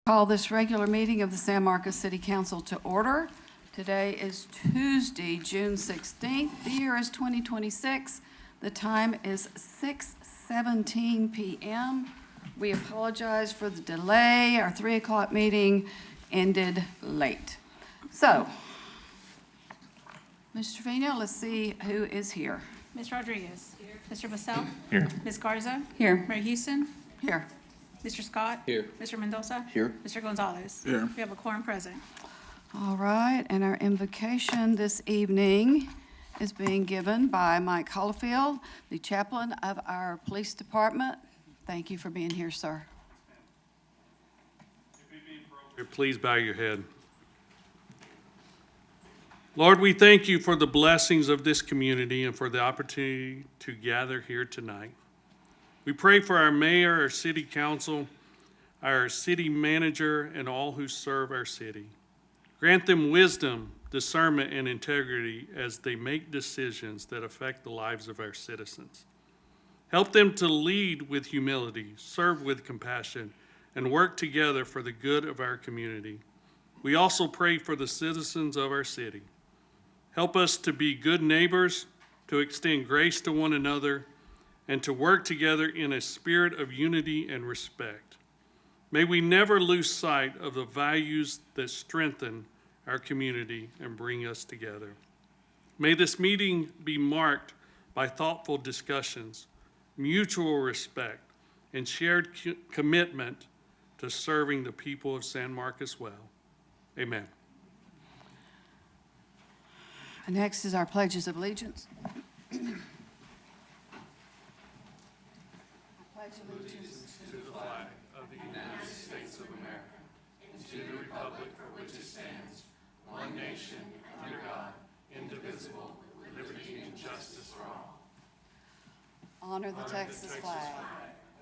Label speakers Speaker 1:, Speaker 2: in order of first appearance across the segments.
Speaker 1: Call this regular meeting of the San Marcos City Council to order. Today is Tuesday, June 16th. The year is 2026. The time is 6:17 p.m. We apologize for the delay. Our 3 o'clock meeting ended late. So, Mr. Trevino, let's see who is here.
Speaker 2: Ms. Rodriguez. Here. Mr. Bassell.
Speaker 3: Here.
Speaker 2: Ms. Garza.
Speaker 1: Here.
Speaker 2: Mayor Houston.
Speaker 1: Here.
Speaker 2: Mr. Scott.
Speaker 3: Here.
Speaker 2: Mr. Mendoza.
Speaker 3: Here.
Speaker 2: Mr. Gonzalez.
Speaker 3: Here.
Speaker 2: We have a quorum present.
Speaker 1: All right, and our invocation this evening is being given by Mike Hollifield, the chaplain of our police department. Thank you for being here, sir.
Speaker 4: Please bow your head. Lord, we thank you for the blessings of this community and for the opportunity to gather here tonight. We pray for our mayor, our city council, our city manager, and all who serve our city. Grant them wisdom, discernment, and integrity as they make decisions that affect the lives of our citizens. Help them to lead with humility, serve with compassion, and work together for the good of our community. We also pray for the citizens of our city. Help us to be good neighbors, to extend grace to one another, and to work together in a spirit of unity and respect. May we never lose sight of the values that strengthen our community and bring us together. May this meeting be marked by thoughtful discussions, mutual respect, and shared commitment to serving the people of San Marcos well. Amen.
Speaker 1: Next is our pledges of allegiance. I pledge allegiance to the flag
Speaker 4: Of the United States of America, and to the republic for which it stands, one nation, under God, indivisible, with liberty and justice for all.
Speaker 1: honor the Texas flag.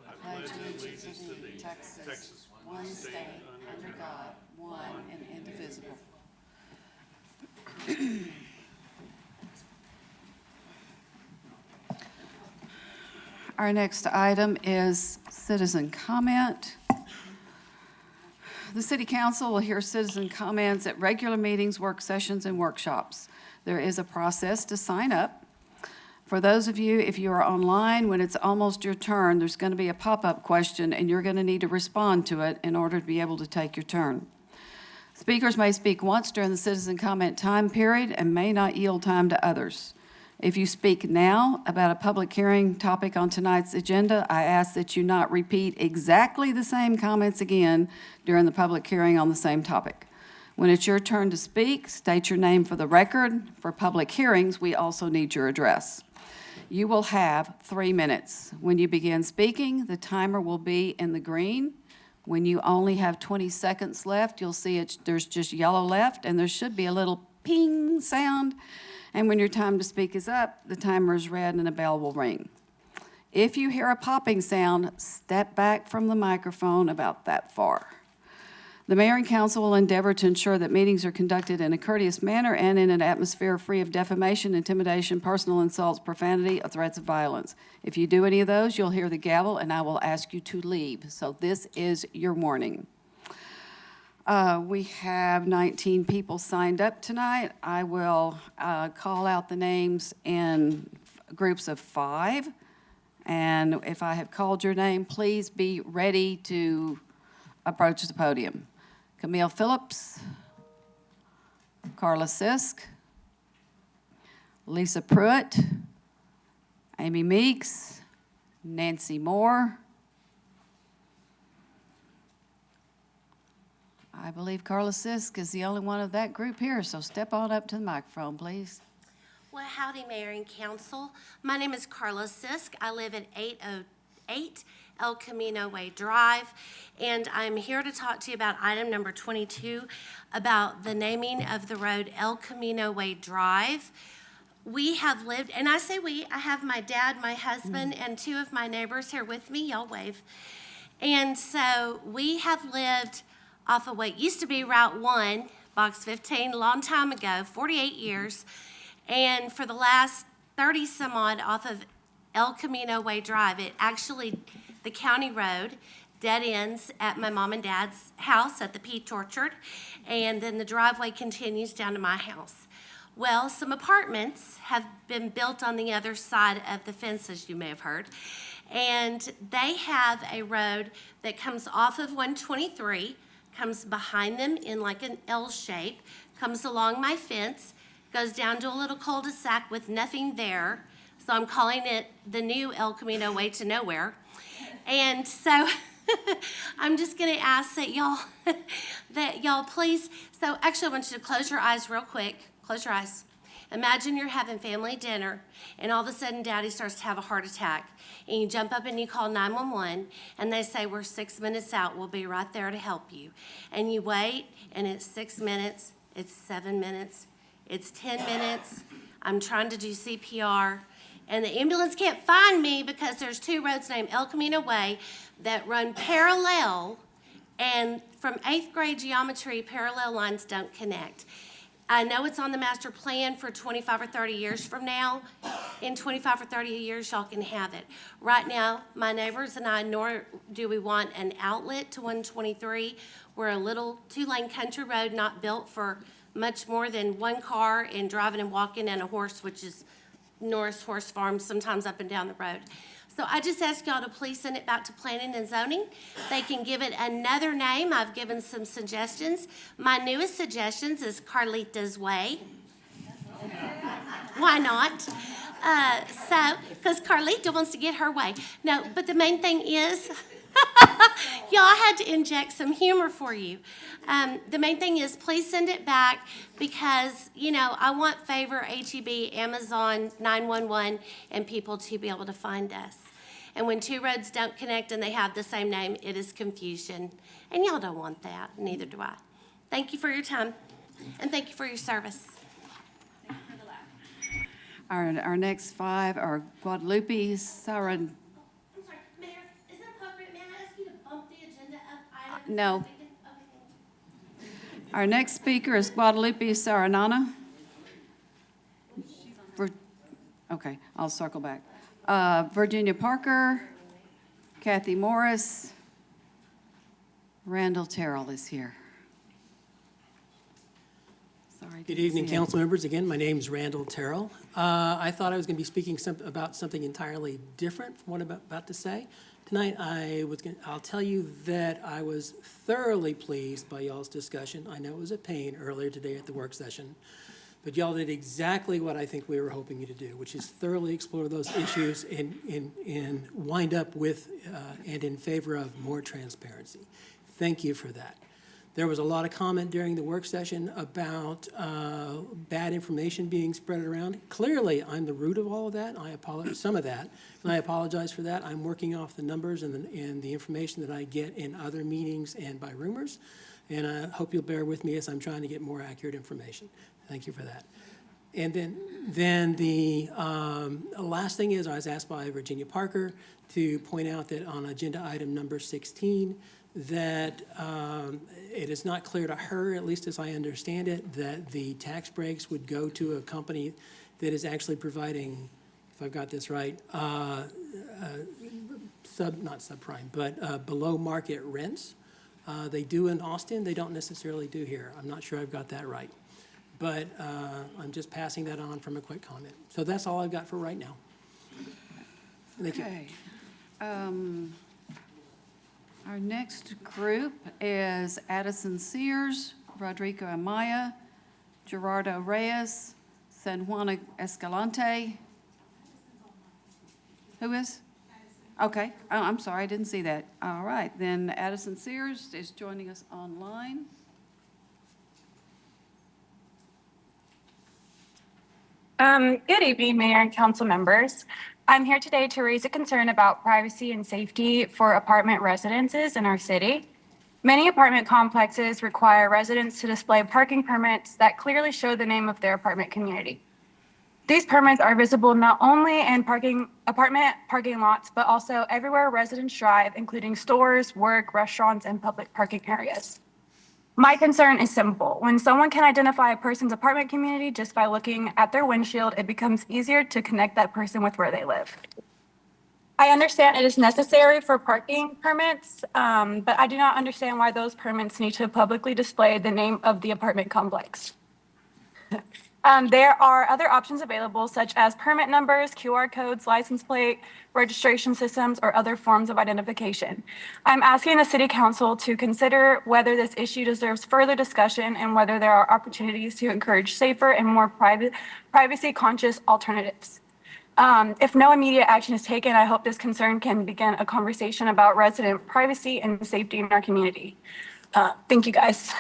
Speaker 1: I pledge allegiance to thee, Texas, one state, under God, one and indivisible. Our next item is citizen comment. The City Council will hear citizen comments at regular meetings, work sessions, and workshops. There is a process to sign up. For those of you, if you are online, when it's almost your turn, there's going to be a pop-up question, and you're going to need to respond to it in order to be able to take your turn. Speakers may speak once during the citizen comment time period and may not yield time to others. If you speak now about a public hearing topic on tonight's agenda, I ask that you not repeat exactly the same comments again during the public hearing on the same topic. When it's your turn to speak, state your name for the record. For public hearings, we also need your address. You will have 3 minutes. When you begin speaking, the timer will be in the green. When you only have 20 seconds left, you'll see there's just yellow left, and there should be a little ping sound. And when your time to speak is up, the timer is red and a bell will ring. If you hear a popping sound, step back from the microphone about that far. The mayor and council will endeavor to ensure that meetings are conducted in a courteous manner and in an atmosphere free of defamation, intimidation, personal insults, profanity, or threats of violence. If you do any of those, you'll hear the gavel and I will ask you to leave. So this is your warning. We have 19 people signed up tonight. I will call out the names in groups of 5. And if I have called your name, please be ready to approach the podium. Camille Phillips, Carla Sisk, Lisa Pruitt, Amy Meeks, Nancy Moore. I believe Carla Sisk is the only one of that group here, so step on up to the microphone, please.
Speaker 5: Well, howdy, Mayor and Council. My name is Carla Sisk. I live at 808 El Camino Way Drive, and I'm here to talk to you about item number 22, about the naming of the road El Camino Way Drive. We have lived, and I say we, I have my dad, my husband, and 2 of my neighbors here with me. Y'all wave. And so we have lived off of what used to be Route 1, Box 15, a long time ago, 48 years. And for the last 30 some odd off of El Camino Way Drive, it actually, the county road, dead ends at my mom and dad's house at the Peach Orchard, and then the driveway continues down to my house. Well, some apartments have been built on the other side of the fence, as you may have heard, and they have a road that comes off of 123, comes behind them in like an L shape, comes along my fence, goes down to a little cul-de-sac with nothing there. So I'm calling it the new El Camino Way to Nowhere. And so I'm just gonna ask that y'all please, so actually I want you to close your eyes real quick. Close your eyes. Imagine you're having family dinner and all of a sudden daddy starts to have a heart attack. And you jump up and you call 911 and they say, we're 6 minutes out, we'll be right there to help you. And you wait and it's 6 minutes, it's 7 minutes, it's 10 minutes. I'm trying to do CPR. And the ambulance can't find me because there's 2 roads named El Camino Way that run parallel, and from 8th grade geometry, parallel lines don't connect. I know it's on the master plan for 25 or 30 years from now. In 25 or 30 years, y'all can have it. Right now, my neighbors and I, nor do we want an outlet to 123. We're a little 2-lane country road not built for much more than 1 car and driving and walking and a horse, which is Norris Horse Farm, sometimes up and down the road. So I just ask y'all to please send it back to planning and zoning. They can give it another name. I've given some suggestions. My newest suggestions is Carlita's Way. Why not? Because Carlita wants to get her way. No, but the main thing is, y'all, I had to inject some humor for you. The main thing is, please send it back because, I want Favor, HEB, Amazon, 911, and people to be able to find us. And when 2 roads don't connect and they have the same name, it is confusion. And y'all don't want that, neither do I. Thank you for your time, and thank you for your service.
Speaker 1: Our next 5 are Guadalupe Saran.
Speaker 5: I'm sorry, Mayor, is it appropriate, may I ask you to bump the agenda up items?
Speaker 1: No.
Speaker 5: Okay, thank you.
Speaker 1: Our next speaker is Guadalupe Saranana. Okay, I'll circle back. Virginia Parker, Kathy Morris, Randall Terrell is here. Sorry.
Speaker 3: Good
Speaker 1: didn't
Speaker 3: evening,
Speaker 1: see it.
Speaker 3: council members. Again, my name's Randall Terrell. I thought I was going to be speaking about something entirely different from what I'm about to say. Tonight, I'll tell you that I was thoroughly pleased by y'all's discussion. I know it was a pain earlier today at the work session, but y'all did exactly what I think we were hoping you to do, which is thoroughly explore those issues and wind up with and in favor of more transparency. Thank you for that. There was a lot of comment during the work session about bad information being spread around. Clearly, I'm the root of all of that. I apologize, some of that, and I apologize for that. I'm working off the numbers and the information that I get in other meetings and by rumors, and I hope you'll bear with me as I'm trying to get more accurate information. Thank you for that. And then the last thing is, I was asked by Virginia Parker to point out that on agenda item number 16, that it is not clear to her, at least as I understand it, that the tax breaks would go to a company that is actually providing, if I've got this right, not subprime, but below market rents. They do in Austin, they don't necessarily do here. I'm not sure I've got that right. But I'm just passing that on from a quick comment. So that's all I've got for right now. Thank you.
Speaker 1: Okay. Our next group is Addison Sears, Rodrigo Amaya, Gerardo Reyes, San Juana Escalante. Who is? Okay, oh, I'm sorry, I didn't see that. All right, then Addison Sears is joining us online.
Speaker 6: Good evening, Mayor and council members. I'm here today to raise a concern about privacy and safety for apartment residences in our city. Many apartment complexes require residents to display parking permits that clearly show the name of their apartment community. These permits are visible not only in apartment parking lots, but also everywhere residents drive, including stores, work, restaurants, and public parking areas. My concern is simple. When someone can identify a person's apartment community just by looking at their windshield, it becomes easier to connect that person with where they live. I understand it is necessary for parking permits, but I do not understand why those permits need to publicly display the name of the apartment complex. There are other options available, such as permit numbers, QR codes, license plate, registration systems, or other forms of identification. I'm asking the city council to consider whether this issue deserves further discussion and whether there are opportunities to encourage safer and more privacy-conscious alternatives. If no immediate action is taken, I hope this concern can begin a conversation about resident privacy and safety in our community. Thank you, guys.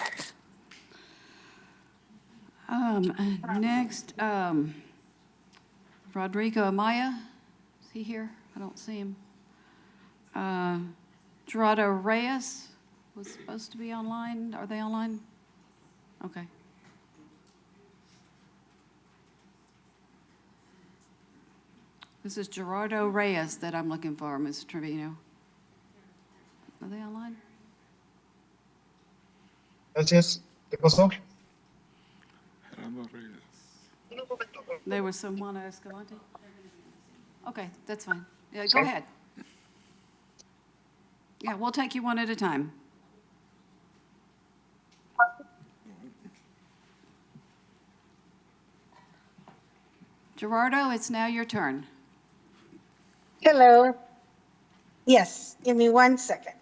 Speaker 1: Next, Rodrigo Amaya, is he here? I don't see him. Gerardo Reyes was supposed to be online. Are they online? Okay. This is Gerardo Reyes that I'm looking for, Ms. Trevino. Are they online?
Speaker 7: Gracias. ¿Qué pasó?
Speaker 1: There was some Juana Escalante? Okay, that's fine. Yeah, go ahead. Yeah, we'll take you one at a time. Gerardo, it's now your turn.
Speaker 8: Hello. Yes, give me 1 second.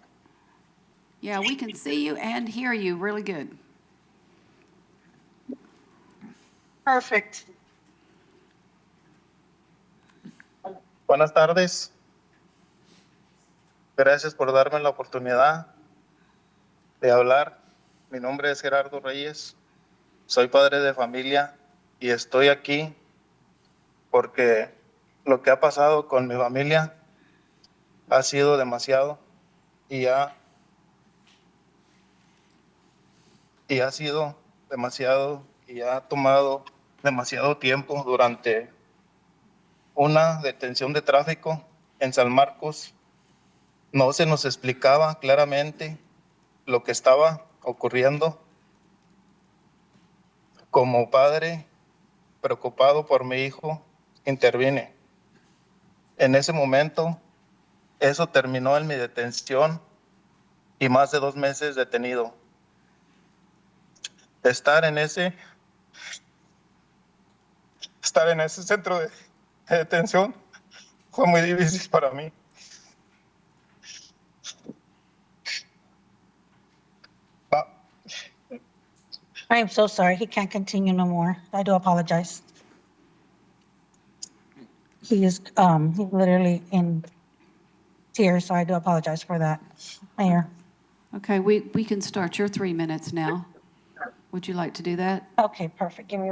Speaker 1: Yeah, we can see you and hear you really good.
Speaker 8: Perfect.
Speaker 7: Buenas tardes. Gracias por darme la oportunidad de hablar. Mi nombre es Gerardo Reyes. Soy padre de familia y estoy aquí porque lo que ha pasado con mi familia ha sido demasiado y ha sido demasiado y ha tomado demasiado tiempo durante una detención de tráfico en San Marcos. No se nos explicaba claramente lo que estaba ocurriendo. Como padre preocupado por mi hijo, intervine. En ese momento, eso terminó en mi detención y más de 2 meses detenido. Estar en ese centro de detención fue muy difícil para mí.
Speaker 8: I am so sorry. He can't continue no more. I do apologize. He is he's literally in tears, so I do apologize for that. Mayor.
Speaker 1: Okay, we can start your 3 minutes now. Would you like to do that?
Speaker 8: Okay, perfect. Give me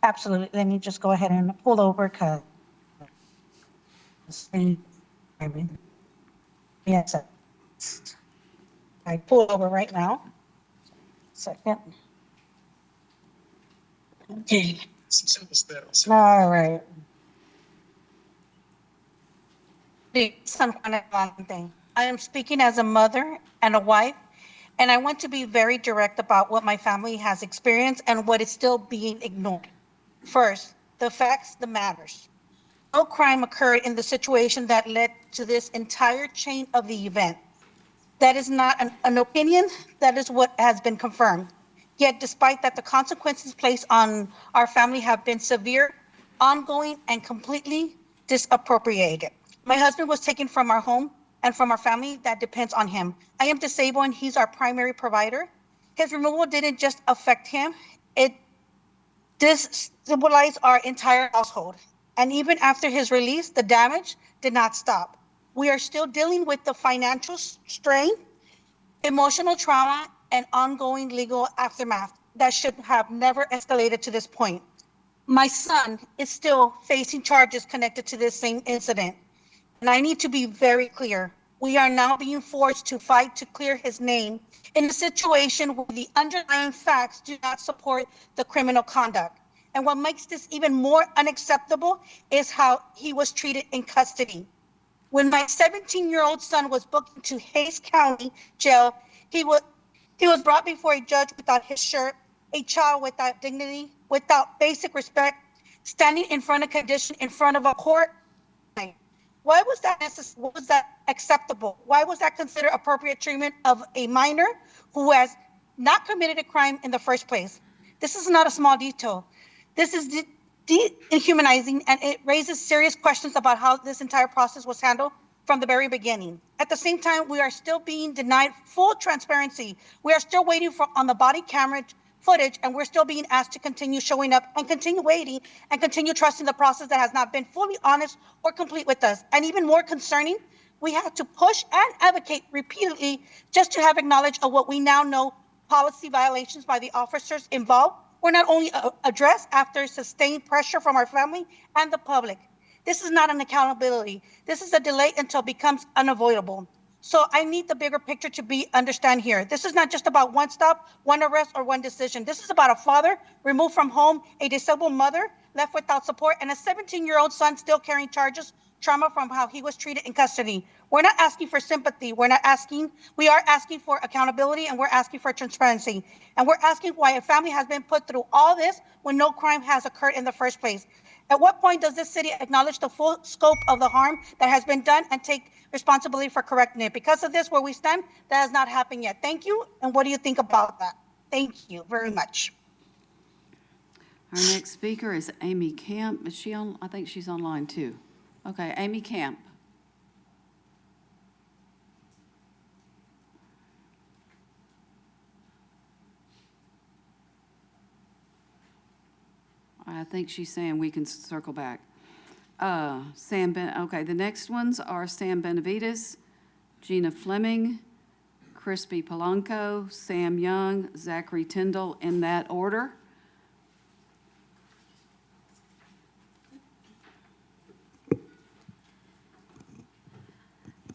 Speaker 8: absolutely. Let me just go ahead and pull over because yes, I pull over right now. Second. Okay. All right. I am speaking as a mother and a wife, and I want to be very direct about what my family has experienced and what is still being ignored. First, the facts, the matters. No crime occurred in the situation that led to this entire chain of the event. That is not an opinion, that is what has been confirmed. Yet despite that, the consequences placed on our family have been severe, ongoing, and completely disappropriated. My husband was taken from our home and from our family that depends on him. I am disabled and he's our primary provider. His removal didn't just affect him, it destabilized our entire household. And even after his release, the damage did not stop. We are still dealing with the financial strain, emotional trauma, and ongoing legal aftermath that should have never escalated to this point. My son is still facing charges connected to this same incident. And I need to be very clear. We are now being forced to fight to clear his name in a situation where the underlying facts do not support the criminal conduct. And what makes this even more unacceptable is how he was treated in custody. When my 17-year-old son was booked into Hays County Jail, he was brought before a judge without his shirt, a child without dignity, without basic respect, standing in front of condition in front of a court. Why was that what was that acceptable? Why was that considered appropriate treatment of a minor who has not committed a crime in the first place? This is not a small detail. This is dehumanizing, and it raises serious questions about how this entire process was handled from the very beginning. At the same time, we are still being denied full transparency. We are still waiting on the body camera footage, and we're still being asked to continue showing up and continue waiting and continue trusting the process that has not been fully honest or complete with us. And even more concerning, we have to push and advocate repeatedly just to have acknowledged of what we now know policy violations by the officers involved were not only addressed after sustained pressure from our family and the public. This is not an accountability. This is a delay until it becomes unavoidable. So I need the bigger picture to be understand here. This is not just about one stop, one arrest, or one decision. This is about a father removed from home, a disabled mother left without support, and a 17-year-old son still carrying trauma from how he was treated in custody. We're not asking for sympathy. We are asking for accountability, and we're asking for transparency. And we're asking why a family has been put through all this when no crime has occurred in the first place. At what point does this city acknowledge the full scope of the harm that has been done and take responsibility for correcting it? Because of this, where we stand, that has not happened yet. Thank you. And what do you think about that? Thank you very much.
Speaker 1: Our next speaker is Amy Camp. Is she on? I think she's online too. Okay, Amy Camp. I think she's saying we can circle back. Okay, the next ones are Sam Benavides, Gina Fleming, Crispy Polanco, Sam Young, Zachary Tyndall, in that order.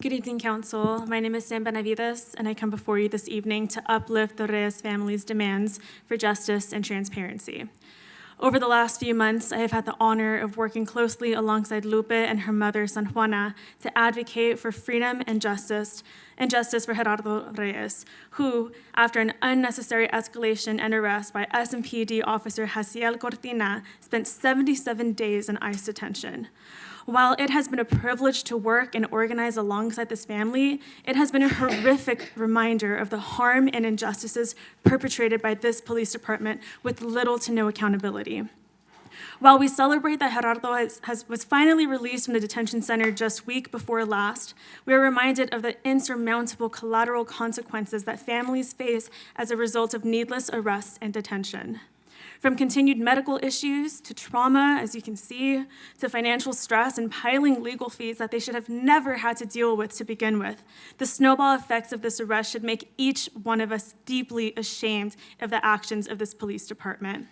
Speaker 9: Good evening, Council. My name is Sam Benavides, and I come before you this evening to uplift the Reyes family's demands for justice and transparency. Over the last few months, I have had the honor of working closely alongside Lupe and her mother, San Juana, to advocate for freedom and justice for Gerardo Reyes, who, after an unnecessary escalation and arrest by SMPD officer Hasiel Cortina, spent 77 days in ICE detention. While it has been a privilege to work and organize alongside this family, it has been a horrific reminder of the harm and injustices perpetrated by this police department with little to no accountability. While we celebrate that Gerardo was finally released from the detention center just week before last, we are reminded of the insurmountable collateral consequences that families face as a result of needless arrests and detention. From continued medical issues to trauma, as you can see, to financial stress and piling legal fees that they should have never had to deal with to begin with, the snowball effects of this arrest should make each one of us deeply ashamed of the actions of this police department.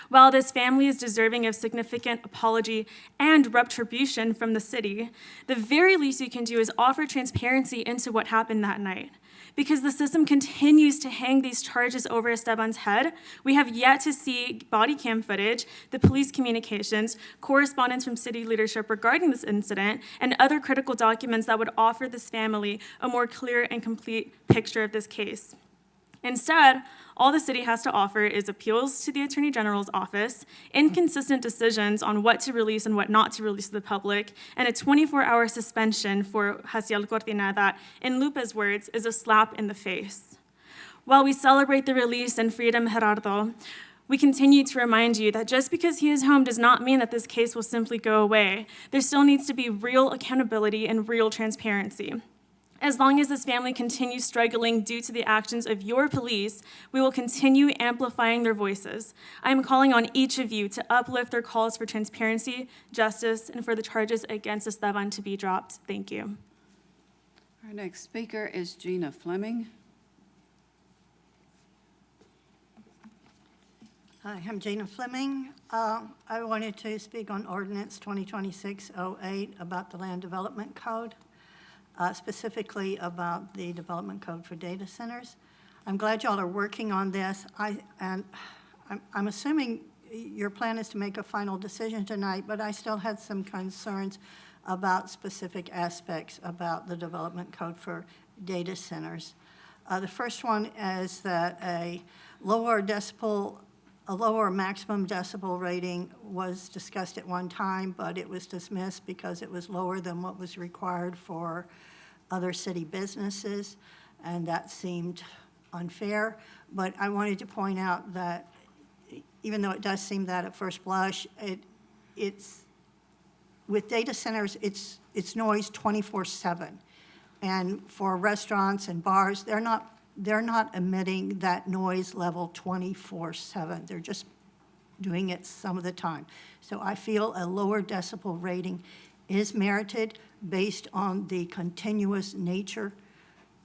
Speaker 9: While this family is deserving of significant apology and retribution from the city, the very least you can do is offer transparency into what happened that night. Because the system continues to hang these charges over Esteban's head, we have yet to see body cam footage, the police communications, correspondence from city leadership regarding this incident, and other critical documents that would offer this family a more clear and complete picture of this case. Instead, all the city has to offer is appeals to the Attorney General's office, inconsistent decisions on what to release and what not to release to the public, and a 24-hour suspension for Hasiel Cortina that, in Lupe's words, is a slap in the face. While we celebrate the release and freedom of Gerardo, we continue to remind you that just because he is home does not mean that this case will simply go away. There still needs to be real accountability and real transparency. As long as this family continues struggling due to the actions of your police, we will continue amplifying their voices. I am calling on each of you to uplift their calls for transparency, justice, and for the charges against Esteban to be dropped. Thank you.
Speaker 1: Our next speaker is Gina Fleming.
Speaker 10: Hi, I'm Gina Fleming. I wanted to speak on Ordinance 2026-08 about the Land Development Code. Specifically about the development code for data centers. I'm glad y'all are working on this. I'm assuming your plan is to make a final decision tonight, but I still had some concerns about specific aspects about the development code for data centers. The first one is that a lower decibel A lower maximum decibel rating was discussed at one time, but it was dismissed because it was lower than what was required for other city businesses, and that seemed unfair. But I wanted to point out that even though it does seem that at first blush, it's, with data centers, it's noise 24/7. And for restaurants and bars, they're not emitting that noise level 24/7. They're just doing it some of the time. So I feel a lower decibel rating is merited based on the continuous nature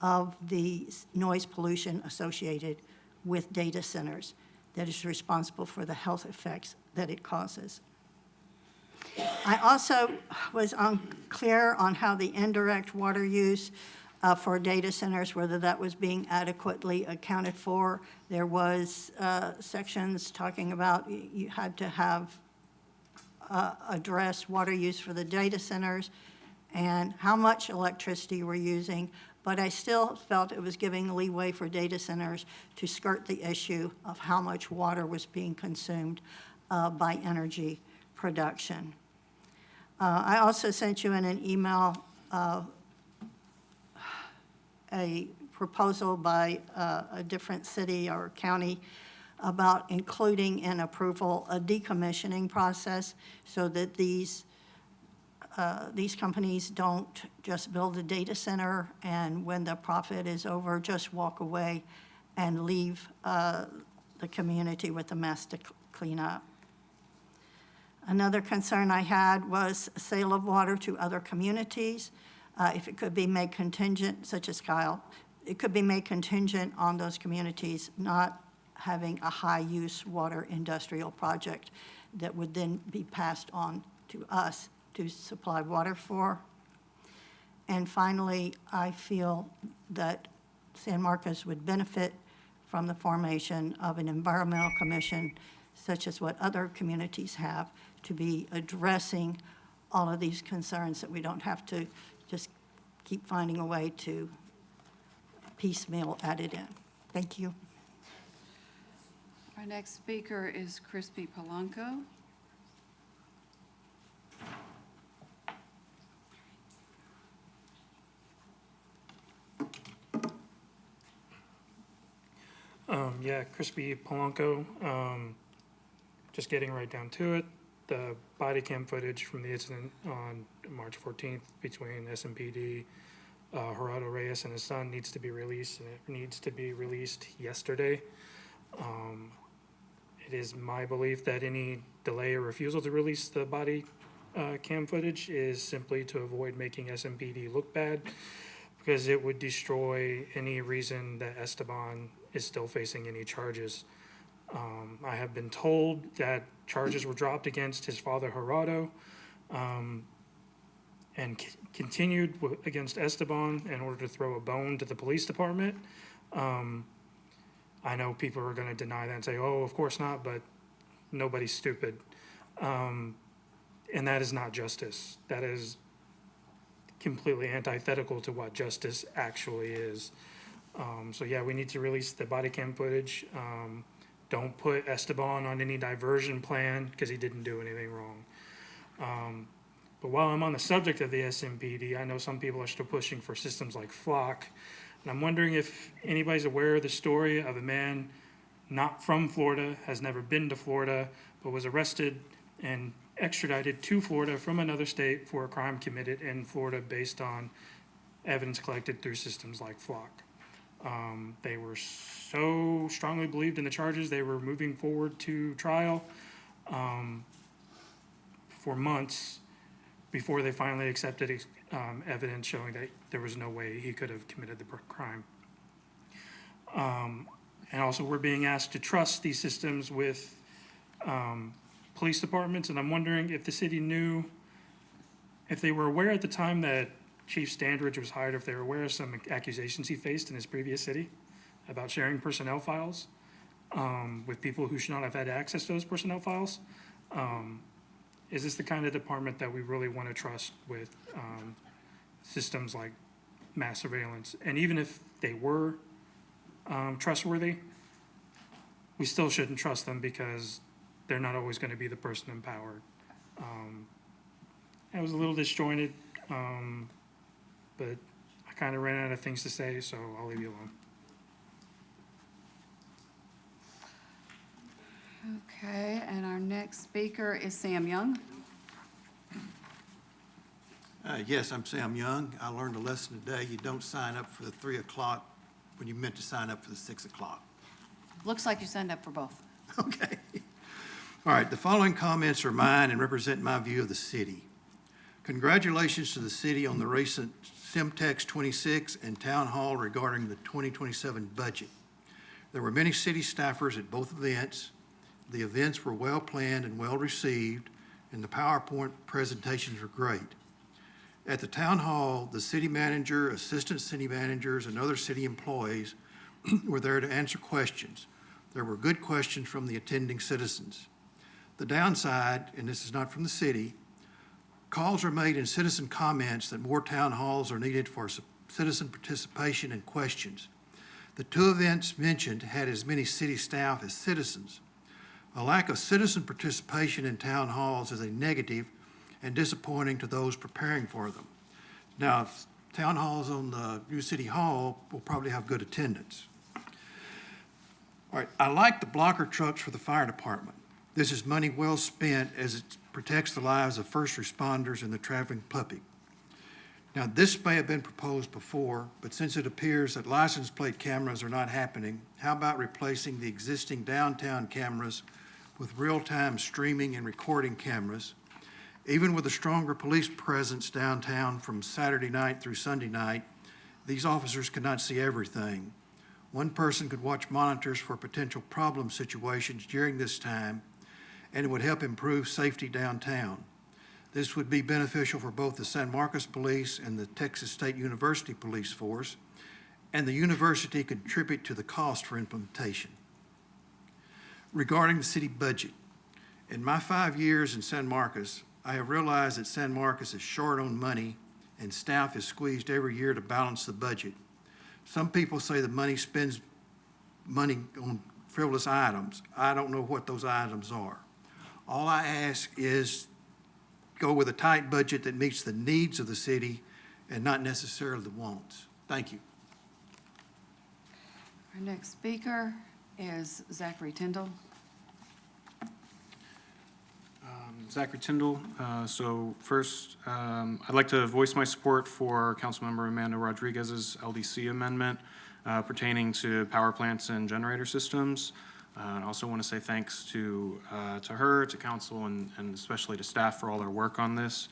Speaker 10: of the noise pollution associated with data centers that is responsible for the health effects that it causes. I also was unclear on how the indirect water use for data centers, whether that was being adequately accounted for. There was sections talking about you had to have address water use for the data centers and how much electricity we're using, but I still felt it was giving leeway for data centers to skirt the issue of how much water was being consumed by energy production. I also sent you in an email a proposal by a different city or county about including in approval a decommissioning process so that these companies don't just build a data center and when the profit is over, just walk away and leave the community with a mess to clean up. Another concern I had was sale of water to other communities. If it could be made contingent, such as Kyle, it could be made contingent on those communities not having a high-use water industrial project that would then be passed on to us to supply water for. And finally, I feel that San Marcos would benefit from the formation of an environmental commission such as what other communities have to be addressing all of these concerns, that we don't have to just keep finding a way to piecemeal add it in. Thank you.
Speaker 1: Our next speaker is Crispy Polanco.
Speaker 11: Yeah, Crispy Polanco. Just getting right down to it. The body cam footage from the incident on March 14th between SMPD, Gerardo Reyes and his son needs to be released, and it needs to be released yesterday. It is my belief that any delay or refusal to release the body cam footage is simply to avoid making SMPD look bad, because it would destroy any reason that Esteban is still facing any charges. I have been told that charges were dropped against his father Gerardo and continued against Esteban in order to throw a bone to the police department. I know people are going to deny that and say, oh, of course not, but nobody's stupid. And that is not justice. That is completely antithetical to what justice actually is. So yeah, we need to release the body cam footage. Don't put Esteban on any diversion plan because he didn't do anything wrong. But while I'm on the subject of the SMPD, I know some people are still pushing for systems like Flock. And I'm wondering if anybody's aware of the story of a man not from Florida, has never been to Florida, but was arrested and extradited to Florida from another state for a crime committed in Florida based on evidence collected through systems like Flock. They were so strongly believed in the charges, they were moving forward to trial for months before they finally accepted evidence showing that there was no way he could have committed the crime. And also, we're being asked to trust these systems with police departments, and I'm wondering if the city knew, if they were aware at the time that Chief Standridge was hired, if they were aware of some accusations he faced in his previous city about sharing personnel files with people who should not have had access to those personnel files. Is this the kind of department that we really want to trust with systems like mass surveillance? And even if they were trustworthy, we still shouldn't trust them because they're not always going to be the person in power. It was a little disjointed, but I kind of ran out of things to say, so I'll leave you alone.
Speaker 1: Okay, and our next speaker is Sam Young.
Speaker 12: Yes, I'm Sam Young. I learned a lesson today. You don't sign up for the 3 o'clock when you meant to sign up for the 6 o'clock.
Speaker 1: Looks like you signed up for both.
Speaker 12: Okay. All right, the following comments are mine and represent my view of the city. Congratulations to the city on the recent Simtex 26 and Town Hall regarding the 2027 budget. There were many city staffers at both events. The events were well-planned and well-received, and the PowerPoint presentations were great. At the Town Hall, the city manager, assistant city managers, and other city employees were there to answer questions. There were good questions from the attending citizens. The downside, and this is not from the city, calls are made in citizen comments that more town halls are needed for citizen participation and questions. The 2 events mentioned had as many city staff as citizens. A lack of citizen participation in town halls is a negative and disappointing to those preparing for them. Now, town halls on the new city hall will probably have good attendance. All right, I like the blocker trucks for the fire department. This is money well spent as it protects the lives of first responders and the traveling public. Now, this may have been proposed before, but since it appears that license plate cameras are not happening, how about replacing the existing downtown cameras with real-time streaming and recording cameras? Even with a stronger police presence downtown from Saturday night through Sunday night, these officers cannot see everything. One person could watch monitors for potential problem situations during this time, and it would help improve safety downtown. This would be beneficial for both the San Marcos Police and the Texas State University Police Force, and the university contribute to the cost for implementation. Regarding the city budget, in my 5 years in San Marcos, I have realized that San Marcos is short on money and staff is squeezed every year to balance the budget. Some people say the money spends money on frivolous items. I don't know what those items are. All I ask is go with a tight budget that meets the needs of the city and not necessarily the wants. Thank you.
Speaker 1: Our next speaker is Zachary Tyndall.
Speaker 13: Zachary Tyndall. So first, I'd like to voice my support for Councilmember Amanda Rodriguez's LDC amendment pertaining to power plants and generator systems. I also want to say thanks to her, to council, and especially to staff for all their work on this.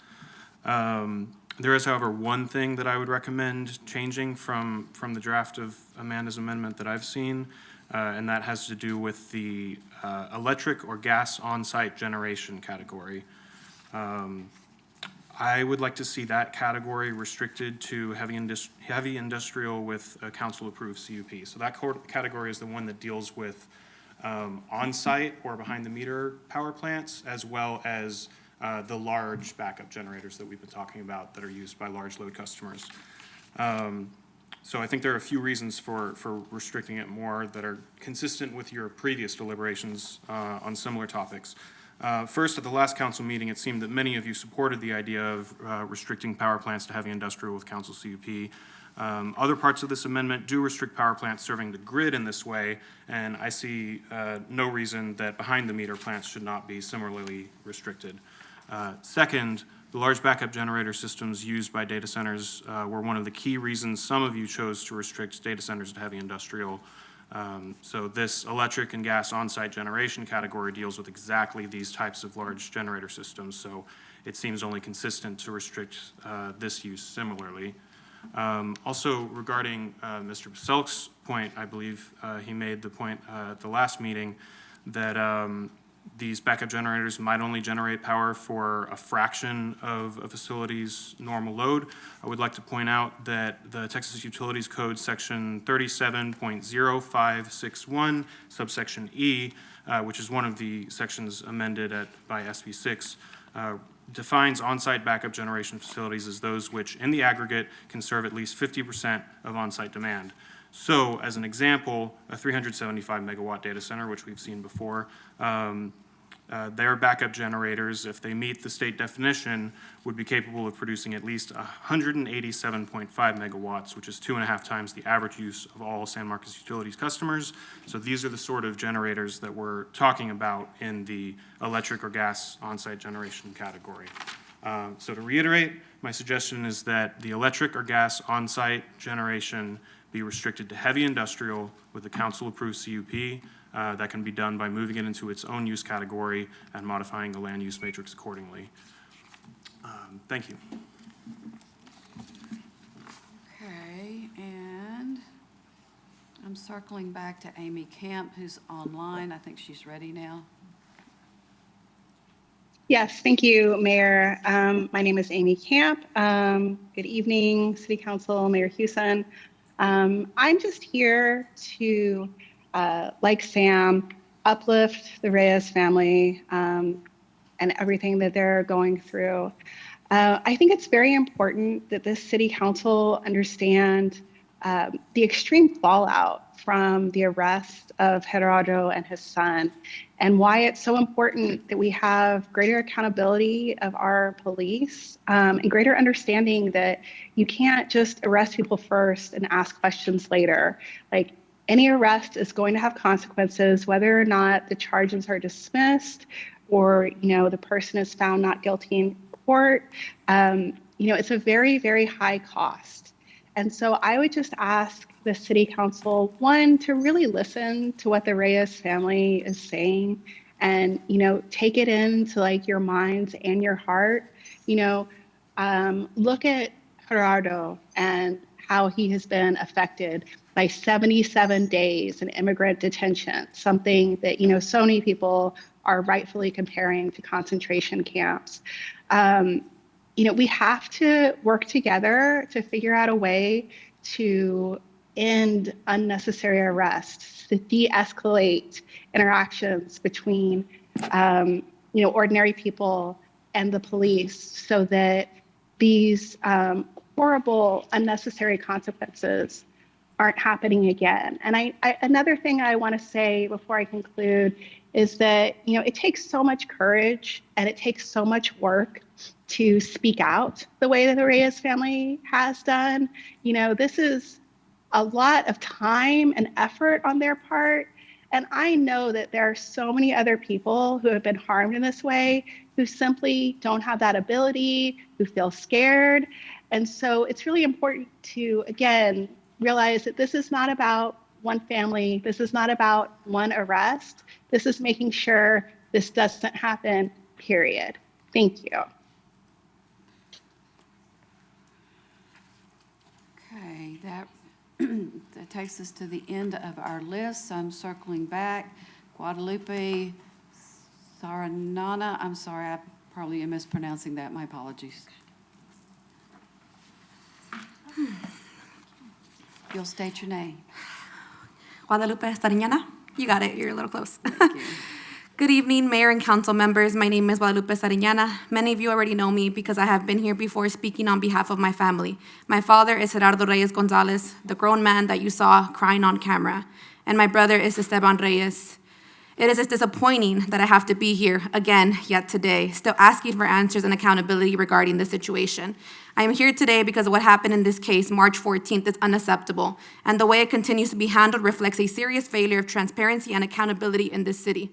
Speaker 13: There is, however, one thing that I would recommend changing from the draft of Amanda's amendment that I've seen, and that has to do with the electric or gas on-site generation category. I would like to see that category restricted to heavy industrial with a council-approved CUP. So that category is the one that deals with on-site or behind-the-meter power plants, as well as the large backup generators that we've been talking about that are used by large load customers. So I think there are a few reasons for restricting it more that are consistent with your previous deliberations on similar topics. First, at the last council meeting, it seemed that many of you supported the idea of restricting power plants to heavy industrial with council CUP. Other parts of this amendment do restrict power plants serving the grid in this way, and I see no reason that behind-the-meter plants should not be similarly restricted. Second, the large backup generator systems used by data centers were one of the key reasons some of you chose to restrict data centers to heavy industrial. So this electric and gas on-site generation category deals with exactly these types of large generator systems, so it seems only consistent to restrict this use similarly. Also, regarding Mr. Baselk's point, I believe he made the point at the last meeting that these backup generators might only generate power for a fraction of a facility's normal load. I would like to point out that the Texas Utilities Code section 37.0561, subsection E, which is one of the sections amended by SB 6, defines on-site backup generation facilities as those which, in the aggregate, can serve at least 50% of on-site demand. So as an example, a 375 megawatt data center, which we've seen before, their backup generators, if they meet the state definition, would be capable of producing at least 187.5 megawatts, which is 2.5 times the average use of all San Marcos Utilities customers. So these are the sort of generators that we're talking about in the electric or gas on-site generation category. So to reiterate, my suggestion is that the electric or gas on-site generation be restricted to heavy industrial with the council-approved CUP. That can be done by moving it into its own use category and modifying the land use matrix accordingly. Thank you.
Speaker 1: Okay, and I'm circling back to Amy Camp, who's online. I think she's ready now.
Speaker 14: Yes, thank you, Mayor. My name is Amy Camp. Good evening, City Council, Mayor Hewson. I'm just here to, like Sam, uplift the Reyes family and everything that they're going through. I think it's very important that this City Council understand the extreme fallout from the arrest of Gerardo and his son, and why it's so important that we have greater accountability of our police and greater understanding that you can't just arrest people first and ask questions later. Like, any arrest is going to have consequences, whether or not the charges are dismissed or, the person is found not guilty in court. It's a very, very high cost. And so I would just ask the City Council, one, to really listen to what the Reyes family is saying and, take it into like your minds and your heart. Look at Gerardo and how he has been affected by 77 days in immigrant detention, something that, so many people are rightfully comparing to concentration camps. We have to work together to figure out a way to end unnecessary arrests, to de-escalate interactions between, ordinary people and the police so that these horrible, unnecessary consequences aren't happening again. And another thing I want to say before I conclude is that, it takes so much courage and it takes so much work to speak out the way that the Reyes family has done. This is a lot of time and effort on their part. And I know that there are so many other people who have been harmed in this way who simply don't have that ability, who feel scared. And so it's really important to, again, realize that this is not about one family. This is not about one arrest. This is making sure this doesn't happen, period. Thank you.
Speaker 1: Okay, that takes us to the end of our list. I'm circling back. Guadalupe Saranana, I'm sorry, I probably am mispronouncing that. My apologies. You'll state your name.
Speaker 15: Guadalupe Sariñana. You got it. You're a little close.
Speaker 1: Thank you.
Speaker 15: Good evening, Mayor and Council members. My name is Guadalupe Sariñana. Many of you already know me because I have been here before speaking on behalf of my family. My father is Gerardo Reyes Gonzalez, the grown man that you saw crying on camera, and my brother is Esteban Reyes. It is disappointing that I have to be here again yet today, still asking for answers and accountability regarding this situation. I am here today because what happened in this case, March 14th, is unacceptable, and the way it continues to be handled reflects a serious failure of transparency and accountability in this city.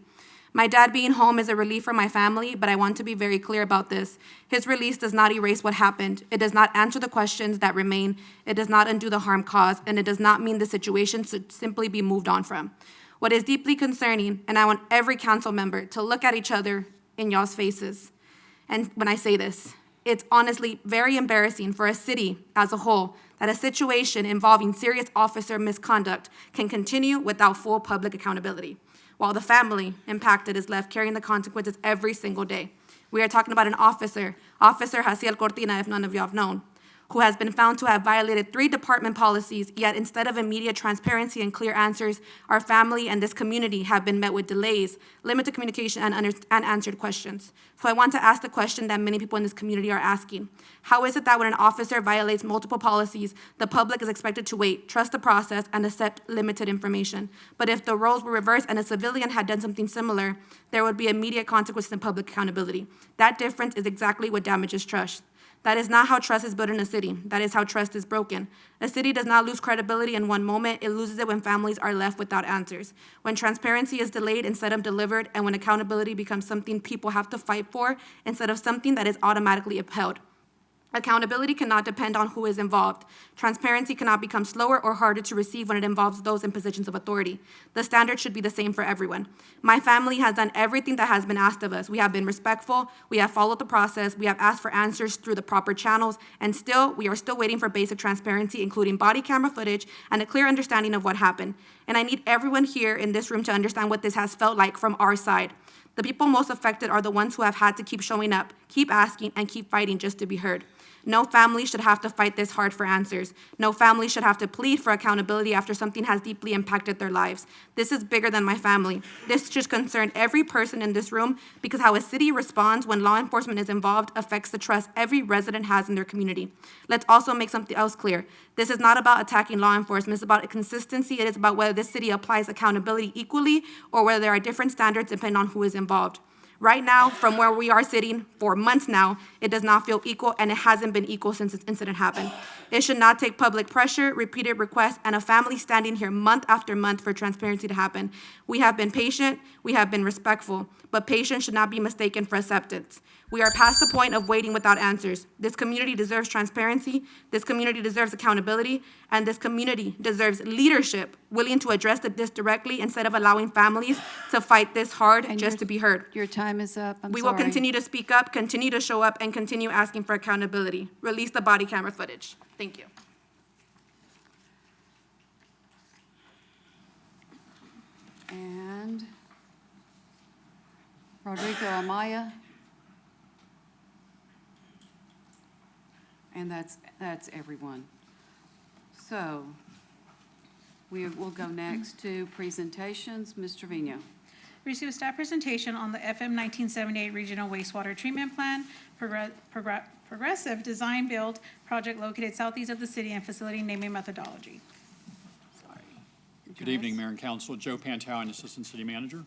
Speaker 15: My dad being home is a relief for my family, but I want to be very clear about this. His release does not erase what happened. It does not answer the questions that remain. It does not undo the harm caused, and it does not mean the situation should simply be moved on from. What is deeply concerning, and I want every council member to look at each other in y'all's faces. And when I say this, it's honestly very embarrassing for a city as a whole that a situation involving serious officer misconduct can continue without full public accountability, while the family impacted is left carrying the consequences every single day. We are talking about an officer, Officer Jaciel Cortina, if none of you have known, who has been found to have violated 3 department policies, yet instead of immediate transparency and clear answers, our family and this community have been met with delays, limited communication, and unanswered questions. So I want to ask the question that many people in this community are asking. How is it that when an officer violates multiple policies, the public is expected to wait, trust the process, and accept limited information? But if the roles were reversed and a civilian had done something similar, there would be immediate consequences and public accountability. That difference is exactly what damages trust. That is not how trust is built in a city. That is how trust is broken. A city does not lose credibility in one moment. It loses it when families are left without answers, when transparency is delayed instead of delivered, and when accountability becomes something people have to fight for instead of something that is automatically upheld. Accountability cannot depend on who is involved. Transparency cannot become slower or harder to receive when it involves those in positions of authority. The standard should be the same for everyone. My family has done everything that has been asked of us. We have been respectful, we have followed the process, we have asked for answers through the proper channels, and we are still waiting for basic transparency, including body camera footage and a clear understanding of what happened. And I need everyone here in this room to understand what this has felt like from our side. The people most affected are the ones who have had to keep showing up, keep asking, and keep fighting just to be heard. No family should have to fight this hard for answers. No family should have to plead for accountability after something has deeply impacted their lives. This is bigger than my family. This should concern every person in this room because how a city responds when law enforcement is involved affects the trust every resident has in their community. Let's also make something else clear. This is not about attacking law enforcement. It's about consistency. It is about whether this city applies accountability equally or whether there are different standards depending on who is involved. Right now, from where we are sitting for months now, it does not feel equal, and it hasn't been equal since this incident happened. It should not take public pressure, repeated requests, and a family standing here month after month for transparency to happen. We have been patient, we have been respectful, but patience should not be mistaken for acceptance. We are past the point of waiting without answers. This community deserves transparency, this community deserves accountability, and this community deserves leadership willing to address this directly instead of allowing families to fight this hard just to be heard.
Speaker 1: Your time is up.
Speaker 15: We will continue to speak up, continue to show up, and continue asking for accountability. Release the body camera footage. Thank you.
Speaker 1: And Rodrigo Amaya. And that's everyone. So we will go next to presentations. Ms. Trevino.
Speaker 2: Receive a staff presentation on the FM 1978 Regional Wastewater Treatment Plan, Progressive Design Build project located southeast of the city, and facility naming methodology.
Speaker 16: Good evening, Mayor and Council. Joe Pantown, Assistant City Manager.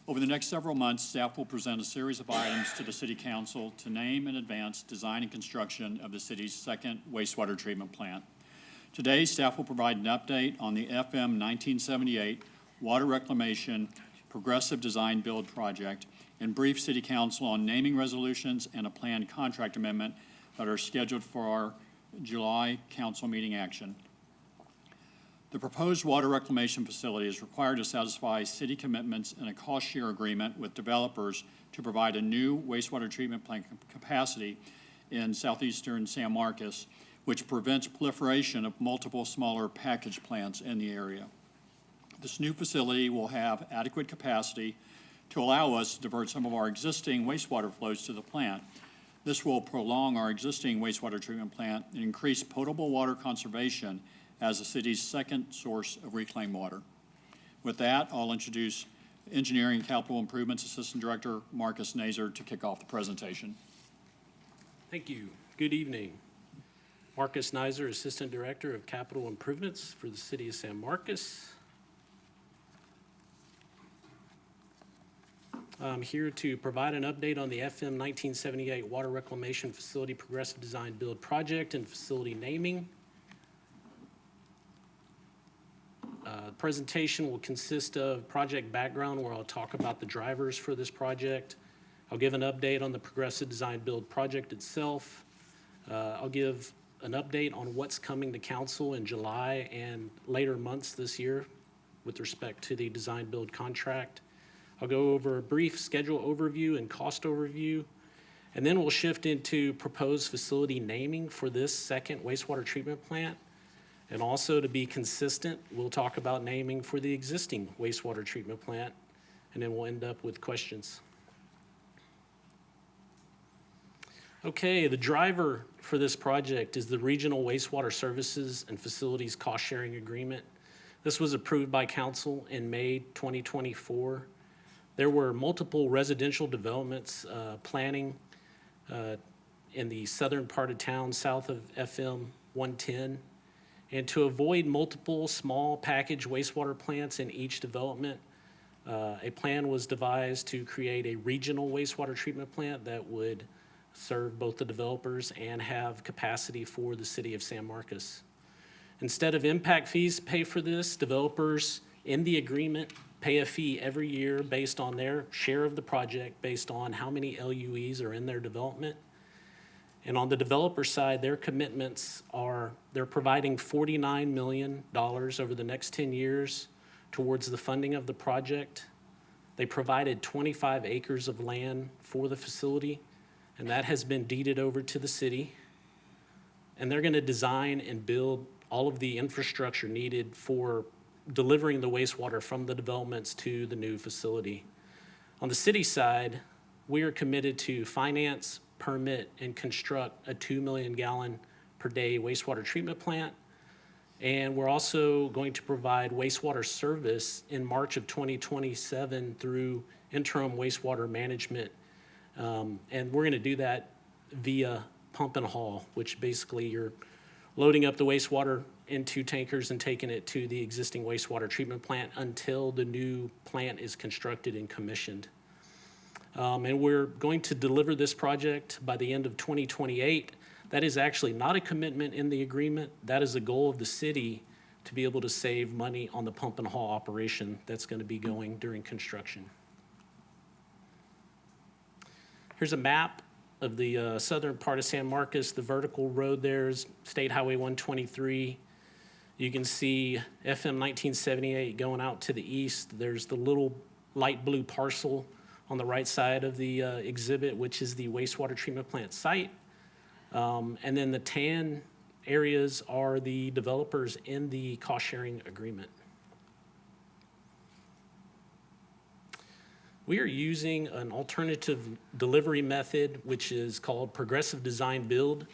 Speaker 16: Over the next several months, staff will present a series of items to the City Council to name and advance design and construction of the city's second wastewater treatment plant. Today, staff will provide an update on the FM 1978 Water Reclamation Progressive Design Build project and brief City Council on naming resolutions and a planned contract amendment that are scheduled for our July council meeting action. The proposed water reclamation facility is required to satisfy city commitments in a cost-share agreement with developers to provide a new wastewater treatment plant capacity in southeastern San Marcos, which prevents proliferation of multiple smaller package plants in the area. This new facility will have adequate capacity to allow us to divert some of our existing wastewater flows to the plant. This will prolong our existing wastewater treatment plant and increase potable water conservation as the city's second source of reclaimed water. With that, I'll introduce Engineering and Capital Improvements Assistant Director Marcus Nazer to kick off the presentation.
Speaker 17: Thank you. Good evening. Marcus Nazer, Assistant Director of Capital Improvements for the City of San Marcos. I'm here to provide an update on the FM 1978 Water Reclamation Facility Progressive Design Build project and facility naming. The presentation will consist of project background, where I'll talk about the drivers for this project. I'll give an update on the Progressive Design Build project itself. I'll give an update on what's coming to council in July and later months this year with respect to the design build contract. I'll go over a brief schedule overview and cost overview, and then we'll shift into proposed facility naming for this second wastewater treatment plant. And also, to be consistent, we'll talk about naming for the existing wastewater treatment plant, and then we'll end up with questions. Okay, the driver for this project is the Regional Wastewater Services and Facilities Cost Sharing Agreement. This was approved by council in May 2024. There were multiple residential developments planning in the southern part of town, south of FM 110. And to avoid multiple small package wastewater plants in each development, a plan was devised to create a regional wastewater treatment plant that would serve both the developers and have capacity for the city of San Marcos. Instead of impact fees to pay for this, developers in the agreement pay a fee every year based on their share of the project, based on how many LUEs are in their development. And on the developer side, their commitments are, they're providing $49 million over the next 10 years towards the funding of the project. They provided 25 acres of land for the facility, and that has been deeded over to the city. And they're gonna design and build all of the infrastructure needed for delivering the wastewater from the developments to the new facility. On the city side, we are committed to finance, permit, and construct a 2 million gallon per day wastewater treatment plant. And we're also going to provide wastewater service in March of 2027 through interim wastewater management. And we're gonna do that via pump and haul, which basically you're loading up the wastewater into tankers and taking it to the existing wastewater treatment plant until the new plant is constructed and commissioned. And we're going to deliver this project by the end of 2028. That is actually not a commitment in the agreement. That is a goal of the city to be able to save money on the pump and haul operation that's going to be going during construction. Here's a map of the southern part of San Marcos. The vertical road there is State Highway 123. You can see FM 1978 going out to the east. There's the little light blue parcel on the right side of the exhibit, which is the wastewater treatment plant site. And then the tan areas are the developers in the cost-sharing agreement. We are using an alternative delivery method, which is called progressive design build.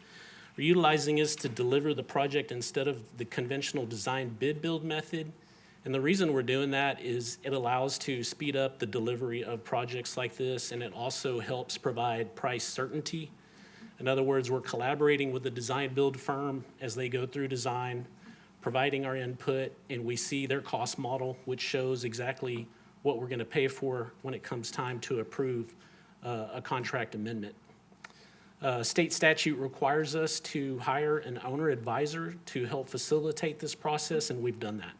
Speaker 17: We're utilizing this to deliver the project instead of the conventional design bid build method. And the reason we're doing that is it allows to speed up the delivery of projects like this, and it also helps provide price certainty. In other words, we're collaborating with the design build firm as they go through design, providing our input, and we see their cost model, which shows exactly what we're gonna pay for when it comes time to approve a contract amendment. State statute requires us to hire an owner advisor to help facilitate this process, and we've done that.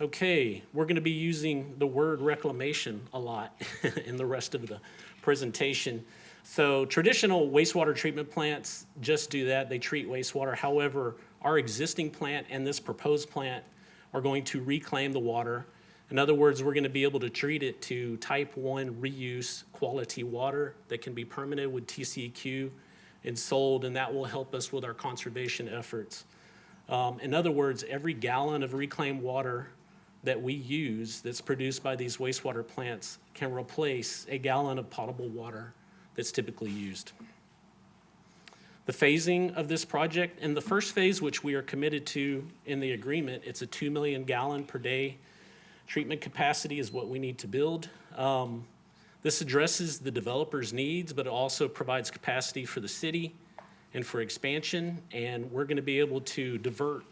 Speaker 17: Okay, we're gonna be using the word reclamation a lot in the rest of the presentation. So traditional wastewater treatment plants just do that, they treat wastewater. However, our existing plant and this proposed plant are going to reclaim the water. In other words, we're gonna be able to treat it to type 1 reuse quality water that can be permitted with TCEQ and sold, and that will help us with our conservation efforts. In other words, every gallon of reclaimed water that we use that's produced by these wastewater plants can replace a gallon of potable water that's typically used. The phasing of this project, in the first phase, which we are committed to in the agreement, it's a 2 million gallon per day treatment capacity is what we need to build. This addresses the developer's needs, but it also provides capacity for the city and for expansion, and we're gonna be able to divert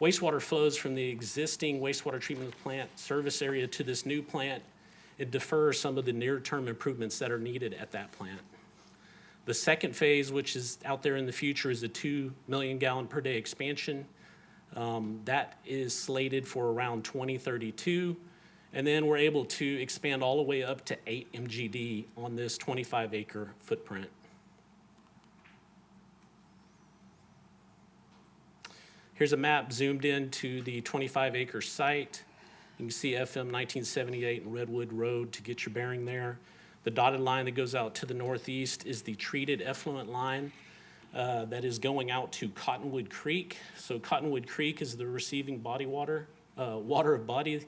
Speaker 17: wastewater flows from the existing wastewater treatment plant service area to this new plant and defer some of the near-term improvements that are needed at that plant. The second phase, which is out there in the future, is a 2 million gallon per day expansion. That is slated for around 2032. And then we're able to expand all the way up to 8 MGD on this 25 acre footprint. Here's a map zoomed in to the 25 acre site. You can see FM 1978 and Redwood Road to get your bearing there. The dotted line that goes out to the northeast is the treated effluent line that is going out to Cottonwood Creek. So Cottonwood Creek is the receiving body water, water of body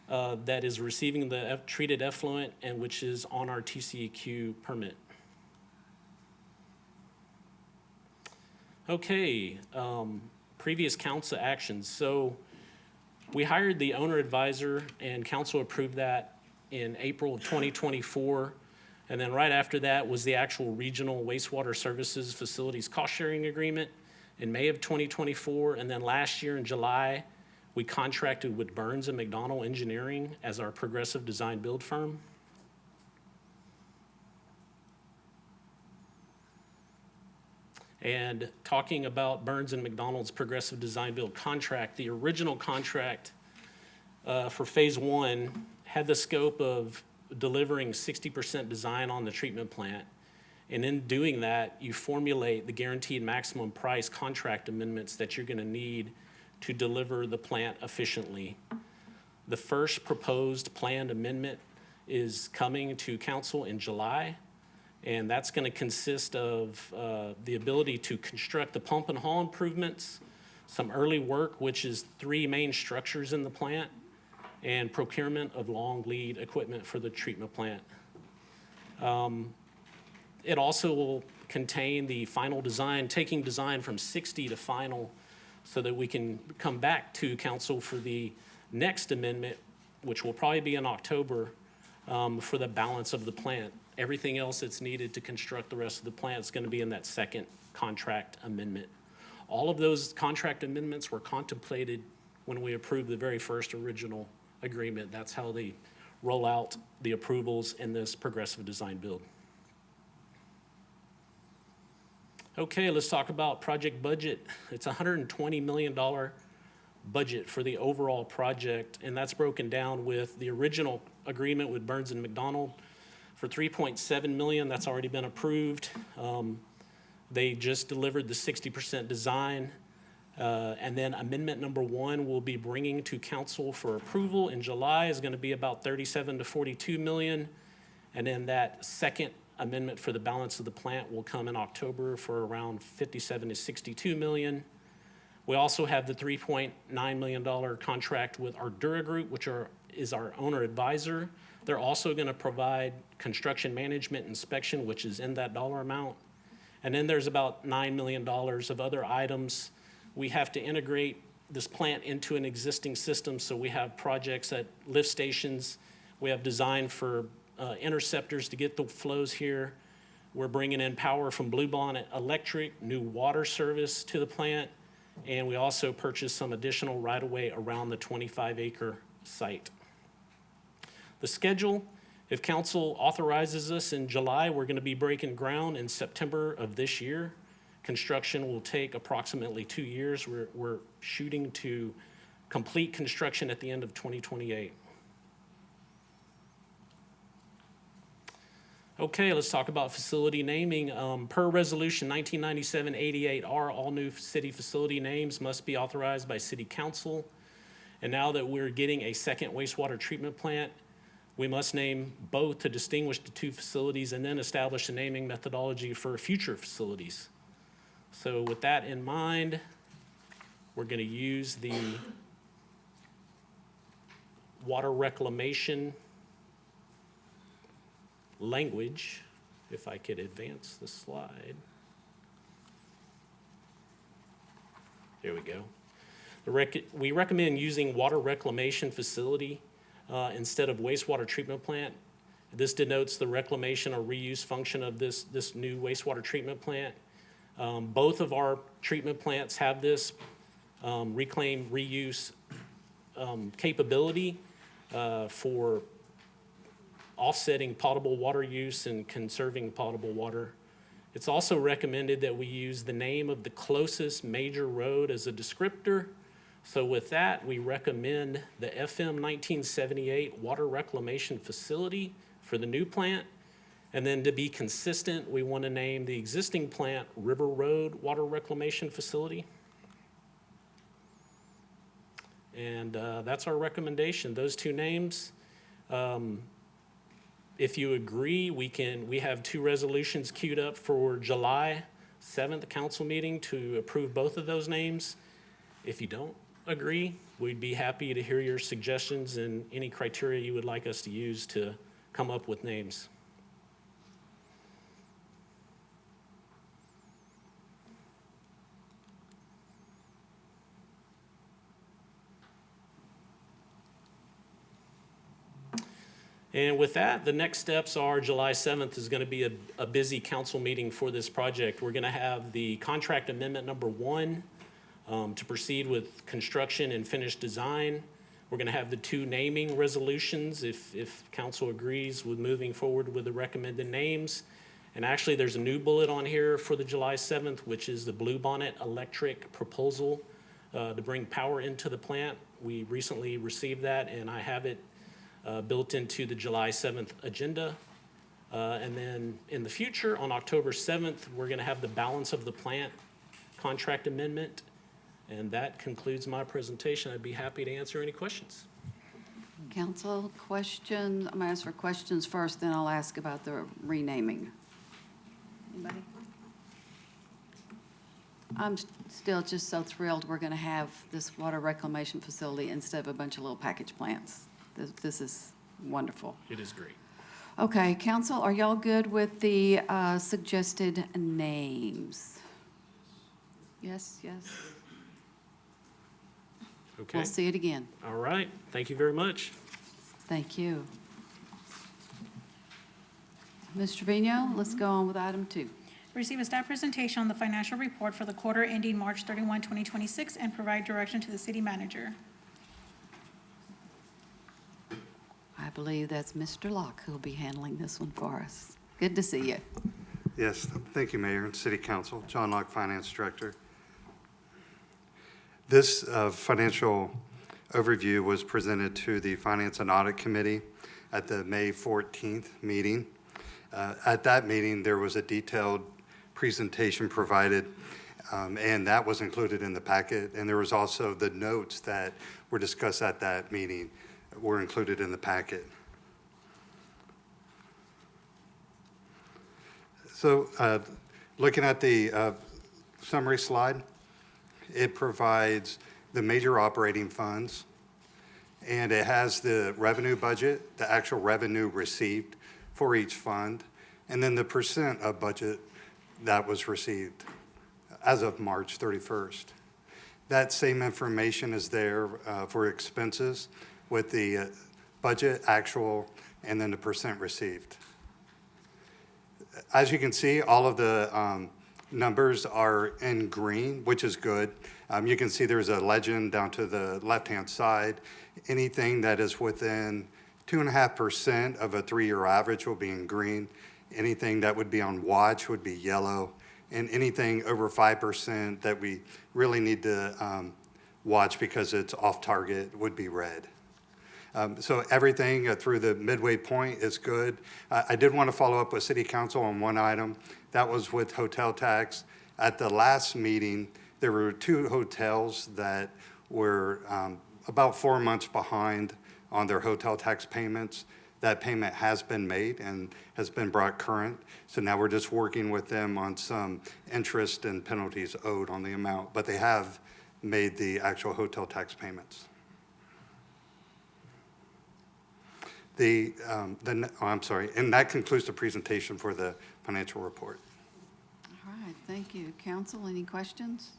Speaker 17: that is receiving the treated effluent and which is on our TCEQ permit. Okay, previous council actions. So we hired the owner advisor and council approved that in April of 2024. And then right after that was the actual regional wastewater services facilities cost sharing agreement in May of 2024. And then last year in July, we contracted with Burns and McDonnell Engineering as our progressive design build firm. And talking about Burns and McDonnell's progressive design build contract, the original contract for phase one had the scope of delivering 60% design on the treatment plant. And in doing that, you formulate the guaranteed maximum price contract amendments that you're going to need to deliver the plant efficiently. The first proposed planned amendment is coming to council in July. And that's going to consist of the ability to construct the pump and haul improvements, some early work, which is 3 main structures in the plant, and procurement of long lead equipment for the treatment plant. It also will contain the final design, taking design from 60 to final, so that we can come back to council for the next amendment, which will probably be in October, for the balance of the plant. Everything else that's needed to construct the rest of the plant is going to be in that second contract amendment. All of those contract amendments were contemplated when we approved the very first original agreement. That's how they roll out the approvals in this progressive design build. Okay, let's talk about project budget. It's a $120 million budget for the overall project, and that's broken down with the original agreement with Burns and McDonnell for $3.7 million. That's already been approved. They just delivered the 60% design. And then amendment number 1 will be bringing to council for approval in July is going to be about 37 to 42 million. And then that second amendment for the balance of the plant will come in October for around 57 to 62 million. We also have the $3.9 million contract with Ardura Group, which is our owner advisor. They're also going to provide construction management inspection, which is in that dollar amount. And then there's about $9 million of other items. We have to integrate this plant into an existing system, so we have projects at lift stations. We have design for interceptors to get the flows here. We're bringing in power from Blue Bonnet Electric, new water service to the plant, and we also purchased some additional right-of-way around the 25-acre site. The schedule, if council authorizes us in July, we're going to be breaking ground in September of this year. Construction will take approximately 2 years. We're shooting to complete construction at the end of 2028. Okay, let's talk about facility naming. Per Resolution 1997-88R, all new city facility names must be authorized by City Council. And now that we're getting a second wastewater treatment plant, we must name both to distinguish the 2 facilities and then establish a naming methodology for future facilities. So with that in mind, we're going to use the water reclamation language, if I could advance the slide. There we go. We recommend using water reclamation facility instead of wastewater treatment plant. This denotes the reclamation or reuse function of this new wastewater treatment plant. Both of our treatment plants have this reclaim, reuse capability for offsetting potable water use and conserving potable water. It's also recommended that we use the name of the closest major road as a descriptor. So with that, we recommend the FM 1978 Water Reclamation Facility for the new plant. And then to be consistent, we want to name the existing plant River Road Water Reclamation Facility. And that's our recommendation, those 2 names. If you agree, we have 2 resolutions queued up for July 7th council meeting to approve both of those names. If you don't, agree, we'd be happy to hear your suggestions and any criteria you would like us to use to come up with names. And with that, the next steps are July 7th is going to be a busy council meeting for this project. We're going to have the contract amendment number 1 to proceed with construction and finished design. We're going to have the 2 naming resolutions if council agrees with moving forward with the recommended names. And actually, there's a new bullet on here for the July 7th, which is the Bluebonnet Electric proposal to bring power into the plant. We recently received that, and I have it built into the July 7th agenda. And then in the future, on October 7th, we're going to have the balance of the plant contract amendment. And that concludes my presentation. I'd be happy to answer any questions.
Speaker 1: Council, questions? I'm going to ask for questions first, then I'll ask about the renaming. Anybody? I'm still just so thrilled we're going to have this water reclamation facility instead of a bunch of little package plants. This is wonderful.
Speaker 17: It is great.
Speaker 1: Okay, council, are y'all good with the suggested names? Yes, yes.
Speaker 17: Okay.
Speaker 1: We'll see it again.
Speaker 17: All right. Thank you very much.
Speaker 1: Thank you. Ms. Trevino, let's go on with item 2.
Speaker 2: Receive a staff presentation on the financial report for the quarter ending March 31, 2026, and provide direction to the city manager.
Speaker 1: I believe that's Mr. Locke who'll be handling this one for us. Good to see you.
Speaker 18: Yes, thank you, Mayor and City Council. John Locke, Finance Director. This financial overview was presented to the Finance and Audit Committee at the May 14th meeting. At that meeting, there was a detailed presentation provided, and that was included in the packet. And there was also the notes that were discussed at that meeting were included in the packet. So looking at the summary slide, it provides the major operating funds, and it has the revenue budget, the actual revenue received for each fund, and then the percent of budget that was received as of March 31st. That same information is there for expenses with the budget, actual, and then the percent received. As you can see, all of the numbers are in green, which is good. You can see there's a legend down to the left-hand side. Anything that is within 2.5% of a 3-year average will be in green. Anything that would be on watch would be yellow. And anything over 5% that we really need to watch because it's off target would be red. So everything through the midway point is good. I did want to follow up with City Council on one item. That was with hotel tax. At the last meeting, there were 2 hotels that were about 4 months behind on their hotel tax payments. That payment has been made and has been brought current. So now we're just working with them on some interest and penalties owed on the amount, but they have made the actual hotel tax payments. I'm sorry, and that concludes the presentation for the financial report.
Speaker 1: All right, thank you. Council, any questions?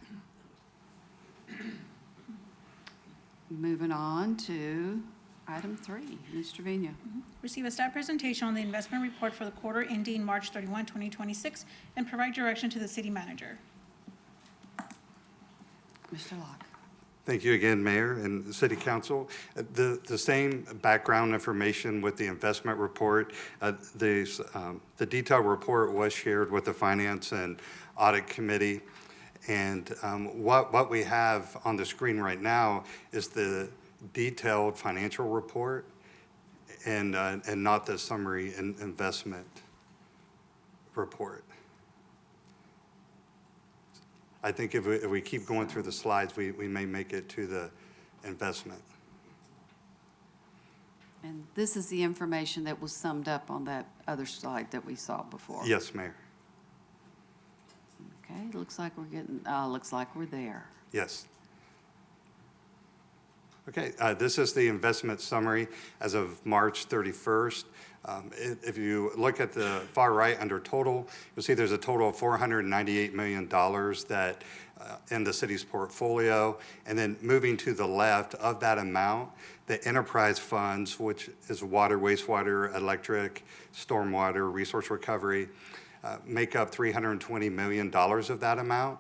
Speaker 1: Moving on to item 3. Ms. Trevino.
Speaker 2: Receive a staff presentation on the investment report for the quarter ending March 31, 2026, and provide direction to the city manager.
Speaker 1: Mr. Locke.
Speaker 18: Thank you again, Mayor and City Council. The same background information with the investment report. The detailed report was shared with the Finance and Audit Committee. And what we have on the screen right now is the detailed financial report and not the summary investment report. I think if we keep going through the slides, we may make it to the investment.
Speaker 1: And this is the information that was summed up on that other slide that we saw before.
Speaker 18: Yes, Mayor.
Speaker 1: Okay, looks like we're there.
Speaker 18: Yes. Okay, this is the investment summary as of March 31st. If you look at the far right under total, you'll see there's a total of $498 million that in the city's portfolio. And then moving to the left of that amount, the enterprise funds, which is water, wastewater, electric, stormwater, resource recovery, make up $320 million of that amount.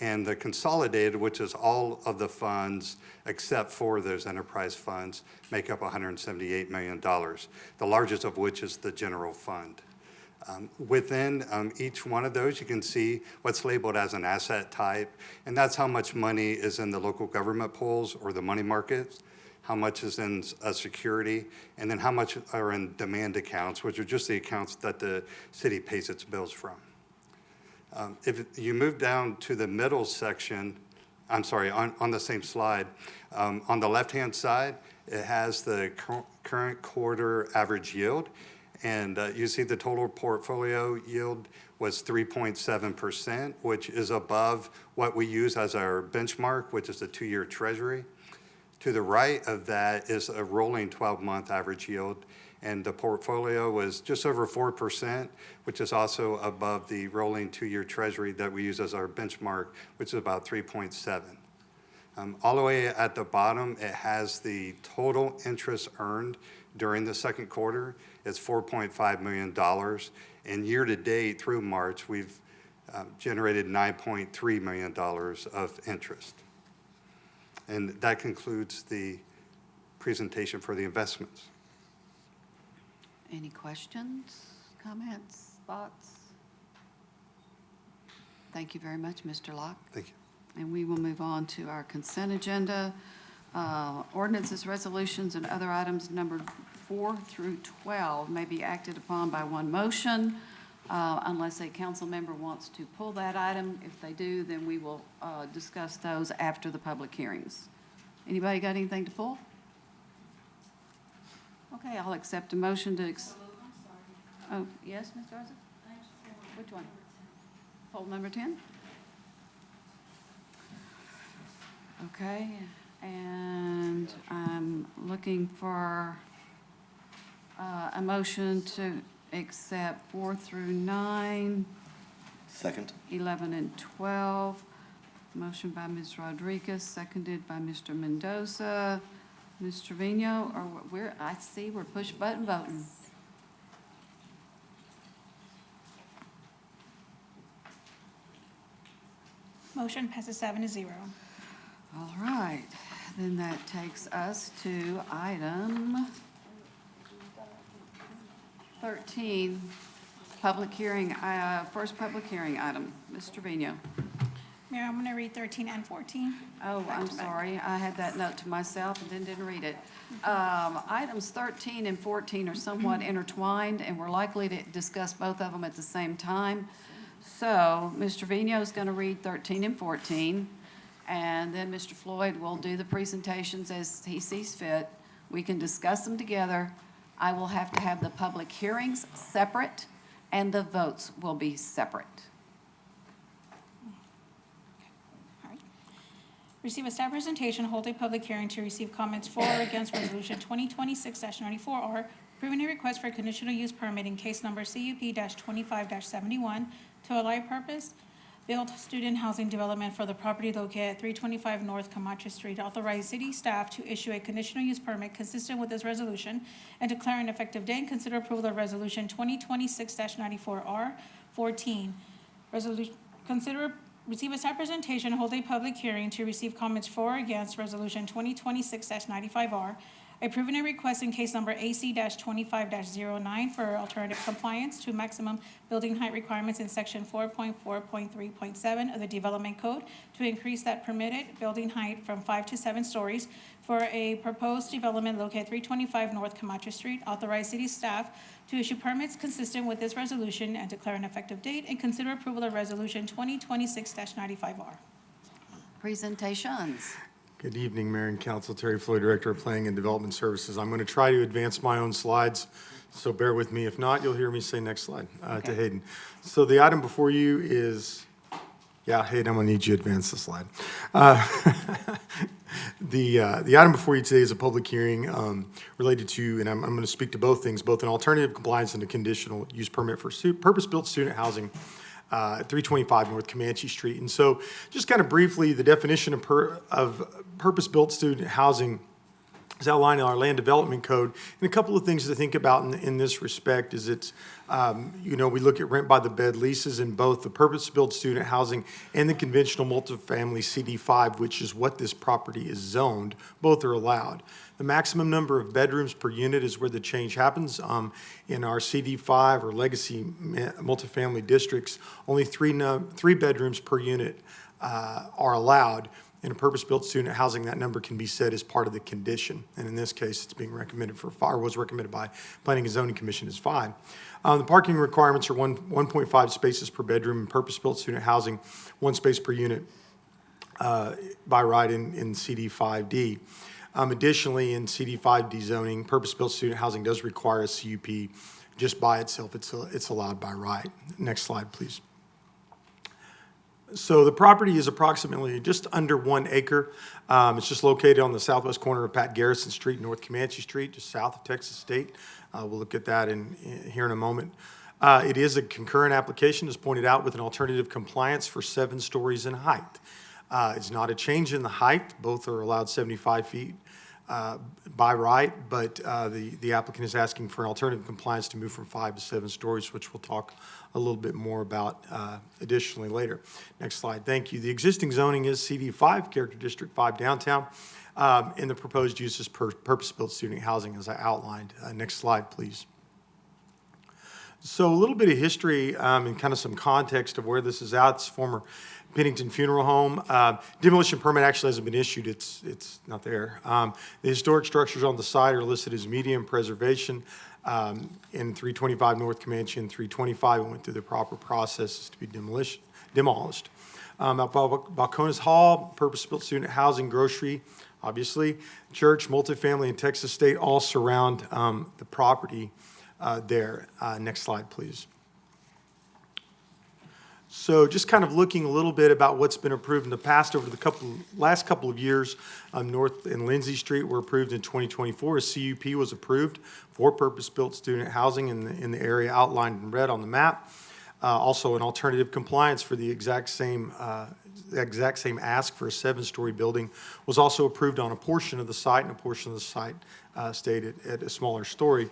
Speaker 18: And the consolidated, which is all of the funds except for those enterprise funds, make up $178 million, the largest of which is the general fund. Within each one of those, you can see what's labeled as an asset type, and that's how much money is in the local government pools or the money markets, how much is in a security, and then how much are in demand accounts, which are just the accounts that the city pays its bills from. If you move down to the middle section, I'm sorry, on the same slide, on the left-hand side, it has the current quarter average yield. And you see the total portfolio yield was 3.7%, which is above what we use as our benchmark, which is the 2-year treasury. To the right of that is a rolling 12-month average yield. And the portfolio was just over 4%, which is also above the rolling 2-year treasury that we use as our benchmark, which is about 3.7. All the way at the bottom, it has the total interest earned during the second quarter. It's $4.5 million. And year to date through March, we've generated $9.3 million of interest. And that concludes the presentation for the investments.
Speaker 1: Any questions, comments, thoughts? Thank you very much, Mr. Locke.
Speaker 18: Thank you.
Speaker 1: And we will move on to our consent agenda. Ordinances, resolutions, and other items numbered 4 through 12 may be acted upon by one motion unless a council member wants to pull that item. If they do, then we will discuss those after the public hearings. Anybody got anything to pull? Okay, I'll accept a motion to, oh, yes, Ms. Garza? Which one? Poll number 10? Okay, and I'm looking for a motion to accept 4 through 9.
Speaker 19: Second.
Speaker 1: 11 and 12. Motion by Ms. Rodriguez, seconded by Mr. Mendoza. Ms. Trevino, or I see we're push button voting.
Speaker 2: Motion passes 7-0.
Speaker 1: All right, then that takes us to item 13, public hearing, first public hearing item. Ms. Trevino.
Speaker 2: Mayor, I'm going to read 13 and 14.
Speaker 1: Oh, I'm sorry. I had that note to myself and then didn't read it. Items 13 and 14 are somewhat intertwined, and we're likely to discuss both of them at the same time. So Mr. Trevino is going to read 13 and 14, and then Mr. Floyd will do the presentations as he sees fit. We can discuss them together. I will have to have the public hearings separate, and the votes will be separate.
Speaker 2: Receive a staff presentation, hold a public hearing to receive comments for or against Resolution 2026-94R, approving a request for a conditional use permit in case number CUP-25-71 to allow purpose built student housing development for the property located at 325 North Camacho Street. Authorize city staff to issue a conditional use permit consistent with this resolution and declare an effective date and consider approval of Resolution 2026-94R 14. Receive a staff presentation, hold a public hearing to receive comments for or against Resolution 2026-95R, approving a request in case number AC-25-09 for alternative compliance to maximum building height requirements in Section 4.4.3.7 of the Development Code to increase that permitted building height from 5 to 7 stories for a proposed development located at 325 North Camacho Street. Authorize city staff to issue permits consistent with this resolution and declare an effective date, and consider approval of Resolution 2026-95R.
Speaker 1: Presentations.
Speaker 20: Good evening, Mayor and Council. Terry Floyd, Director of Planning and Development Services. I'm going to try to advance my own slides, so bear with me. If not, you'll hear me say next slide to Hayden. So the item before you is, yeah, Hayden, I'm going to need you to advance the slide. The item before you today is a public hearing related to, and I'm going to speak to both things, both an alternative compliance and a conditional use permit for purpose-built student housing at 325 North Comanche Street. And so just kind of briefly, the definition of purpose-built student housing is outlined in our land development code. And a couple of things to think about in this respect is it's, we look at rent by the bed leases in both the purpose-built student housing and the conventional multifamily CD5, which is what this property is zoned. Both are allowed. The maximum number of bedrooms per unit is where the change happens. In our CD5 or legacy multifamily districts, only three bedrooms per unit are allowed. In a purpose-built student housing, that number can be set as part of the condition. And in this case, it's being recommended was recommended by Planning and Zoning Commission as 5. The parking requirements are 1.5 spaces per bedroom in purpose-built student housing, 1 space per unit by right in CD5D. Additionally, in CD5D zoning, purpose-built student housing does require a CUP. Just by itself, it's allowed by right. Next slide, please. So the property is approximately just under 1 acre. It's just located on the southwest corner of Pat Garrison Street, North Comanche Street, just south of Texas State. We'll look at that here in a moment. It is a concurrent application, as pointed out, with an alternative compliance for 7 stories in height. It's not a change in the height. Both are allowed 75 feet by right, but the applicant is asking for an alternative compliance to move from 5 to 7 stories, which we'll talk a little bit more about additionally later. Next slide, thank you. The existing zoning is CD5, Character District 5 downtown, and the proposed use is purpose-built student housing as I outlined. Next slide, please. So a little bit of history and kind of some context of where this is at. It's former Pennington Funeral Home. Demolition permit actually hasn't been issued. It's not there. The historic structures on the site are listed as medium preservation. In 325 North Comanche and 325, it went through the proper processes to be demolished. Balcones Hall, purpose-built student housing, grocery, obviously, church, multifamily, and Texas State all surround the property there. Next slide, please. So just kind of looking a little bit about what's been approved in the past over the last couple of years. North and Lindsay Street were approved in 2024. A CUP was approved for purpose-built student housing in the area outlined in red on the map. Also, an alternative compliance for the exact same ask for a 7-story building was also approved on a portion of the site, and a portion of the site stayed at a smaller story.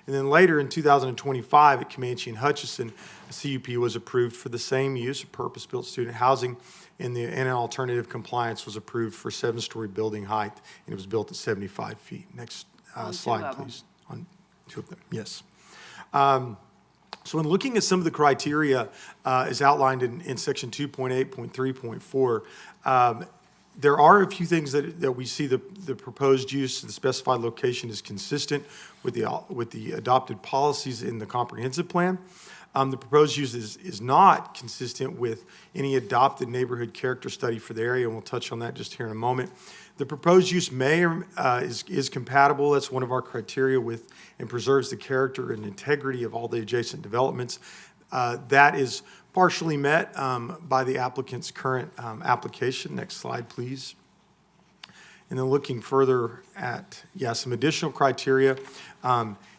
Speaker 20: And then later in 2025 at Comanche and Hutchison, a CUP was approved for the same use of purpose-built student housing, and an alternative compliance was approved for 7-story building height, and it was built at 75 feet. Next slide, please. On 2 of them, yes. So in looking at some of the criteria as outlined in section 2.8.3.4, there are a few things that we see the proposed use of the specified location is consistent with the adopted policies in the comprehensive plan. The proposed use is not consistent with any adopted neighborhood character study for the area, and we'll touch on that just here in a moment. The proposed use is compatible. That's one of our criteria with and preserves the character and integrity of all the adjacent developments. That is partially met by the applicant's current application. Next slide, please. And then looking further at, some additional criteria.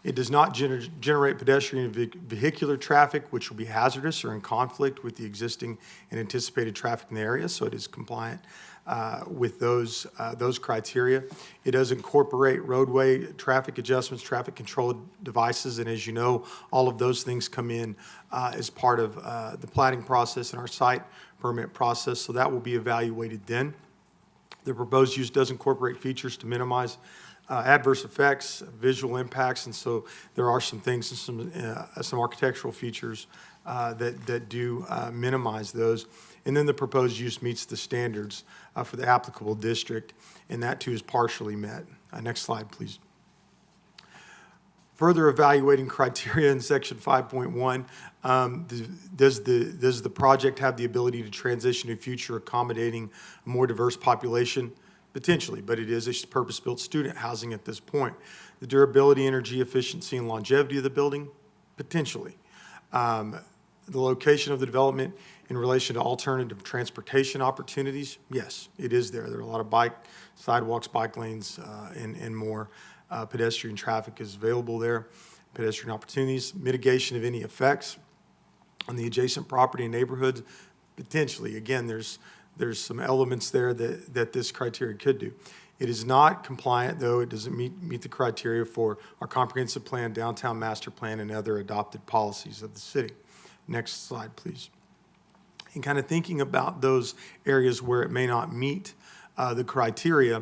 Speaker 20: It does not generate pedestrian and vehicular traffic, which will be hazardous or in conflict with the existing and anticipated traffic in the area, so it is compliant with those criteria. It does incorporate roadway traffic adjustments, traffic control devices, and as you know, all of those things come in as part of the planning process and our site permit process, so that will be evaluated then. The proposed use does incorporate features to minimize adverse effects, visual impacts, and so there are some things, some architectural features that do minimize those. And then the proposed use meets the standards for the applicable district, and that too is partially met. Next slide, please. Further evaluating criteria in section 5.1, does the project have the ability to transition to future accommodating a more diverse population? Potentially, but it is a purpose-built student housing at this point. The durability, energy efficiency, and longevity of the building? Potentially. The location of the development In relation to alternative transportation opportunities, yes, it is there. There are a lot of sidewalks, bike lanes, and more. Pedestrian traffic is available there. Pedestrian opportunities, mitigation of any effects on the adjacent property and neighborhoods, potentially. Again, there's some elements there that this criteria could do. It is not compliant, though. It doesn't meet the criteria for our comprehensive plan, downtown master plan, and other adopted policies of the city. Next slide, please. And kind of thinking about those areas where it may not meet the criteria,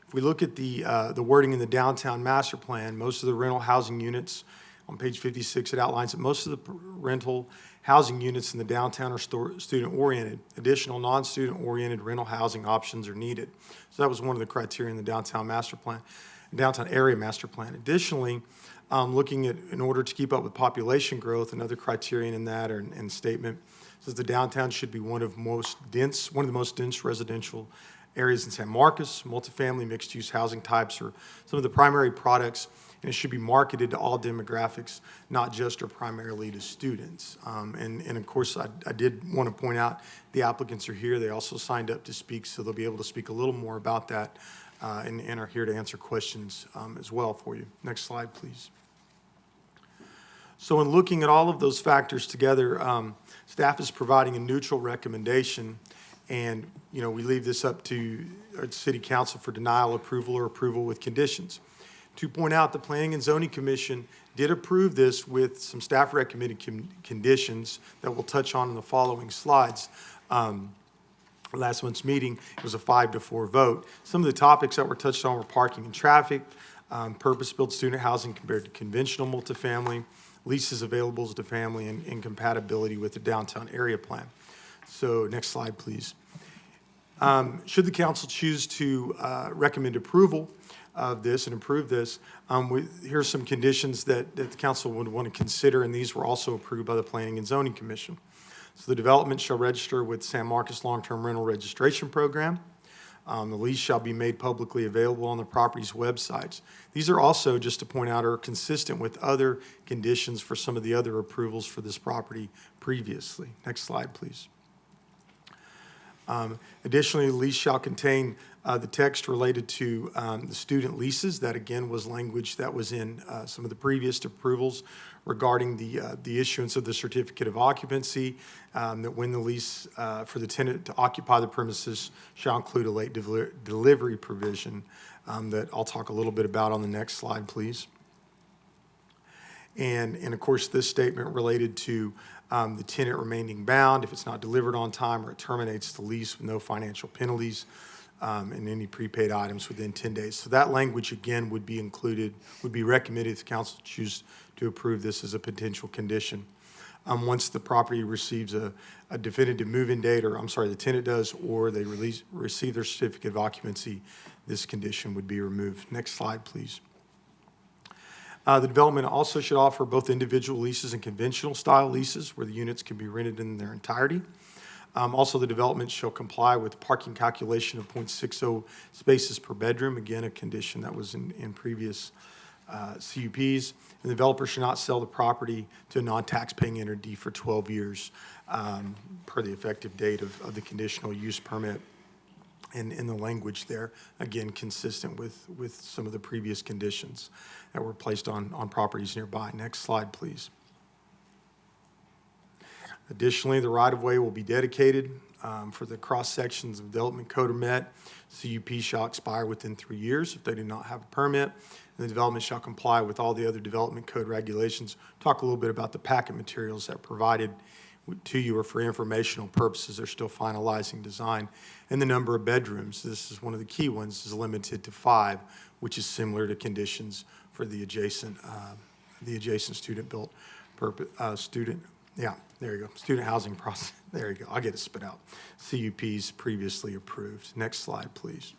Speaker 20: if we look at the wording in the downtown master plan, most of the rental housing units, on page 56, it outlines that most of the rental housing units in the downtown are student-oriented. Additional non-student-oriented rental housing options are needed. So that was one of the criteria in the downtown master plan, downtown area master plan. Additionally, looking at, in order to keep up with population growth, another criterion in that and statement says the downtown should be one of the most dense residential areas in San Marcos. Multifamily mixed-use housing types are some of the primary products, and it should be marketed to all demographics, not just or primarily to students. And of course, I did want to point out the applicants are here. They also signed up to speak, so they'll be able to speak a little more about that and are here to answer questions as well for you. Next slide, please. So in looking at all of those factors together, staff is providing a neutral recommendation, and we leave this up to City Council for denial, approval, or approval with conditions. To point out, the Planning and Zoning Commission did approve this with some staff recommended conditions that we'll touch on in the following slides. Last month's meeting, it was a 5-4 vote. Some of the topics that were touched on were parking and traffic, purpose-built student housing compared to conventional multifamily, leases available to family, and compatibility with the downtown area plan. So next slide, please. Should the council choose to recommend approval of this and approve this, here's some conditions that the council would want to consider, and these were also approved by the Planning and Zoning Commission. So the development shall register with San Marcos Long-Term Rental Registration Program. The lease shall be made publicly available on the property's websites. These are also, just to point out, are consistent with other conditions for some of the other approvals for this property previously. Next slide, please. Additionally, the lease shall contain the text related to the student leases. That, again, was language that was in some of the previous approvals regarding the issuance of the certificate of occupancy, that when the lease for the tenant to occupy the premises shall include a late delivery provision that I'll talk a little bit about on the next slide, please. And of course, this statement related to the tenant remaining bound if it's not delivered on time, or it terminates the lease with no financial penalties, and any prepaid items within 10 days. So that language, again, would be included, would be recommended if the council choose to approve this as a potential condition. Once the property receives a definitive move-in date, or I'm sorry, the tenant does, or they receive their certificate of occupancy, this condition would be removed. Next slide, please. The development also should offer both individual leases and conventional style leases where the units can be rented in their entirety. Also, the development shall comply with parking calculation of 0.60 spaces per bedroom. Again, a condition that was in previous CUPs. And the developer should not sell the property to a non-tax-paying entity for 12 years per the effective date of the conditional use permit. And in the language there, again, consistent with some of the previous conditions that were placed on properties nearby. Next slide, please. Additionally, the right-of-way will be dedicated for the cross-sections of development code are met. CUP shall expire within 3 years if they do not have a permit. And the development shall comply with all the other development code regulations. Talk a little bit about the packet materials that are provided to you or for informational purposes. They're still finalizing design. And the number of bedrooms, this is one of the key ones, is limited to 5, which is similar to conditions for the adjacent student-built student housing process. There you go. I'll get it spit out. CUPs previously approved. Next slide, please.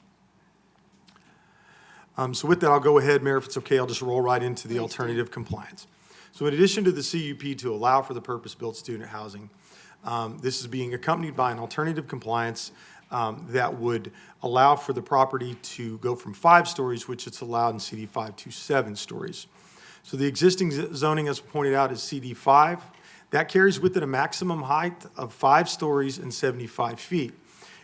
Speaker 20: So with that, I'll go ahead, Mayor, if it's okay, I'll just roll right into the alternative compliance. So in addition to the CUP to allow for the purpose-built student housing, this is being accompanied by an alternative compliance that would allow for the property to go from 5 stories, which it's allowed in CD5, to 7 stories. So the existing zoning, as pointed out, is CD5. That carries with it a maximum height of 5 stories and 75 feet.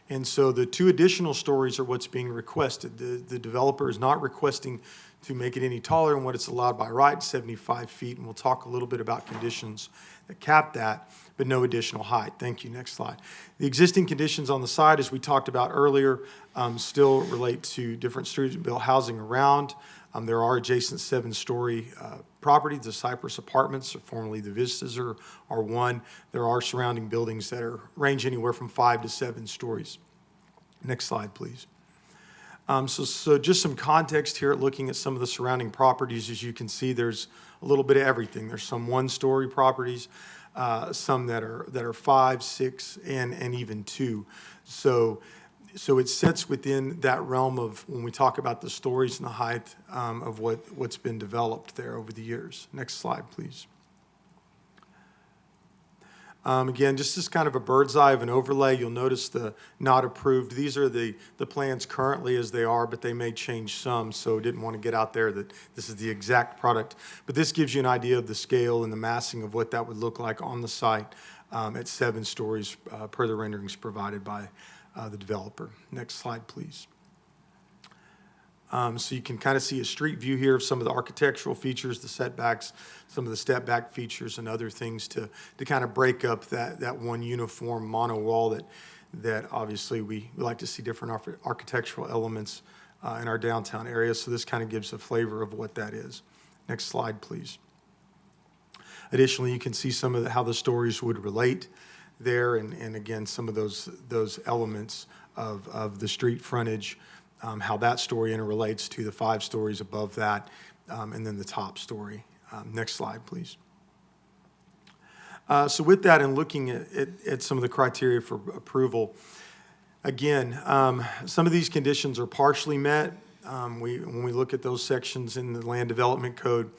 Speaker 20: And so the 2 additional stories are what's being requested. The developer is not requesting to make it any taller than what it's allowed by right, 75 feet, and we'll talk a little bit about conditions that cap that, but no additional height. Thank you. Next slide. The existing conditions on the site, as we talked about earlier, still relate to different student-built housing around. There are adjacent 7-story properties. The Cypress Apartments, or formerly the Vistas, are one. There are surrounding buildings that range anywhere from 5 to 7 stories. Next slide, please. So just some context here, looking at some of the surrounding properties. As you can see, there's a little bit of everything. There's some 1-story properties, some that are 5, 6, and even 2. So it sits within that realm of when we talk about the stories and the height of what's been developed there over the years. Next slide, please. Again, just as kind of a bird's eye of an overlay, you'll notice the not approved. These are the plans currently as they are, but they may change some, so didn't want to get out there that this is the exact product. But this gives you an idea of the scale and the massing of what that would look like on the site at 7 stories per the renderings provided by the developer. Next slide, please. So you can kind of see a street view here of some of the architectural features, the setbacks, some of the step back features and other things to kind of break up that one uniform mono wall that obviously we like to see different architectural elements in our downtown area. So this kind of gives a flavor of what that is. Next slide, please. Additionally, you can see some of how the stories would relate there, and again, some of those elements of the street frontage, how that story interrelates to the 5 stories above that, and then the top story. Next slide, please. So with that, and looking at some of the criteria for approval, again, some of these conditions are partially met. When we look at those sections in the Land Development Code,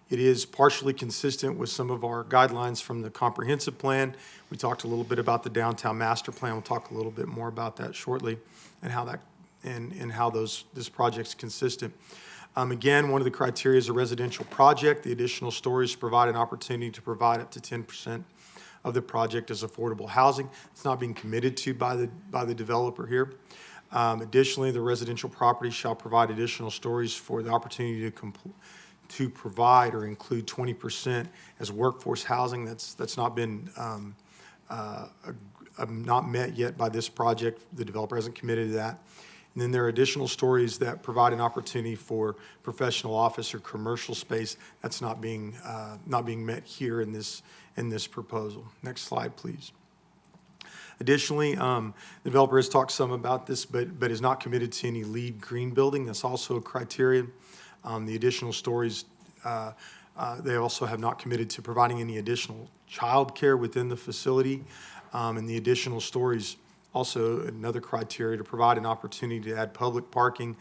Speaker 20: it is partially consistent with some of our guidelines from the comprehensive plan. We talked a little bit about the downtown master plan. We'll talk a little bit more about that shortly and how that and how this project's consistent. Again, one of the criteria is a residential project. The additional stories provide an opportunity to provide up to 10% of the project as affordable housing. It's not being committed to by the developer here. Additionally, the residential property shall provide additional stories for the opportunity to provide or include 20% as workforce housing. That's not been not met yet by this project. The developer hasn't committed to that. And then there are additional stories that provide an opportunity for professional office or commercial space. That's not being met here in this proposal. Next slide, please. Additionally, the developer has talked some about this, but is not committed to any LEED green building. That's also a criterion. The additional stories, they also have not committed to providing any additional child care within the facility. And the additional stories, also another criteria to provide an opportunity to add public parking.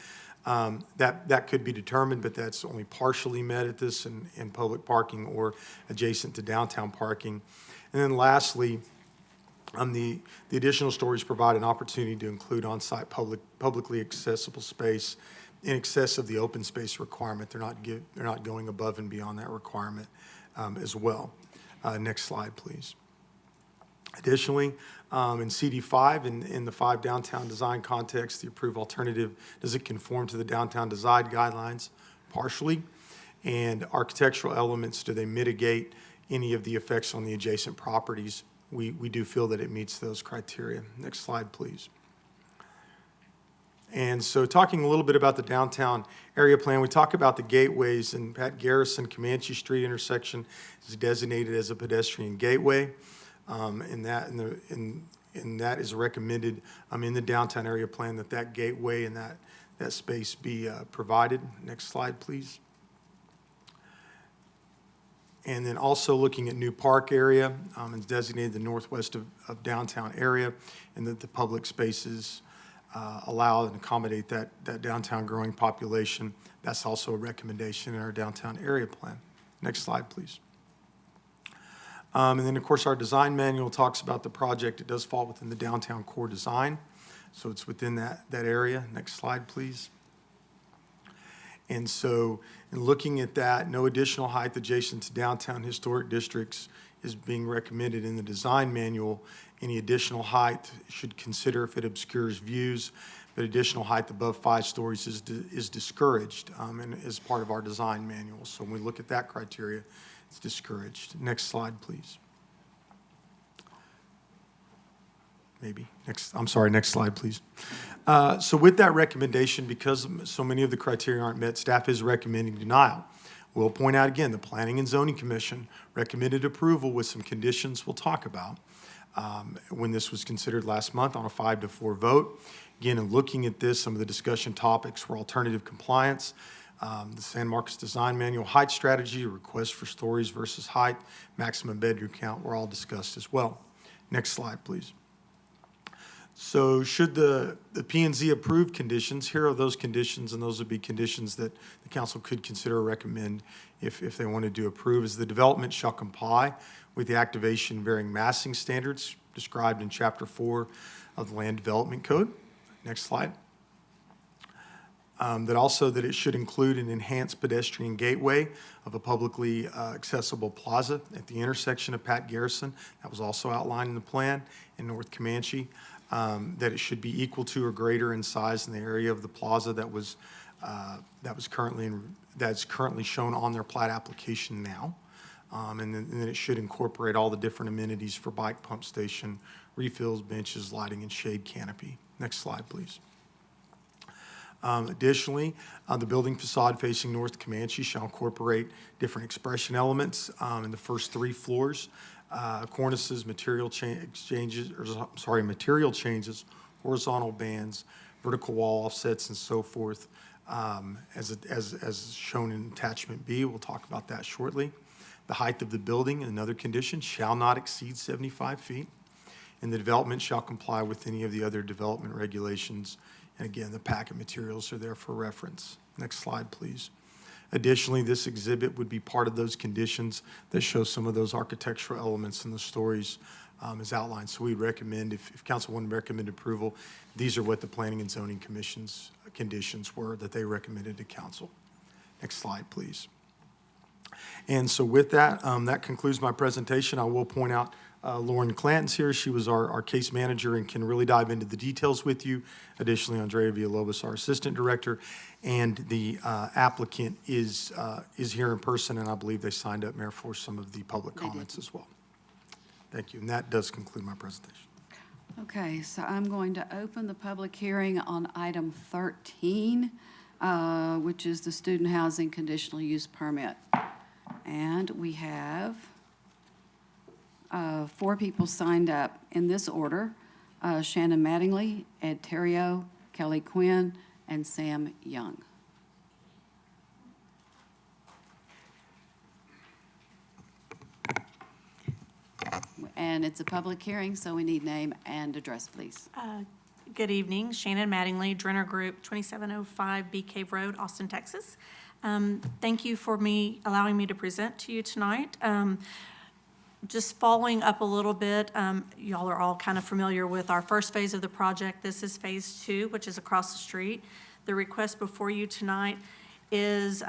Speaker 20: That could be determined, but that's only partially met at this in public parking or adjacent to downtown parking. And then lastly, the additional stories provide an opportunity to include on-site publicly accessible space in excess of the open space requirement. They're not going above and beyond that requirement as well. Next slide, please. Additionally, in CD5, in the 5 downtown design context, the approved alternative, does it conform to the downtown design guidelines? Partially. And architectural elements, do they mitigate any of the effects on the adjacent properties? We do feel that it meets those criteria. Next slide, please. And so talking a little bit about the downtown area plan, we talk about the gateways, and Pat Garrison Comanche Street intersection is designated as a pedestrian gateway. And that is recommended in the downtown area plan that gateway and that space be provided. Next slide, please. And then also looking at New Park area, it's designated the northwest of downtown area, and that the public spaces allow and accommodate that downtown growing population. That's also a recommendation in our downtown area plan. Next slide, please. And then, of course, our design manual talks about the project. It does fall within the downtown core design, so it's within that area. Next slide, please. And so in looking at that, no additional height adjacent to downtown historic districts is being recommended in the design manual. Any additional height should consider if it obscures views, but additional height above 5 stories is discouraged, and is part of our design manual. So when we look at that criteria, it's discouraged. Next slide, please. Next slide, please. So with that recommendation, because so many of the criteria aren't met, staff is recommending denial. We'll point out again, the Planning and Zoning Commission recommended approval with some conditions we'll talk about when this was considered last month on a 5-4 vote. Again, in looking at this, some of the discussion topics were alternative compliance, the San Marcos Design Manual height strategy, request for stories versus height, maximum bedroom count were all discussed as well. Next slide, please. So should the P&Z approve conditions, here are those conditions, and those would be conditions that the council could consider or recommend if they wanted to approve, is the development shall comply with the activation bearing massing standards described in Chapter 4 of the Land Development Code. Next slide. That it should include an enhanced pedestrian gateway of a publicly accessible plaza at the intersection of Pat Garrison. That was also outlined in the plan in North Comanche. That it should be equal to or greater in size in the area of the plaza that's currently shown on their plat application now. And then it should incorporate all the different amenities for bike pump station, refills, benches, lighting, and shade canopy. Next slide, please. Additionally, the building facade facing North Comanche shall incorporate different expression elements in the first 3 floors. Cornices, material changes, horizontal bands, vertical wall offsets, and so forth, as shown in attachment B. We'll talk about that shortly. The height of the building, another condition, shall not exceed 75 feet, and the development shall comply with any of the other development regulations. And again, the packet materials are there for reference. Next slide, please. Additionally, this exhibit would be part of those conditions that show some of those architectural elements in the stories as outlined. So we recommend, if council wanted to recommend approval, these are what the Planning and Zoning Commission's conditions were that they recommended to council. Next slide, please. And so with that, that concludes my presentation. I will point out Lauren Clanton's here. She was our case manager and can really dive into the details with you. Additionally, Andrea Villalobos, our assistant director, and the applicant is here in person, and I believe they signed up, Mayor, for some of the public comments as well. Thank you, and that does conclude my presentation.
Speaker 1: Okay, so I'm going to open the public hearing on item 13, which is the student housing conditional use permit. And we have 4 people signed up in this order: Shannon Mattingly, Ed Terrio, Kelly Quinn, and Sam Young. And it's a public hearing, so we need name and address, please.
Speaker 19: Good evening, Shannon Mattingly, Drenner Group, 2705 Bee Cave Road, Austin, Texas. Thank you for allowing me to present to you tonight. Just following up a little bit, y'all are all kind of familiar with our first phase of the project. This is phase 2, which is across the street. The request before you tonight is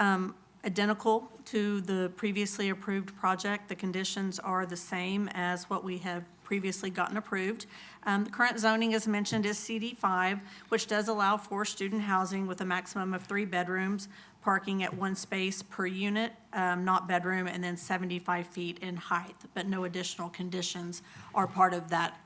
Speaker 19: identical to the previously approved project. The conditions are the same as what we have previously gotten approved. The current zoning, as mentioned, is CD5, which does allow for student housing with a maximum of 3 bedrooms, parking at 1 space per unit, not bedroom, and then 75 feet in height, but no additional conditions are part of that,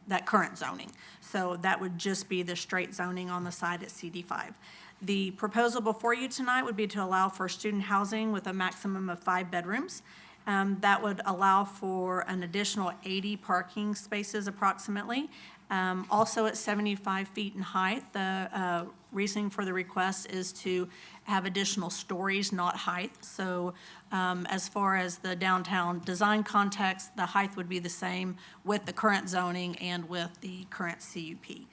Speaker 19: that current zoning. So that would just be the straight zoning on the side at CD5. The proposal before you tonight would be to allow for student housing with a maximum of 5 bedrooms. That would allow for an additional 80 parking spaces approximately. Also at 75 feet in height, the reasoning for the request is to have additional stories, not height. So as far as the downtown design context, the height would be the same with the current zoning and with the current CUP.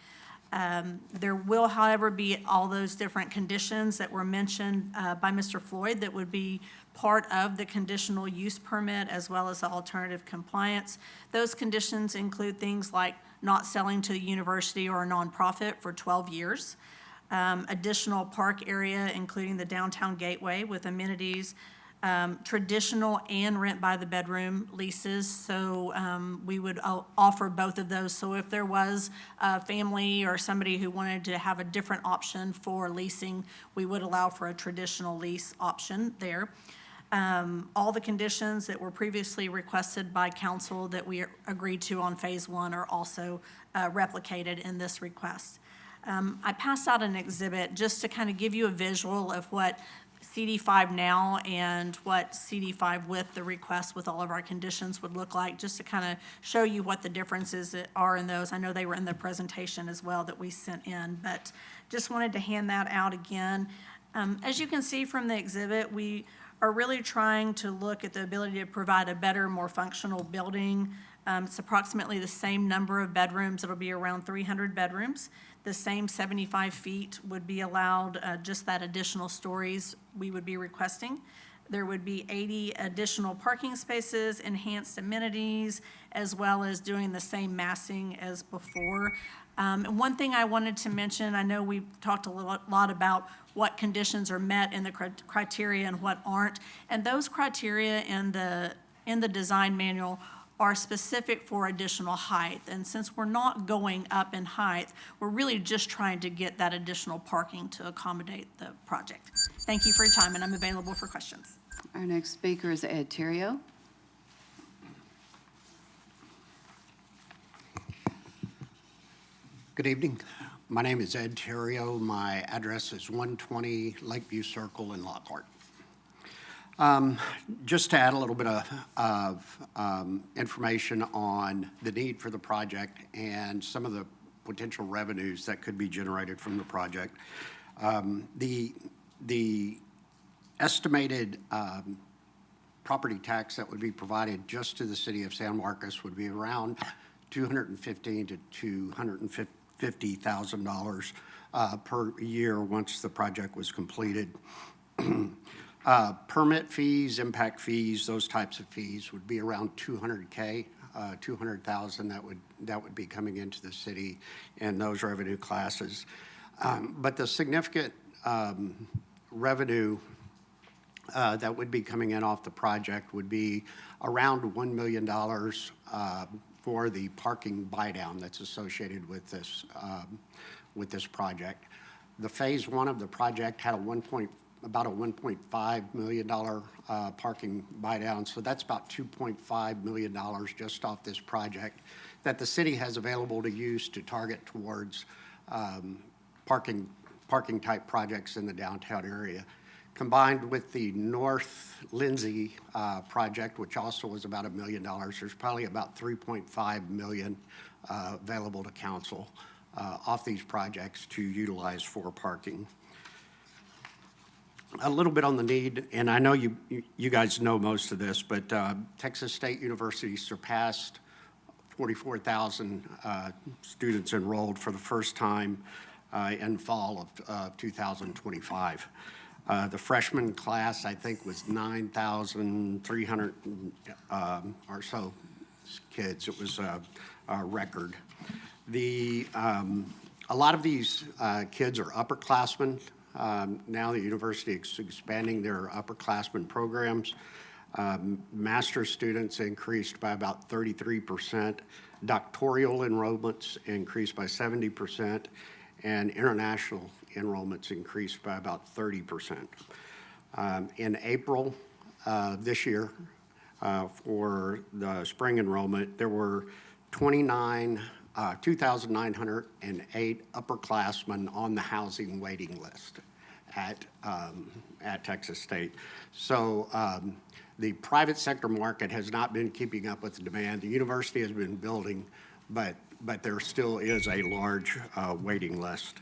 Speaker 19: There will, however, be all those different conditions that were mentioned by Mr. Floyd that would be part of the conditional use permit as well as the alternative compliance. Those conditions include things like not selling to a university or a nonprofit for 12 years, additional park area including the downtown gateway with amenities, traditional and rent by the bedroom leases. So we would offer both of those. So if there was a family or somebody who wanted to have a different option for leasing, we would allow for a traditional lease option there. All the conditions that were previously requested by council that we agreed to on phase one are also replicated in this request. I passed out an exhibit just to kind of give you a visual of what CD5 now and what CD5 with the request with all of our conditions would look like, just to kind of show you what the differences are in those. I know they were in the presentation as well that we sent in, but just wanted to hand that out again. As you can see from the exhibit, we are really trying to look at the ability to provide a better, more functional building. It's approximately the same number of bedrooms. It'll be around 300 bedrooms. The same 75 feet would be allowed, just that additional stories we would be requesting. There would be 80 additional parking spaces, enhanced amenities, as well as doing the same massing as before. And one thing I wanted to mention, I know we've talked a lot about what conditions are met in the criteria and what aren't. And those criteria in the design manual are specific for additional height. And since we're not going up in height, we're really just trying to get that additional parking to accommodate the project. Thank you for your time, and I'm available for questions.
Speaker 1: Our next speaker is Ed Terrio.
Speaker 21: Good evening. My name is Ed Terrio. My address is 120 Lakeview Circle in Lockhart. Just to add a little bit of information on the need for the project and some of the potential revenues that could be generated from the project. The estimated property tax that would be provided just to the city of San Marcos would be around $215,000 to $250,000 per year once the project was completed. Permit fees, impact fees, those types of fees would be around $200K, $200,000 that would be coming into the city in those revenue classes. But the significant revenue that would be coming in off the project would be around $1 million for the parking buy-down that's associated with this project. The phase one of the project had about a $1.5 million parking buy-down, so that's about $2.5 million just off this project that the city has available to use to target towards parking type projects in the downtown area. Combined with the North Lindsay project, which also was about $1 million, there's probably about $3.5 million available to council off these projects to utilize for parking. A little bit on the need, and I know you guys know most of this, but Texas State University surpassed 44,000 students enrolled for the first time in fall of 2025. The freshman class, I think, was 9,300 or so kids. It was a record. A lot of these kids are upperclassmen. Now the university is expanding their upperclassmen programs. Master's students increased by about 33%. Doctoral enrollments increased by 70%. And international enrollments increased by about 30%. In April this year, for the spring enrollment, there were 2,908 upperclassmen on the housing waiting list at Texas State. So the private sector market has not been keeping up with the demand. The university has been building, but there still is a large waiting list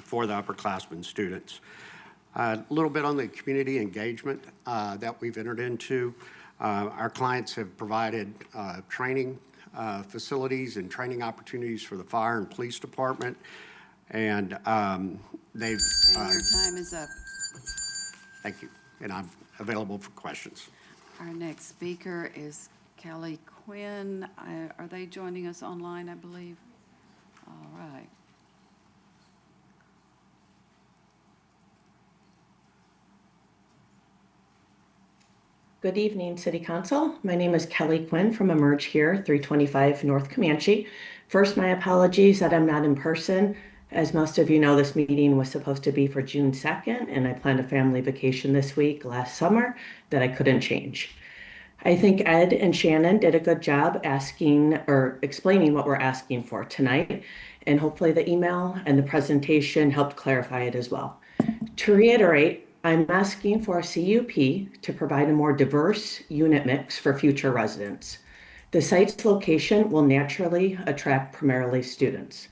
Speaker 21: for the upperclassmen students. A little bit on the community engagement that we've entered into. Our clients have provided training facilities and training opportunities for the fire and police department, and they've.
Speaker 1: And your time is up.
Speaker 21: Thank you, and I'm available for questions.
Speaker 1: Our next speaker is Kelly Quinn. Are they joining us online, I believe? All right.
Speaker 4: Good evening, City Council. My name is Kelly Quinn from Emerge Here, 325 North Comanche. First, my apologies that I'm not in person. As most of you know, this meeting was supposed to be for June 2nd, and I planned a family vacation this week last summer that I couldn't change. I think Ed and Shannon did a good job asking or explaining what we're asking for tonight, and hopefully the email and the presentation helped clarify it as well. To reiterate, I'm asking for a CUP to provide a more diverse unit mix for future residents. The site's location will naturally attract primarily students.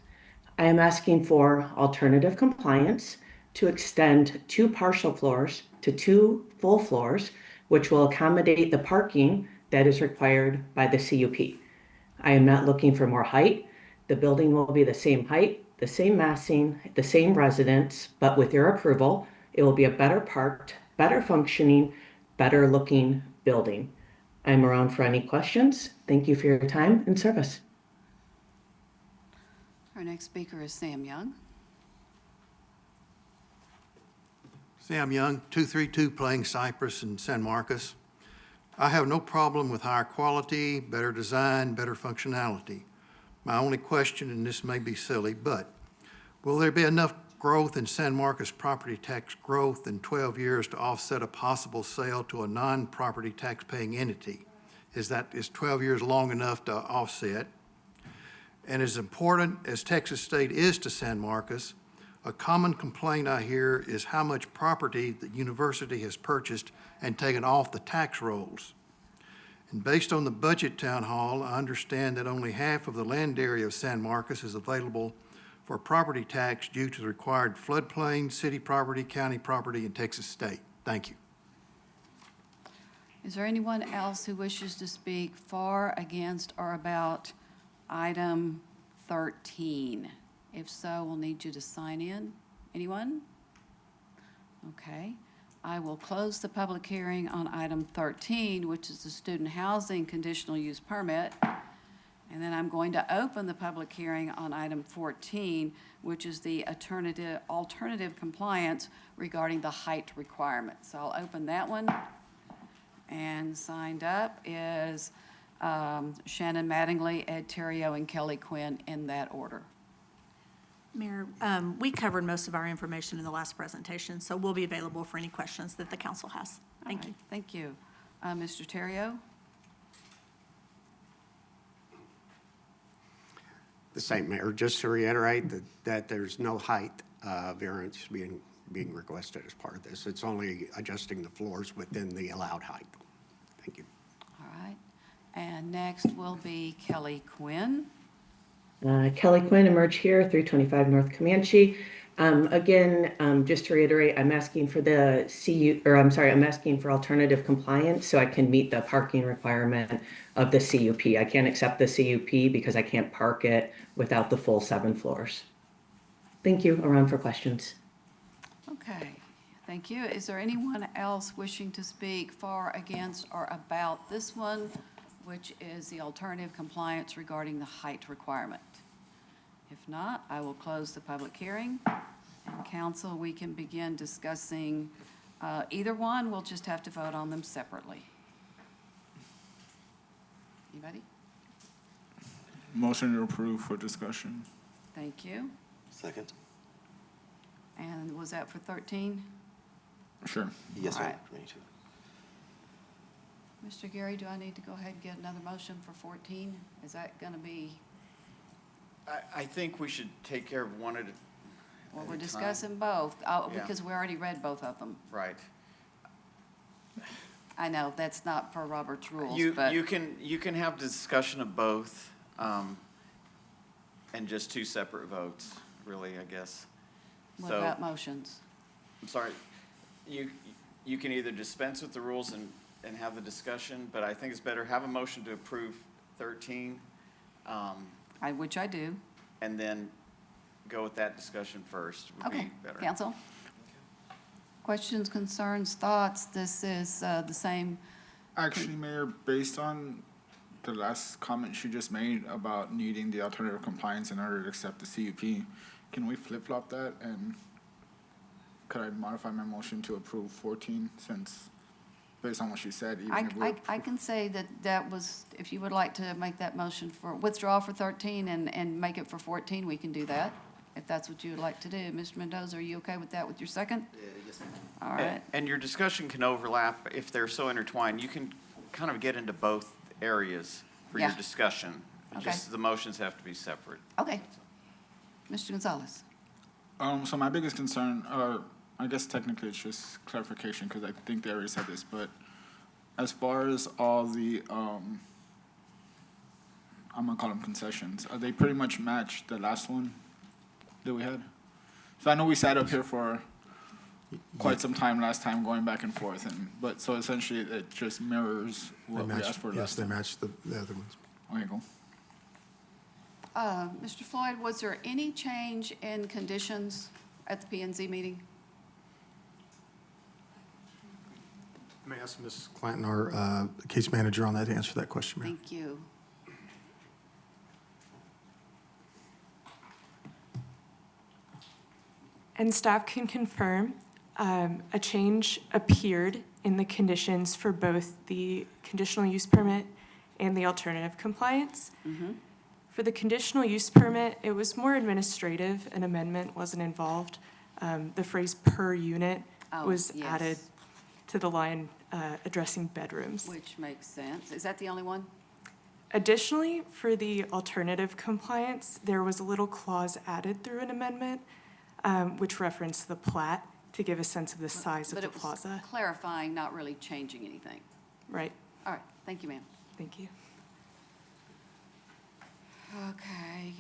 Speaker 4: I am asking for alternative compliance to extend 2 partial floors to 2 full floors, which will accommodate the parking that is required by the CUP. I am not looking for more height. The building will be the same height, the same massing, the same residents, but with your approval, it will be a better parked, better functioning, better looking building. I'm around for any questions. Thank you for your time and service.
Speaker 1: Our next speaker is Sam Young.
Speaker 12: Sam Young, 232 Playing Cypress in San Marcos. I have no problem with higher quality, better design, better functionality. My only question, and this may be silly, but will there be enough growth in San Marcos property tax growth in 12 years to offset a possible sale to a non-property tax paying entity? Is 12 years long enough to offset? And as important as Texas State is to San Marcos, a common complaint I hear is how much property the university has purchased and taken off the tax rolls. And based on the budget town hall, I understand that only half of the land area of San Marcos is available for property tax due to the required floodplain, city property, county property, and Texas State. Thank you.
Speaker 1: Is there anyone else who wishes to speak for, against, or about item 13? If so, we'll need you to sign in. Anyone? Okay. I will close the public hearing on item 13, which is the student housing conditional use permit. And then I'm going to open the public hearing on item 14, which is the alternative compliance regarding the height requirement. So I'll open that one. And signed up is Shannon Mattingly, Ed Terrio, and Kelly Quinn in that order.
Speaker 19: Mayor, we covered most of our information in the last presentation, so we'll be available for any questions that the council has. Thank you.
Speaker 1: Thank you. Mr. Terrio?
Speaker 21: The same, Mayor, just to reiterate that there's no height variance being requested as part of this. It's only adjusting the floors within the allowed height. Thank you.
Speaker 1: All right. And next will be Kelly Quinn.
Speaker 4: Kelly Quinn, Emerge Here, 325 North Comanche. Again, just to reiterate, I'm asking for I'm asking for alternative compliance so I can meet the parking requirement of the CUP. I can't accept the CUP because I can't park it without the full 7 floors. Thank you. Around for questions.
Speaker 1: Okay, thank you. Is there anyone else wishing to speak for, against, or about this one, which is the alternative compliance regarding the height requirement? If not, I will close the public hearing. And council, we can begin discussing either one. We'll just have to vote on them separately. Anybody?
Speaker 22: Motion to approve for discussion.
Speaker 1: Thank you.
Speaker 23: Second.
Speaker 1: And was that for 13?
Speaker 22: Sure.
Speaker 23: Yes,
Speaker 1: All
Speaker 23: ma'am.
Speaker 1: right.
Speaker 23: Me too.
Speaker 1: Mr. Gary, do I need to go ahead and get another motion for 14? Is that going to be,
Speaker 24: I think we should take care of one at a
Speaker 1: well,
Speaker 24: at
Speaker 1: we're
Speaker 24: a time.
Speaker 1: discussing both,
Speaker 24: Yeah.
Speaker 1: because we already read both of them.
Speaker 24: Right.
Speaker 1: I know, that's not per Robert's rules,
Speaker 24: You
Speaker 1: but
Speaker 24: can have discussion of both, and just 2 separate votes, really, I guess.
Speaker 1: what
Speaker 24: So,
Speaker 1: about motions?
Speaker 24: I'm sorry, you can either dispense with the rules and have the discussion, but I think it's better have a motion to approve 13,
Speaker 1: Which I do.
Speaker 24: and then go with that discussion first would
Speaker 1: Okay,
Speaker 24: be better.
Speaker 1: council? Questions, concerns, thoughts? This is the same.
Speaker 22: Actually, Mayor, based on the last comment she just made about needing the alternative compliance in order to accept the CUP, can we flip-flop that, and could I modify my motion to approve 14 since based on what she said, even
Speaker 1: I,
Speaker 22: if we.
Speaker 1: I can say that that was, if you would like to make that motion for withdrawal for 13 and make it for 14, we can do that, if that's what you would like to do. Mr. Mendoza, are you okay with that with your second?
Speaker 24: Yes,
Speaker 1: All right.
Speaker 24: And your discussion can overlap if they're so intertwined. You can kind of get into both areas for your
Speaker 1: Yeah.
Speaker 24: discussion.
Speaker 1: Okay.
Speaker 24: Just the motions have to be separate.
Speaker 1: Okay. Mr. Gonzalez?
Speaker 22: So my biggest concern, I guess technically it's just clarification, because I think they already said this, but as far as all the, I'm gonna call them concessions, they pretty much match the last one that we had? So I know we sat up here for quite some time last time, going back and forth, but so essentially it just mirrors what we asked for
Speaker 20: Yes,
Speaker 22: last
Speaker 20: they
Speaker 22: time.
Speaker 20: match the other ones.
Speaker 22: Okay, cool.
Speaker 1: Mr. Floyd, was there any change in conditions at the P and Z meeting?
Speaker 20: May I ask Ms. Clanton, our case manager, on that to answer that question, ma'am?
Speaker 1: Thank you.
Speaker 3: And staff can confirm a change appeared in the conditions for both the conditional use permit and the alternative compliance. For the conditional use permit, it was more administrative. An amendment wasn't involved. The phrase "per unit" was
Speaker 1: yes.
Speaker 3: added to the line addressing bedrooms.
Speaker 1: Which makes sense. Is that the only one?
Speaker 3: Additionally, for the alternative compliance, there was a little clause added through an amendment, which referenced the plat to give a sense of the size of
Speaker 1: But
Speaker 3: the
Speaker 1: it was
Speaker 3: plaza.
Speaker 1: clarifying, not really changing anything.
Speaker 3: Right.
Speaker 1: All right, thank you, ma'am.
Speaker 3: Thank you.
Speaker 1: Okay,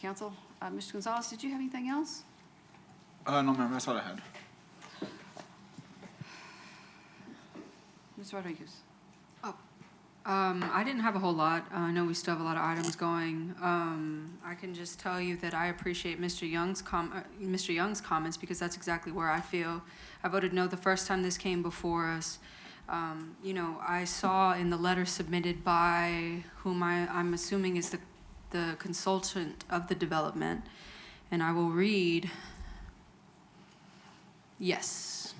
Speaker 1: counsel, Mr. Gonzalez, did you have anything else?
Speaker 22: No, ma'am, that's all I had.
Speaker 1: Ms. Rodriguez?
Speaker 5: I didn't have a whole lot. I know we still have a lot of items going. I can just tell you that I appreciate Mr. Young's comments, because that's exactly where I feel. I voted no the first time this came before us. You know, I saw in the letter submitted by whom I'm assuming is the consultant of the development, and I will read. Yes.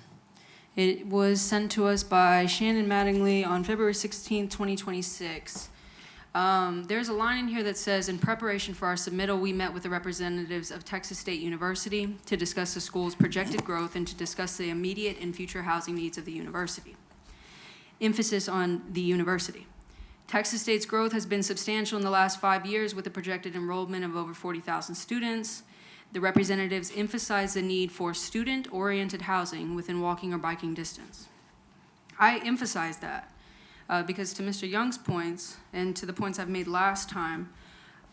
Speaker 5: It was sent to us by Shannon Mattingly on February 16, 2026. There's a line in here that says, in preparation for our submittal, we met with the representatives of Texas State University to discuss the school's projected growth and to discuss the immediate and future housing needs of the university. Emphasis on the university. Texas State's growth has been substantial in the last 5 years with a projected enrollment of over 40,000 students. The representatives emphasized the need for student-oriented housing within walking or biking distance. I emphasize that because to Mr. Young's points and to the points I've made last time,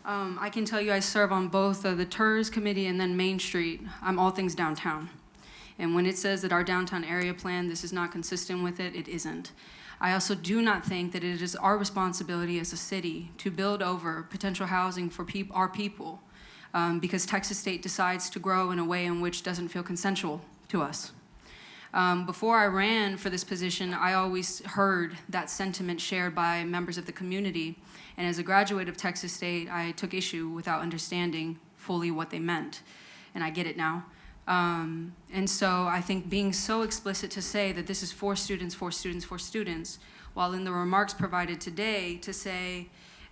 Speaker 5: I can tell you I serve on both the TERS committee and then Main Street. I'm all things downtown. And when it says that our downtown area plan, this is not consistent with it, it isn't. I also do not think that it is our responsibility as a city to build over potential housing for our people because Texas State decides to grow in a way in which doesn't feel consensual to us. Before I ran for this position, I always heard that sentiment shared by members of the community. And as a graduate of Texas State, I took issue without understanding fully what they meant. And I get it now. And so I think being so explicit to say that this is for students, for students, for students, while in the remarks provided today to say,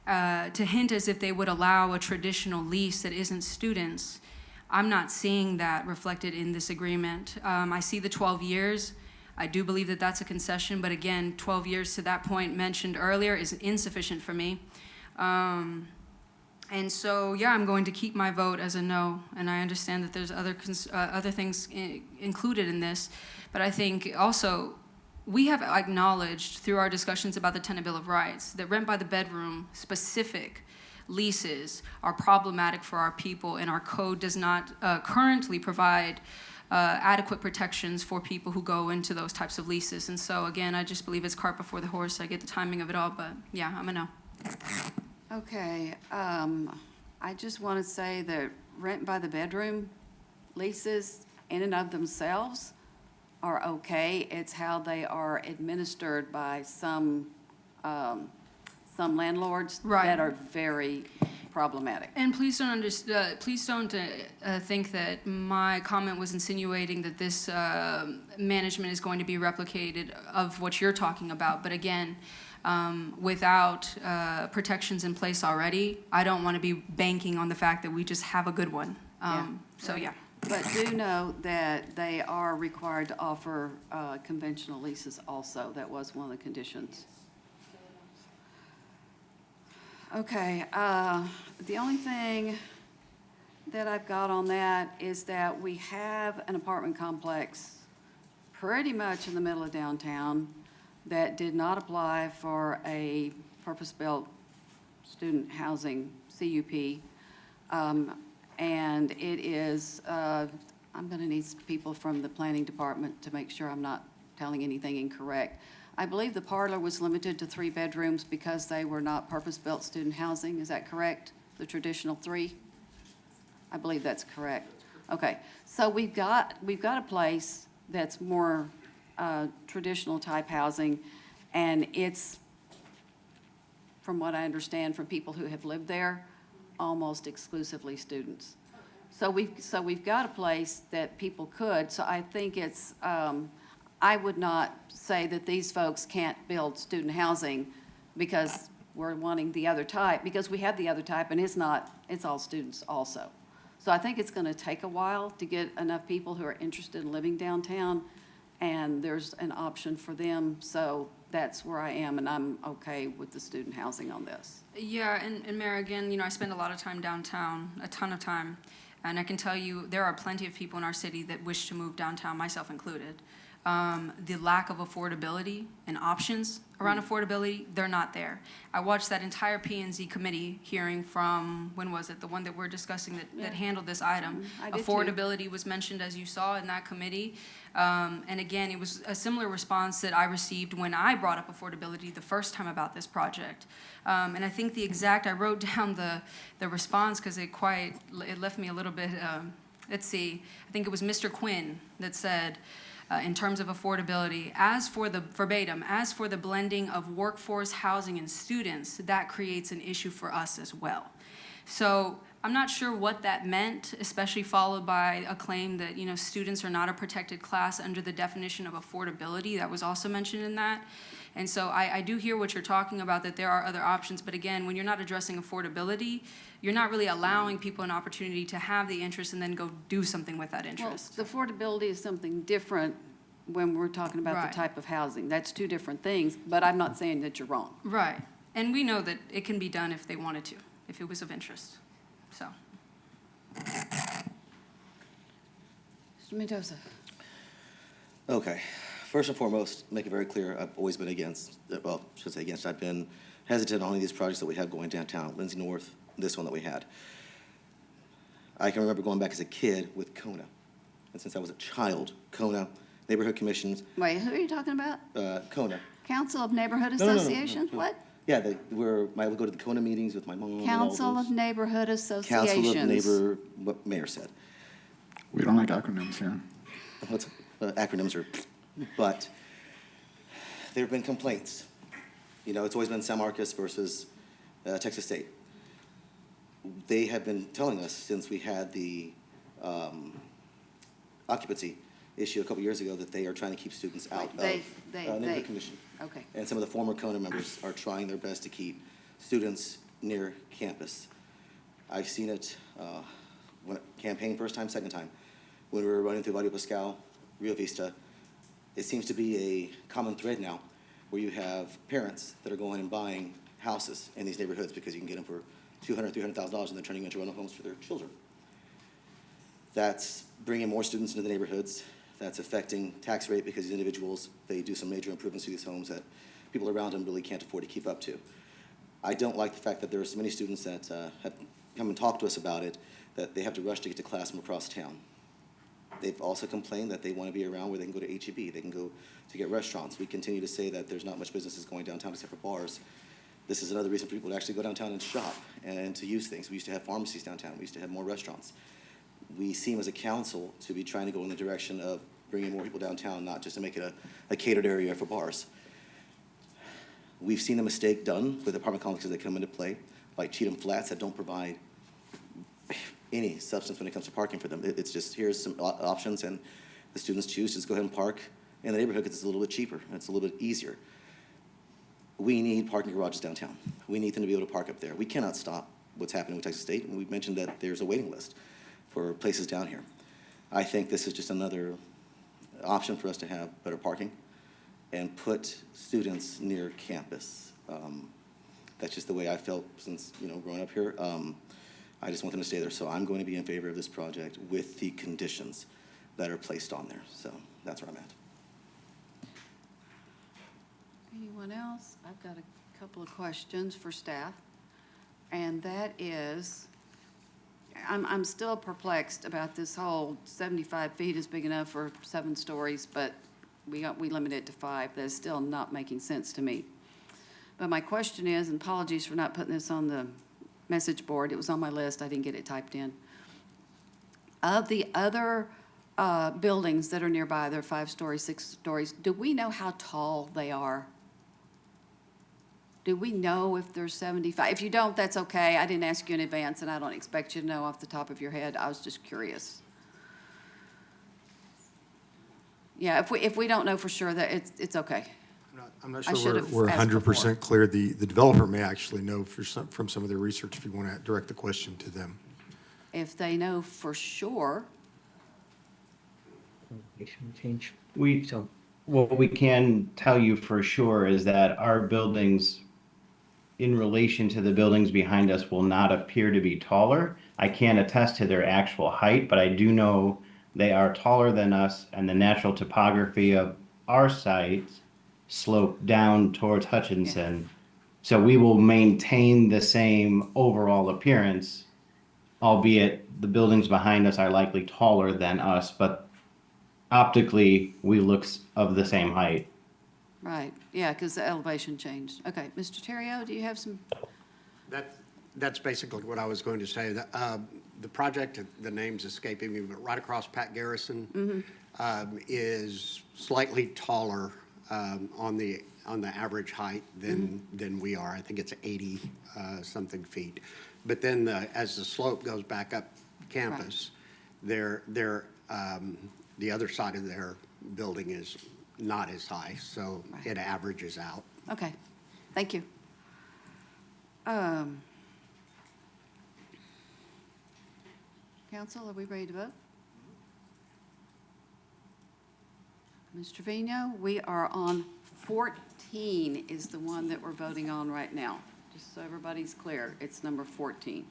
Speaker 5: to hint as if they would allow a traditional lease that isn't students, I'm not seeing that reflected in this agreement. I see the 12 years. I do believe that that's a concession, but again, 12 years to that point mentioned earlier is insufficient for me. And so, yeah, I'm going to keep my vote as a no, and I understand that there's other things included in this, but I think also we have acknowledged through our discussions about the Tenant Bill of Rights that rent by the bedroom specific leases are problematic for our people, and our code does not currently provide adequate protections for people who go into those types of leases. And so, again, I just believe it's cart before the horse. I get the timing of it all, but yeah, I'm a no.
Speaker 1: Okay, I just want to say that rent by the bedroom leases in and of themselves are okay. It's how they are administered by some landlords
Speaker 5: Right.
Speaker 1: that are very problematic.
Speaker 5: And please don't think that my comment was insinuating that this management is going to be replicated of what you're talking about. But again, without protections in place already, I don't want to be banking on the fact that we just have a good one. So, yeah.
Speaker 1: But do know that they are required to offer conventional leases also. That was one of the conditions. Okay, the only thing that I've got on that is that we have an apartment complex pretty much in the middle of downtown that did not apply for a purpose-built student housing CUP. And it is, I'm gonna need people from the planning department to make sure I'm not telling anything incorrect. I believe the parlor was limited to 3 bedrooms because they were not purpose-built student housing. Is that correct? The traditional 3? I believe that's correct. Okay, so we've got a place that's more traditional type housing, and it's, from what I understand from people who have lived there, almost exclusively students. So we've got a place that people could, so I think it's, I would not say that these folks can't build student housing because we're wanting the other type, because we have the other type and it's all students also. So I think it's gonna take a while to get enough people who are interested in living downtown, and there's an option for them, so that's where I am, and I'm okay with the student housing on this.
Speaker 5: Yeah, and Mayor, again, you know, I spend a lot of time downtown, a ton of time, and I can tell you there are plenty of people in our city that wish to move downtown, myself included. The lack of affordability and options around affordability, they're not there. I watched that entire P&Z committee hearing from, when was it? The one that we're discussing that handled this item.
Speaker 1: I did too.
Speaker 5: Affordability was mentioned, as you saw, in that committee. And again, it was a similar response that I received when I brought up affordability the first time about this project. And I think I wrote down the response because it left me a little bit, let's see, I think it was Mr. Quinn that said, in terms of affordability, as for the blending of workforce housing and students, that creates an issue for us as well. So I'm not sure what that meant, especially followed by a claim that, you know, students are not a protected class under the definition of affordability. That was also mentioned in that. And so I do hear what you're talking about, that there are other options, but again, when you're not addressing affordability, you're not really allowing people an opportunity to have the interest and then go do something with that interest.
Speaker 1: Well, the affordability is something different when we're talking about
Speaker 5: Right.
Speaker 1: the type of housing. That's 2 different things, but I'm not saying that you're wrong.
Speaker 5: Right. And we know that it can be done if they wanted to, if it was of interest. So.
Speaker 1: Mr. Mendoza.
Speaker 6: Okay. First and foremost, make it very clear, I've always been against, well, I should say against, I've been hesitant on any of these projects that we have going downtown, Lindsay North, this one that we had. I can remember going back as a kid with KONA. And since I was a child, KONA, neighborhood commissions,
Speaker 1: Wait, who are you talking about?
Speaker 6: KONA.
Speaker 1: Council of Neighborhood
Speaker 6: No.
Speaker 1: Associations? What?
Speaker 6: Yeah, I would go to the KONA meetings with my mom. and all
Speaker 1: Council
Speaker 6: those.
Speaker 1: of Neighborhood Associations.
Speaker 6: Council of what Mayor said.
Speaker 22: We don't like acronyms here.
Speaker 6: What's, acronyms are, but there have been complaints. You know, it's always been San Marcos versus Texas State. They have been telling us since we had the occupancy issue a couple years ago that they are trying to keep students out of neighborhood commission.
Speaker 1: Okay.
Speaker 6: And some of the former KONA members are trying their best to keep students near campus. I've seen it when campaign first time, second time. When we were running through Barrio Pascal, Rio Vista, it seems to be a common thread now where you have parents that are going and buying houses in these neighborhoods because you can get them for $200,000, $300,000 and they're turning them into rental homes for their children. That's bringing more students into the neighborhoods. That's affecting tax rate because these individuals, they do some major improvements to these homes that people around them really can't afford to keep up to. I don't like the fact that there are so many students that have come and talked to us about it, that they have to rush to get to class from across town. They've also complained that they want to be around where they can go to H-E-B, they can go to get restaurants. We continue to say that there's not much businesses going downtown except for bars. This is another reason for people to actually go downtown and shop and to use things. We used to have pharmacies downtown. We used to have more restaurants. We seem as a council to be trying to go in the direction of bringing more people downtown, not just to make it a catered area for bars. We've seen a mistake done with apartment complexes that come into play. like Cheatham Flats that don't provide any substance when it comes to parking for them. It's just, here's some options, and the students choose, just go ahead and park in the neighborhood because it's a little bit cheaper, and it's a little bit easier. We need parking garages downtown. We need them to be able to park up there. We cannot stop what's happening with Texas State, and we've mentioned that there's a waiting list for places down here. I think this is just another option for us to have better parking and put students near campus. That's just the way I felt since, growing up here. I just want them to stay there. So I'm going to be in favor of this project with the conditions that are placed on there. So that's where I'm at.
Speaker 1: Anyone else? I've got a couple of questions for staff. And that is, I'm still perplexed about this whole 75 feet is big enough for 7 stories, but we limit it to 5. That's still not making sense to me. But my question is, and apologies for not putting this on the message board, it was on my list, I didn't get it typed in. Of the other buildings that are nearby, they're 5 stories, 6 stories, do we know how tall they are? Do we know if they're 75? If you don't, that's okay. I didn't ask you in advance, and I don't expect you to know off the top of your head. I was just curious. Yeah, if we don't know for sure, that it's okay.
Speaker 20: I'm not
Speaker 1: I
Speaker 20: sure
Speaker 1: should've
Speaker 20: we're
Speaker 1: asked
Speaker 20: 100% clear. The developer may actually know from some of their research if you want to direct the question to them.
Speaker 1: If they know for sure,
Speaker 7: What we can tell you for sure is that our buildings, in relation to the buildings behind us, will not appear to be taller. I can't attest to their actual height, but I do know they are taller than us, and the natural topography of our site slope down towards Hutchinson. So we will maintain the same overall appearance, albeit the buildings behind us are likely taller than us, but optically, we look of the same height.
Speaker 1: right, yeah, because the elevation changed. Okay, Mr. Terrio, do you have some?
Speaker 21: That's basically what I was going to say. The project, the name's escaping me, but right across Pat Garrison is slightly taller on the average height than we are. I think it's 80 something feet. But then as the slope goes back up campus, the other side of their building is not as high, so it averages out.
Speaker 1: Okay, thank you. Council, are we ready to vote? Mr. Trevino, we are on 14 is the one that we're voting on right now. Just so everybody's clear, it's number 14,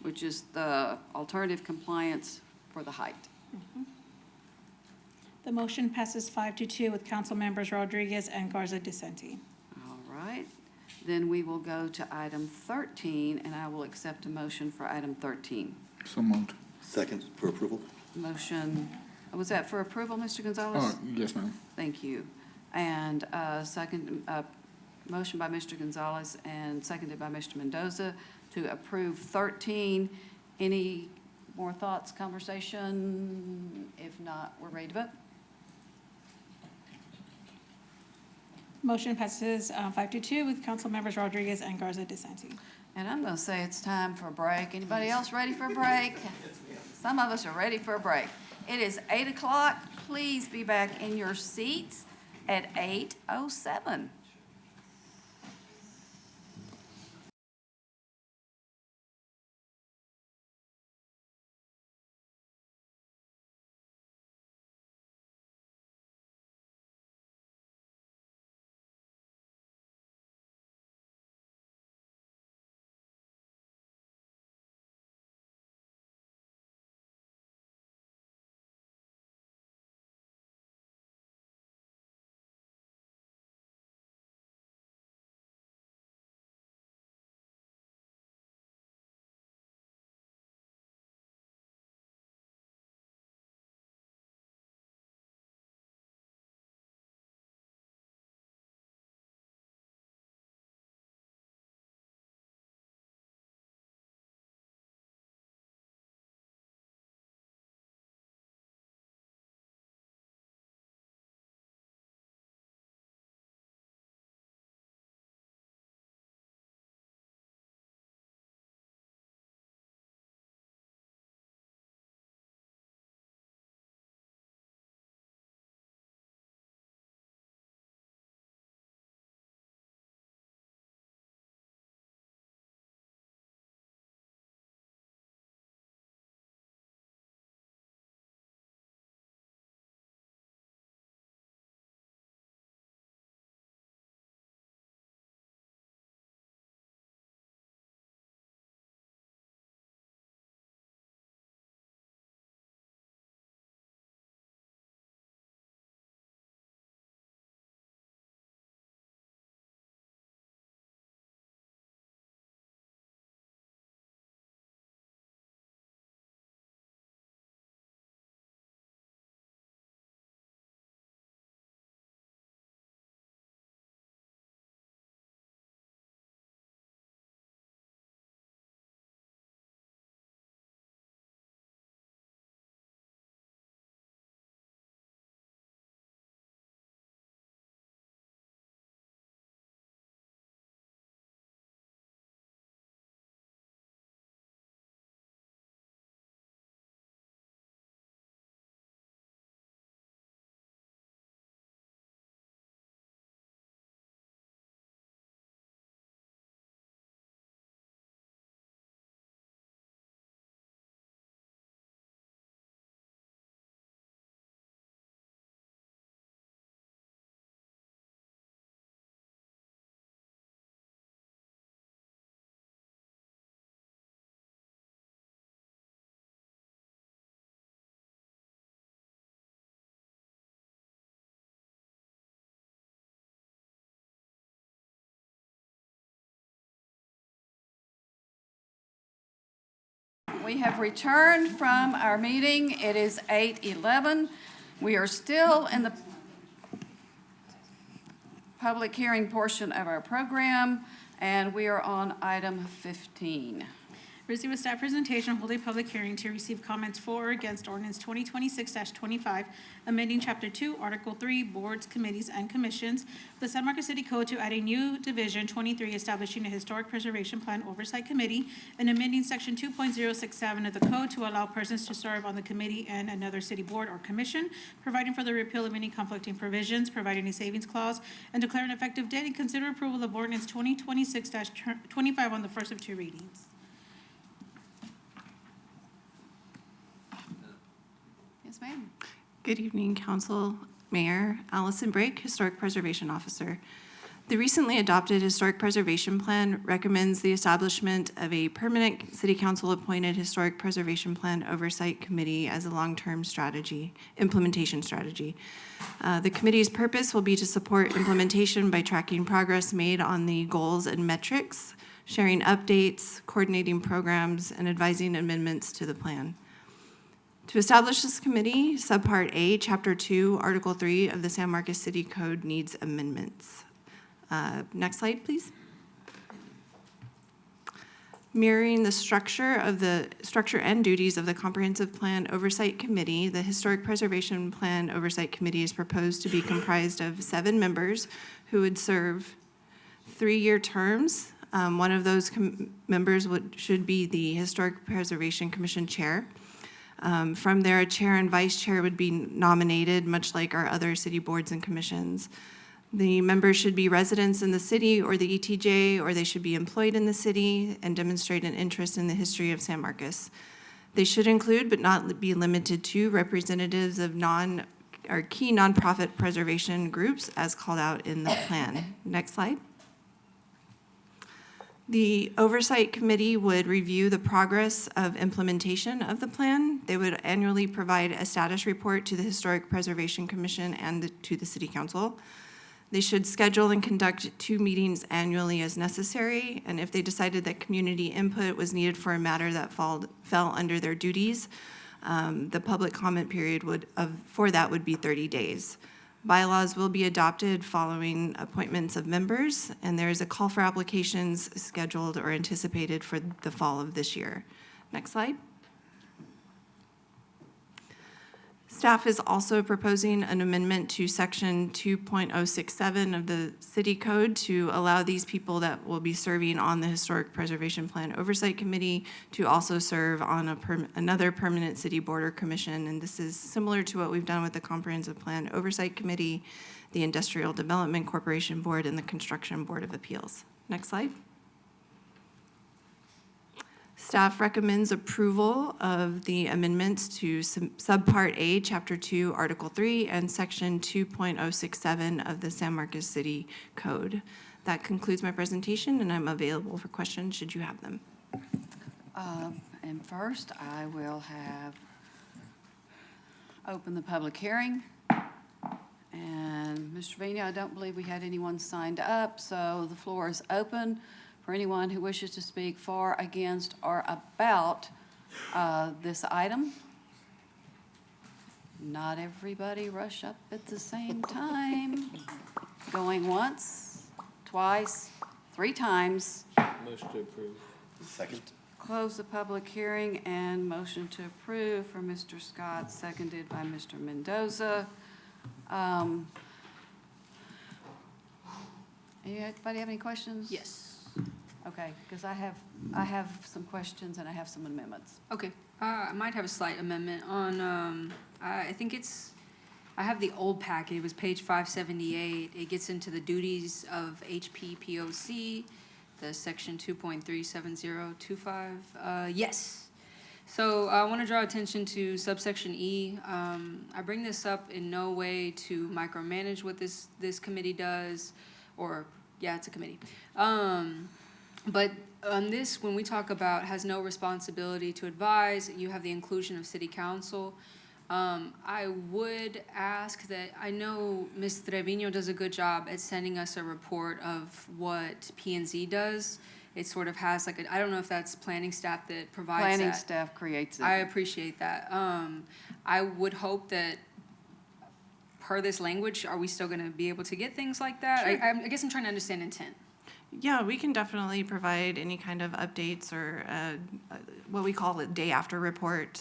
Speaker 1: which is the alternative compliance for the height.
Speaker 2: The motion passes 5-2 with council members Rodriguez and Garza dissenting.
Speaker 1: All right, then we will go to item 13, and I will accept a motion for item 13.
Speaker 22: So moved.
Speaker 6: Second for approval.
Speaker 1: Motion, was that for approval, Mr. Gonzalez?
Speaker 22: Oh, yes, ma'am.
Speaker 1: Thank you. And second, motion by Mr. Gonzalez and seconded by Mr. Mendoza to approve 13. Any more thoughts, conversation? If not, we're ready to vote.
Speaker 2: Motion passes 5-2 with council members Rodriguez and Garza dissenting.
Speaker 1: And I'm going to say it's time for a break. Anybody else ready for a break? Some of us are ready for a break. It is 8 o'clock. Please be back in your seats at 8:07. We have returned from our meeting. It is 8:11. We are still in the public hearing portion of our program, and we are on item 15.
Speaker 2: Receive a staff presentation, hold a public hearing to receive comments for or against ordinance 2026-25, amending Chapter 2, Article 3, Boards, Committees, and Commissions of the San Marcos City Code to add a new Division 23, establishing a Historic Preservation Plan Oversight Committee, and amending Section 2.067 of the code to allow persons to serve on the committee and another city board or commission, providing for the repeal of any conflicting provisions, providing a savings clause, and declare an effective date, and consider approval of ordinance 2026-25 on the first of two readings.
Speaker 1: Yes, ma'am.
Speaker 8: Good evening, Council, Mayor. Allison Brake, Historic Preservation Officer. The recently adopted Historic Preservation Plan recommends the establishment of a permanent City Council-appointed Historic Preservation Plan Oversight Committee as a long-term implementation strategy. The committee's purpose will be to support implementation by tracking progress made on the goals and metrics, sharing updates, coordinating programs, and advising amendments to the plan. To establish this committee, Subpart A, Chapter 2, Article 3 of the San Marcos City Code needs amendments. Next slide, please. Mirroring the structure and duties of the Comprehensive Plan Oversight Committee, the Historic Preservation Plan Oversight Committee is proposed to be comprised of 7 members who would serve 3-year terms. One of those members should be the Historic Preservation Commission Chair. From there, a chair and vice chair would be nominated, much like our other city boards and commissions. The members should be residents in the city or the ETJ, or they should be employed in the city and demonstrate an interest in the history of San Marcos. They should include, but not be limited to, representatives of key nonprofit preservation groups as called out in the plan. Next slide. The Oversight Committee would review the progress of implementation of the plan. They would annually provide a status report to the Historic Preservation Commission and to the City Council. They should schedule and conduct 2 meetings annually as necessary, and if they decided that community input was needed for a matter that fell under their duties, the public comment period for that would be 30 days. Bylaws will be adopted following appointments of members, and there is a call for applications scheduled or anticipated for the fall of this year. Next slide. Staff is also proposing an amendment to Section 2.067 of the City Code to allow these people that will be serving on the Historic Preservation Plan Oversight Committee to also serve on another permanent city board or commission. And this is similar to what we've done with the Comprehensive Plan Oversight Committee, the Industrial Development Corporation Board, and the Construction Board of Appeals. Next slide. Staff recommends approval of the amendments to Subpart A, Chapter 2, Article 3, and Section 2.067 of the San Marcos City Code. That concludes my presentation, and I'm available for questions should you have them.
Speaker 1: And first, I will open the public hearing. And Mr. Trevino, I don't believe we had anyone signed up, so the floor is open for anyone who wishes to speak for, against, or about this item. Not everybody rush up at the same time. Going once, twice, 3 times.
Speaker 9: Motion to approve.
Speaker 6: Second.
Speaker 1: Close the public hearing and motion to approve for Mr. Scott, seconded by Mr. Mendoza. Anybody have any questions?
Speaker 5: Yes.
Speaker 1: Okay, because I have some questions and I have some amendments.
Speaker 5: Okay, I might have a slight amendment on, I have the old packet, it was page 578. It gets into the duties of HPPOC, the section 2.37025. Yes. So I want to draw attention to subsection E. I bring this up in no way to micromanage what this committee does, or, yeah, it's a committee. But on this, when we talk about has no responsibility to advise, you have the inclusion of city council. I would ask that, I know Ms. Trevino does a good job at sending us a report of what P&Z does. it sort of has like, I don't know if that's planning staff that provides that.
Speaker 1: Planning staff creates it.
Speaker 5: I appreciate that. I would hope that per this language, are we still gonna be able to get things like that?
Speaker 8: Sure.
Speaker 5: I guess I'm trying to understand intent.
Speaker 8: Yeah, we can definitely provide any kind of updates or what we call a day after report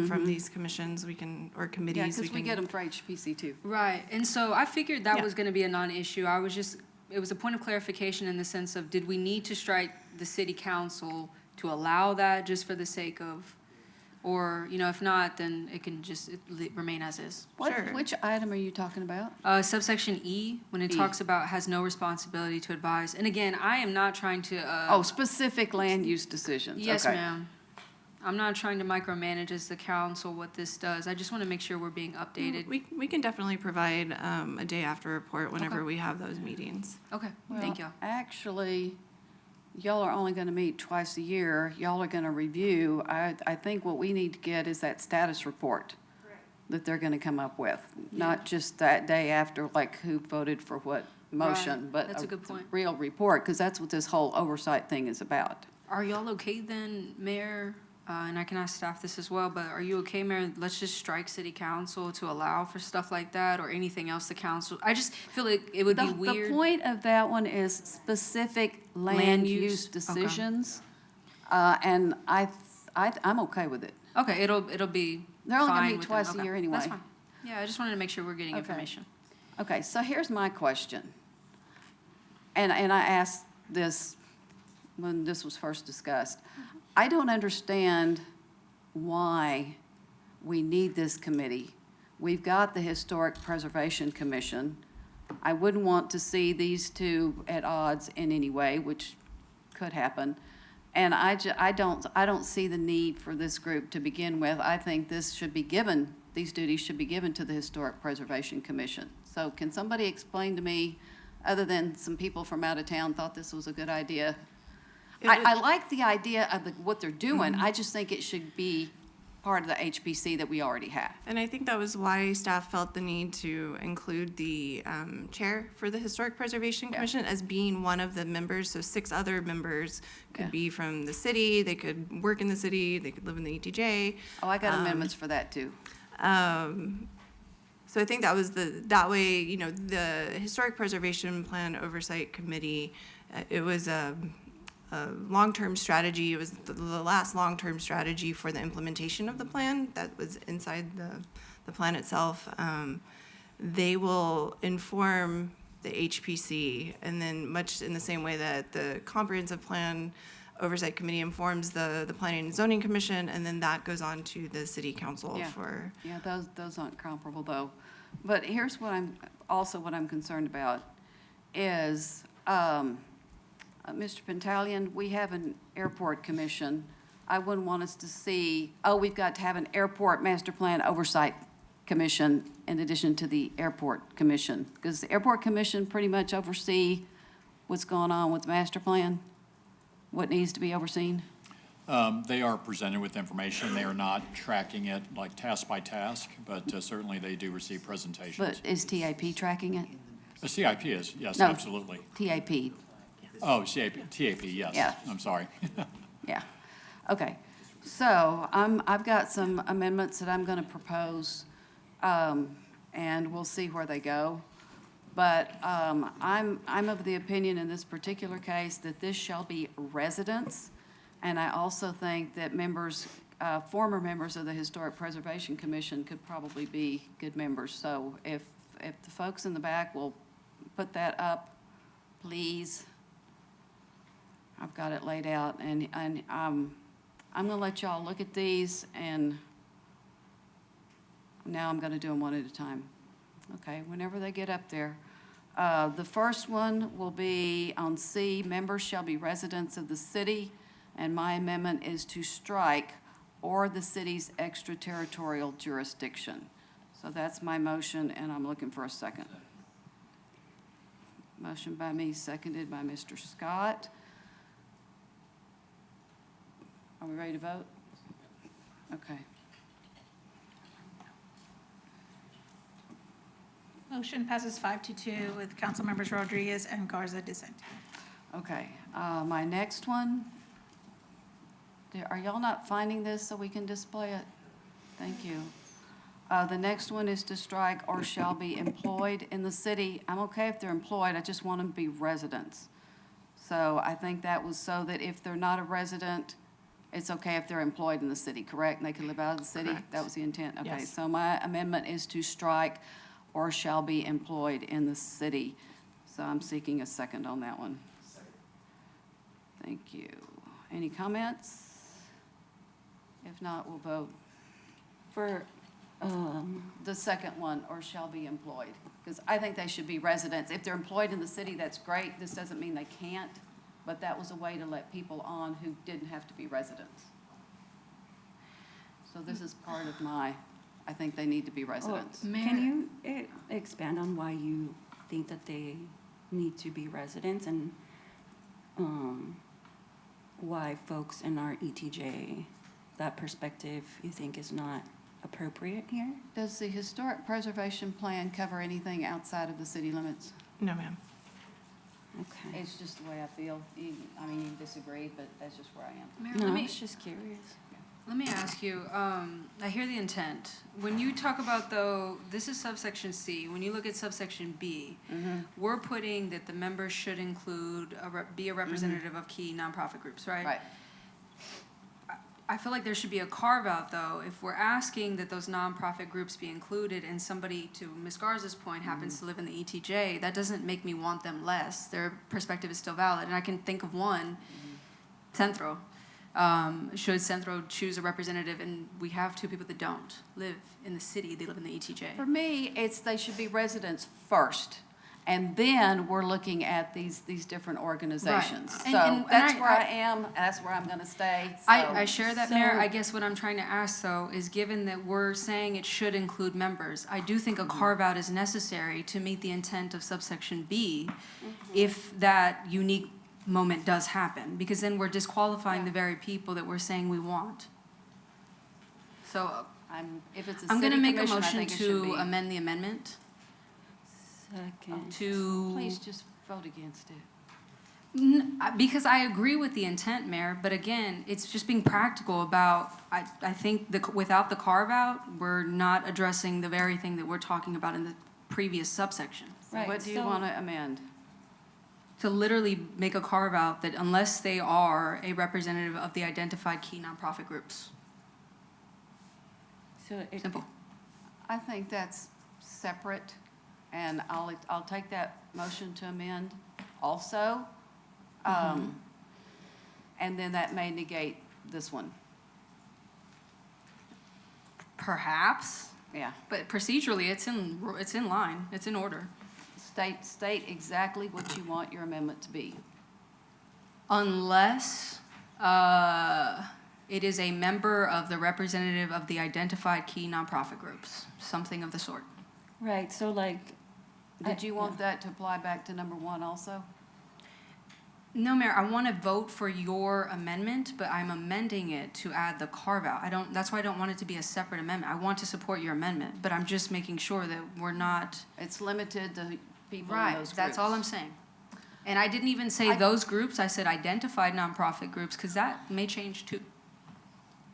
Speaker 8: from these commissions. We can, or
Speaker 1: Yeah,
Speaker 8: committees.
Speaker 1: because we
Speaker 8: can-
Speaker 1: get them for HPC too.
Speaker 5: Right, and so I figured that
Speaker 8: Yeah.
Speaker 5: was gonna be a non-issue. I was just, it was a point of clarification in the sense of, did we need to strike the city council to allow that just for the sake of, or, you know, if not, then it can just remain as is.
Speaker 1: Which item are you talking about?
Speaker 5: Subsection E, when it
Speaker 1: E.
Speaker 5: talks about has no responsibility to advise, and again, I am not trying to,
Speaker 1: Oh, specific land use decisions.
Speaker 5: yes,
Speaker 1: Okay.
Speaker 5: ma'am. I'm not trying to micromanage as the council what this does. I just want to make sure we're being updated.
Speaker 8: We can definitely provide a day after report whenever
Speaker 5: Okay.
Speaker 8: we have those meetings.
Speaker 5: Okay,
Speaker 1: Well,
Speaker 5: thank you.
Speaker 1: Actually, y'all are only gonna meet twice a year. Y'all are gonna review. I think what we need to get is that status report that they're gonna come up with. Not just that day after, like who voted for what motion,
Speaker 5: Right.
Speaker 1: but
Speaker 5: That's a good point.
Speaker 1: real report, because that's what this whole oversight thing is about.
Speaker 5: Are y'all okay then, Mayor? And I can ask staff this as well, but are you okay, Mayor? Let's just strike city council to allow for stuff like that or anything else the council, I just feel like it would be
Speaker 1: The
Speaker 5: weird.
Speaker 1: point of that one is specific land
Speaker 5: Land
Speaker 1: use
Speaker 5: use? Okay.
Speaker 1: decisions. And I'm okay with it.
Speaker 5: Okay, it'll be
Speaker 1: They're only gonna
Speaker 5: fine
Speaker 1: meet
Speaker 5: with
Speaker 1: twice
Speaker 5: them.
Speaker 1: a
Speaker 5: Okay,
Speaker 1: year anyway.
Speaker 5: That's fine. Yeah, I just wanted to make sure we're getting
Speaker 1: Okay.
Speaker 5: information.
Speaker 1: Okay, so here's my question. And I asked this when this was first discussed. I don't understand why we need this committee. We've got the Historic Preservation Commission. I wouldn't want to see these two at odds in any way, which could happen. And I don't see the need for this group to begin with. I think this should be given, these duties should be given to the Historic Preservation Commission. So can somebody explain to me, other than some people from out of town thought this was a good idea? I like the idea of what they're doing. I just think it should be part of the HPC that we already have.
Speaker 8: And I think that was why staff felt the need to include the chair for the Historic Preservation Commission as being one of the members. So 6 other members could
Speaker 1: Yeah.
Speaker 8: be from the city, they could work in the city, they could live in the ETJ.
Speaker 1: Oh, I got amendments for that too.
Speaker 8: So I think that was that way, you know, the Historic Preservation Plan Oversight Committee, it was a long-term strategy. It was the last long-term strategy for the implementation of the plan that was inside the plan itself. They will inform the HPC, and then much in the same way that the Comprehensive Plan Oversight Committee informs the Planning and Zoning Commission, and then that goes on to the City Council
Speaker 1: Yeah.
Speaker 8: for.
Speaker 1: Yeah, those aren't comparable though. But here's what I'm concerned about is, Mr. Pentalian, we have an airport commission. I wouldn't want us to see, we've got to have an airport master plan oversight commission in addition to the airport commission. Because the airport commission pretty much oversee what's going on with the master plan, what needs to be overseen.
Speaker 16: They are presented with information. They are not tracking it like task by task, but certainly they do receive presentations.
Speaker 1: But is TAP tracking it?
Speaker 16: The CIP is, yes,
Speaker 1: No.
Speaker 16: absolutely.
Speaker 1: TAP,
Speaker 16: Oh, TAP, yes.
Speaker 1: Yeah.
Speaker 16: I'm sorry.
Speaker 1: yeah. Okay, so I've got some amendments that I'm gonna propose, and we'll see where they go. But I'm of the opinion in this particular case that this shall be residents. And I also think that members, former members of the Historic Preservation Commission could probably be good members. So if the folks in the back will put that up, please. I've got it laid out, and I'm gonna let y'all look at these, and now I'm gonna do them one at a time. Okay, whenever they get up there. The first one will be on C, members shall be residents of the city, and my amendment is to strike or the city's extraterritorial jurisdiction. So that's my motion, and I'm looking for a second. Motion by me, seconded by Mr. Scott. Are we ready to vote? Okay.
Speaker 2: Motion passes 5-2 with Councilmembers Rodriguez and Garza dissenting.
Speaker 1: Okay, my next one, are y'all not finding this so we can display it? Thank you. The next one is to strike or shall be employed in the city. I'm okay if they're employed, I just want them to be residents. So I think that was so that if they're not a resident, it's okay if they're employed in the city, correct? And they can live out of the city?
Speaker 3: Correct.
Speaker 1: That was the intent? Okay,
Speaker 3: Yes.
Speaker 1: so my amendment is to strike or shall be employed in the city. So I'm seeking a second on that one. Thank you. Any comments? If not, we'll vote. For the second one, or shall be employed, because I think they should be residents. If they're employed in the city, that's great. This doesn't mean they can't, but that was a way to let people on who didn't have to be residents. So this is part of I think they need to be residents.
Speaker 9: Can you expand on why you think that they need to be residents and why folks in our ETJ, that perspective you think is not appropriate here?
Speaker 1: Does the historic preservation plan cover anything outside of the city limits?
Speaker 3: No, ma'am.
Speaker 9: Okay.
Speaker 1: It's just the way I feel. I mean, you disagree, but that's just where I am.
Speaker 5: Mayor,
Speaker 9: No,
Speaker 5: let
Speaker 9: I
Speaker 5: me,
Speaker 9: was just curious.
Speaker 5: let me ask you, I hear the intent. When you talk about though, this is subsection C, when you look at subsection B, we're putting that the members should include, be a representative of key nonprofit groups, right?
Speaker 1: Right.
Speaker 5: I feel like there should be a carve-out, though, if we're asking that those nonprofit groups be included and somebody, to Ms. Garza's point, happens to live in the ETJ, that doesn't make me want them less. Their perspective is still valid, and I can think of one, Centro. Should Centro choose a representative, and we have two people that don't live in the city, they live in the ETJ.
Speaker 1: For me, they should be residents first, and then we're looking at these different organizations.
Speaker 5: And-
Speaker 1: So
Speaker 5: and
Speaker 1: that's
Speaker 5: I-
Speaker 1: where I am, that's where I'm gonna stay.
Speaker 5: I share that, Mayor.
Speaker 9: So-
Speaker 5: I guess what I'm trying to ask, though, is given that we're saying it should include members, I do think a carve-out is necessary to meet the intent of subsection B if that unique moment does happen, because then we're disqualifying the very people that we're saying we want. So
Speaker 1: if it's a
Speaker 5: I'm
Speaker 1: city
Speaker 5: gonna make a
Speaker 1: commission, I
Speaker 5: motion
Speaker 1: think it should
Speaker 5: to
Speaker 1: be.
Speaker 5: amend the amendment
Speaker 9: Second.
Speaker 5: to.
Speaker 1: Please just vote against it.
Speaker 5: Because I agree with the intent, Mayor, but again, it's just being practical about, I think without the carve-out, we're not addressing the very thing that we're talking about in the previous subsection.
Speaker 1: Right, what do you wanna amend?
Speaker 5: To literally make a carve-out that unless they are a representative of the identified key nonprofit groups.
Speaker 9: So
Speaker 5: Simple.
Speaker 1: I think that's separate, and I'll take that motion to amend also. And then that may negate this one.
Speaker 5: Perhaps,
Speaker 1: Yeah.
Speaker 5: but procedurally, it's in line, it's in order.
Speaker 1: State exactly what you want your amendment to be.
Speaker 5: Unless it is a member of the representative of the identified key nonprofit groups, something of the sort.
Speaker 9: Right, so like.
Speaker 1: Did you want that to apply back to number one also?
Speaker 5: No, Mayor, I want to vote for your amendment, but I'm amending it to add the carve-out. That's why I don't want it to be a separate amendment. I want to support your amendment, but I'm just making sure that we're not.
Speaker 1: It's limited to people in
Speaker 5: Right,
Speaker 1: those groups.
Speaker 5: that's all I'm saying. And I didn't even say those groups, I said identified nonprofit groups, because that may change too.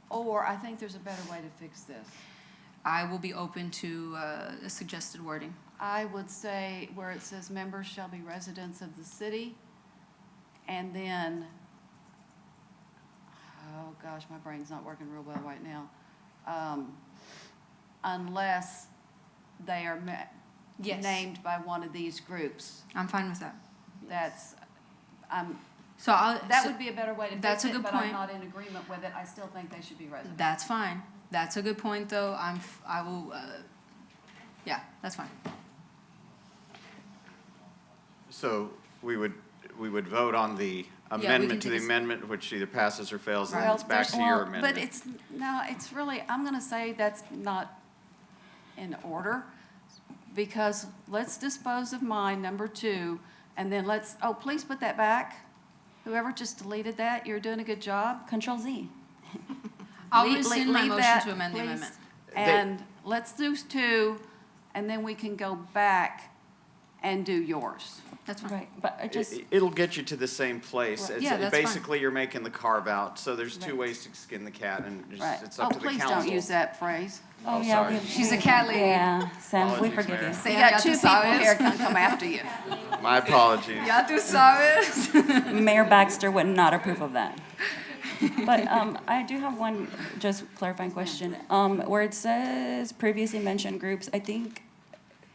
Speaker 1: Or I think there's a better way to fix this.
Speaker 5: I will be open to a suggested wording.
Speaker 1: I would say where it says members shall be residents of the city, and then, oh gosh, my brain's not working real well right now. Unless they are
Speaker 5: Yes.
Speaker 1: named by one of these groups.
Speaker 5: I'm fine with that.
Speaker 1: That's,
Speaker 5: So
Speaker 1: that would be a better way to
Speaker 5: That's
Speaker 1: fix
Speaker 5: a
Speaker 1: it,
Speaker 5: good
Speaker 1: but I'm
Speaker 5: point.
Speaker 1: not in agreement with it. I still think they should be residents.
Speaker 5: That's fine. That's a good point, though. I will, yeah, that's fine.
Speaker 24: So we would vote on the
Speaker 5: can
Speaker 24: amendment to
Speaker 5: take
Speaker 24: the
Speaker 5: a
Speaker 24: amendment, which either passes or fails, and then
Speaker 1: Well,
Speaker 24: it's back to
Speaker 1: there's-
Speaker 24: your
Speaker 1: well,
Speaker 24: amendment.
Speaker 1: But it's really, I'm gonna say that's not in order, because let's dispose of mine, number 2, and then please put that back. Whoever just deleted that, you're doing a good job.
Speaker 9: Control Z.
Speaker 5: I'll
Speaker 1: Leave-
Speaker 5: rescind my
Speaker 1: leave
Speaker 5: motion
Speaker 1: that,
Speaker 5: to amend the
Speaker 1: please.
Speaker 5: amendment.
Speaker 1: And let's do 2, and then we can go back and do yours.
Speaker 5: That's fine.
Speaker 9: Right, but I just,
Speaker 24: It'll get you to the same place.
Speaker 1: Right.
Speaker 24: It's-
Speaker 5: Yeah, that's fine.
Speaker 24: Basically, you're making the carve out, so there's two
Speaker 1: Right.
Speaker 24: ways to skin the cat, and
Speaker 1: Right.
Speaker 24: it's up to the
Speaker 1: Oh,
Speaker 24: council.
Speaker 1: please don't use that phrase.
Speaker 9: oh,
Speaker 24: Oh,
Speaker 9: yeah.
Speaker 24: sorry.
Speaker 1: She's a cat lady.
Speaker 9: Yeah, Sam, we
Speaker 24: Apologies,
Speaker 9: forgive
Speaker 24: Mayor.
Speaker 9: you.
Speaker 1: So you got two people here can come after you.
Speaker 24: My apologies.
Speaker 1: Ya tú sabes.
Speaker 9: Mayor Baxter would not approve of that. But I do have one just clarifying question. Where it says previously mentioned groups, I think,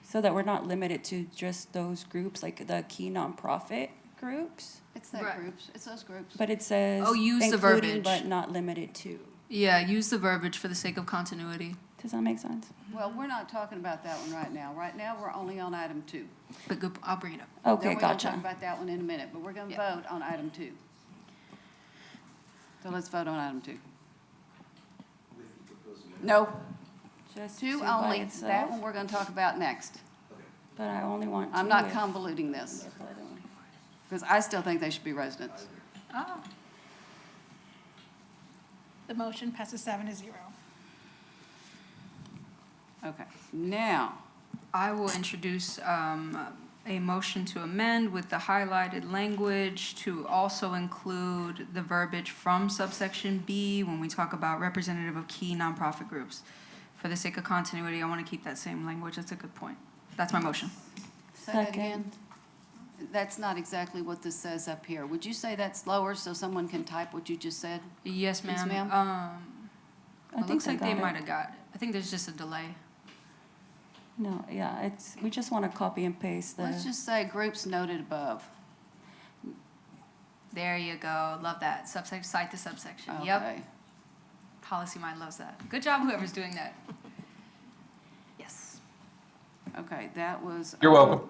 Speaker 9: so that we're not limited to just those groups, like the key nonprofit groups,
Speaker 1: It's that groups, it's those groups.
Speaker 9: but it says
Speaker 5: Oh, use the
Speaker 9: including
Speaker 5: verbiage.
Speaker 9: but not limited to.
Speaker 5: Yeah, use the verbiage for the sake of continuity.
Speaker 9: Does that make sense?
Speaker 1: Well, we're not talking about that one right now. Right now, we're only on item 2.
Speaker 5: But good, I'll bring it up.
Speaker 9: Okay,
Speaker 1: Then we're gonna
Speaker 9: gotcha.
Speaker 1: talk about that one in a minute, but we're gonna vote on item 2. So let's vote on item 2. No,
Speaker 9: Just
Speaker 1: 2
Speaker 9: by
Speaker 1: only. That
Speaker 9: itself?
Speaker 1: one we're gonna talk about next.
Speaker 9: But I only want two.
Speaker 1: I'm not
Speaker 9: if-
Speaker 1: convoluting this, because I still think they should be residents.
Speaker 2: Oh. The motion passes 7-0.
Speaker 1: Okay, now,
Speaker 5: I will introduce a motion to amend with the highlighted language to also include the verbiage from subsection B when we talk about representative of key nonprofit groups. For the sake of continuity, I want to keep that same language. That's a good point. That's my motion.
Speaker 1: say that
Speaker 9: Second.
Speaker 1: again. That's not exactly what this says up here. Would you say that slower so someone can type what you just said?
Speaker 5: Yes,
Speaker 1: Yes,
Speaker 5: ma'am.
Speaker 1: ma'am.
Speaker 5: It looks like they
Speaker 9: got it.
Speaker 5: might have got it. I think there's just a delay.
Speaker 9: No, yeah, we just want to copy and paste the.
Speaker 1: Let's just say groups noted above.
Speaker 5: There you go. Love that. Subsection, cite to subsection. Yep.
Speaker 1: Okay.
Speaker 5: Policy Mind loves that. Good job, whoever's doing that. Yes.
Speaker 1: Okay, that was.
Speaker 10: You're welcome.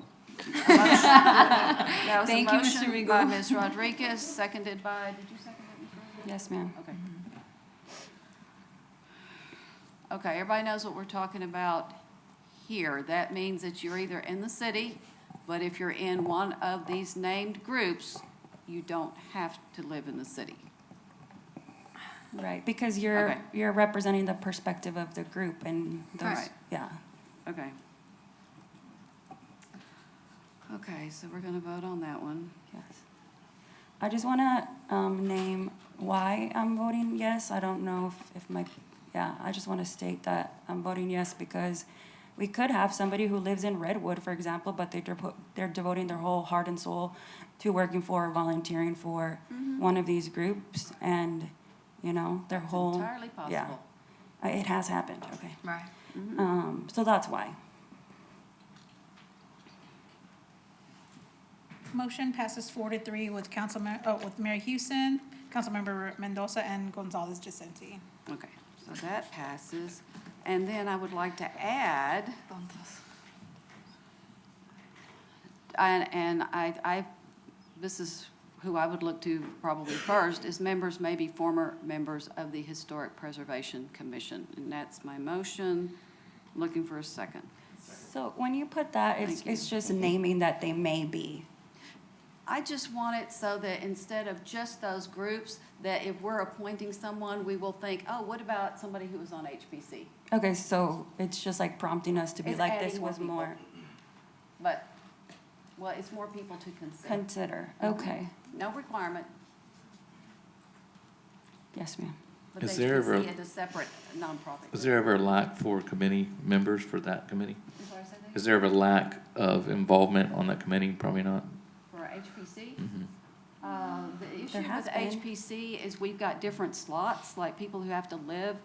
Speaker 1: That was a
Speaker 5: Thank you, Mr.
Speaker 1: motion
Speaker 5: Mingo.
Speaker 1: by Ms. Rodriguez, seconded by, did you second it, Ms. Rodriguez?
Speaker 9: Yes, ma'am.
Speaker 1: Okay. Okay, everybody knows what we're talking about here. That means that you're either in the city, but if you're in one of these named groups, you don't have to live in the city.
Speaker 9: Right, because you're,
Speaker 1: Okay.
Speaker 9: you're representing the perspective of the group and those,
Speaker 1: Right.
Speaker 9: yeah.
Speaker 1: Okay. Okay, so we're gonna vote on that one.
Speaker 9: Yes. I just want to name why I'm voting yes. I don't know if my, yeah, I just want to state that I'm voting yes because we could have somebody who lives in Redwood, for example, but they're devoting their whole heart and soul to working for or volunteering for one of these groups and, you know, their whole.
Speaker 1: Entirely
Speaker 9: Yeah.
Speaker 1: possible.
Speaker 9: It has happened, okay.
Speaker 5: Right.
Speaker 9: So that's why.
Speaker 2: Motion passes 4-3 with with Mayor Houston, Councilmember Mendoza, and Gonzalez Jacinti.
Speaker 1: Okay, so that passes. And then I would like to add, and this is who I would look to probably first, is members may be former members of the Historic Preservation Commission. And that's my motion. Looking for a second.
Speaker 9: So when you put that, it's just naming that they may be.
Speaker 1: I just want it so that instead of just those groups, that if we're appointing someone, we will think, oh, what about somebody who was on HPC?
Speaker 9: Okay, so it's just like prompting us to be
Speaker 1: It's
Speaker 9: like,
Speaker 1: adding
Speaker 9: this
Speaker 1: more
Speaker 9: was
Speaker 1: people.
Speaker 9: more
Speaker 1: But, well, it's more people to consider.
Speaker 9: consider. Okay,
Speaker 1: No requirement,
Speaker 9: yes, ma'am.
Speaker 1: but
Speaker 10: Is
Speaker 1: they
Speaker 10: there
Speaker 1: can
Speaker 10: ever-
Speaker 1: see it as separate nonprofit.
Speaker 10: Is there ever a lack for committee members for that committee?
Speaker 1: I'm sorry, say that
Speaker 10: Is there ever a lack of involvement on that committee? Probably not.
Speaker 1: For HPC?
Speaker 10: Mhm.
Speaker 1: The issue
Speaker 9: There has
Speaker 1: with
Speaker 9: been.
Speaker 1: HPC is we've got different slots, like people who have to live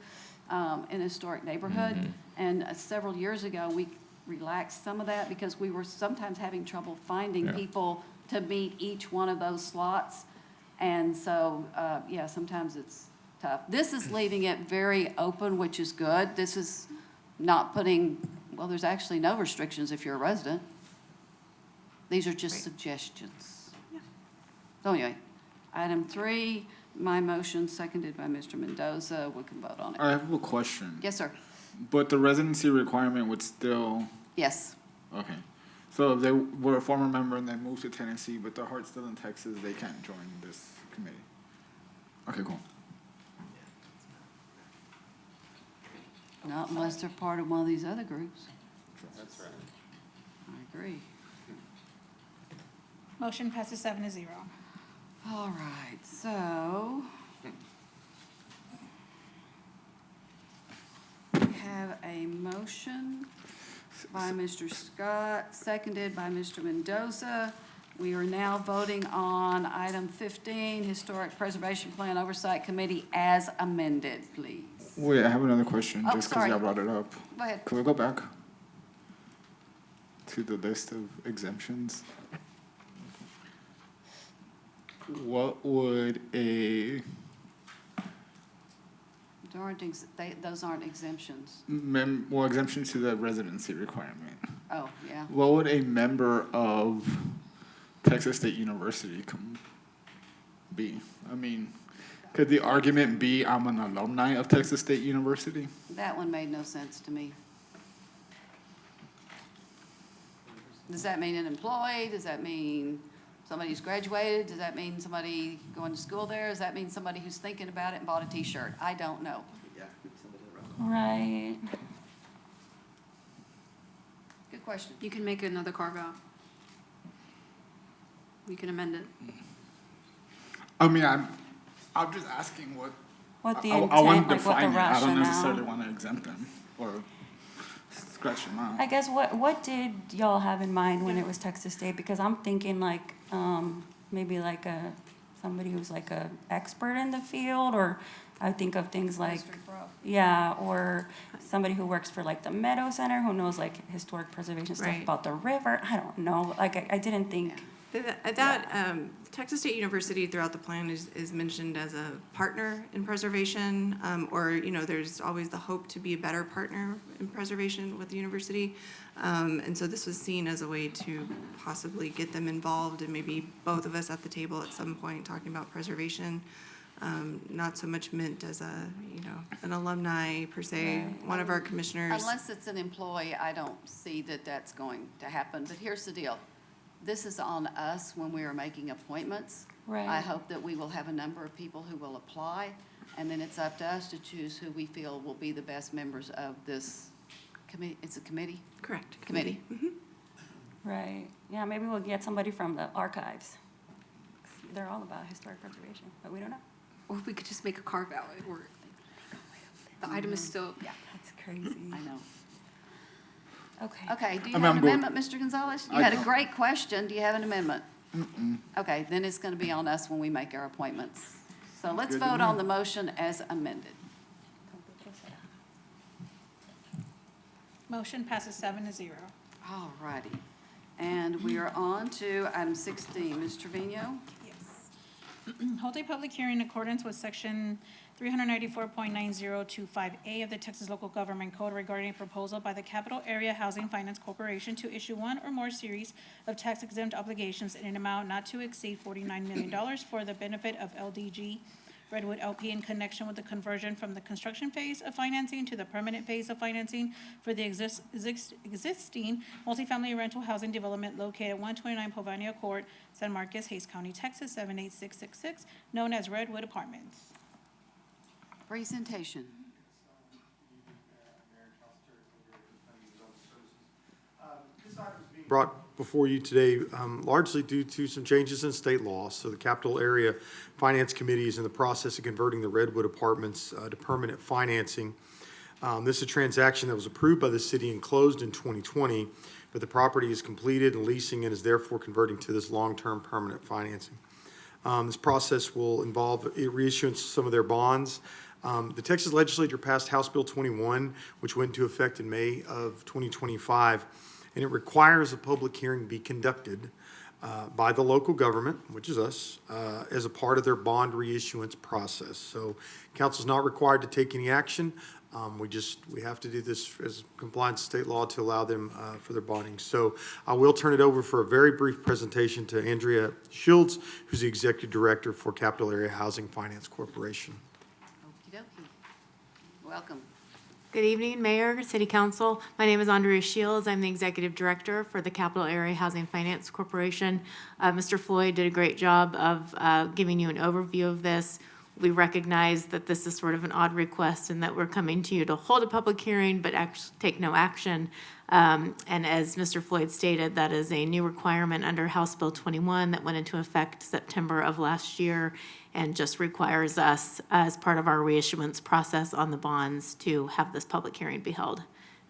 Speaker 1: in a historic neighborhood.
Speaker 10: Mhm.
Speaker 1: And several years ago, we relaxed some of that because we were sometimes having trouble finding
Speaker 10: Yeah.
Speaker 1: people to meet each one of those slots. And so, yeah, sometimes it's tough. This is leaving it very open, which is good. This is not putting, well, there's actually no restrictions if you're a resident. These are just suggestions. So anyway, item 3, my motion, seconded by Mr. Mendoza. We can vote on it.
Speaker 22: I have a question.
Speaker 1: Yes, sir.
Speaker 22: But the residency requirement would still,
Speaker 1: Yes.
Speaker 22: okay. So if they were a former member and they moved to Tennessee, but their heart's still in Texas, they can't join this committee. Okay, cool.
Speaker 1: Not unless they're part of one of these other groups.
Speaker 22: That's right.
Speaker 1: I agree.
Speaker 2: Motion passes 7-0.
Speaker 1: All right, so we have a motion by Mr. Scott, seconded by Mr. Mendoza. We are now voting on item 15, Historic Preservation Plan Oversight Committee as amended, please.
Speaker 22: Wait, I have another question,
Speaker 1: Oh,
Speaker 22: just because
Speaker 1: sorry.
Speaker 22: y'all brought it up.
Speaker 1: Go ahead.
Speaker 22: Can we go back to the list of exemptions? What would a
Speaker 1: Those aren't exemptions.
Speaker 22: exemption to the residency requirement?
Speaker 1: Oh, yeah.
Speaker 22: What would a member of Texas State University be? I mean, could the argument be I'm an alumni of Texas State University?
Speaker 1: That one made no sense to me. Does that mean an employee? Does that mean somebody who's graduated? Does that mean somebody going to school there? Does that mean somebody who's thinking about it and bought a T-shirt? I don't know.
Speaker 9: Right.
Speaker 1: Good question.
Speaker 5: You can make another carve-out. You can amend it.
Speaker 22: I mean, I'm just asking
Speaker 9: What the
Speaker 22: I want
Speaker 9: intent,
Speaker 22: to
Speaker 9: like what the
Speaker 22: define it. I don't
Speaker 9: rationale.
Speaker 22: necessarily want to exempt them or scratch them out.
Speaker 9: I guess what did y'all have in mind when it was Texas State? Because I'm thinking like, maybe like somebody who's like a expert in the field, or I think of things like, yeah, or somebody who works for like the Meadow Center, who knows like historic preservation stuff
Speaker 8: Right.
Speaker 9: about the river. I don't know, like I didn't think.
Speaker 8: Texas State University throughout the plan is mentioned as a partner in preservation, or, you know, there's always the hope to be a better partner in preservation with the university. And so this was seen as a way to possibly get them involved, and maybe both of us at the table at some point talking about preservation. Not so much meant as an alumni per se.
Speaker 1: Right.
Speaker 8: One of our commissioners.
Speaker 1: Unless it's an employee, I don't see that that's going to happen. But here's the deal. This is on us when we are making appointments.
Speaker 9: Right.
Speaker 1: I hope that we will have a number of people who will apply, and then it's up to us to choose who we feel will be the best members of this committee. It's a committee?
Speaker 8: Correct.
Speaker 1: Committee.
Speaker 9: Right. Yeah, maybe we'll get somebody from the archives. They're all about historic preservation, but we don't know.
Speaker 5: Or we could just make a carve-out, or the item is still, yeah.
Speaker 9: That's crazy.
Speaker 1: I know.
Speaker 9: Okay.
Speaker 1: Okay, do you
Speaker 22: I mean,
Speaker 1: have
Speaker 22: I'm
Speaker 1: an
Speaker 22: good.
Speaker 1: amendment, Mr. Gonzalez? You
Speaker 22: I
Speaker 1: had a
Speaker 22: don't.
Speaker 1: great question. Do you have an amendment?
Speaker 22: Mm-mm.
Speaker 1: Okay, then it's going to be on us when we make our appointments. So let's
Speaker 22: Good to
Speaker 1: vote
Speaker 22: know.
Speaker 1: on the motion as amended.
Speaker 2: Motion passes 7-0.
Speaker 1: All righty. And we are on to item 16. Ms. Trevino?
Speaker 2: Hold a public hearing in accordance with section 394.9025A of the Texas Local Government Code regarding a proposal by the Capital Area Housing Finance Corporation to issue one or more series of tax-exempt obligations in an amount not to exceed $49 million for the benefit of LDG Redwood LP in connection with the conversion from the construction phase of financing to the permanent phase of financing for the existing multifamily rental housing development located at 129 Povania Court, San Marcos, Hays County, Texas, 78666, known as Redwood Apartments.
Speaker 1: Presentation.
Speaker 20: Brought before you today largely due to some changes in state law. So the Capital Area Finance Committee is in the process of converting the Redwood Apartments to permanent financing. This is a transaction that was approved by the city and closed in 2020, but the property is completed and leasing and is therefore converting to this long-term permanent financing. This process will involve a reissuance of some of their bonds. The Texas Legislature passed House Bill 21, which went into effect in May of 2025, and it requires a public hearing be conducted by the local government, which is us, as a part of their bond reissuance process. So council's not required to take any action. We have to do this as compliance with state law to allow them for their bonding. So I will turn it over for a very brief presentation to Andrea Shields, who's the Executive Director for Capital Area Housing Finance Corporation.
Speaker 1: Okey dokey. Welcome.
Speaker 11: Good evening, Mayor, City Council. My name is Andrea Shields. I'm the Executive Director for the Capital Area Housing Finance Corporation. Mr. Floyd did a great job of giving you an overview of this. We recognize that this is sort of an odd request and that we're coming to you to hold a public hearing but take no action. And as Mr. Floyd stated, that is a new requirement under House Bill 21 that went into effect September of last year and just requires us, as part of our reissuance process on the bonds, to have this public hearing be held.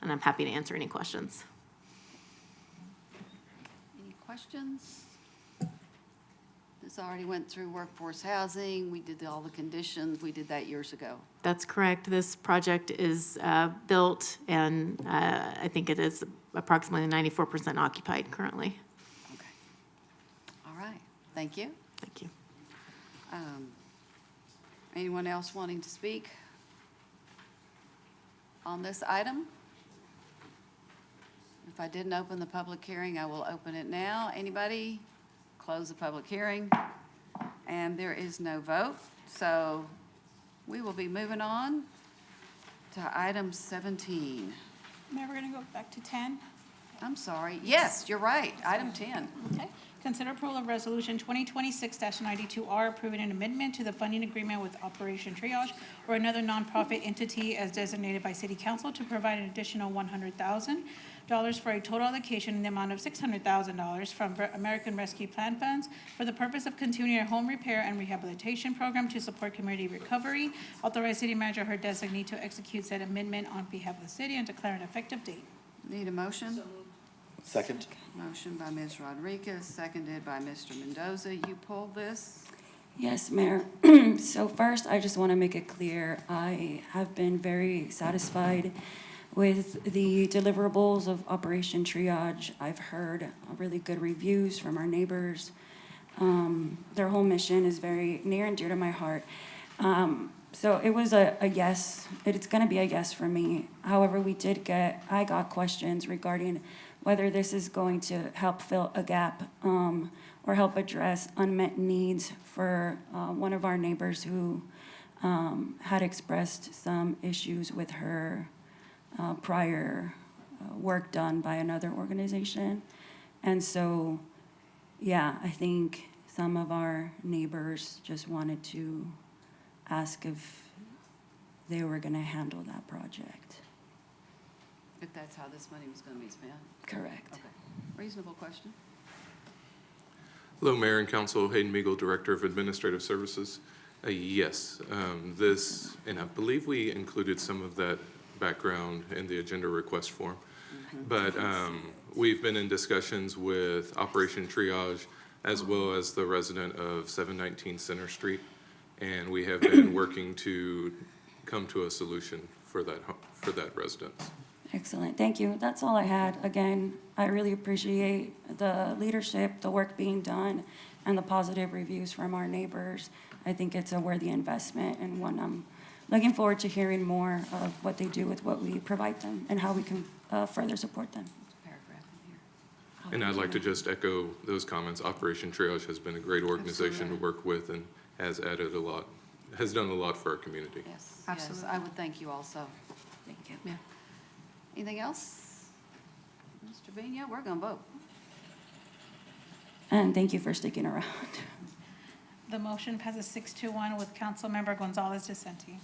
Speaker 11: And I'm happy to answer any questions.
Speaker 1: Any questions? This already went through workforce housing. We did all the conditions. We did that years ago.
Speaker 11: That's correct. This project is built, and I think it is approximately 94% occupied currently.
Speaker 1: All right, thank you.
Speaker 11: Thank you.
Speaker 1: Anyone else wanting to speak on this item? If I didn't open the public hearing, I will open it now. Anybody? Close the public hearing. And there is no vote, so we will be moving on to item 17.
Speaker 2: Mayor, we're going to go back to 10.
Speaker 1: I'm sorry. Yes, you're right. Item 10.
Speaker 2: Okay. Consider approval of Resolution 2026-92R, approving an amendment to the funding agreement with Operation Triage or another nonprofit entity as designated by City Council to provide an additional $100,000 for a total allocation in the amount of $600,000 from American Rescue Plan funds for the purpose of continuing a home repair and rehabilitation program to support community recovery. Authorize City Manager or her designee to execute said amendment on behalf of the city and declare an effective date.
Speaker 1: Need a motion?
Speaker 6: Second.
Speaker 1: Motion by Ms. Rodriguez, seconded by Mr. Mendoza. You pulled this?
Speaker 9: Yes, Mayor. So first, I just want to make it clear, I have been very satisfied with the deliverables of Operation Triage. I've heard really good reviews from our neighbors. Their whole mission is very near and dear to my heart. So it was a yes. It's going to be a yes for me. However, I got questions regarding whether this is going to help fill a gap or help address unmet needs for one of our neighbors who had expressed some issues with her prior work done by another organization. And so, yeah, I think some of our neighbors just wanted to ask if they were going to handle that project.
Speaker 1: If that's how this money was going to be spent?
Speaker 9: Correct.
Speaker 1: Okay. Reasonable question.
Speaker 13: Hello, Mayor and Council. Hayden Meagle, Director of Administrative Services. Yes, this, and I believe we included some of that background in the agenda request form. But we've been in discussions with Operation Triage as well as the resident of 719 Center Street. And we have been working to come to a solution for that residence.
Speaker 9: Excellent, thank you. That's all I had. Again, I really appreciate the leadership, the work being done, and the positive reviews from our neighbors. I think it's a worthy investment and one I'm looking forward to hearing more of what they do with what we provide them and how we can further support them.
Speaker 13: And I'd like to just echo those comments. Operation Triage has been a great organization to work with and has added a lot, has done a lot for our community.
Speaker 1: Yes, absolutely. I would thank you also.
Speaker 9: Thank you.
Speaker 1: Yeah. Anything else? Mr. Bean, yeah, we're going to vote.
Speaker 9: And thank you for sticking around.
Speaker 2: The motion passes 6-1 with Councilmember Gonzalez dissenting.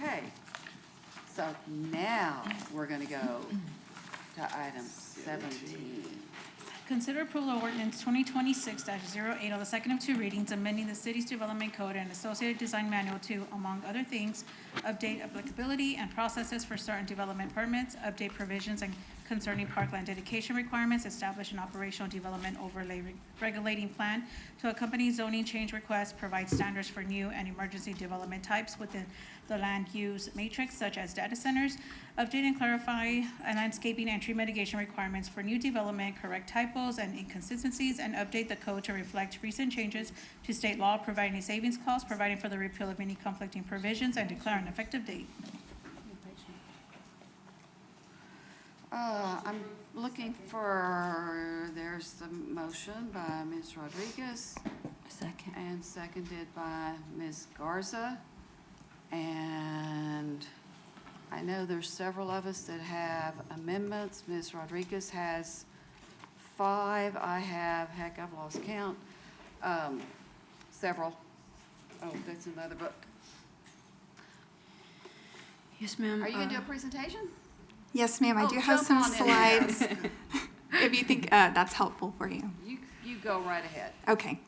Speaker 1: Okay. So now we're going to go to item 17.
Speaker 2: Consider approval of ordinance 2026-08 on the second of two readings, amending the city's development code and associated design manual to, among other things, update applicability and processes for certain development permits, update provisions and concerning parkland dedication requirements, establish an operational development overlay regulating plan to accompany zoning change requests, provide standards for new and emergency development types within the land use matrix, such as data centers, update and clarify landscaping and tree mitigation requirements for new development, correct typos and inconsistencies, and update the code to reflect recent changes to state law, providing a savings clause, providing for the repeal of any conflicting provisions, and declare an effective date.
Speaker 1: I'm looking for, there's a motion by Ms. Rodriguez.
Speaker 9: Second.
Speaker 1: And seconded by Ms. Garza. And I know there's several of us that have amendments. Ms. Rodriguez has 5, I have, heck, I've lost count, several. Oh, that's another book.
Speaker 5: Yes, ma'am.
Speaker 1: Are you gonna do a presentation?
Speaker 14: Yes, ma'am, I
Speaker 1: Oh,
Speaker 14: do have
Speaker 1: jump
Speaker 14: some
Speaker 1: on in there.
Speaker 14: slides, if you think that's helpful for you.
Speaker 1: You go right ahead.
Speaker 14: Okay.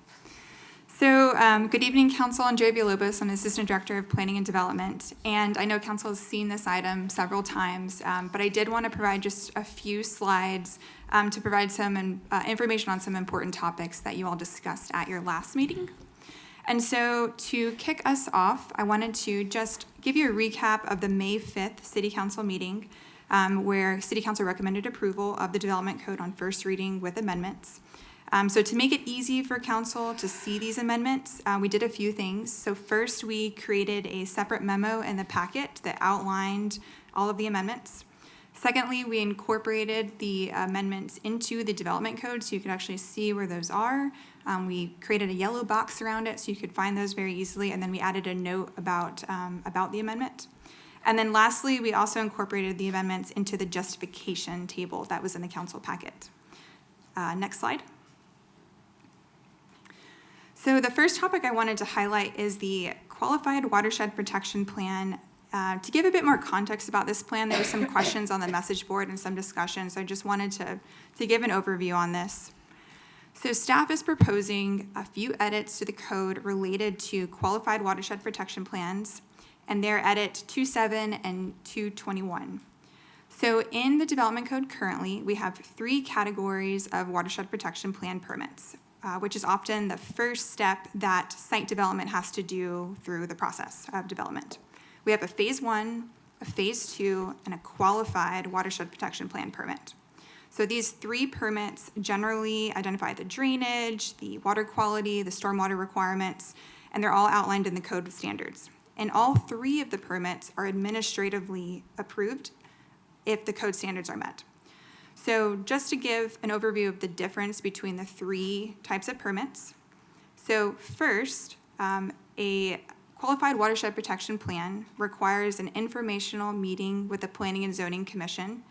Speaker 14: So, good evening, Council. Andrea Villalobos. I'm Assistant Director of Planning and Development. And I know Council has seen this item several times, but I did want to provide just a few slides to provide some information on some important topics that you all discussed at your last meeting. And so to kick us off, I wanted to just give you a recap of the May 5th City Council meeting, where City Council recommended approval of the Development Code on first reading with amendments. So to make it easy for council to see these amendments, we did a few things. So first, we created a separate memo in the packet that outlined all of the amendments. Secondly, we incorporated the amendments into the development code so you could actually see where those are. We created a yellow box around it so you could find those very easily, and then we added a note about the amendment. And then lastly, we also incorporated the amendments into the justification table that was in the council packet. Next slide. So the first topic I wanted to highlight is the Qualified Watershed Protection Plan. To give a bit more context about this plan, there were some questions on the message board and some discussion, so I just wanted to give an overview on this. So staff is proposing a few edits to the code related to Qualified Watershed Protection Plans, and they're edit 2.7 and 2.21. So in the development code currently, we have 3 categories of watershed protection plan permits, which is often the first step that site development has to do through the process of development. We have a phase 1, a phase 2, and a qualified watershed protection plan permit. So these 3 permits generally identify the drainage, the water quality, the stormwater requirements, and they're all outlined in the code of standards. And all 3 of the permits are administratively approved if the code standards are met. So just to give an overview of the difference between the 3 types of permits. So first, a Qualified Watershed Protection Plan requires an informational meeting with the Planning and Zoning Commission,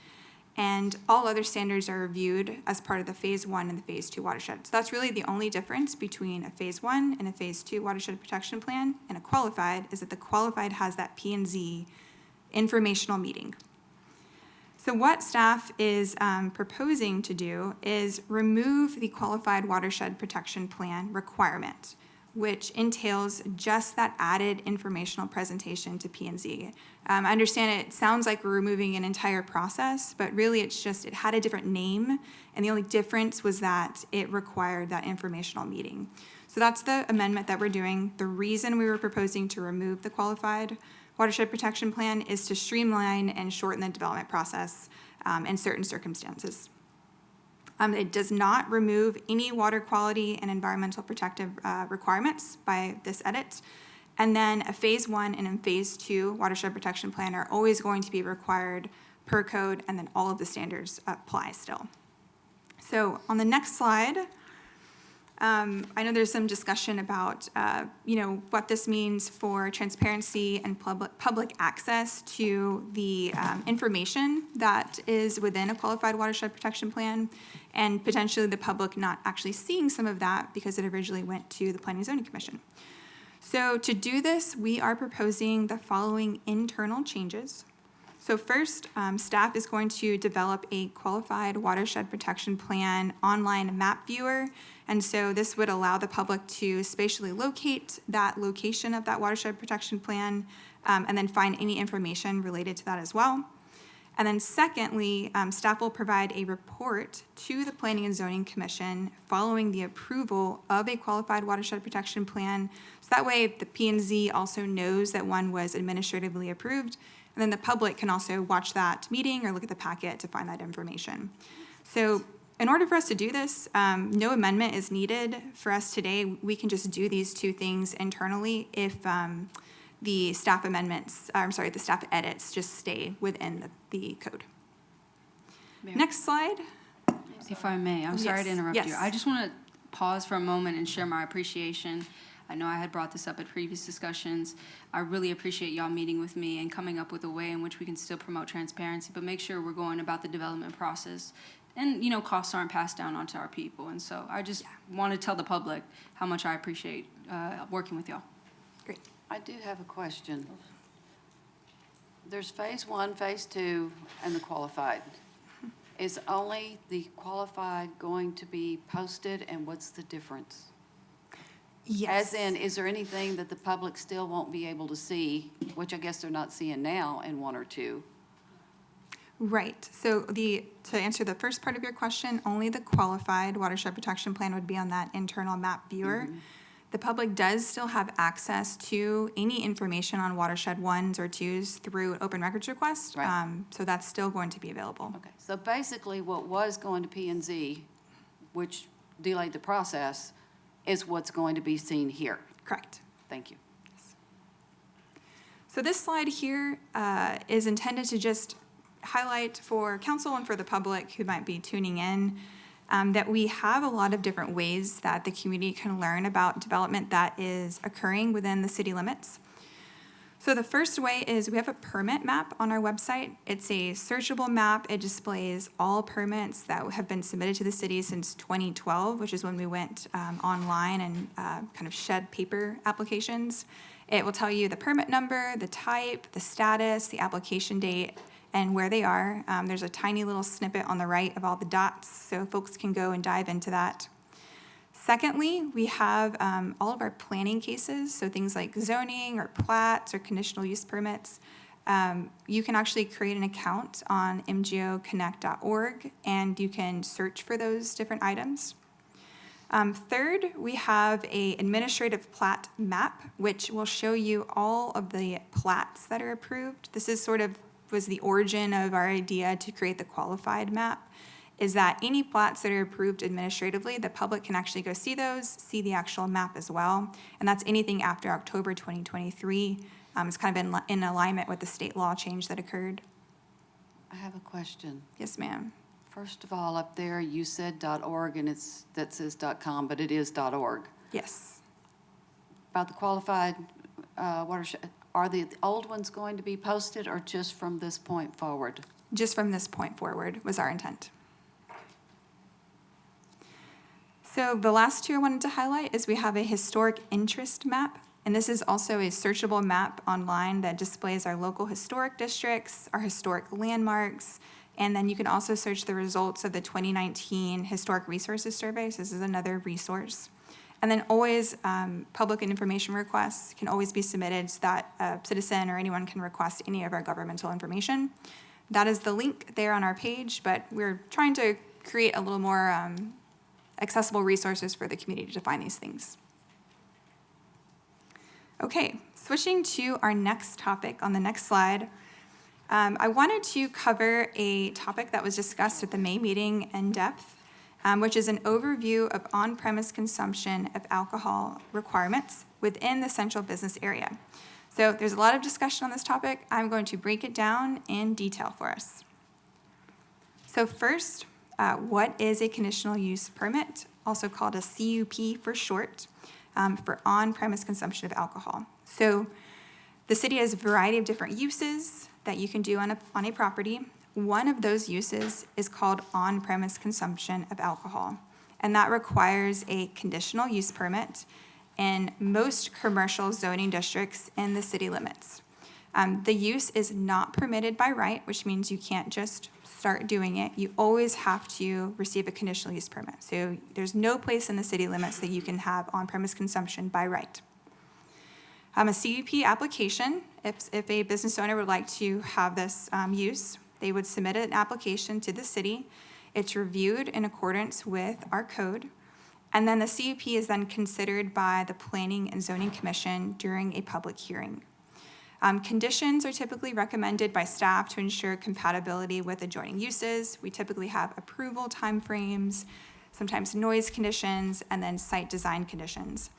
Speaker 14: and all other standards are reviewed as part of the phase 1 and the phase 2 watershed. So that's really the only difference between a phase 1 and a phase 2 watershed protection plan and a qualified is that the qualified has that P&Z informational meeting. So what staff is proposing to do is remove the Qualified Watershed Protection Plan requirement, which entails just that added informational presentation to P&Z. I understand it sounds like we're removing an entire process, but really it's just, it had a different name, and the only difference was that it required that informational meeting. So that's the amendment that we're doing. The reason we were proposing to remove the Qualified Watershed Protection Plan is to streamline and shorten the development process in certain circumstances. It does not remove any water quality and environmental protective requirements by this edit. And then a phase 1 and a phase 2 watershed protection plan are always going to be required per code, and then all of the standards apply still. So on the next slide, I know there's some discussion about what this means for transparency and public access to the information that is within a qualified watershed protection plan, and potentially the public not actually seeing some of that because it originally went to the Planning and Zoning Commission. So to do this, we are proposing the following internal changes. So first, staff is going to develop a qualified watershed protection plan online map viewer. And so this would allow the public to spatially locate that location of that watershed protection plan and then find any information related to that as well. And then secondly, staff will provide a report to the Planning and Zoning Commission following the approval of a qualified watershed protection plan. So that way the P&Z also knows that one was administratively approved. And then the public can also watch that meeting or look at the packet to find that information. So in order for us to do this, no amendment is needed for us today. We can just do these 2 things internally if the staff the staff edits just stay within the code. Next slide.
Speaker 5: If I may, I'm sorry to interrupt you. I just want to pause for a moment and share my appreciation. I know I had brought this up at previous discussions. I really appreciate y'all meeting with me and coming up with a way in which we can still promote transparency, but make sure we're going about the development process And, costs aren't passed down onto our people. And so I just want to tell the public how much I appreciate working with y'all.
Speaker 1: Great. I do have a question. There's phase 1, phase 2, and the qualified. Is only the qualified going to be posted, and what's the difference?
Speaker 14: Yes.
Speaker 1: As in, is there anything that the public still won't be able to see, which I guess they're not seeing now in 1 or 2?
Speaker 14: Right. So to answer the first part of your question, only the qualified watershed protection plan would be on that internal map viewer. The public does still have access to any information on watershed 1s or 2s through open records request.
Speaker 1: Right.
Speaker 14: So that's still going to be available.
Speaker 1: Okay, so basically what was going to P&Z, which delayed the process, is what's going to be seen here.
Speaker 14: Correct.
Speaker 1: Thank you.
Speaker 14: So this slide here is intended to just highlight for council and for the public who might be tuning in that we have a lot of different ways that the community can learn about development that is occurring within the city limits. So the first way is we have a permit map on our website. It's a searchable map. It displays all permits that have been submitted to the city since 2012, which is when we went online and kind of shed paper applications. It will tell you the permit number, the type, the status, the application date, and where they are. There's a tiny little snippet on the right of all the dots, so folks can go and dive into that. Secondly, we have all of our planning cases, so things like zoning or plats or conditional use permits. You can actually create an account on mgoconnect.org, and you can search for those different items. Third, we have an administrative plat map, which will show you all of the plats that are approved. This is was the origin of our idea to create the qualified map, is that any plats that are approved administratively, the public can actually go see those, see the actual map as well. And that's anything after October 2023. It's kind of in alignment with the state law change that occurred.
Speaker 1: I have a question.
Speaker 14: Yes, ma'am.
Speaker 1: First of all, up there, you said .org, and that says .com, but it is .org.
Speaker 14: Yes.
Speaker 1: About the qualified watershed, are the old ones going to be posted, or just from this point forward?
Speaker 14: Just from this point forward was our intent. So the last two I wanted to highlight is we have a historic interest map, and this is also a searchable map online that displays our local historic districts, our historic landmarks, and then you can also search the results of the 2019 Historic Resources Survey. So this is another resource. And then always, public and information requests can always be submitted so that a citizen or anyone can request any of our governmental information. That is the link there on our page, but we're trying to create a little more accessible resources for the community to find these things. Okay, switching to our next topic on the next slide. I wanted to cover a topic that was discussed at the May meeting in depth, which is an overview of on-premise consumption of alcohol requirements within the central business area. So there's a lot of discussion on this topic. I'm going to break it down in detail for us. So first, what is a conditional use permit, also called a CUP for short, for on-premise consumption of alcohol? So the city has a variety of different uses that you can do on a property. One of those uses is called on-premise consumption of alcohol, and that requires a conditional use permit in most commercial zoning districts in the city limits. The use is not permitted by right, which means you can't just start doing it. You always have to receive a conditional use permit. So there's no place in the city limits that you can have on-premise consumption by right. A CUP application, if a business owner would like to have this use, they would submit an application to the city. It's reviewed in accordance with our code. And then the CUP is then considered by the Planning and Zoning Commission during a public hearing. Conditions are typically recommended by staff to ensure compatibility with adjoining uses. We typically have approval timeframes, sometimes noise conditions, and then site design conditions.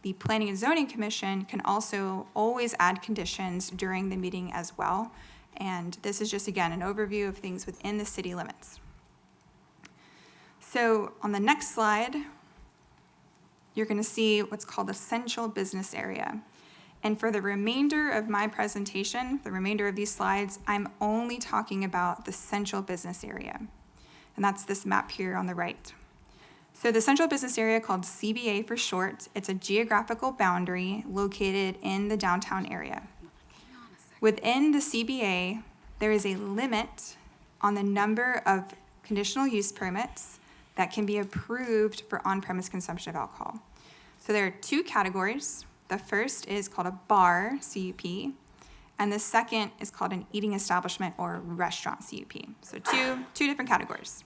Speaker 14: The Planning and Zoning Commission can also always add conditions during the meeting as well. And this is just, again, an overview of things within the city limits. So on the next slide, you're going to see what's called the central business area. And for the remainder of my presentation, the remainder of these slides, I'm only talking about the central business area. and that's this map here on the right. So the central business area, called CBA for short, it's a geographical boundary located in the downtown area. Within the CBA, there is a limit on the number of conditional use permits that can be approved for on-premise consumption of alcohol. So there are two categories. The first is called a bar, CUP, and the second is called an eating establishment or restaurant, CUP. So two different categories.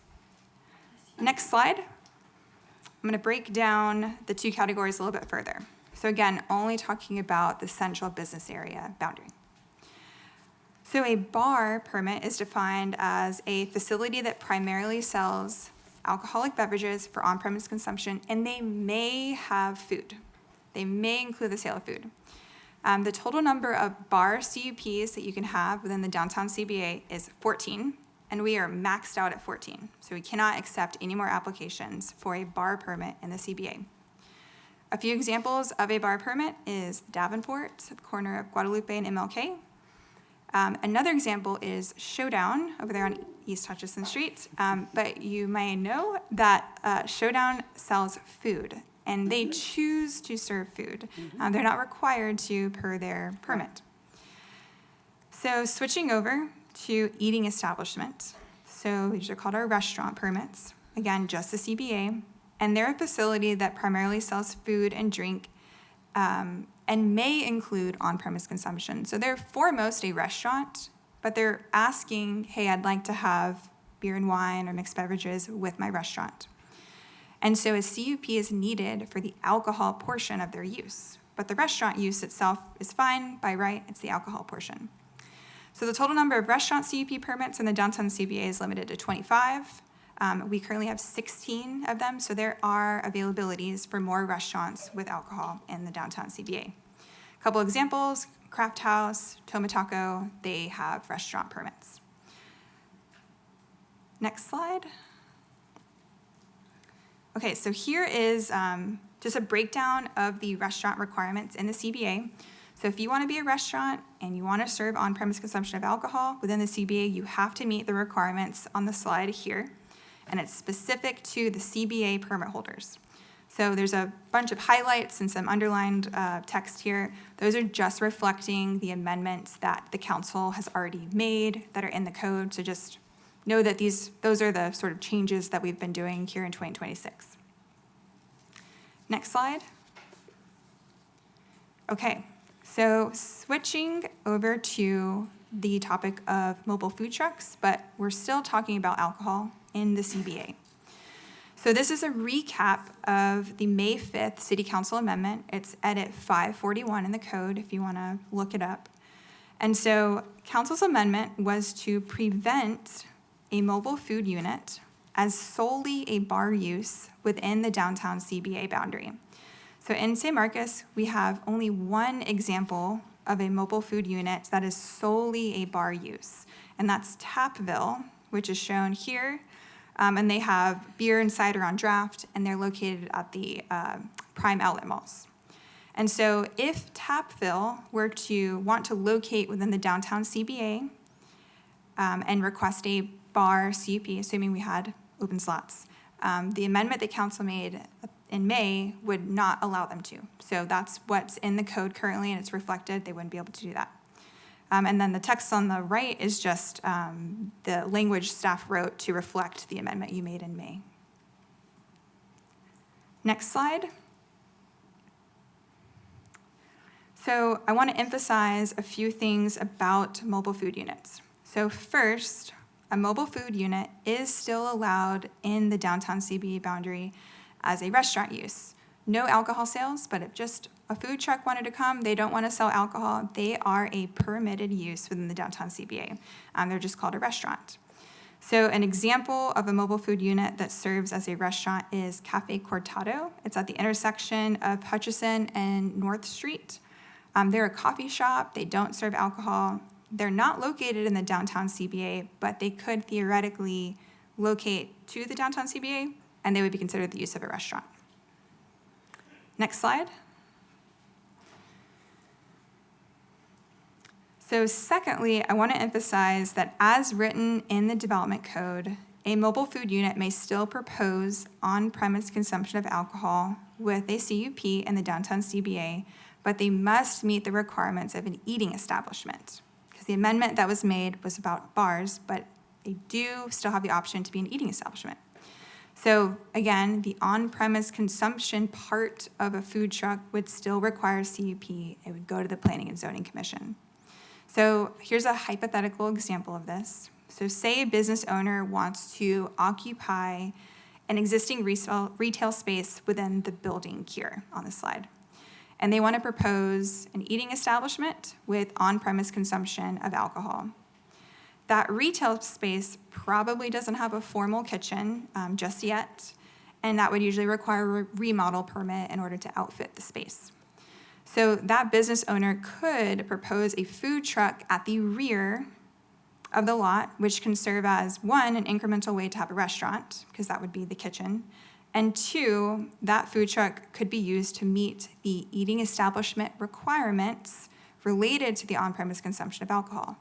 Speaker 14: Next slide. I'm going to break down the two categories a little bit further. So again, only talking about the central business area boundary. So a bar permit is defined as a facility that primarily sells alcoholic beverages for on-premise consumption, and they may have food. They may include the sale of food. The total number of bar CUPs that you can have within the downtown CBA is 14, and we are maxed out at 14. So we cannot accept any more applications for a bar permit in the CBA. A few examples of a bar permit is Davenport, at the corner of Guadalupe and MLK. Another example is Showdown over there on East Hutchison Street. But you may know that Showdown sells food, and they choose to serve food. They're not required to per their permit. So switching over to eating establishment. So these are called our restaurant permits. Again, just the CBA. And they're a facility that primarily sells food and drink and may include on-premise consumption. So they're foremost a restaurant, but they're asking, hey, I'd like to have beer and wine or mixed beverages with my restaurant. And so a CUP is needed for the alcohol portion of their use, but the restaurant use itself is fine. By right, it's the alcohol portion. So the total number of restaurant CUP permits in the downtown CBA is limited to 25. We currently have 16 of them, so there are availabilities for more restaurants with alcohol in the downtown CBA. A couple examples, Craft House, Tomataco, they have restaurant permits. Next slide. Okay, so here is just a breakdown of the restaurant requirements in the CBA. So if you want to be a restaurant and you want to serve on-premise consumption of alcohol within the CBA, you have to meet the requirements on the slide here, and it's specific to the CBA permit holders. So there's a bunch of highlights and some underlined text here. Those are just reflecting the amendments that the council has already made that are in the code. So just know that those are the sort of changes that we've been doing here in 2026. Next slide. Okay, so switching over to the topic of mobile food trucks, but we're still talking about alcohol in the CBA. So this is a recap of the May 5th City Council Amendment. It's edit 541 in the code if you want to look it up. And so Council's amendment was to prevent a mobile food unit as solely a bar use within the downtown CBA boundary. So in San Marcos, we have only one example of a mobile food unit that is solely a bar use, and that's Tapville, which is shown here. And they have beer and cider on draft, and they're located at the Prime Outlet Malls. And so if Tapville were to want to locate within the downtown CBA and request a bar CUP, assuming we had open slots, the amendment that council made in May would not allow them to. So that's what's in the code currently, and it's reflected. They wouldn't be able to do that. And then the text on the right is just the language staff wrote to reflect the amendment you made in May. Next slide. So I want to emphasize a few things about mobile food units. So first, a mobile food unit is still allowed in the downtown CBA boundary as a restaurant use. No alcohol sales, but if just a food truck wanted to come, they don't want to sell alcohol, they are a permitted use within the downtown CBA. They're just called a restaurant. So an example of a mobile food unit that serves as a restaurant is Cafe Cortado. It's at the intersection of Hutchison and North Street. They're a coffee shop, they don't serve alcohol. They're not located in the downtown CBA, but they could theoretically locate to the downtown CBA, and they would be considered the use of a restaurant. Next slide. So secondly, I want to emphasize that as written in the development code, a mobile food unit may still propose on-premise consumption of alcohol with a CUP in the downtown CBA, but they must meet the requirements of an eating establishment. Because the amendment that was made was about bars, but they do still have the option to be an eating establishment. So again, the on-premise consumption part of a food truck would still require CUP. It would go to the Planning and Zoning Commission. So here's a hypothetical example of this. So say a business owner wants to occupy an existing retail space within the building here on the slide. And they want to propose an eating establishment with on-premise consumption of alcohol. That retail space probably doesn't have a formal kitchen just yet, and that would usually require a remodel permit in order to outfit the space. So that business owner could propose a food truck at the rear of the lot, which can serve as, one, an incremental way to have a restaurant, because that would be the kitchen, and two, that food truck could be used to meet the eating establishment requirements related to the on-premise consumption of alcohol.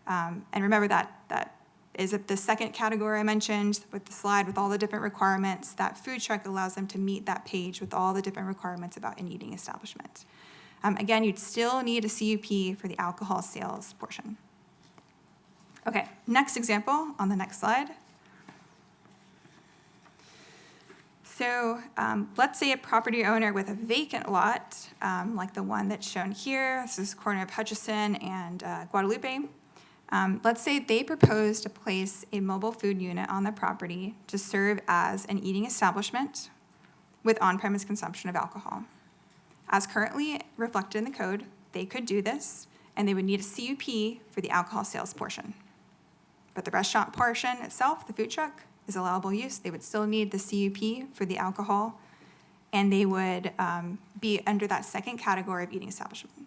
Speaker 14: And remember that is the second category I mentioned with the slide with all the different requirements. That food truck allows them to meet that page with all the different requirements about an eating establishment. Again, you'd still need a CUP for the alcohol sales portion. Okay, next example on the next slide. So let's say a property owner with a vacant lot, like the one that's shown here. This is corner of Hutchison and Guadalupe. Let's say they propose to place a mobile food unit on the property to serve as an eating establishment with on-premise consumption of alcohol. As currently reflected in the code, they could do this, and they would need a CUP for the alcohol sales portion. But the restaurant portion itself, the food truck, is allowable use. They would still need the CUP for the alcohol, and they would be under that second category of eating establishment.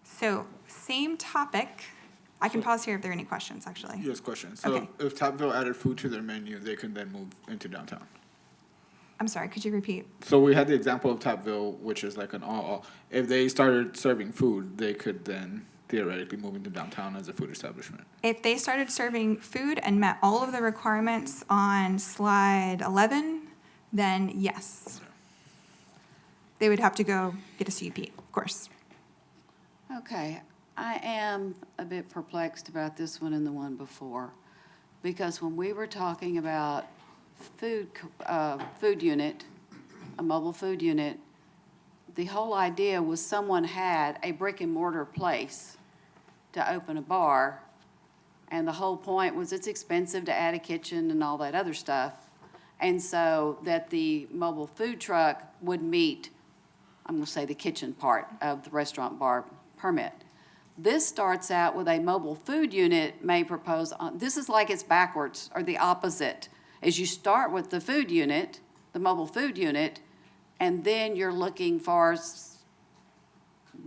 Speaker 14: So same topic. I can pause here if there are any questions, actually.
Speaker 22: Yes, question. So
Speaker 14: Okay.
Speaker 22: if Tapville added food to their menu, they can then move into downtown.
Speaker 14: I'm sorry, could you repeat?
Speaker 22: So we had the example of Tapville, which is like an all. If they started serving food, they could then theoretically move into downtown as a food establishment.
Speaker 14: If they started serving food and met all of the requirements on slide 11, then yes. They would have to go get a CUP, of course.
Speaker 1: Okay, I am a bit perplexed about this one and the one before, because when we were talking about food unit, a mobile food unit, the whole idea was someone had a brick and mortar place to open a bar, and the whole point was it's expensive to add a kitchen and all that other stuff, and so that the mobile food truck would meet, I'm gonna say the kitchen part of the restaurant bar permit. This starts out with a mobile food unit may propose, this is like it's backwards, or the opposite, is you start with the food unit, the mobile food unit, and then you're looking for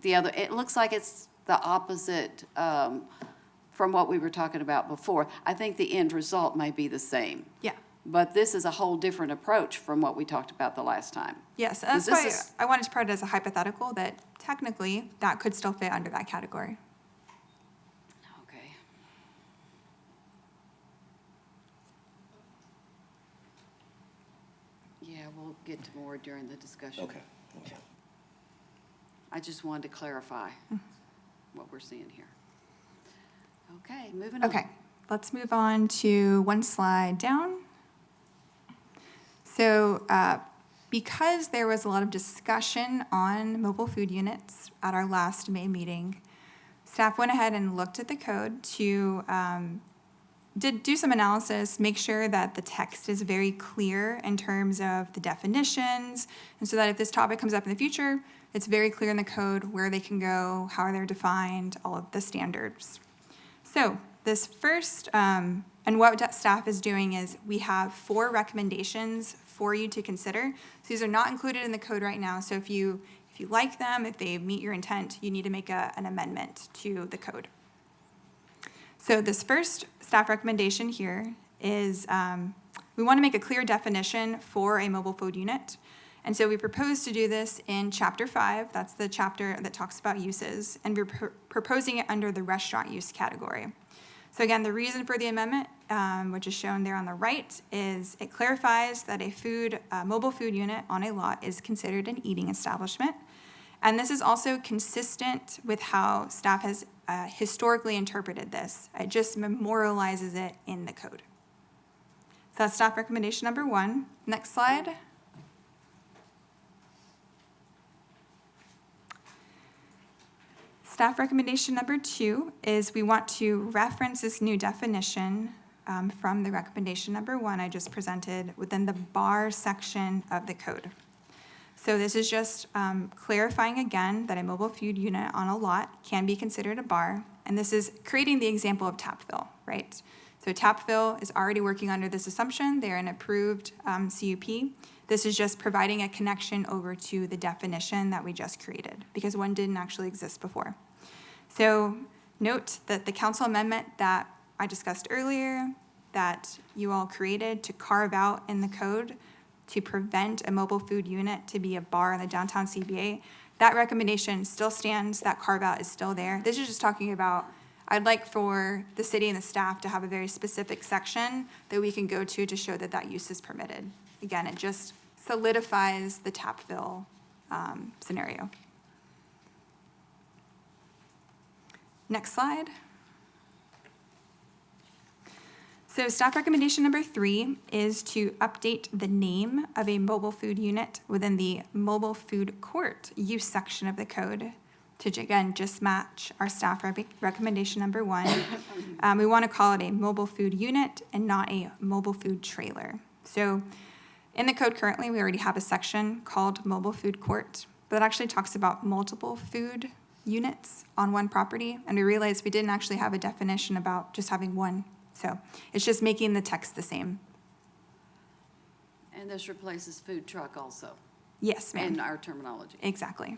Speaker 1: the other, it looks like it's the opposite from what we were talking about before. I think the end result may be the same.
Speaker 14: Yeah.
Speaker 1: But this is a whole different approach from what we talked about the last time.
Speaker 14: Yes, that's
Speaker 1: This
Speaker 14: why
Speaker 1: is-
Speaker 14: I wanted to put it as a hypothetical that technically that could still fit under that category.
Speaker 1: Okay. Yeah, we'll get to more during the discussion.
Speaker 6: Okay, okay.
Speaker 1: I just wanted to clarify what we're seeing here. Okay, moving on.
Speaker 14: Okay, let's move on to one slide down. So because there was a lot of discussion on mobile food units at our last May meeting, staff went ahead and looked at the code to do some analysis, make sure that the text is very clear in terms of the definitions, and so that if this topic comes up in the future, it's very clear in the code where they can go, how they're defined, all of the standards. So this first, and what staff is doing is we have 4 recommendations for you to consider. So these are not included in the code right now. So if you like them, if they meet your intent, you need to make an amendment to the code. So this first staff recommendation here is we want to make a clear definition for a mobile food unit. And so we propose to do this in Chapter 5. That's the chapter that talks about uses. And we're proposing it under the restaurant use category. So again, the reason for the amendment, which is shown there on the right, is it clarifies that a mobile food unit on a lot is considered an eating establishment. And this is also consistent with how staff has historically interpreted this. It just memorializes it in the code. So that's staff recommendation number 1. Next slide. Staff recommendation number 2 is we want to reference this new definition from the recommendation number 1 I just presented within the bar section of the code. So this is just clarifying again that a mobile food unit on a lot can be considered a bar, and this is creating the example of Tapville, right? So Tapville is already working under this assumption. They're an approved CUP. This is just providing a connection over to the definition that we just created, because one didn't actually exist before. So note that the council amendment that I discussed earlier, that you all created to carve out in the code to prevent a mobile food unit to be a bar in the downtown CBA, that recommendation still stands, that carve out is still there. This is just talking about, I'd like for the city and the staff to have a very specific section that we can go to show that that use is permitted. Again, it just solidifies the Tapville scenario. Next slide. So staff recommendation number 3 is to update the name of a mobile food unit within the mobile food court use section of the code to, again, just match our staff recommendation number 1. We want to call it a mobile food unit and not a mobile food trailer. So in the code currently, we already have a section called mobile food court, but it actually talks about multiple food units on one property, and we realized we didn't actually have a definition about just having one. So it's just making the text the same.
Speaker 1: And this replaces food truck also.
Speaker 14: Yes, ma'am.
Speaker 1: In our terminology.
Speaker 14: Exactly.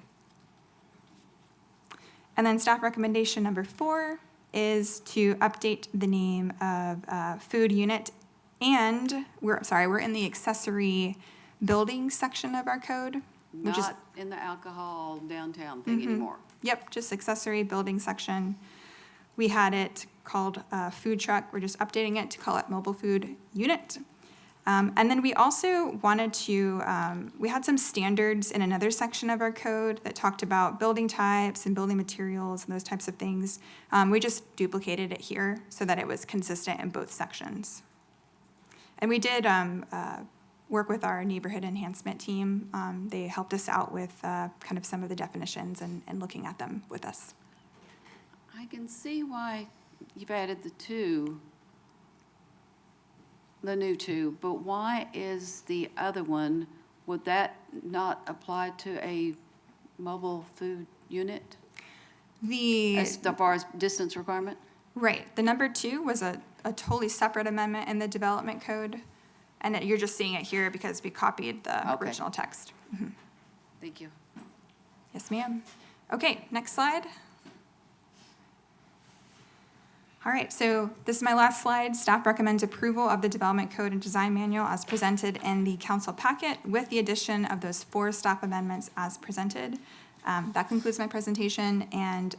Speaker 14: And then staff recommendation number 4 is to update the name of food unit, and we're in the accessory building section of our code.
Speaker 1: Not in the alcohol downtown thing anymore.
Speaker 14: Yep, just accessory building section. We had it called food truck. We're just updating it to call it mobile food unit. And then we also wanted to, we had some standards in another section of our code that talked about building types and building materials and those types of things. We just duplicated it here so that it was consistent in both sections. And we did work with our neighborhood enhancement team. They helped us out with kind of some of the definitions and looking at them with us.
Speaker 1: I can see why you've added the new two, but why is the other one, would that not apply to a mobile food unit? As far as distance requirement?
Speaker 14: Right. The number 2 was a totally separate amendment in the development code. And you're just seeing it here because we copied the original text. Mm-hmm.
Speaker 1: Thank you.
Speaker 14: Yes, ma'am. Okay, next slide. All right, so this is my last slide. Staff recommends approval of the Development Code and Design Manual as presented in the council packet with the addition of those 4 staff amendments as presented. That concludes my presentation, and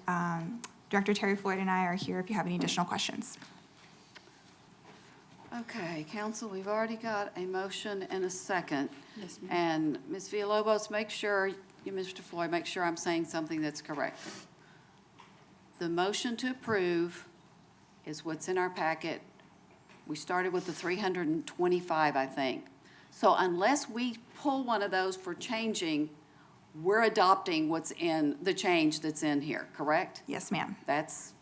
Speaker 14: Director Terry Floyd and I are here if you have any additional questions.
Speaker 1: Okay, council, we've already got a motion and a second.
Speaker 14: Yes, ma'am.
Speaker 1: And Ms. Villalobos, make sure, Mr. Floyd, make sure I'm saying something that's correct. The motion to approve is what's in our packet. We started with the 325, I think. So unless we pull one of those for changing, we're adopting what's in, the change that's in here, correct?
Speaker 14: Yes, ma'am.
Speaker 1: That's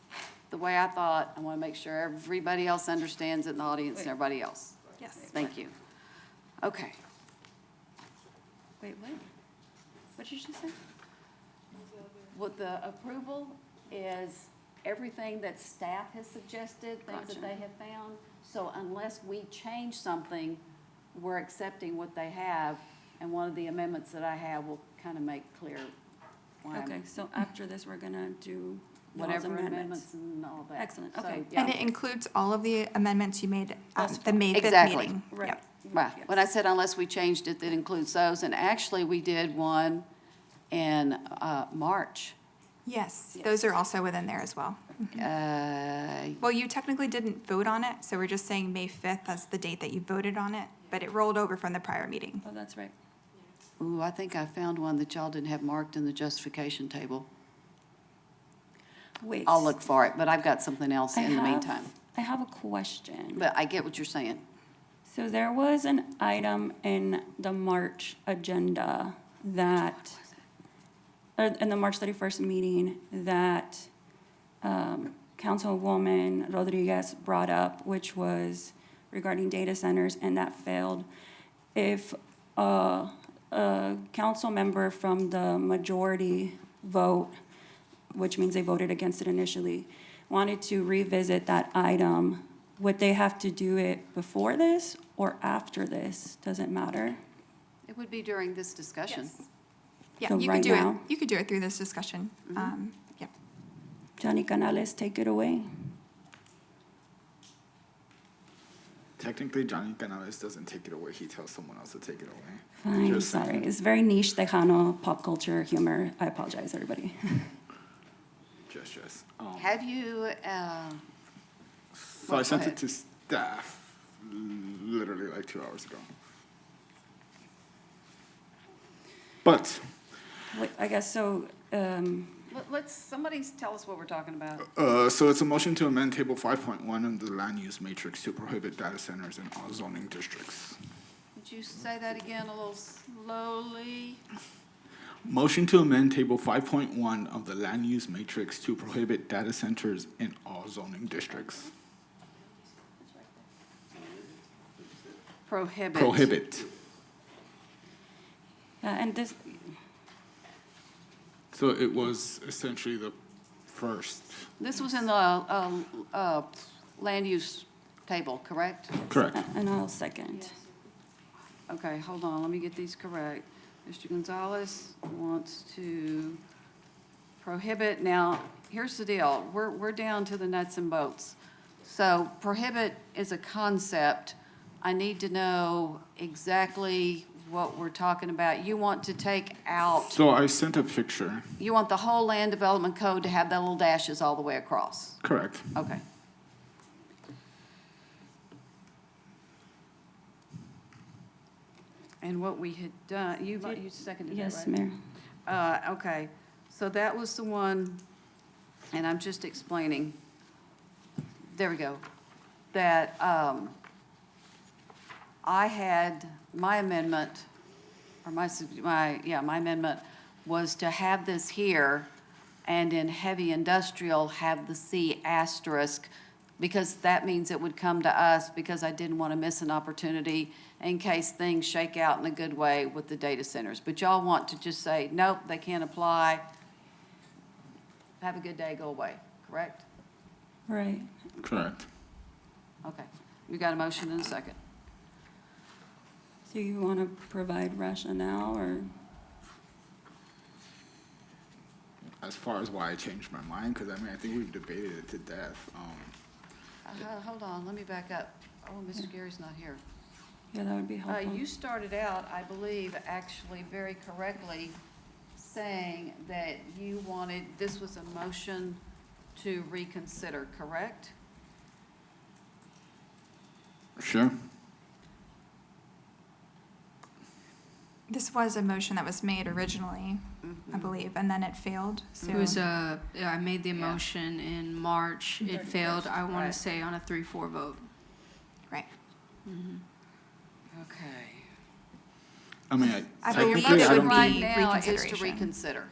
Speaker 1: the way I thought. I want to make sure everybody else understands it in the audience and everybody else.
Speaker 14: Yes.
Speaker 1: Thank you. Okay.
Speaker 9: Wait, what? What did you say?
Speaker 1: What the approval is everything that staff has suggested, things that
Speaker 9: Gotcha.
Speaker 1: they have found. So unless we change something, we're accepting what they have. And one of the amendments that I have will kind of make clear why
Speaker 9: Okay, so after this, we're gonna do those
Speaker 1: whatever
Speaker 9: amendments.
Speaker 1: amendments and all that.
Speaker 9: Excellent,
Speaker 1: So,
Speaker 9: okay.
Speaker 1: yeah.
Speaker 14: And it includes all of the amendments you made at the May 5th
Speaker 1: Exactly.
Speaker 14: meeting.
Speaker 9: Right.
Speaker 14: Yep.
Speaker 1: Right. When I said unless we changed it, that includes those. And actually, we did one in March.
Speaker 14: Yes, those are also within there as well. Well, you technically didn't vote on it, so we're just saying May 5th as the date that you voted on it, but it rolled over from the prior meeting.
Speaker 9: Oh, that's right.
Speaker 1: Ooh, I think I found one that y'all didn't have marked in the justification table.
Speaker 9: Wait.
Speaker 1: I'll look for it, but I've got something else
Speaker 9: I
Speaker 1: in the
Speaker 9: have-
Speaker 1: meantime.
Speaker 9: I have a question.
Speaker 1: But I get what you're saying.
Speaker 9: So there was an item in the March agenda that, in the March 31st meeting that Councilwoman Rodriguez brought up, which was regarding data centers, and that failed. If a council member from the majority vote, which means they voted against it initially, wanted to revisit that item, would they have to do it before this or after this? Does it matter?
Speaker 1: It would be during this discussion.
Speaker 14: Yeah,
Speaker 9: So
Speaker 14: you
Speaker 9: right
Speaker 14: could do it.
Speaker 9: now?
Speaker 14: You could do it through this discussion. Yeah.
Speaker 9: Johnny Canales, take it away.
Speaker 22: Technically, Johnny Canales doesn't take it away. He tells someone else to take it away.
Speaker 9: Fine,
Speaker 22: Just saying.
Speaker 9: sorry. It's very niche Tejano pop culture humor. I apologize, everybody.
Speaker 22: Just.
Speaker 1: Have you,
Speaker 22: So I sent it to staff literally like 2 hours ago. But
Speaker 9: Wait, I guess so,
Speaker 1: let's, somebody tell us what we're talking about.
Speaker 22: So it's a motion to amend Table 5.1 of the land use matrix to prohibit data centers in all zoning districts.
Speaker 1: Would you say that again a little slowly?
Speaker 22: Motion to amend Table 5.1 of the land use matrix to prohibit data centers in all zoning districts.
Speaker 1: Prohibit.
Speaker 22: Prohibit.
Speaker 9: and this,
Speaker 22: So it was essentially the first.
Speaker 1: This was in the land use table, correct?
Speaker 22: Correct.
Speaker 9: and I'll second.
Speaker 1: Okay, hold on, let me get these correct. Mr. Gonzalez wants to prohibit, now, here's the deal, we're down to the nuts and bolts. So prohibit is a concept. I need to know exactly what we're talking about. You want to take out,
Speaker 22: So I sent a picture.
Speaker 1: you want the whole land development code to have the little dashes all the way across?
Speaker 22: Correct.
Speaker 1: Okay. And what we had done, you seconded that, right?
Speaker 9: Yes, Mayor.
Speaker 1: Okay, so that was the one, and I'm just explaining, there we go, that I had, my amendment, or my amendment was to have this here, and in heavy industrial, have the C asterisk, because that means it would come to us, because I didn't want to miss an opportunity in case things shake out in a good way with the data centers. But y'all want to just say, nope, they can't apply, have a good day, go away, correct?
Speaker 9: Right.
Speaker 22: Correct.
Speaker 1: Okay, we got a motion and a second.
Speaker 9: Do you want to provide rationale, or?
Speaker 22: As far as why I changed my mind, because I mean, I think we've debated it to death.
Speaker 1: Hold on, let me back up. Oh, Mr. Gary's not here.
Speaker 9: Yeah, that would be helpful.
Speaker 1: You started out, I believe, actually very correctly, saying that you wanted, this was a motion to reconsider, correct?
Speaker 22: Sure.
Speaker 14: This was a motion that was made originally, I believe, and then it failed, so.
Speaker 5: It was, I made the motion in March. It failed, I want
Speaker 1: Right.
Speaker 5: to say, on a 3-4 vote.
Speaker 14: Right.
Speaker 1: Okay.
Speaker 22: I mean,
Speaker 14: I
Speaker 1: So your
Speaker 14: believe
Speaker 22: technically,
Speaker 14: it
Speaker 22: I
Speaker 1: motion
Speaker 14: would
Speaker 22: don't
Speaker 1: right
Speaker 14: be
Speaker 1: now is to
Speaker 14: reconsideration.
Speaker 1: reconsider.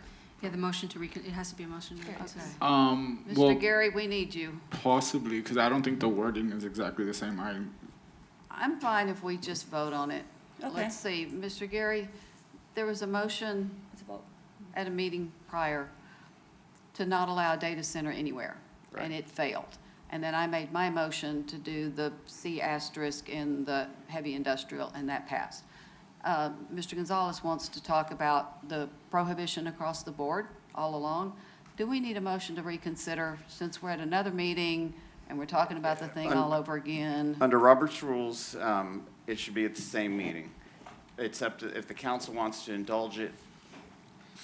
Speaker 5: Yeah, the motion to it has to be a motion to reconsider.
Speaker 1: Okay.
Speaker 22: well,
Speaker 1: Mr. Gary, we need you.
Speaker 22: possibly, because I don't think the wording is exactly the same.
Speaker 1: I'm fine if we just vote on it.
Speaker 9: Okay.
Speaker 1: Let's see, Mr. Gary, there was a motion
Speaker 9: Let's vote.
Speaker 1: at a meeting prior to not allow a data center anywhere, and it failed. And then I made my motion to do the C asterisk in the heavy industrial, and that passed. Mr. Gonzalez wants to talk about the prohibition across the board all along. Do we need a motion to reconsider, since we're at another meeting and we're talking about the thing all over again?
Speaker 24: Under Robert's rules, it should be at the same meeting, except if the council wants to indulge it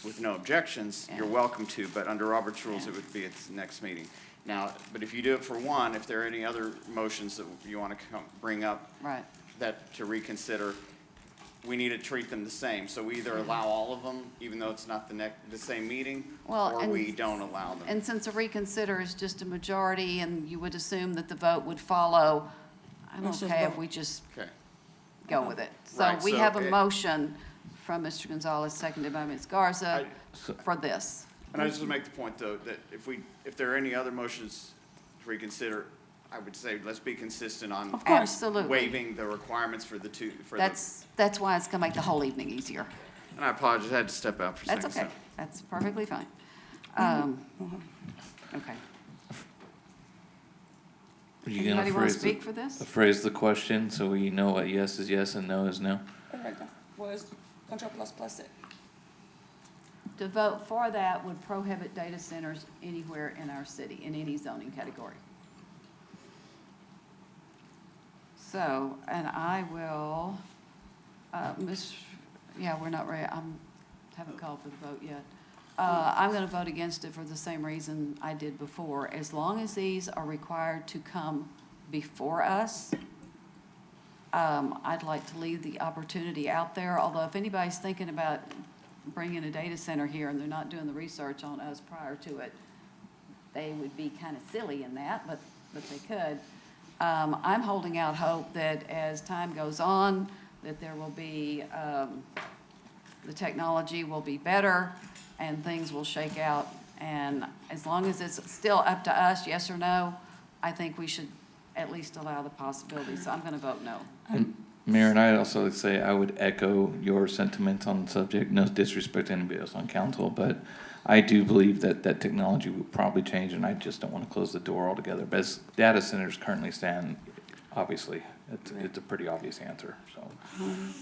Speaker 24: with no objections, you're welcome to, but under Robert's rules, it would be at the next meeting. Now, but if you do it for one, if there are any other motions that you want to bring up
Speaker 1: Right.
Speaker 24: that to reconsider, we need to treat them the same. So we either allow all of them, even though it's not the same meeting,
Speaker 1: Well,
Speaker 24: or
Speaker 1: and-
Speaker 24: we don't allow them.
Speaker 1: And since a reconsider is just a majority, and you would assume that the vote would follow, I'm
Speaker 9: Let's just
Speaker 1: okay if
Speaker 9: vote.
Speaker 1: we just
Speaker 24: Okay.
Speaker 1: go with it. So
Speaker 24: Right,
Speaker 1: we
Speaker 24: so
Speaker 1: have a
Speaker 24: it-
Speaker 1: motion from Mr. Gonzalez, seconded by Ms. Garza, for this.
Speaker 24: And I just want to make the point, though, that if there are any other motions to reconsider, I would say let's be consistent on
Speaker 1: Of course. Absolutely.
Speaker 24: waiving the requirements for the two, for the,
Speaker 1: That's why it's gonna make the whole evening easier.
Speaker 24: and I apologize, I had to step out for a
Speaker 1: That's
Speaker 24: second.
Speaker 1: okay. That's perfectly fine. Okay.
Speaker 10: Are you gonna
Speaker 1: Anybody wanna
Speaker 10: phrase
Speaker 1: speak for this?
Speaker 10: Phrase the question so we know what yes is yes and no is no?
Speaker 9: Correcto. Pues, contra plus it.
Speaker 1: To vote for that would prohibit data centers anywhere in our city, in any zoning category. So, and I will, we're not ready, haven't called for the vote yet. I'm gonna vote against it for the same reason I did before. As long as these are required to come before us, I'd like to leave the opportunity out there, although if anybody's thinking about bringing a data center here and they're not doing the research on us prior to it, they would be kind of silly in that, but they could. I'm holding out hope that as time goes on, that there will be, the technology will be better and things will shake out. And as long as it's still up to us, yes or no, I think we should at least allow the possibility. So I'm going to vote no.
Speaker 10: And Mayor, and I'd also like to say I would echo your sentiments on the subject. No disrespect to anybody else on council, but I do believe that technology will probably change, and I just don't want to close the door altogether. But as data centers currently stand, obviously, it's a pretty obvious answer, so.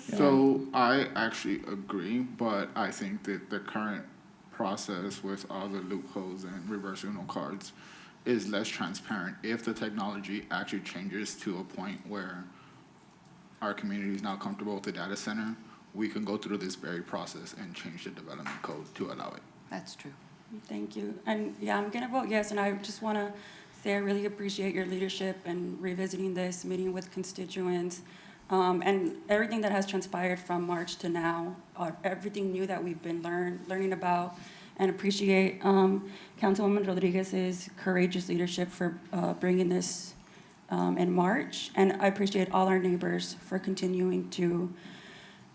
Speaker 10: yeah.
Speaker 22: So I actually agree, but I think that the current process with all the loopholes and reverse Uno cards is less transparent. If the technology actually changes to a point where our community is now comfortable with the data center, we can go through this very process and change the development code to allow it.
Speaker 1: That's true.
Speaker 9: Thank you. And yeah, I'm gonna vote yes, and I just wanna say I really appreciate your leadership and revisiting this, meeting with constituents, and everything that has transpired from March to now, everything new that we've been learning about, and appreciate Councilwoman Rodriguez's courageous leadership for bringing this in March. And I appreciate all our neighbors for continuing to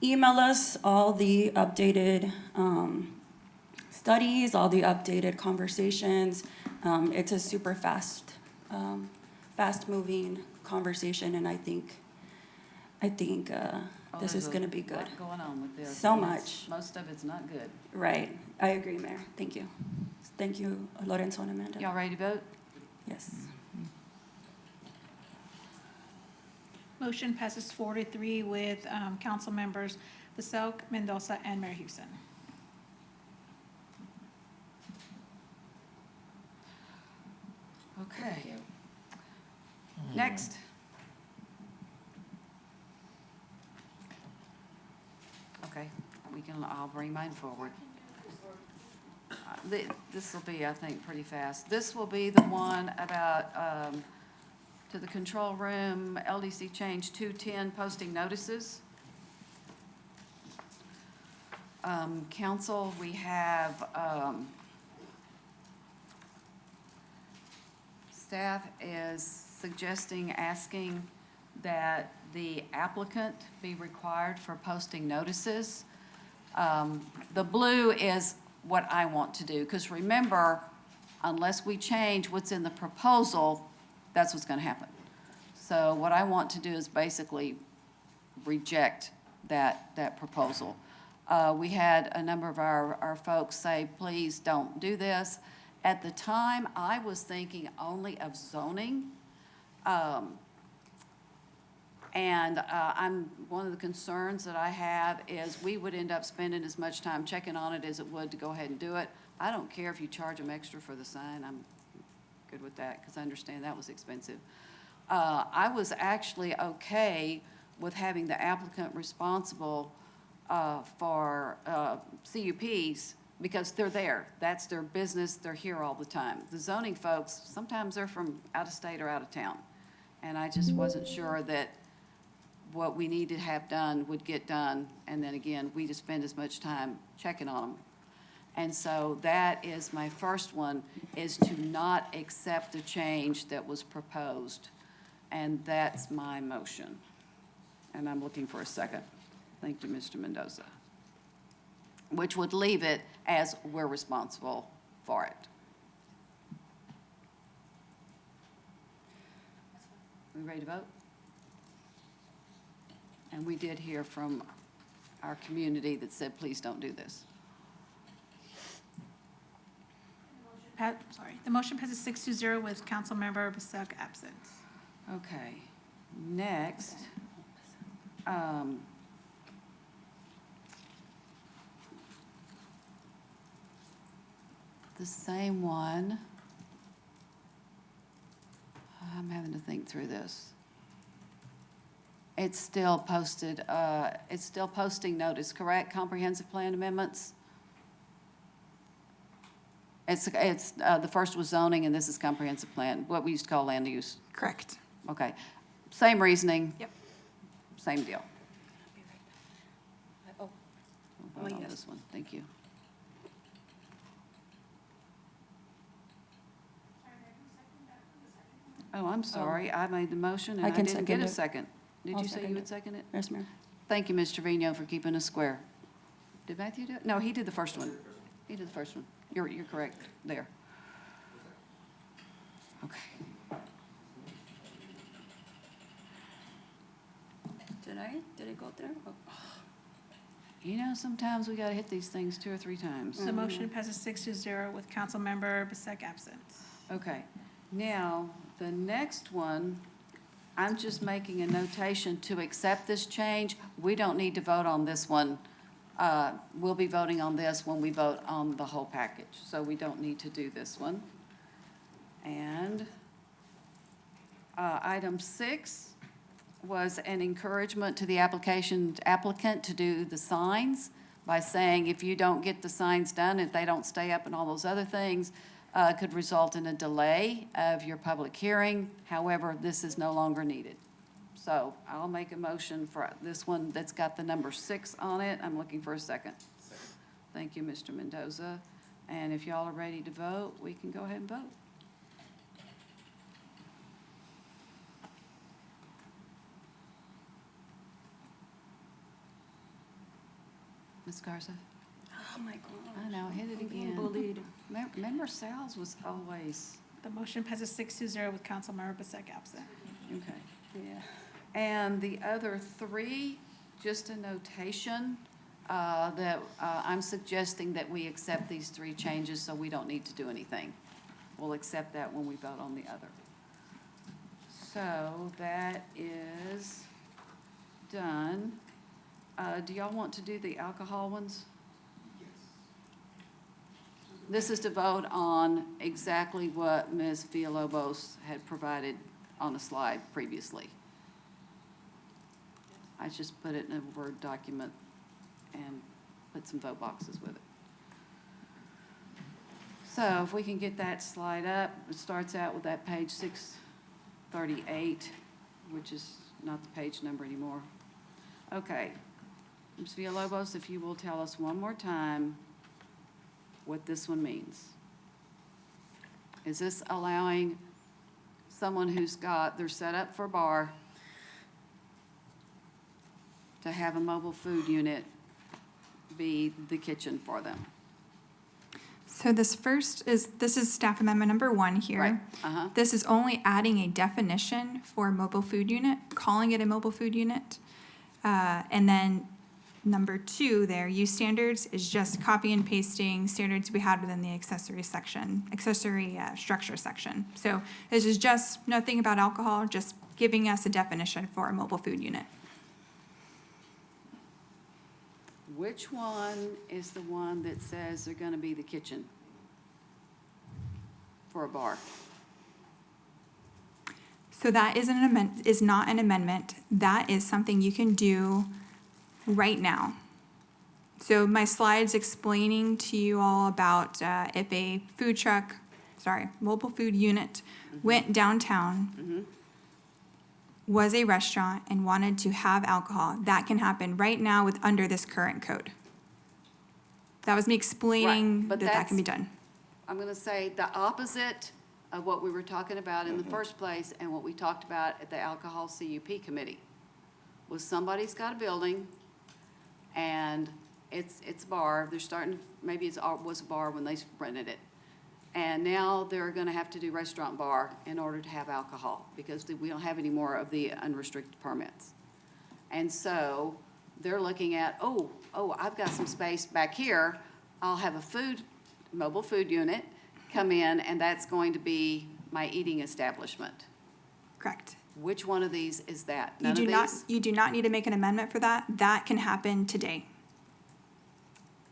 Speaker 9: email us all the updated studies, all the updated conversations. It's a super fast-moving conversation, and I think this is going to be good.
Speaker 1: There's a lot going on with this.
Speaker 9: So
Speaker 1: and
Speaker 9: much.
Speaker 1: Most of it's not good.
Speaker 9: Right. I agree, Mayor. Thank you. Thank you, Lorenzo and Amanda.
Speaker 1: Y'all ready to vote?
Speaker 9: Yes.
Speaker 2: Motion passes 4-3 with council members Vasel, Mendoza, and Mayor Houston.
Speaker 1: Okay. Next. Okay, I'll bring mine forward. This will be, I think, pretty fast. This will be the one about, to the control room, LDC change 210 posting notices. Council, we have, staff is suggesting, asking that the applicant be required for posting notices. The blue is what I want to do, because remember, unless we change what's in the proposal, that's what's going to happen. So what I want to do is basically reject that proposal. We had a number of our folks say, please don't do this. At the time, I was thinking only of zoning. One of the concerns that I have is we would end up spending as much time checking on it as it would to go ahead and do it. I don't care if you charge them extra for the sign. I'm good with that because I understand that was expensive. I was actually okay with having the applicant responsible for CUPs because they're there. That's their business. They're here all the time. The zoning folks, sometimes they're from out of state or out of town. And I just wasn't sure that what we need to have done would get done. And then again, we just spend as much time checking on them. And so that is my first one, is to not accept the change that was proposed. And that's my motion. And I'm looking for a second. Thank you, Mr. Mendoza. Which would leave it as we're responsible for it. We ready to vote? And we did hear from our community that said, please don't do this.
Speaker 2: The motion passes 6-0 with Councilmember Becerra absent.
Speaker 1: Okay, next. The same one. I'm having to think through this. It's still posted, it's still posting notice, correct? Comprehensive plan amendments? It's, the first was zoning and this is comprehensive plan, what we used to call land use.
Speaker 14: Correct.
Speaker 1: Okay, same reasoning.
Speaker 14: Yep.
Speaker 1: Same deal.
Speaker 9: Oh,
Speaker 1: We'll vote on
Speaker 9: yes.
Speaker 1: this one, thank you. Oh, I'm sorry, I made the motion and
Speaker 9: I
Speaker 1: I
Speaker 9: can
Speaker 1: didn't get a
Speaker 9: second it.
Speaker 1: second. Did
Speaker 9: I'll
Speaker 1: you say
Speaker 9: second
Speaker 1: you
Speaker 9: it.
Speaker 1: would second it?
Speaker 9: Yes, ma'am.
Speaker 1: Thank you, Mr. Trevino, for keeping us square. Did Matthew do it? No, he did the first one. He did the first one. You're correct there. Okay.
Speaker 9: Did it go through? Oh.
Speaker 1: You know, sometimes we gotta hit these things 2 or 3 times.
Speaker 2: The motion passes 6-0 with Councilmember Becerra absent.
Speaker 1: Okay, now, the next one, I'm just making a notation to accept this change. We don't need to vote on this one. We'll be voting on this when we vote on the whole package, so we don't need to do this one. And item 6 was an encouragement to the applicant to do the signs by saying if you don't get the signs done, if they don't stay up and all those other things, could result in a delay of your public hearing. However, this is no longer needed. So I'll make a motion for this one that's got the number 6 on it. I'm looking for a second. Thank you, Mr. Mendoza. And if y'all are ready to vote, we can go ahead and vote. Ms. Garza?
Speaker 9: Oh, my God.
Speaker 1: I know, hit it
Speaker 9: I'm being
Speaker 1: again.
Speaker 9: bullied.
Speaker 1: Remember, Sal's was always,
Speaker 2: The motion passes 6-0 with Councilmember Becerra absent.
Speaker 1: okay.
Speaker 9: Yeah.
Speaker 1: And the other 3, just a notation, that I'm suggesting that we accept these 3 changes, so we don't need to do anything. We'll accept that when we vote on the other. So that is done. Do y'all want to do the alcohol ones? This is to vote on exactly what Ms. Villalobos had provided on the slide previously. I just put it in a Word document and put some vote boxes with it. So if we can get that slide up, it starts out with that page 638, which is not the page number anymore. Okay. Ms. Villalobos, if you will tell us one more time what this one means. Is this allowing someone who's got, they're set up for a bar to have a mobile food unit be the kitchen for them?
Speaker 14: So this is staff amendment number 1 here.
Speaker 1: Right. Uh-huh.
Speaker 14: This is only adding a definition for mobile food unit, calling it a mobile food unit. And then number 2 there, use standards, is just copy and pasting standards we had within the accessory structure section. So this is just nothing about alcohol, just giving us a definition for a mobile food unit.
Speaker 1: Which one is the one that says they're gonna be the kitchen for a bar?
Speaker 14: So that is is not an amendment. That is something you can do right now. So my slides explaining to you all about if a mobile food unit went downtown, was a restaurant and wanted to have alcohol, that can happen right now under this current code. That was me explaining
Speaker 1: Right, but
Speaker 14: that can be
Speaker 1: that's-
Speaker 14: done.
Speaker 1: I'm going to say the opposite of what we were talking about in the first place and what we talked about at the Alcohol CUP Committee. Was somebody's got a building and it's a bar, they're starting, maybe it was a bar when they rented it. And now they're going to have to do restaurant bar in order to have alcohol because we don't have any more of the unrestricted permits. And so they're looking at, I've got some space back here. I'll have a mobile food unit come in, and that's going to be my eating establishment.
Speaker 14: Correct.
Speaker 1: Which one of these is that?
Speaker 14: You
Speaker 1: None of
Speaker 14: do not,
Speaker 1: these?
Speaker 14: you do not need to make an amendment for that. That can happen today.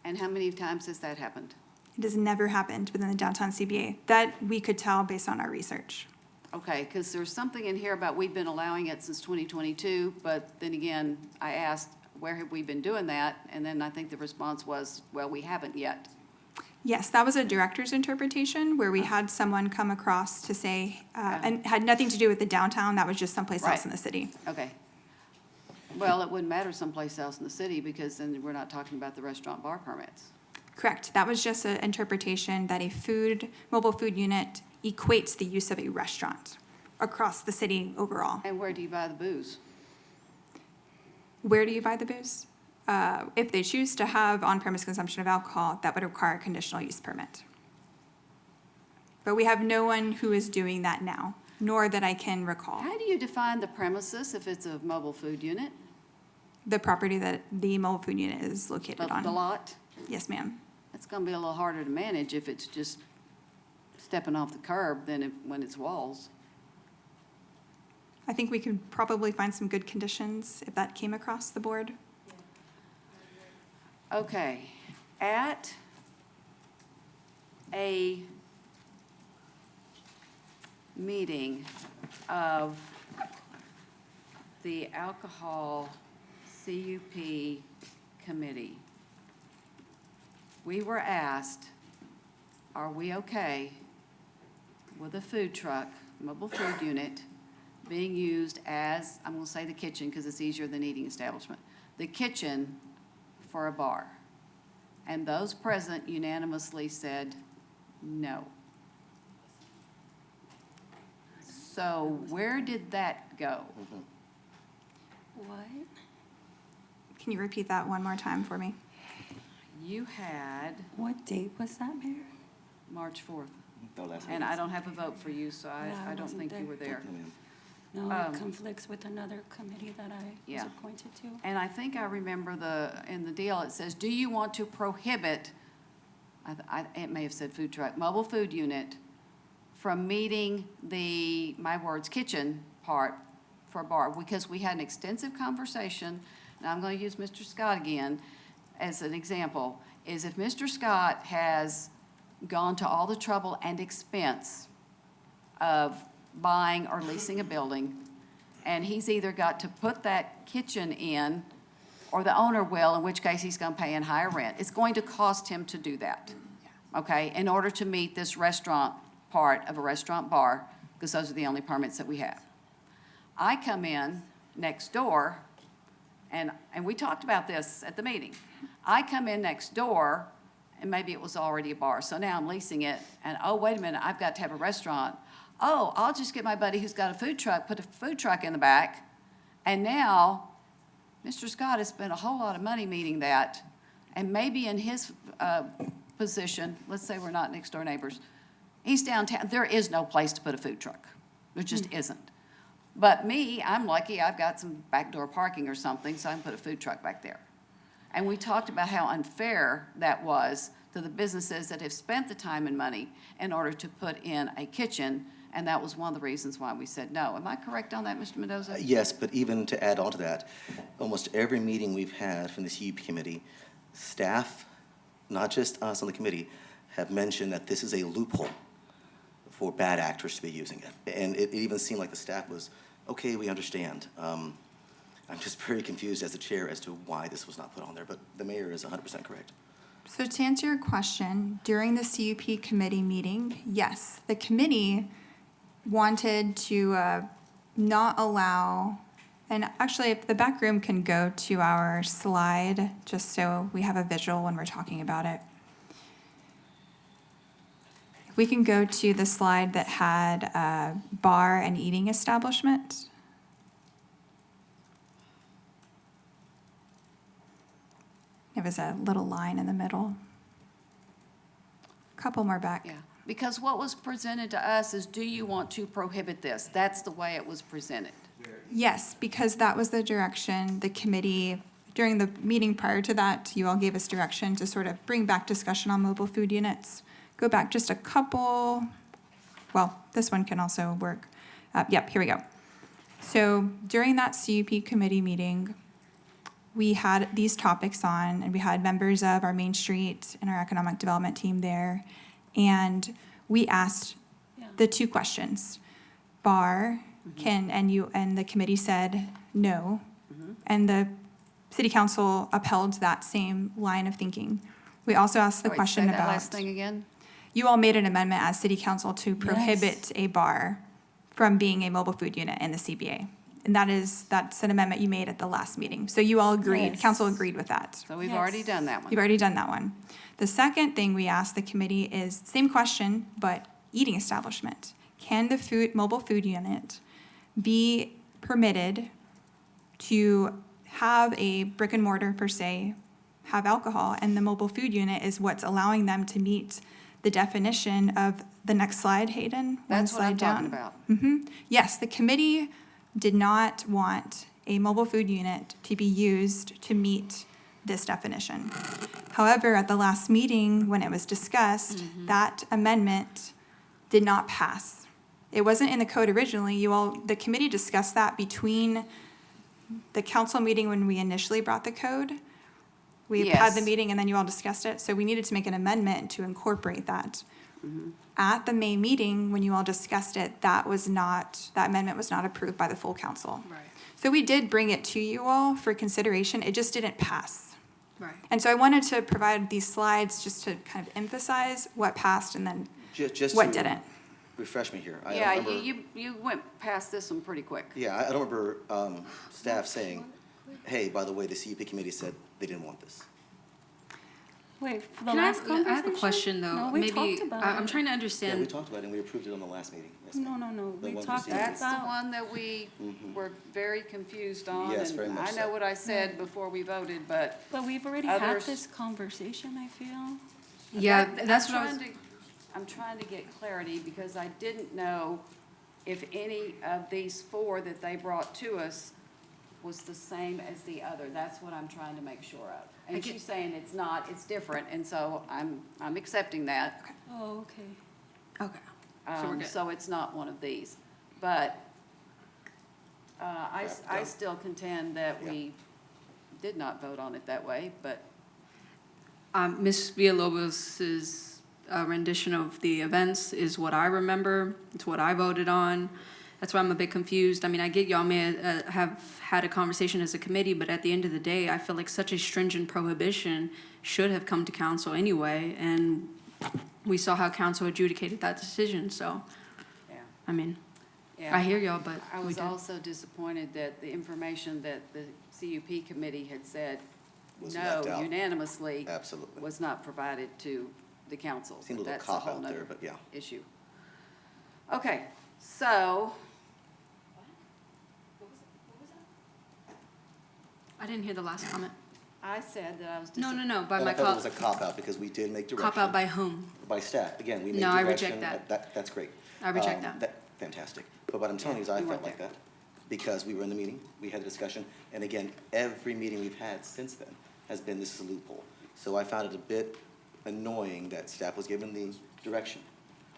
Speaker 1: And how many times has that happened?
Speaker 14: It has never happened within the downtown CBA. That we could tell based on our research.
Speaker 1: Okay, because there's something in here about we've been allowing it since 2022, but then again, I asked, where have we been doing that? And then I think the response was, well, we haven't yet.
Speaker 14: Yes, that was a director's interpretation where we had someone come across to say, and had nothing to do with the downtown, that was just someplace else
Speaker 1: Right.
Speaker 14: in the city.
Speaker 1: Okay. Well, it wouldn't matter someplace else in the city because then we're not talking about the restaurant bar permits.
Speaker 14: Correct. That was just an interpretation that a mobile food unit equates the use of a restaurant across the city overall.
Speaker 1: And where do you buy the booze?
Speaker 14: Where do you buy the booze? If they choose to have on-premise consumption of alcohol, that would require a conditional use permit. But we have no one who is doing that now, nor that I can recall.
Speaker 1: How do you define the premises if it's a mobile food unit?
Speaker 14: The property that the mobile food unit is located
Speaker 1: The
Speaker 14: on.
Speaker 1: lot?
Speaker 14: Yes, ma'am.
Speaker 1: It's gonna be a little harder to manage if it's just stepping off the curb than when it's walls.
Speaker 14: I think we could probably find some good conditions if that came across the board.
Speaker 1: Okay, at a meeting of the Alcohol CUP Committee, we were asked, are we okay with a food truck, mobile food unit, being used as, I'm gonna say the kitchen because it's easier than eating establishment, the kitchen for a bar? And those present unanimously said no. So where did that go?
Speaker 9: What?
Speaker 14: Can you repeat that one more time for me?
Speaker 1: You had
Speaker 9: What date was that, Mayor?
Speaker 1: March 4th.
Speaker 6: No, that's
Speaker 1: And I don't have a vote for you, so
Speaker 9: Yeah, I
Speaker 1: I don't
Speaker 9: wasn't
Speaker 1: think you
Speaker 9: there.
Speaker 1: were there.
Speaker 9: No,
Speaker 1: Um,
Speaker 9: it conflicts with another committee that I was
Speaker 1: Yeah.
Speaker 9: appointed to.
Speaker 1: And I think I remember in the deal, it says, do you want to prohibit, it may have said food truck, mobile food unit from meeting kitchen part for a bar? Because we had an extensive conversation, and I'm going to use Mr. Scott again as an example, is if Mr. Scott has gone to all the trouble and expense of buying or leasing a building, and he's either got to put that kitchen in, or the owner will, in which case he's gonna pay in higher rent. It's going to cost him to do that, okay, in order to meet this restaurant part of a restaurant bar, because those are the only permits that we have. I come in next door, and we talked about this at the meeting. I come in next door, and maybe it was already a bar, so now I'm leasing it, and oh, wait a minute, I've got to have a restaurant. Oh, I'll just get my buddy who's got a food truck, put a food truck in the back, and now Mr. Scott has spent a whole lot of money meeting that, and maybe in his position, let's say we're not next door neighbors, he's downtown, there is no place to put a food truck. There just isn't. But me, I'm lucky, I've got some backdoor parking or something, so I can put a food truck back there. And we talked about how unfair that was to the businesses that have spent the time and money in order to put in a kitchen, and that was one of the reasons why we said no. Am I correct on that, Mr. Mendoza?
Speaker 6: Yes, but even to add on to that, almost every meeting we've had from the CUP committee, staff, not just us on the committee, have mentioned that this is a loophole for bad actors to be using it. And it even seemed like the staff was, okay, we understand. I'm just very confused as the chair as to why this was not put on there, but the mayor is 100% correct.
Speaker 14: So to answer your question, during the CUP committee meeting, yes, the committee wanted to not allow, and actually, if the back room can go to our slide, just so we have a visual when we're talking about it. If we can go to the slide that had bar and eating establishment. It was a little line in the middle. Couple more back.
Speaker 1: Yeah, because what was presented to us is, do you want to prohibit this? That's the way it was presented.
Speaker 14: Yes, because that was the direction the committee, during the meeting prior to that, you all gave us direction to sort of bring back discussion on mobile food units. Go back just a couple, well, this one can also work. Yep, here we go. So during that CUP committee meeting, we had these topics on, and we had members of our Main Street and our economic development team there. And we asked the two questions. Bar, and the committee said no. And the city council upheld that same line of thinking. We also asked the
Speaker 1: Wait,
Speaker 14: question
Speaker 1: say that
Speaker 14: about.
Speaker 1: last thing again?
Speaker 14: You all made an amendment as city council to prohibit a bar from being a mobile food unit in the CBA. And that's an amendment you made at the last meeting. So you all agreed,
Speaker 1: Yes.
Speaker 14: council agreed with that.
Speaker 1: So we've already done that one.
Speaker 14: You've already done that one. The second thing we asked the committee is, same question, but eating establishment. Can the mobile food unit be permitted to have a brick and mortar per se, have alcohol, and the mobile food unit is what's allowing them to meet the definition of the next slide, Hayden? One
Speaker 1: That's what I'm
Speaker 14: slide down.
Speaker 1: talking about.
Speaker 14: Yes, the committee did not want a mobile food unit to be used to meet this definition. However, at the last meeting, when it was discussed, that amendment did not pass. It wasn't in the code originally. The committee discussed that between the council meeting when we initially brought the code. We had the
Speaker 1: Yes.
Speaker 14: meeting and then you all discussed it, so we needed to make an amendment to incorporate that. At the May meeting, when you all discussed it, that amendment was not approved by the full council.
Speaker 5: Right.
Speaker 14: So we did bring it to you all for consideration, it just didn't pass.
Speaker 5: Right.
Speaker 14: And so I wanted to provide these slides just to kind of emphasize what passed and then
Speaker 6: Just
Speaker 14: what
Speaker 6: to
Speaker 14: didn't.
Speaker 6: refresh me here. I don't
Speaker 1: Yeah,
Speaker 6: remember-
Speaker 1: you went past this one pretty quick.
Speaker 6: Yeah, I don't remember staff saying, hey, by the way, the CUP committee said they didn't want this.
Speaker 9: Wait, for the
Speaker 5: Can I
Speaker 9: last
Speaker 5: ask, I have a
Speaker 9: conversation?
Speaker 5: question though.
Speaker 9: No, we
Speaker 5: Maybe,
Speaker 9: talked about
Speaker 5: I'm
Speaker 9: it.
Speaker 5: trying to
Speaker 6: Yeah, we
Speaker 5: understand.
Speaker 6: talked about it and we approved it on the last meeting. Yes,
Speaker 9: No,
Speaker 6: ma'am.
Speaker 9: no,
Speaker 6: The
Speaker 9: we
Speaker 6: one
Speaker 9: talked
Speaker 6: for CUP.
Speaker 1: That's the
Speaker 9: about.
Speaker 1: one that we were very confused on.
Speaker 6: Yes, very
Speaker 1: and
Speaker 6: much
Speaker 1: I
Speaker 6: so.
Speaker 1: know what I said before we voted, but
Speaker 9: But we've already had
Speaker 1: Others-
Speaker 9: this conversation, I feel.
Speaker 5: Yeah,
Speaker 1: That-
Speaker 5: that's what I was.
Speaker 1: I'm trying to get clarity because I didn't know if any of these four that they brought to us was the same as the other. That's what I'm trying to make sure of.
Speaker 5: I
Speaker 1: And
Speaker 5: get-
Speaker 1: she's saying it's not, it's different, and so I'm accepting that.
Speaker 9: Oh, okay.
Speaker 5: Okay. So we're good.
Speaker 1: So it's not one of these. But I still contend that we did not vote on it that way, but
Speaker 5: Ms. Villalobos's rendition of the events is what I remember. It's what I voted on. That's why I'm a bit confused. I mean, I get y'all may have had a conversation as a committee, but at the end of the day, I feel like such a stringent prohibition should have come to council anyway, and we saw how council adjudicated that decision, so,
Speaker 1: yeah.
Speaker 5: I mean,
Speaker 1: Yeah.
Speaker 5: I hear y'all, but
Speaker 1: I
Speaker 5: we
Speaker 1: was
Speaker 5: did.
Speaker 1: also disappointed that the information that the CUP committee had said
Speaker 6: Was
Speaker 1: no
Speaker 6: left out.
Speaker 1: unanimously
Speaker 6: Absolutely.
Speaker 1: was not provided to the council.
Speaker 6: Seemed a
Speaker 1: but
Speaker 6: little
Speaker 1: that's
Speaker 6: cop
Speaker 1: whole
Speaker 6: out there,
Speaker 1: nother
Speaker 6: but yeah.
Speaker 1: Issue. Okay, so,
Speaker 5: I didn't hear the last comment.
Speaker 1: I said that I was
Speaker 5: No,
Speaker 1: disappointed.
Speaker 5: no, no, by
Speaker 6: And
Speaker 5: my
Speaker 6: I felt it was
Speaker 5: cop,
Speaker 6: a cop-out because we did make direction.
Speaker 5: cop out by whom?
Speaker 6: By staff. Again, we made
Speaker 5: No, I
Speaker 6: direction.
Speaker 5: reject that.
Speaker 6: That's great.
Speaker 5: I reject that.
Speaker 6: Fantastic. But what I'm telling you is I
Speaker 1: you
Speaker 6: felt
Speaker 1: weren't
Speaker 6: like that because we were in the meeting, we had a discussion, and again, every meeting we've had since then has been, this is a loophole. So I found it a bit annoying that staff was given the direction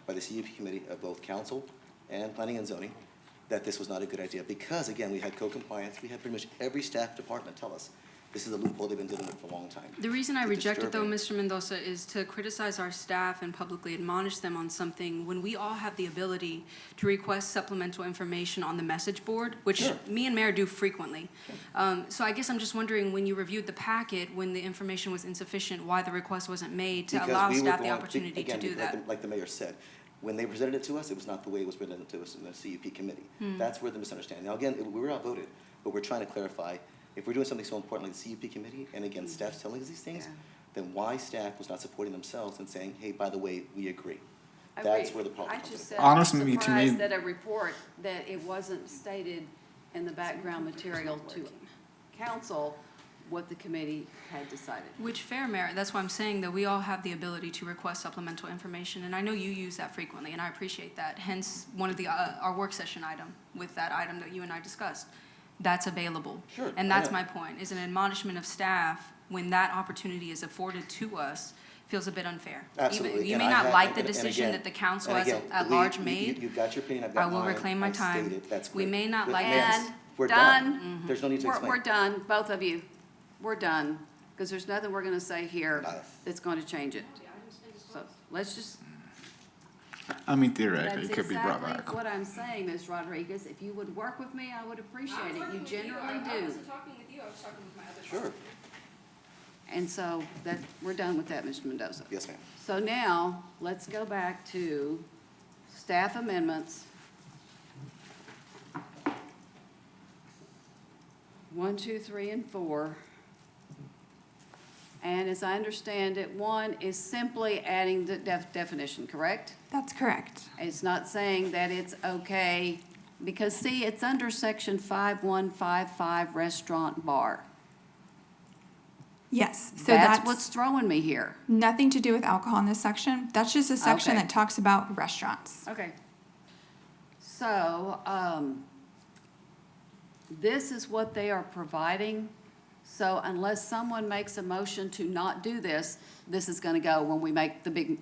Speaker 6: by the CUP committee of both council and planning and zoning that this was not a good idea because, again, we had co-compliance, we had pretty much every staff department tell us, This is a loophole they've been dealing with for a long time.
Speaker 5: The reason I
Speaker 6: It's
Speaker 5: reject it, though,
Speaker 6: disturbing.
Speaker 5: Mr. Mendoza, is to criticize our staff and publicly admonish them on something when we all have the ability to request supplemental information on the message board, which
Speaker 6: Sure.
Speaker 5: me and Mayor do frequently. So I guess I'm just wondering, when you reviewed the packet, when the information was insufficient, why the request wasn't made to
Speaker 6: Because
Speaker 5: allow
Speaker 6: we were
Speaker 5: staff the
Speaker 6: going-
Speaker 5: opportunity to
Speaker 6: again,
Speaker 5: do
Speaker 6: like
Speaker 5: that?
Speaker 6: Like the mayor said, when they presented it to us, it was not the way it was presented to us in the CUP committee. That's where the misunderstanding. Now, again, we were outvoted, but we're trying to clarify, if we're doing something so important like the CUP committee, and again, staff's telling us these things, then why staff was not supporting themselves and saying, hey, by the way, we agree? That's where the problem
Speaker 1: I
Speaker 6: comes in.
Speaker 1: just said, I'm
Speaker 22: Honestly, to me-
Speaker 1: surprised that a report, that it wasn't stated in the background material to council what the committee had decided.
Speaker 5: Which, fair, Mayor, that's why I'm saying that we all have the ability to request supplemental information, and I know you use that frequently, and I appreciate that. Hence, one of the, our work session item with that item that you and I discussed, that's available.
Speaker 6: Sure,
Speaker 5: And
Speaker 6: I
Speaker 5: that's
Speaker 6: know.
Speaker 5: my point, is an admonishment of staff, when that opportunity is afforded to us, feels a bit unfair.
Speaker 6: Absolutely.
Speaker 5: You
Speaker 6: and
Speaker 5: may
Speaker 6: I
Speaker 5: not
Speaker 6: have-
Speaker 5: like
Speaker 6: and-
Speaker 5: the
Speaker 6: and
Speaker 5: decision
Speaker 6: again-
Speaker 5: that the council
Speaker 6: and
Speaker 5: as
Speaker 6: again,
Speaker 5: at
Speaker 6: Lee,
Speaker 5: large
Speaker 6: you-
Speaker 5: made.
Speaker 6: You've got your opinion, I've
Speaker 5: I
Speaker 6: got
Speaker 5: will
Speaker 6: mine.
Speaker 5: reclaim my
Speaker 6: I've
Speaker 5: time.
Speaker 6: stated, that's
Speaker 5: We
Speaker 6: great.
Speaker 5: may not
Speaker 6: But
Speaker 5: like
Speaker 6: ma'am,
Speaker 5: it.
Speaker 6: We're
Speaker 1: Done.
Speaker 6: done. There's no need to explain.
Speaker 1: We're done, both of you. We're done, because there's nothing we're gonna say here
Speaker 6: Nice.
Speaker 1: that's going to change it. So let's just,
Speaker 22: I mean, theoretically,
Speaker 1: that's
Speaker 22: it could be brought
Speaker 1: exactly
Speaker 22: back.
Speaker 1: what I'm saying, Ms. Rodriguez. If you would work with me, I would appreciate it. You generally do.
Speaker 5: talking with you, I was talking with my other
Speaker 6: Sure.
Speaker 1: And so that, we're done with that, Mr. Mendoza.
Speaker 6: Yes, ma'am.
Speaker 1: So now, let's go back to staff amendments. 1, 2, 3, and 4. And as I understand it, 1 is simply adding the definition, correct?
Speaker 14: That's correct.
Speaker 1: It's not saying that it's okay, because see, it's under section 5155 restaurant bar.
Speaker 14: Yes, so
Speaker 1: That's what's throwing me here.
Speaker 14: nothing to do with alcohol in this section. That's just a section
Speaker 1: Okay.
Speaker 14: that talks about restaurants.
Speaker 1: Okay. So, this is what they are providing. So unless someone makes a motion to not do this, this is gonna go when we make the big,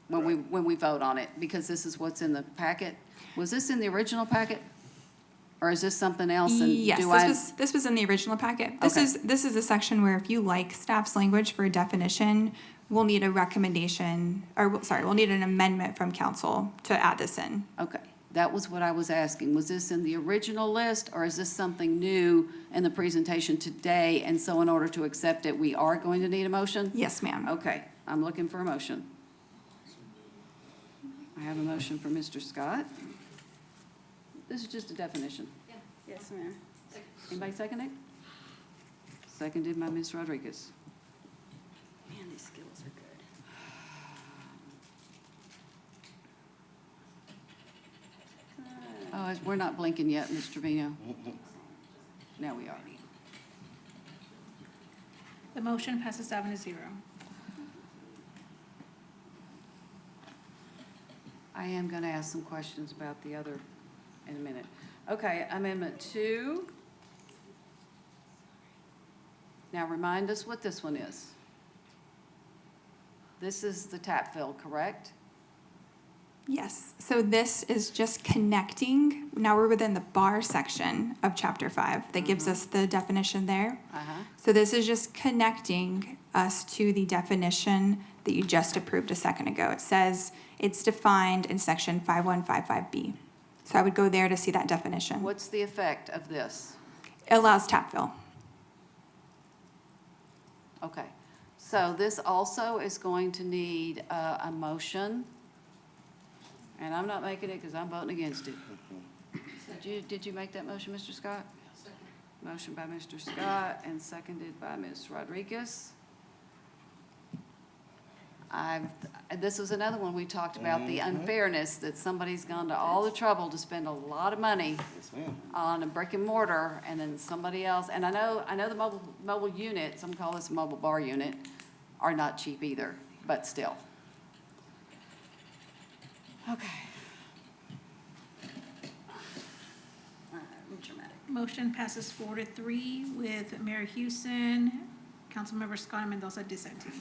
Speaker 1: when we vote on it, because this is what's in the packet. Was this in the original packet? Or is this something else? And
Speaker 14: Yes,
Speaker 1: do I-
Speaker 14: this was in the original packet. This
Speaker 1: Okay.
Speaker 14: is a section where if you like staff's language for a definition, we'll need a recommendation, or, sorry, we'll need an amendment from council to add this in.
Speaker 1: Okay, that was what I was asking. Was this in the original list, or is this something new in the presentation today? And so in order to accept it, we are going to need a motion?
Speaker 14: Yes, ma'am.
Speaker 1: Okay, I'm looking for a motion. I have a motion for Mr. Scott. This is just a definition.
Speaker 9: Yes, ma'am.
Speaker 1: Anybody second it? Seconded by Ms. Rodriguez.
Speaker 9: Man, these skills are good.
Speaker 1: Oh, we're not blinking yet, Ms. Trevino. Now we are.
Speaker 2: The motion passes 7-0.
Speaker 1: I am going to ask some questions about the other in a minute. Okay, Amendment 2. Now remind us what this one is. This is the tap fill, correct?
Speaker 14: Yes, so this is just connecting, now we're within the bar section of chapter 5, that gives us the definition there.
Speaker 1: Uh-huh.
Speaker 14: So this is just connecting us to the definition that you just approved a second ago. It says it's defined in section 5155B. So I would go there to see that definition.
Speaker 1: What's the effect of this?
Speaker 14: It allows tap fill.
Speaker 1: Okay, so this also is going to need a motion. And I'm not making it because I'm voting against it. Did you make that motion, Mr. Scott? Motion by Mr. Scott and seconded by Ms. Rodriguez. This was another one we talked about, the unfairness that somebody's gone to all the trouble to spend a lot of money
Speaker 6: Yes, ma'am.
Speaker 1: on a brick and mortar, and then somebody else, and I know the mobile unit, some call this a mobile bar unit, are not cheap either, but still. Okay.
Speaker 9: Dramatic.
Speaker 2: Motion passes 4-3 with Mayor Houston, Councilmember Scott and Mendoza dissenting.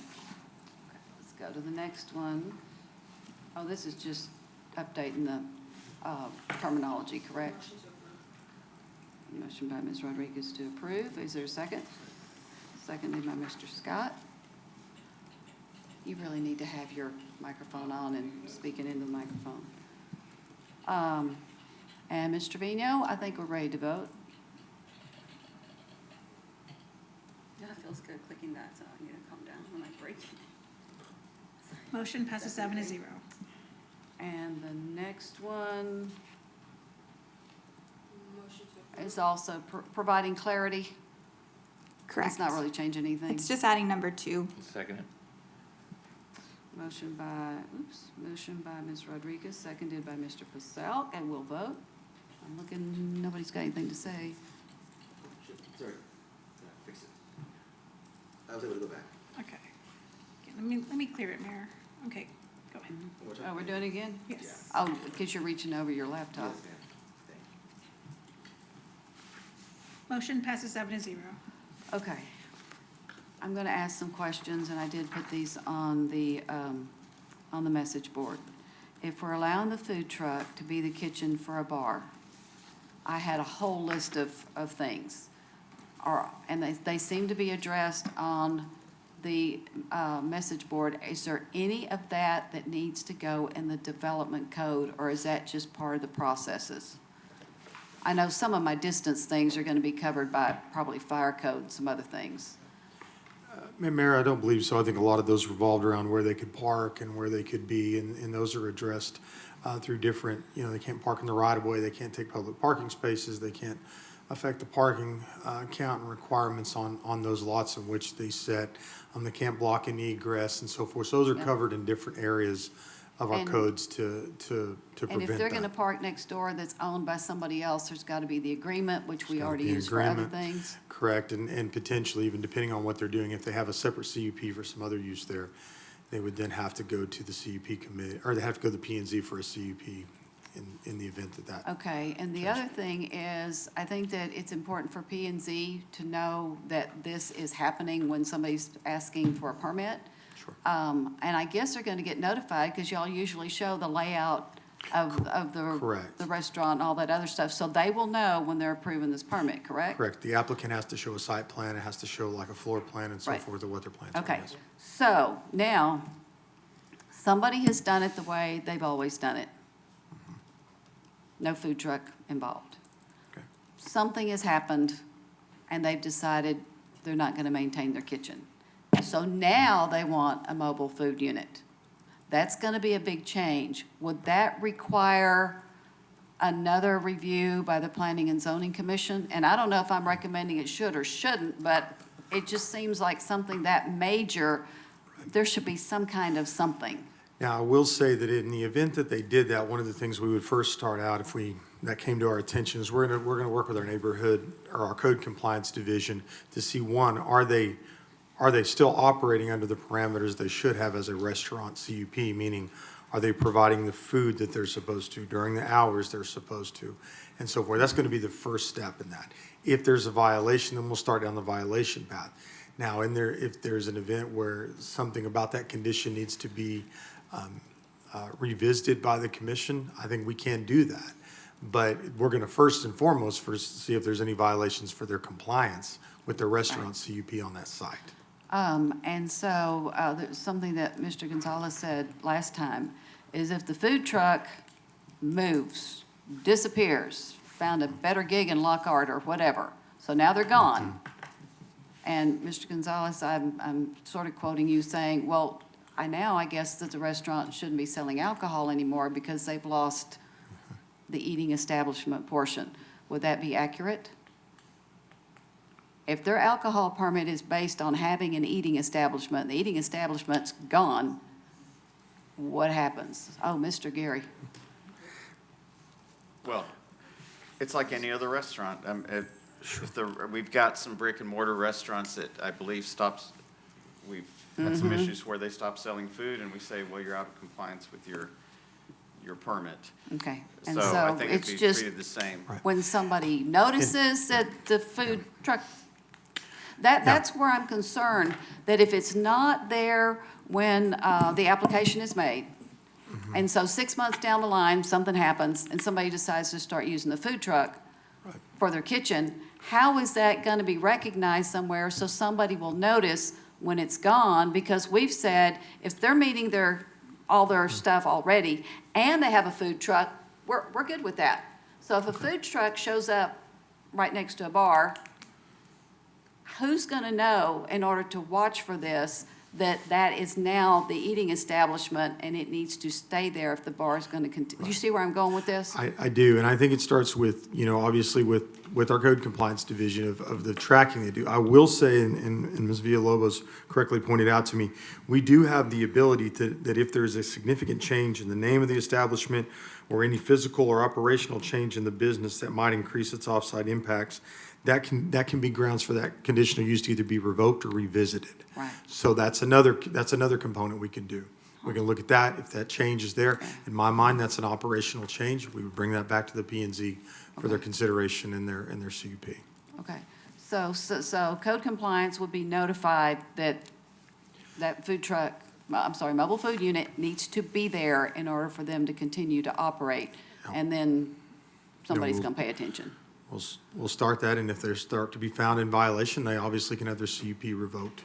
Speaker 1: Let's go to the next one. Oh, this is just updating the terminology, correct? Motion by Ms. Rodriguez to approve. Is there a second? seconded by Mr. Scott. You really need to have your microphone on and speaking into the microphone. And Ms. Trevino, I think we're ready to vote.
Speaker 9: Yeah, it feels good clicking that, so I need to calm down when I break it.
Speaker 2: Motion passes 7-0.
Speaker 1: And the next one is also providing clarity.
Speaker 14: Correct.
Speaker 1: It's not really changing anything.
Speaker 14: It's just adding number 2.
Speaker 10: Second.
Speaker 1: Motion by Ms. Rodriguez, seconded by Mr. Pacelk, and we'll vote. I'm looking, nobody's got anything to say.
Speaker 6: Sorry, fix it. I was able to go back.
Speaker 2: Okay. Let me clear it, Mayor. Okay, go ahead.
Speaker 1: Oh, we're doing it again?
Speaker 2: Yes.
Speaker 1: Oh, because you're reaching over your laptop.
Speaker 6: Yes, ma'am. Thank
Speaker 2: Motion passes 7-0.
Speaker 1: Okay. I'm going to ask some questions, and I did put these on the message board. If we're allowing the food truck to be the kitchen for a bar, I had a whole list of things. And they seem to be addressed on the message board. Is there any of that that needs to go in the development code, or is that just part of the processes? I know some of my distance things are going to be covered by probably fire code and some other things.
Speaker 20: Mayor, I don't believe so. I think a lot of those revolved around where they could park and where they could be, and those are addressed through different, they can't park in the right-of-way, they can't take public parking spaces, they can't affect the parking count and requirements on those lots in which they set. They can't block any egress and so forth. So those are covered in different areas of our
Speaker 1: And-
Speaker 20: codes to prevent that.
Speaker 1: And if they're going to park next door that's owned by somebody else, there's got to be the agreement, which we
Speaker 20: Gotta
Speaker 1: already
Speaker 20: be an
Speaker 1: use for other
Speaker 20: agreement.
Speaker 1: things.
Speaker 20: Correct, and potentially even depending on what they're doing, if they have a separate CUP for some other use there, they would then have to go to the CUP committee, or they have to go to the P and Z for a CUP in the event that.
Speaker 1: Okay, and the other thing is, I think that it's important for P and Z to know that this is happening when somebody's asking for a permit.
Speaker 20: Sure.
Speaker 1: And I guess they're going to get notified because y'all usually show the layout of
Speaker 20: Correct.
Speaker 1: the restaurant and all that other stuff. So they will know when they're approving this permit, correct?
Speaker 20: Correct, the applicant has to show a site plan, it has to show like a floor plan and so
Speaker 1: Right.
Speaker 20: forth of what their plans are.
Speaker 1: Okay,
Speaker 20: yes.
Speaker 1: so now, somebody has done it the way they've always done it. No food truck involved.
Speaker 20: Okay.
Speaker 1: Something has happened, and they've decided they're not going to maintain their kitchen. So now they want a mobile food unit. That's going to be a big change. Would that require another review by the Planning and Zoning Commission? And I don't know if I'm recommending it should or shouldn't, but it just seems like something that major, there should be some kind of something.
Speaker 20: Now, I will say that in the event that they did that, one of the things we would first start out, that came to our attention, is we're gonna work with our neighborhood, or our code compliance division, to see, one, are they still operating under the parameters they should have as a restaurant CUP, meaning, are they providing the food that they're supposed to during the hours they're supposed to, and so forth. That's gonna be the first step in that. If there's a violation, then we'll start down the violation path. Now, if there's an event where something about that condition needs to be revisited by the commission, I think we can do that. But we're going to first and foremost see if there's any violations for their compliance with the restaurant CUP on that site.
Speaker 1: And so, there's something that Mr. Gonzalez said last time, is if the food truck moves, disappears, found a better gig in Lockhart or whatever, so now they're gone. And Mr. Gonzalez, I'm sort of quoting you saying, well, I guess that the restaurant shouldn't be selling alcohol anymore because they've lost the eating establishment portion. Would that be accurate? If their alcohol permit is based on having an eating establishment, and the eating establishment's gone, what happens? Oh, Mr. Gary.
Speaker 24: Well, it's like any other restaurant. We've got some brick and mortar restaurants that I believe we've had some issues where they stop selling food and we say, well, you're out of compliance with your permit.
Speaker 1: Okay. And
Speaker 24: So I think it'd
Speaker 1: it's
Speaker 24: be
Speaker 1: just
Speaker 24: treated the same.
Speaker 1: when somebody notices that the food truck, that's where I'm concerned, that if it's not there when the application is made, and so 6 months down the line, something happens, and somebody decides to start using the food truck for their kitchen, how is that going to be recognized somewhere so somebody will notice when it's gone? Because we've said if they're meeting all their stuff already and they have a food truck, we're good with that. So if a food truck shows up right next to a bar, who's going to know in order to watch for this that is now the eating establishment and it needs to stay there if the bar is going to continue? Do you see where I'm going with this?
Speaker 20: I do, and I think it starts with, obviously with our code compliance division of the tracking they do. I will say, and Ms. Villalobos correctly pointed out to me, we do have the ability that if there's a significant change in the name of the establishment or any physical or operational change in the business that might increase its offsite impacts, that can be grounds for that conditional use to either be revoked or revisited.
Speaker 1: Right.
Speaker 20: So that's another component we can do. We can look at that. If that change is there, in my mind, that's an operational change. We would bring that back to the P and Z for their consideration in their CUP.
Speaker 1: Okay, so code compliance would be notified that food truck, mobile food unit needs to be there in order for them to continue to operate. And then somebody's going to pay attention.
Speaker 20: We'll start that, and if they start to be found in violation, they obviously can have their CUP revoked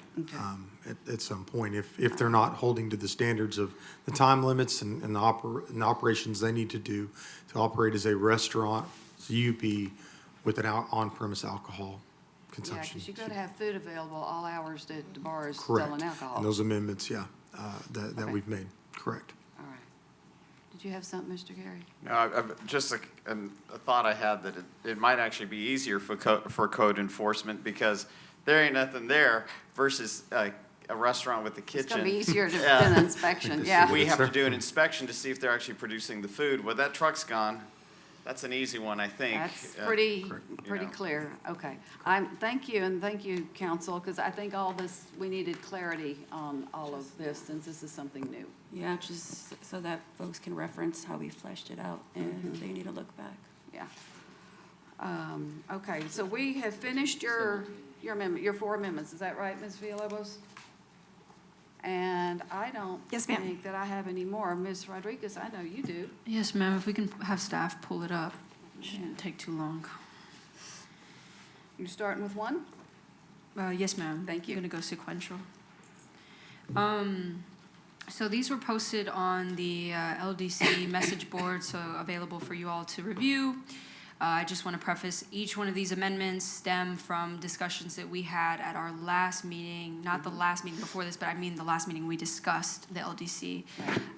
Speaker 20: at some point. If they're not holding to the standards of the time limits and the operations they need to do to operate as a restaurant, CUP, with an on-premise alcohol
Speaker 1: Yeah,
Speaker 20: consumption.
Speaker 1: because you got to have food available all hours that the bar is
Speaker 20: Correct.
Speaker 1: selling alcohol.
Speaker 20: And those amendments, that
Speaker 1: Okay.
Speaker 20: we've made, correct.
Speaker 1: All right. Did you have something, Mr. Gary?
Speaker 24: No, I've just a thought I had that it might actually be easier for code enforcement because there ain't nothing there versus a restaurant with a kitchen.
Speaker 1: It's going to be easier to do
Speaker 24: Yeah.
Speaker 1: an inspection, yeah.
Speaker 24: We have to do an inspection to see if they're actually producing the food. Well, that truck's gone. That's an easy one, I think.
Speaker 1: That's
Speaker 24: Uh,
Speaker 1: pretty
Speaker 24: you know.
Speaker 1: clear. Okay. Thank you, and thank you, council, because I think all this, we needed clarity on all of this since this is something new.
Speaker 9: Yeah, just so that folks can reference how we fleshed it out and if they need to look back.
Speaker 1: Yeah. Okay, so we have finished your amendment, your 4 amendments. Is that right, Ms. Villalobos? And I don't
Speaker 14: Yes, ma'am.
Speaker 1: think that I have any more. Ms. Rodriguez, I know you do.
Speaker 5: Yes, ma'am, if we can have staff pull it up, it shouldn't take too long.
Speaker 1: You starting with 1?
Speaker 5: Yes, ma'am.
Speaker 1: Thank you.
Speaker 5: I'm gonna go sequential. So these were posted on the LDC message board, so available for you all to review. I just want to preface, each one of these amendments stem from discussions that we had at our last meeting, not the last meeting before this, but I mean the last meeting we discussed the LDC.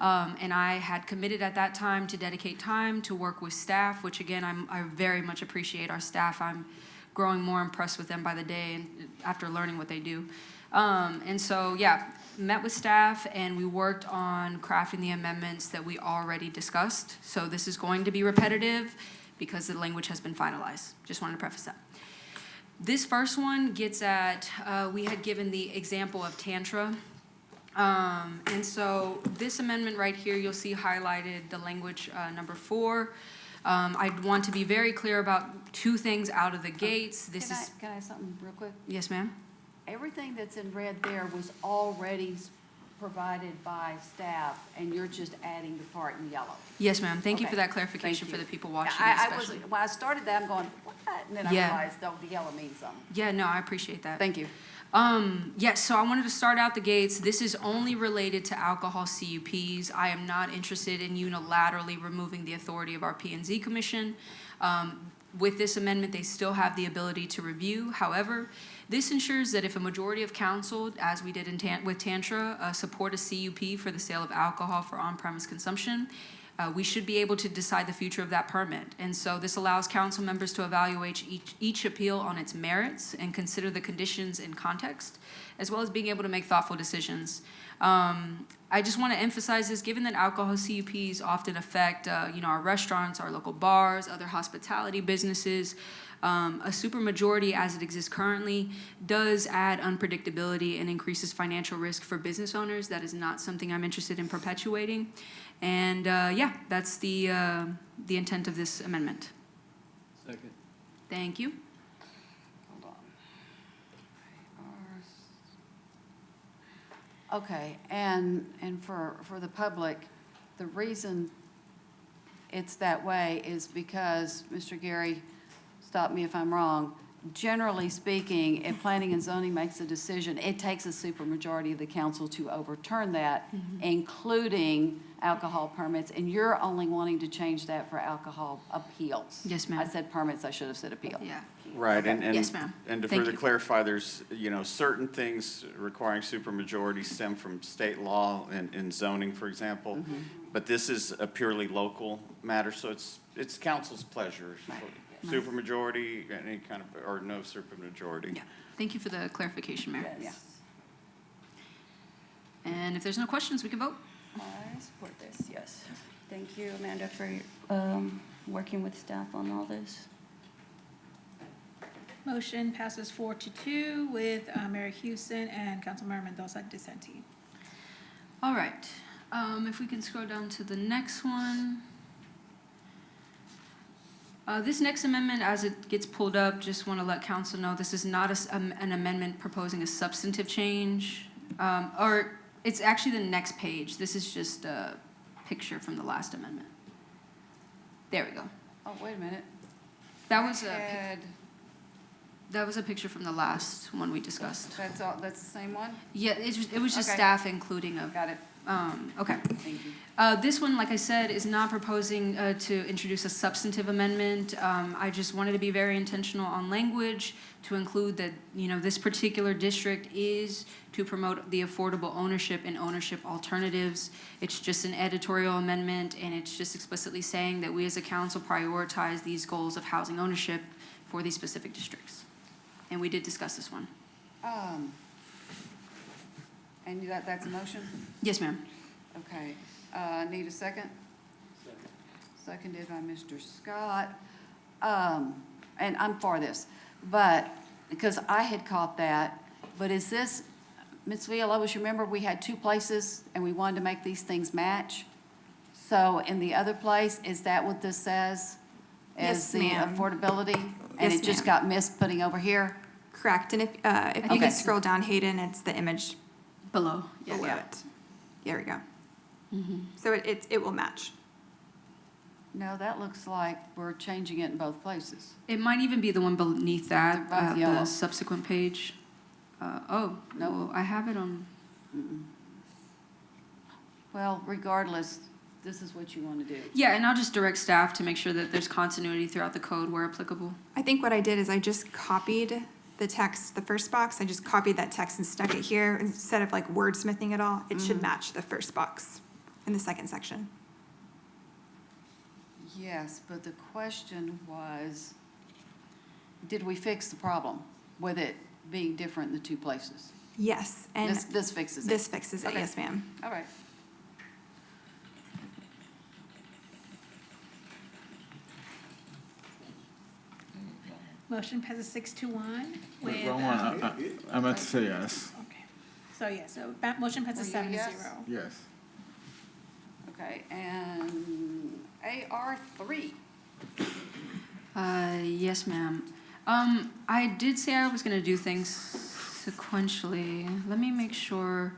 Speaker 5: And I had committed at that time to dedicate time to work with staff, which again, I very much appreciate our staff. I'm growing more impressed with them by the day and after learning what they do. And so, yeah, met with staff and we worked on crafting the amendments that we already discussed. So this is going to be repetitive because the language has been finalized. Just wanted to preface that. This first one gets at, we had given the example of Tantra. And so this amendment right here, you'll see highlighted the language number 4. I want to be very clear about 2 things out of the gates. This is.
Speaker 1: Can I have something real quick?
Speaker 5: Yes, ma'am.
Speaker 1: Everything that's in red there was already provided by staff, and you're just adding the part in yellow.
Speaker 5: Yes, ma'am. Thank you for
Speaker 1: Okay.
Speaker 5: that clarification
Speaker 1: Thank
Speaker 5: for
Speaker 1: you.
Speaker 5: the people watching
Speaker 1: I
Speaker 5: especially.
Speaker 1: when I started that, I'm going, what? And then I
Speaker 5: Yeah.
Speaker 1: realized, oh, the yellow means something.
Speaker 5: Yeah, no, I appreciate that.
Speaker 1: Thank you.
Speaker 5: Yes, so I wanted to start out the gates. This is only related to alcohol CUPs. I am not interested in unilaterally removing the authority of our P&Z Commission. With this amendment, they still have the ability to review. However, this ensures that if a majority of council, as we did with Tantra, support a CUP for the sale of alcohol for on-premise consumption, we should be able to decide the future of that permit. And so this allows council members to evaluate each appeal on its merits and consider the conditions in context, as well as being able to make thoughtful decisions. I just want to emphasize this, given that alcohol CUPs often affect, our restaurants, our local bars, other hospitality businesses, a supermajority as it exists currently does add unpredictability and increases financial risk for business owners. That is not something I'm interested in perpetuating. And that's the intent of this amendment.
Speaker 15: Second.
Speaker 5: Thank you.
Speaker 1: Hold on. Okay, and for the public, the reason it's that way is because, Mr. Gary, stop me if I'm wrong, generally speaking, if planning and zoning makes a decision, it takes a supermajority of the council to overturn that, including alcohol permits, and you're only wanting to change that for alcohol appeals.
Speaker 5: Yes, ma'am.
Speaker 1: I said permits, I should have said appeal.
Speaker 5: Yeah.
Speaker 24: Right, and,
Speaker 5: Yes, ma'am.
Speaker 24: and to
Speaker 5: Thank
Speaker 24: further
Speaker 5: you.
Speaker 24: clarify, there's, certain things requiring supermajority stem from state law and zoning, for example.
Speaker 5: Mm-hmm.
Speaker 24: But this is a purely local matter, so it's council's pleasure. Supermajority, any kind of, or no supermajority.
Speaker 5: Yeah. Thank you for the clarification, Mayor.
Speaker 1: Yes.
Speaker 5: And if there's no questions, we can vote.
Speaker 9: I support this, yes. Thank you, Amanda, for working with staff on all this.
Speaker 2: Motion passes 4-2 with Mayor Houston and Councilmember Mendoza dissenting.
Speaker 5: All right. If we can scroll down to the next one. This next amendment, as it gets pulled up, just want to let council know this is not an amendment proposing a substantive change. Or it's actually the next page. This is just a picture from the last amendment. There we go.
Speaker 1: Oh, wait a minute.
Speaker 5: That was
Speaker 1: Had-
Speaker 5: that was a picture from the last one we discussed.
Speaker 1: That's all, that's the same one?
Speaker 5: Yeah, it was just
Speaker 1: Okay.
Speaker 5: staff including a.
Speaker 1: Got it.
Speaker 5: Okay.
Speaker 1: Thank you.
Speaker 5: This one, like I said, is not proposing to introduce a substantive amendment. I just wanted to be very intentional on language to include that, this particular district is to promote the affordable ownership and ownership alternatives. It's just an editorial amendment, and it's just explicitly saying that we as a council prioritize these goals of housing ownership for these specific districts. And we did discuss this one.
Speaker 1: And that's a motion?
Speaker 5: Yes, ma'am.
Speaker 1: Okay, need a second? Seconded by Mr. Scott. And I'm for this, but, because I had caught that, but is this, Ms. Villalobos, remember we had two places and we wanted to make these things match? So in the other place, is that what this says?
Speaker 14: Yes,
Speaker 1: Is the
Speaker 14: ma'am.
Speaker 1: affordability? And
Speaker 14: Yes,
Speaker 1: it just
Speaker 14: ma'am.
Speaker 1: got missed putting over here?
Speaker 14: Correct, and if you
Speaker 1: Okay.
Speaker 14: can scroll down, Hayden, it's the image
Speaker 5: Below.
Speaker 14: below it. There we go. So it will match.
Speaker 1: No, that looks like we're changing it in both places.
Speaker 5: It might even be the one beneath that,
Speaker 1: They're both yellow.
Speaker 5: the subsequent page. No, I have it on.
Speaker 1: Well, regardless, this is what you want to do.
Speaker 5: Yeah, and I'll just direct staff to make sure that there's continuity throughout the code where applicable.
Speaker 14: I think what I did is I just copied the text, the first box, I just copied that text and stuck it here. Instead of like wordsmithing it all, it should match the first box in the second section.
Speaker 1: Yes, but the question was, did we fix the problem with it being different in the two places?
Speaker 14: Yes, and
Speaker 1: This fixes it?
Speaker 14: this fixes it,
Speaker 1: Okay.
Speaker 14: yes, ma'am.
Speaker 1: All right.
Speaker 2: Motion passes 6-1 with.
Speaker 22: Wrong one. I meant to say yes.
Speaker 2: Okay. So, yeah, so motion passes
Speaker 1: Were you a
Speaker 2: 7-0.
Speaker 1: yes?
Speaker 22: Yes.
Speaker 1: Okay, and AR3.
Speaker 5: Yes, ma'am. I did say I was gonna do things sequentially. Let me make sure.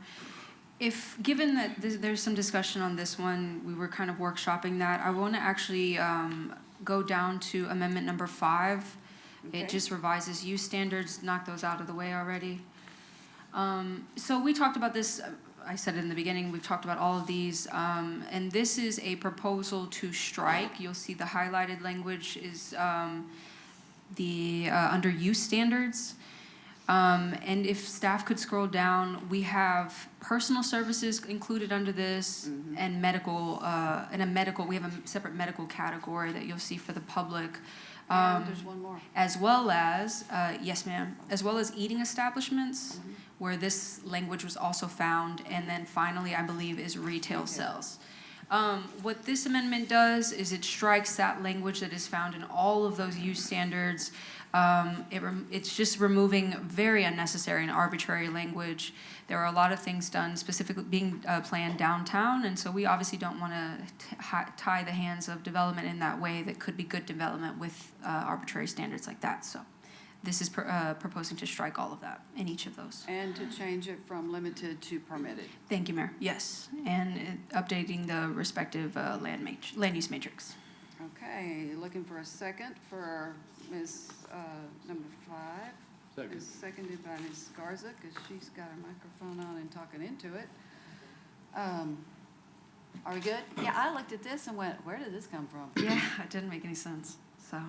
Speaker 5: If, given that there's some discussion on this one, we were kind of workshopping that, I wanna actually, go down to amendment number 5.
Speaker 1: Okay.
Speaker 5: It just revises use standards, knock those out of the way already. So we talked about this, I said it in the beginning, we've talked about all of these, and this is a proposal to strike. You'll see the highlighted language is under use standards. And if staff could scroll down, we have personal services included under this and medical, we have a separate medical category that you'll see for the public.
Speaker 1: And there's one more.
Speaker 5: As well as, yes, ma'am, as well as eating establishments, where this language was also found. And then finally, I believe, is retail sales. What this amendment does is it strikes that language that is found in all of those use standards. It's just removing very unnecessary and arbitrary language. There are a lot of things done specifically being planned downtown, and so we obviously don't want to tie the hands of development in that way that could be good development with arbitrary standards like that. So this is proposing to strike all of that in each of those.
Speaker 1: And to change it from limited to permitted.
Speaker 5: Thank you, Mayor. Yes, and updating the respective land use matrix.
Speaker 1: Okay, looking for a second for Ms., number 5. Is seconded by Ms. Garza, because she's got her microphone on and talking into it. Are we good? Yeah, I looked at this and went, where did this come from?
Speaker 5: Yeah, it didn't make any sense, so.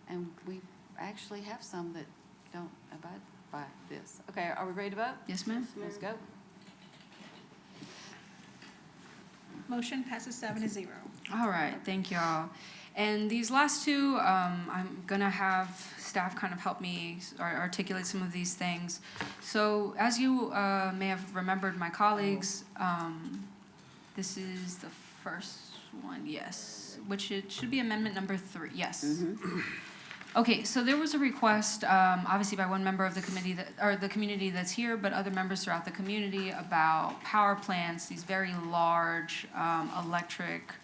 Speaker 1: And we actually have some that don't abide by this. Okay, are we ready to vote?
Speaker 5: Yes, ma'am.
Speaker 1: Let's go.
Speaker 2: Motion passes 7-0.
Speaker 5: All right, thank y'all. And these last two, I'm gonna have staff kind of help me articulate some of these things. So as you may have remembered, my colleagues, this is the first one, yes, which it should be amendment number 3, yes. Okay, so there was a request, obviously by one member of the committee or the community that's here, but other members throughout the community about power plants, these very large electric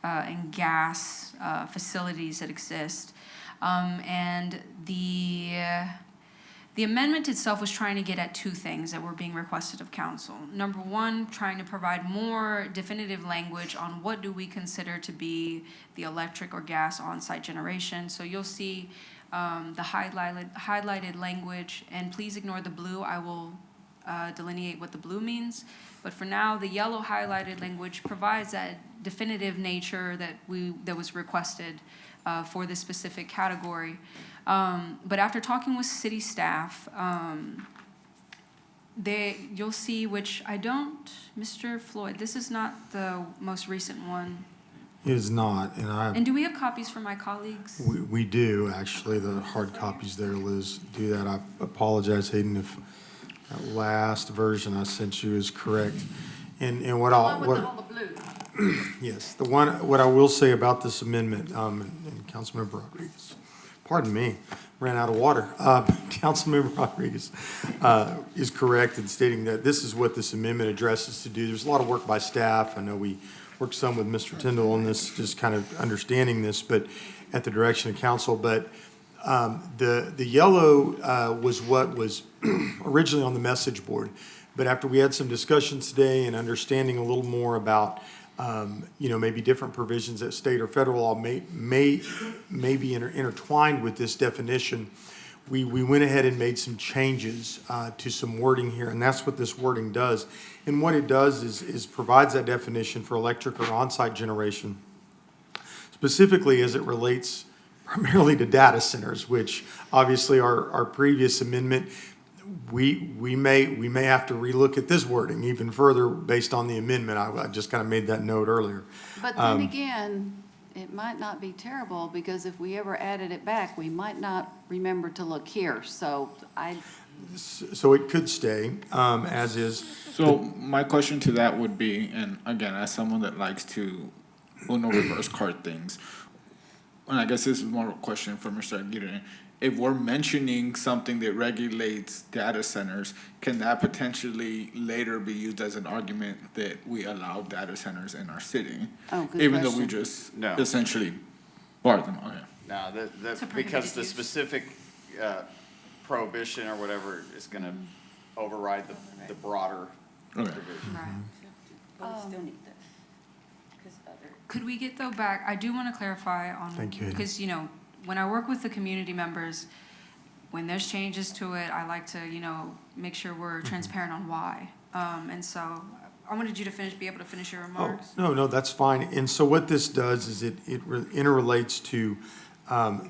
Speaker 5: and gas facilities that exist. And the amendment itself was trying to get at two things that were being requested of council. Number one, trying to provide more definitive language on what do we consider to be the electric or gas on-site generation. So you'll see the highlighted language, and please ignore the blue. I will delineate what the blue means. But for now, the yellow highlighted language provides that definitive nature that was requested for this specific category. But after talking with city staff, you'll see, which I don't, Mr. Floyd, this is not the most recent one.
Speaker 20: It is not,
Speaker 5: And do we have copies for my colleagues?
Speaker 20: we do, actually, the hard copies there, Liz, do that. I apologize, Hayden, if that last version I sent you is correct. And what I'll,
Speaker 1: all the blue.
Speaker 20: yes, what I will say about this amendment, and Councilmember Rodriguez, pardon me, ran out of water. Councilmember Rodriguez is correct in stating that this is what this amendment addresses to do. There's a lot of work by staff. I know we worked some with Mr. Tyndall on this, just kind of understanding this, but at the direction of council. But the yellow was what was originally on the message board. But after we had some discussions today and understanding a little more about, maybe different provisions that state or federal law may be intertwined with this definition, we went ahead and made some changes to some wording here, and that's what this wording does. And what it does is provides that definition for electric or on-site generation, specifically as it relates primarily to data centers, which obviously our previous amendment, we may have to relook at this wording even further based on the amendment. I just kind of made that note earlier.
Speaker 1: But then again, it might not be terrible, because if we ever added it back, we might not remember to look here. So
Speaker 20: So it could stay as is.
Speaker 22: So my question to that would be, and again, as someone that likes to reverse card things, and I guess this is more of a question for Mr. Aguirre. If we're mentioning something that regulates data centers, can that potentially later be used as an argument that we allow data centers in our city?
Speaker 1: Oh, good
Speaker 22: Even though we
Speaker 1: question.
Speaker 22: just
Speaker 24: No.
Speaker 22: essentially bar them, okay.
Speaker 24: No, because the specific prohibition or whatever is gonna override the broader
Speaker 22: Okay.
Speaker 24: provision.
Speaker 9: But we still need this. 'Cause other.
Speaker 5: Could we get though back, I do want to clarify on.
Speaker 20: Thank you.
Speaker 5: Because, when I work with the community members, when there's changes to it, I like to, make sure we're transparent on why. And so I wanted you to be able to finish your remarks.
Speaker 20: No, that's fine. And so what this does is it interrelates to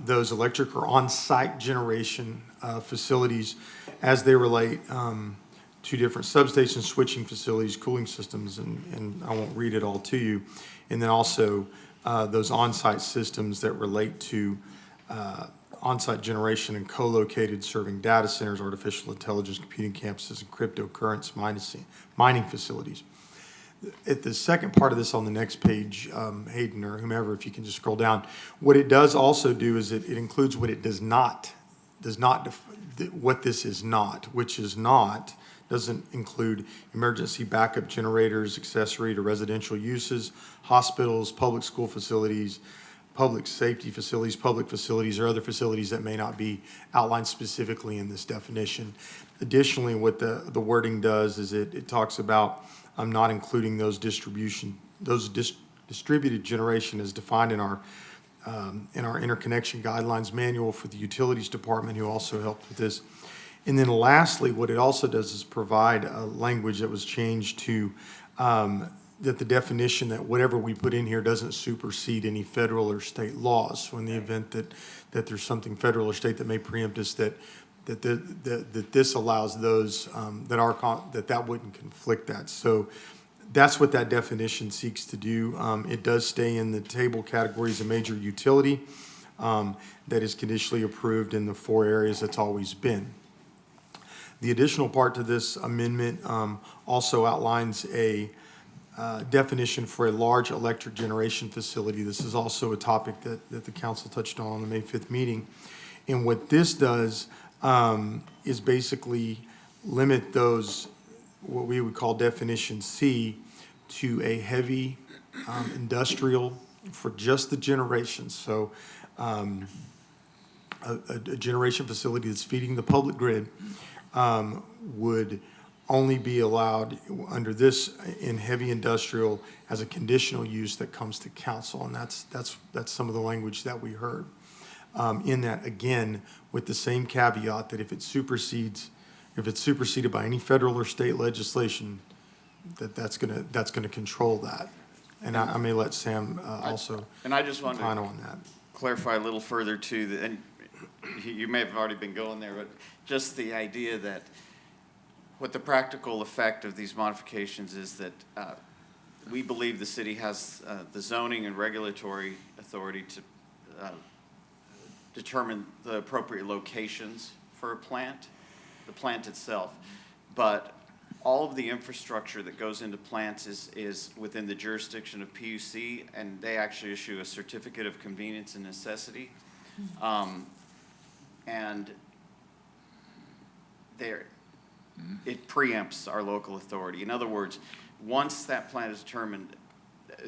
Speaker 20: those electric or on-site generation facilities as they relate to different substation switching facilities, cooling systems, and I won't read it all to you. And then also those on-site systems that relate to on-site generation and co-located serving data centers, artificial intelligence, computing campuses, and cryptocurrency mining facilities. At the second part of this on the next page, Hayden or whomever, if you can just scroll down, what it does also do is it includes what it does not, what this is not, which is not, doesn't include emergency backup generators, accessory to residential uses, hospitals, public school facilities, public safety facilities, public facilities, or other facilities that may not be outlined specifically in this definition. Additionally, what the wording does is it talks about not including those distributed generation as defined in our in our interconnection guidelines manual for the utilities department, who also helped with this. And then lastly, what it also does is provide a language that was changed to, that the definition that whatever we put in here doesn't supersede any federal or state laws. So in the event that there's something federal or state that may preempt us, that this allows those, that wouldn't conflict that. So that's what that definition seeks to do. It does stay in the table categories of major utility that is conditionally approved in the 4 areas it's always been. The additional part to this amendment also outlines a definition for a large electric generation facility. This is also a topic that the council touched on the May 5th meeting. And what this does is basically limit those, what we would call definition C, to a heavy industrial for just the generation. So a generation facility that's feeding the public grid would only be allowed under this in heavy industrial as a conditional use that comes to council. And that's some of the language that we heard in that, again, with the same caveat that if it's superseded by any federal or state legislation, that's gonna control that. And I may let Sam also
Speaker 24: And I just wanted
Speaker 20: opine
Speaker 24: to
Speaker 20: on that.
Speaker 24: clarify a little further too, that, and you may have already been going there, but just the idea that what the practical effect of these modifications is that we believe the city has the zoning and regulatory authority to determine the appropriate locations for a plant, the plant itself. But all of the infrastructure that goes into plants is within the jurisdiction of PUC, and they actually issue a certificate of convenience and necessity. And it preempts our local authority. In other words, once that plant is determined,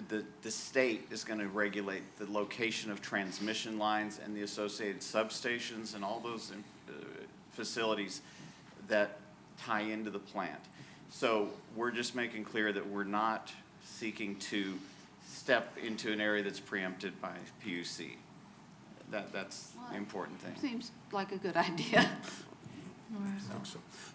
Speaker 24: the state is going to regulate the location of transmission lines and the associated substations and all those facilities that tie into the plant. So we're just making clear that we're not seeking to step into an area that's preempted by PUC. That's the important thing.
Speaker 1: Seems like a good idea.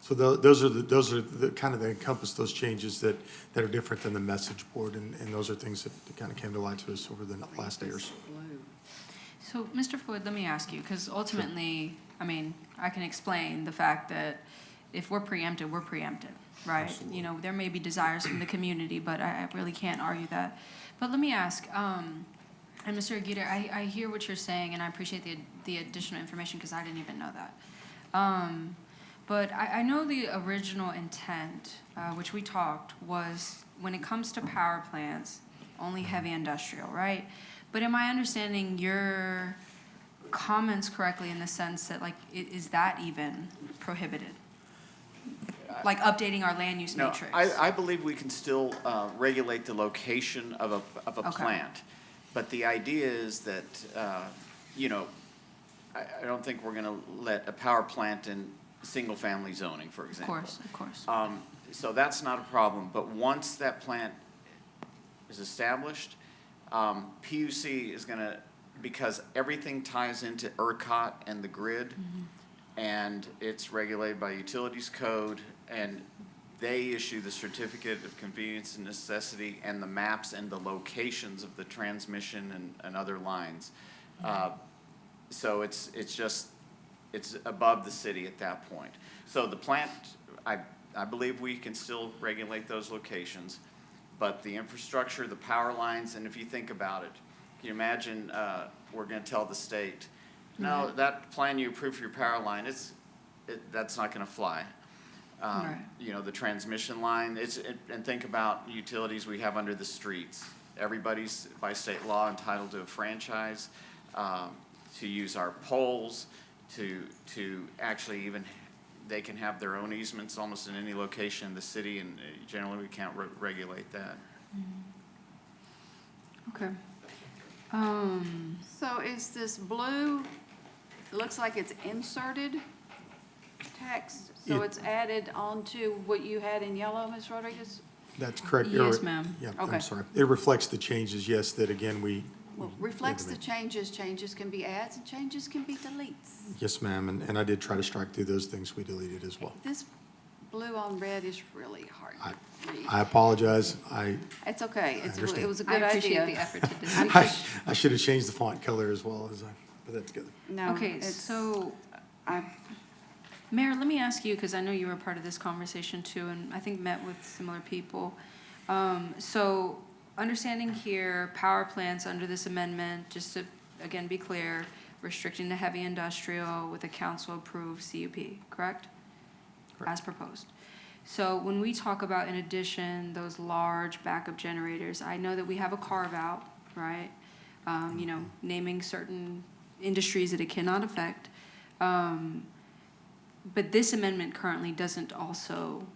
Speaker 20: So those are the kind of that encompass those changes that are different than the message board, and those are things that kind of came to light to us over the last day or so.
Speaker 5: So, Mr. Floyd, let me ask you, because ultimately, I mean, I can explain the fact that if we're preempted, right?
Speaker 20: Absolutely.
Speaker 5: You know, there may be desires from the community, but I really can't argue that. But let me ask, and Mr. Aguirre, I hear what you're saying, and I appreciate the additional information, because I didn't even know that. But I know the original intent, which we talked, was when it comes to power plants, only heavy industrial, right? But am I understanding your comments correctly in the sense that, like, is that even prohibited? Like updating our land use matrix?
Speaker 24: No, I believe we can still regulate the location of a
Speaker 5: Okay.
Speaker 24: plant. But the idea is that, you know, I don't think we're gonna let a power plant in single-family zoning, for example.
Speaker 5: Of course.
Speaker 24: So that's not a problem, but once that plant is established, PUC is gonna, because everything ties into ERCOT and the grid, and it's regulated by utilities code, and they issue the certificate of convenience and necessity and the maps and the locations of the transmission and other lines. So it's above the city at that point. So the plant, I believe we can still regulate those locations, but the infrastructure, the power lines, and if you think about it, can you imagine we're gonna tell the state, no, that plan you approved for your power line, that's not gonna fly.
Speaker 5: Right.
Speaker 24: You know, the transmission line, and think about utilities we have under the streets. Everybody's by state law entitled to a franchise, to use our poles, to actually even, they can have their own easements almost in any location in the city, and generally we can't regulate that.
Speaker 1: Okay. So is this blue, it looks like it's inserted text, so it's added onto what you had in yellow, Ms. Rodriguez?
Speaker 20: That's correct.
Speaker 5: Yes, ma'am.
Speaker 20: Yeah,
Speaker 1: Okay.
Speaker 20: I'm sorry. It reflects the changes, yes, that again, we
Speaker 1: Well, reflects the changes. Changes can be adds and changes can be deletes.
Speaker 20: Yes, ma'am, and I did try to strike through those things we deleted as well.
Speaker 1: This blue on red is really hard to read.
Speaker 20: I apologize.
Speaker 1: It's okay. It
Speaker 20: understand.
Speaker 1: was a good idea.
Speaker 5: I appreciate the effort to design.
Speaker 20: I should have changed the font color as well as I put that together.
Speaker 1: No,
Speaker 5: Okay, so, Mayor, let me ask you, because I know you were part of this conversation too, and I think met with similar people. So, understanding here, power plants under this amendment, just to, again, be clear, restricting the heavy industrial with a council-approved CUP, correct? As proposed. So when we talk about, in addition, those large backup generators, I know that we have a carve-out, right? You know, naming certain industries that it cannot affect. But this amendment currently doesn't also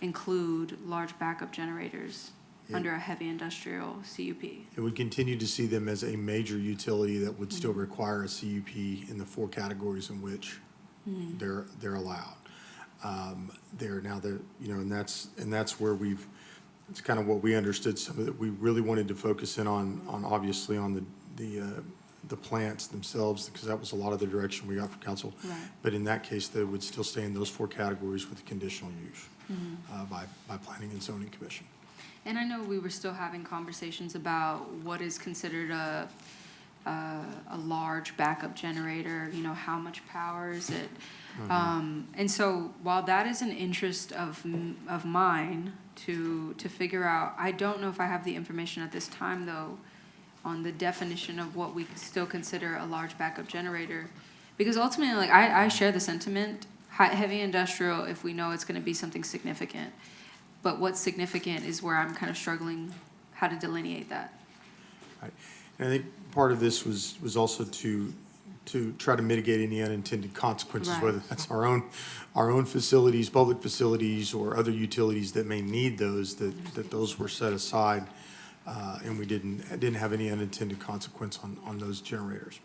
Speaker 5: include large backup generators under a heavy industrial CUP.
Speaker 20: It would continue to see them as a major utility that would still require a CUP in the 4 categories in which they're allowed. And that's where it's kind of what we understood. Some of that we really wanted to focus in on obviously on the plants themselves, because that was a lot of the direction we got from council.
Speaker 5: Right.
Speaker 20: But in that case, they would still stay in those 4 categories with conditional use by Planning and Zoning Commission.
Speaker 5: And I know we were still having conversations about what is considered a large backup generator, you know, how much power is it? And so while that is an interest of mine to figure out, I don't know if I have the information at this time though on the definition of what we still consider a large backup generator. Because ultimately, like, I share the sentiment, heavy industrial, if we know it's gonna be something significant. But what's significant is where I'm kind of struggling how to delineate that.
Speaker 20: Right. And I think part of this was also to try to mitigate any unintended consequences,
Speaker 5: Right.
Speaker 20: whether that's our own facilities, public facilities, or other utilities that may need those, that those were set aside, and we didn't have any unintended consequence on those generators.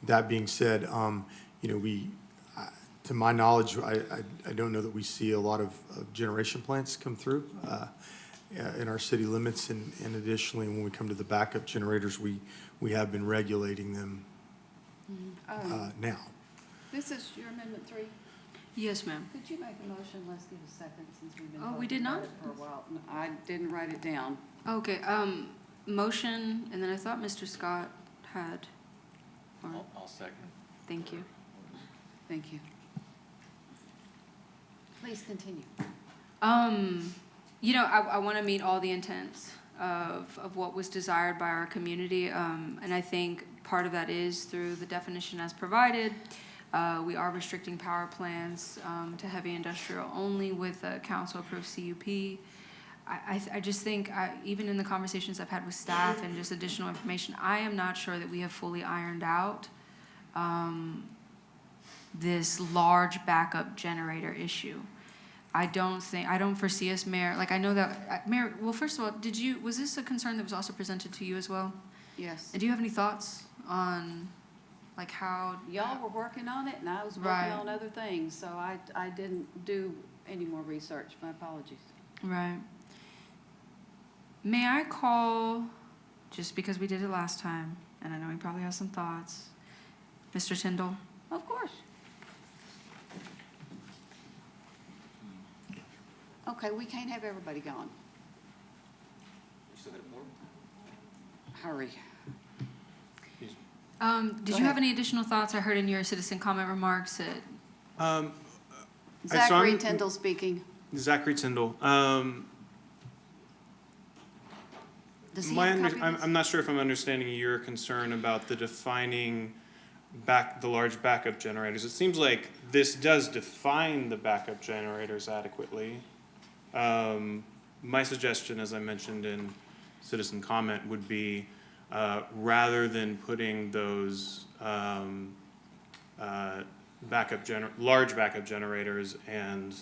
Speaker 20: That being said, you know, to my knowledge, I don't know that we see a lot of generation plants come through in our city limits, and additionally, when we come to the backup generators, we have been regulating them now.
Speaker 1: This is your amendment 3?
Speaker 5: Yes, ma'am.
Speaker 1: Could you make a motion? Let's give a second since we've been
Speaker 5: Oh, we
Speaker 1: talking
Speaker 5: did
Speaker 1: about
Speaker 5: not?
Speaker 1: it for a while. No, I didn't write it down.
Speaker 5: Okay, motion, and then I thought Mr. Scott had.
Speaker 10: I'll second.
Speaker 5: Thank you.
Speaker 1: Thank you. Please continue.
Speaker 5: You know, I want to meet all the intents of what was desired by our community, and I think part of that is through the definition as provided. We are restricting power plants to heavy industrial only with a council-approved CUP. I just think, even in the conversations I've had with staff and just additional information, I am not sure that we have fully ironed out this large backup generator issue. I don't foresee us, Mayor, like I know that, Mayor, well, first of all, was this a concern that was also presented to you as well?
Speaker 1: Yes.
Speaker 5: And do you have any thoughts on, like, how?
Speaker 1: Y'all were working on it, and I was working
Speaker 5: Right.
Speaker 1: on other things, so I didn't do any more research. My apologies.
Speaker 5: Right. May I call, just because we did it last time, and I know he probably has some thoughts, Mr. Tyndall?
Speaker 1: Of course. Okay, we can't have everybody gone. Hurry.
Speaker 5: Did you have any additional thoughts? I heard in your citizen comment remarks that.
Speaker 1: Zachary Tyndall speaking.
Speaker 15: Zachary Tyndall.
Speaker 1: Does he have a copy of this?
Speaker 15: I'm not sure if I'm understanding your concern about the defining the large backup generators. It seems like this does define the backup generators adequately. My suggestion, as I mentioned in citizen comment, would be rather than putting those large backup generators and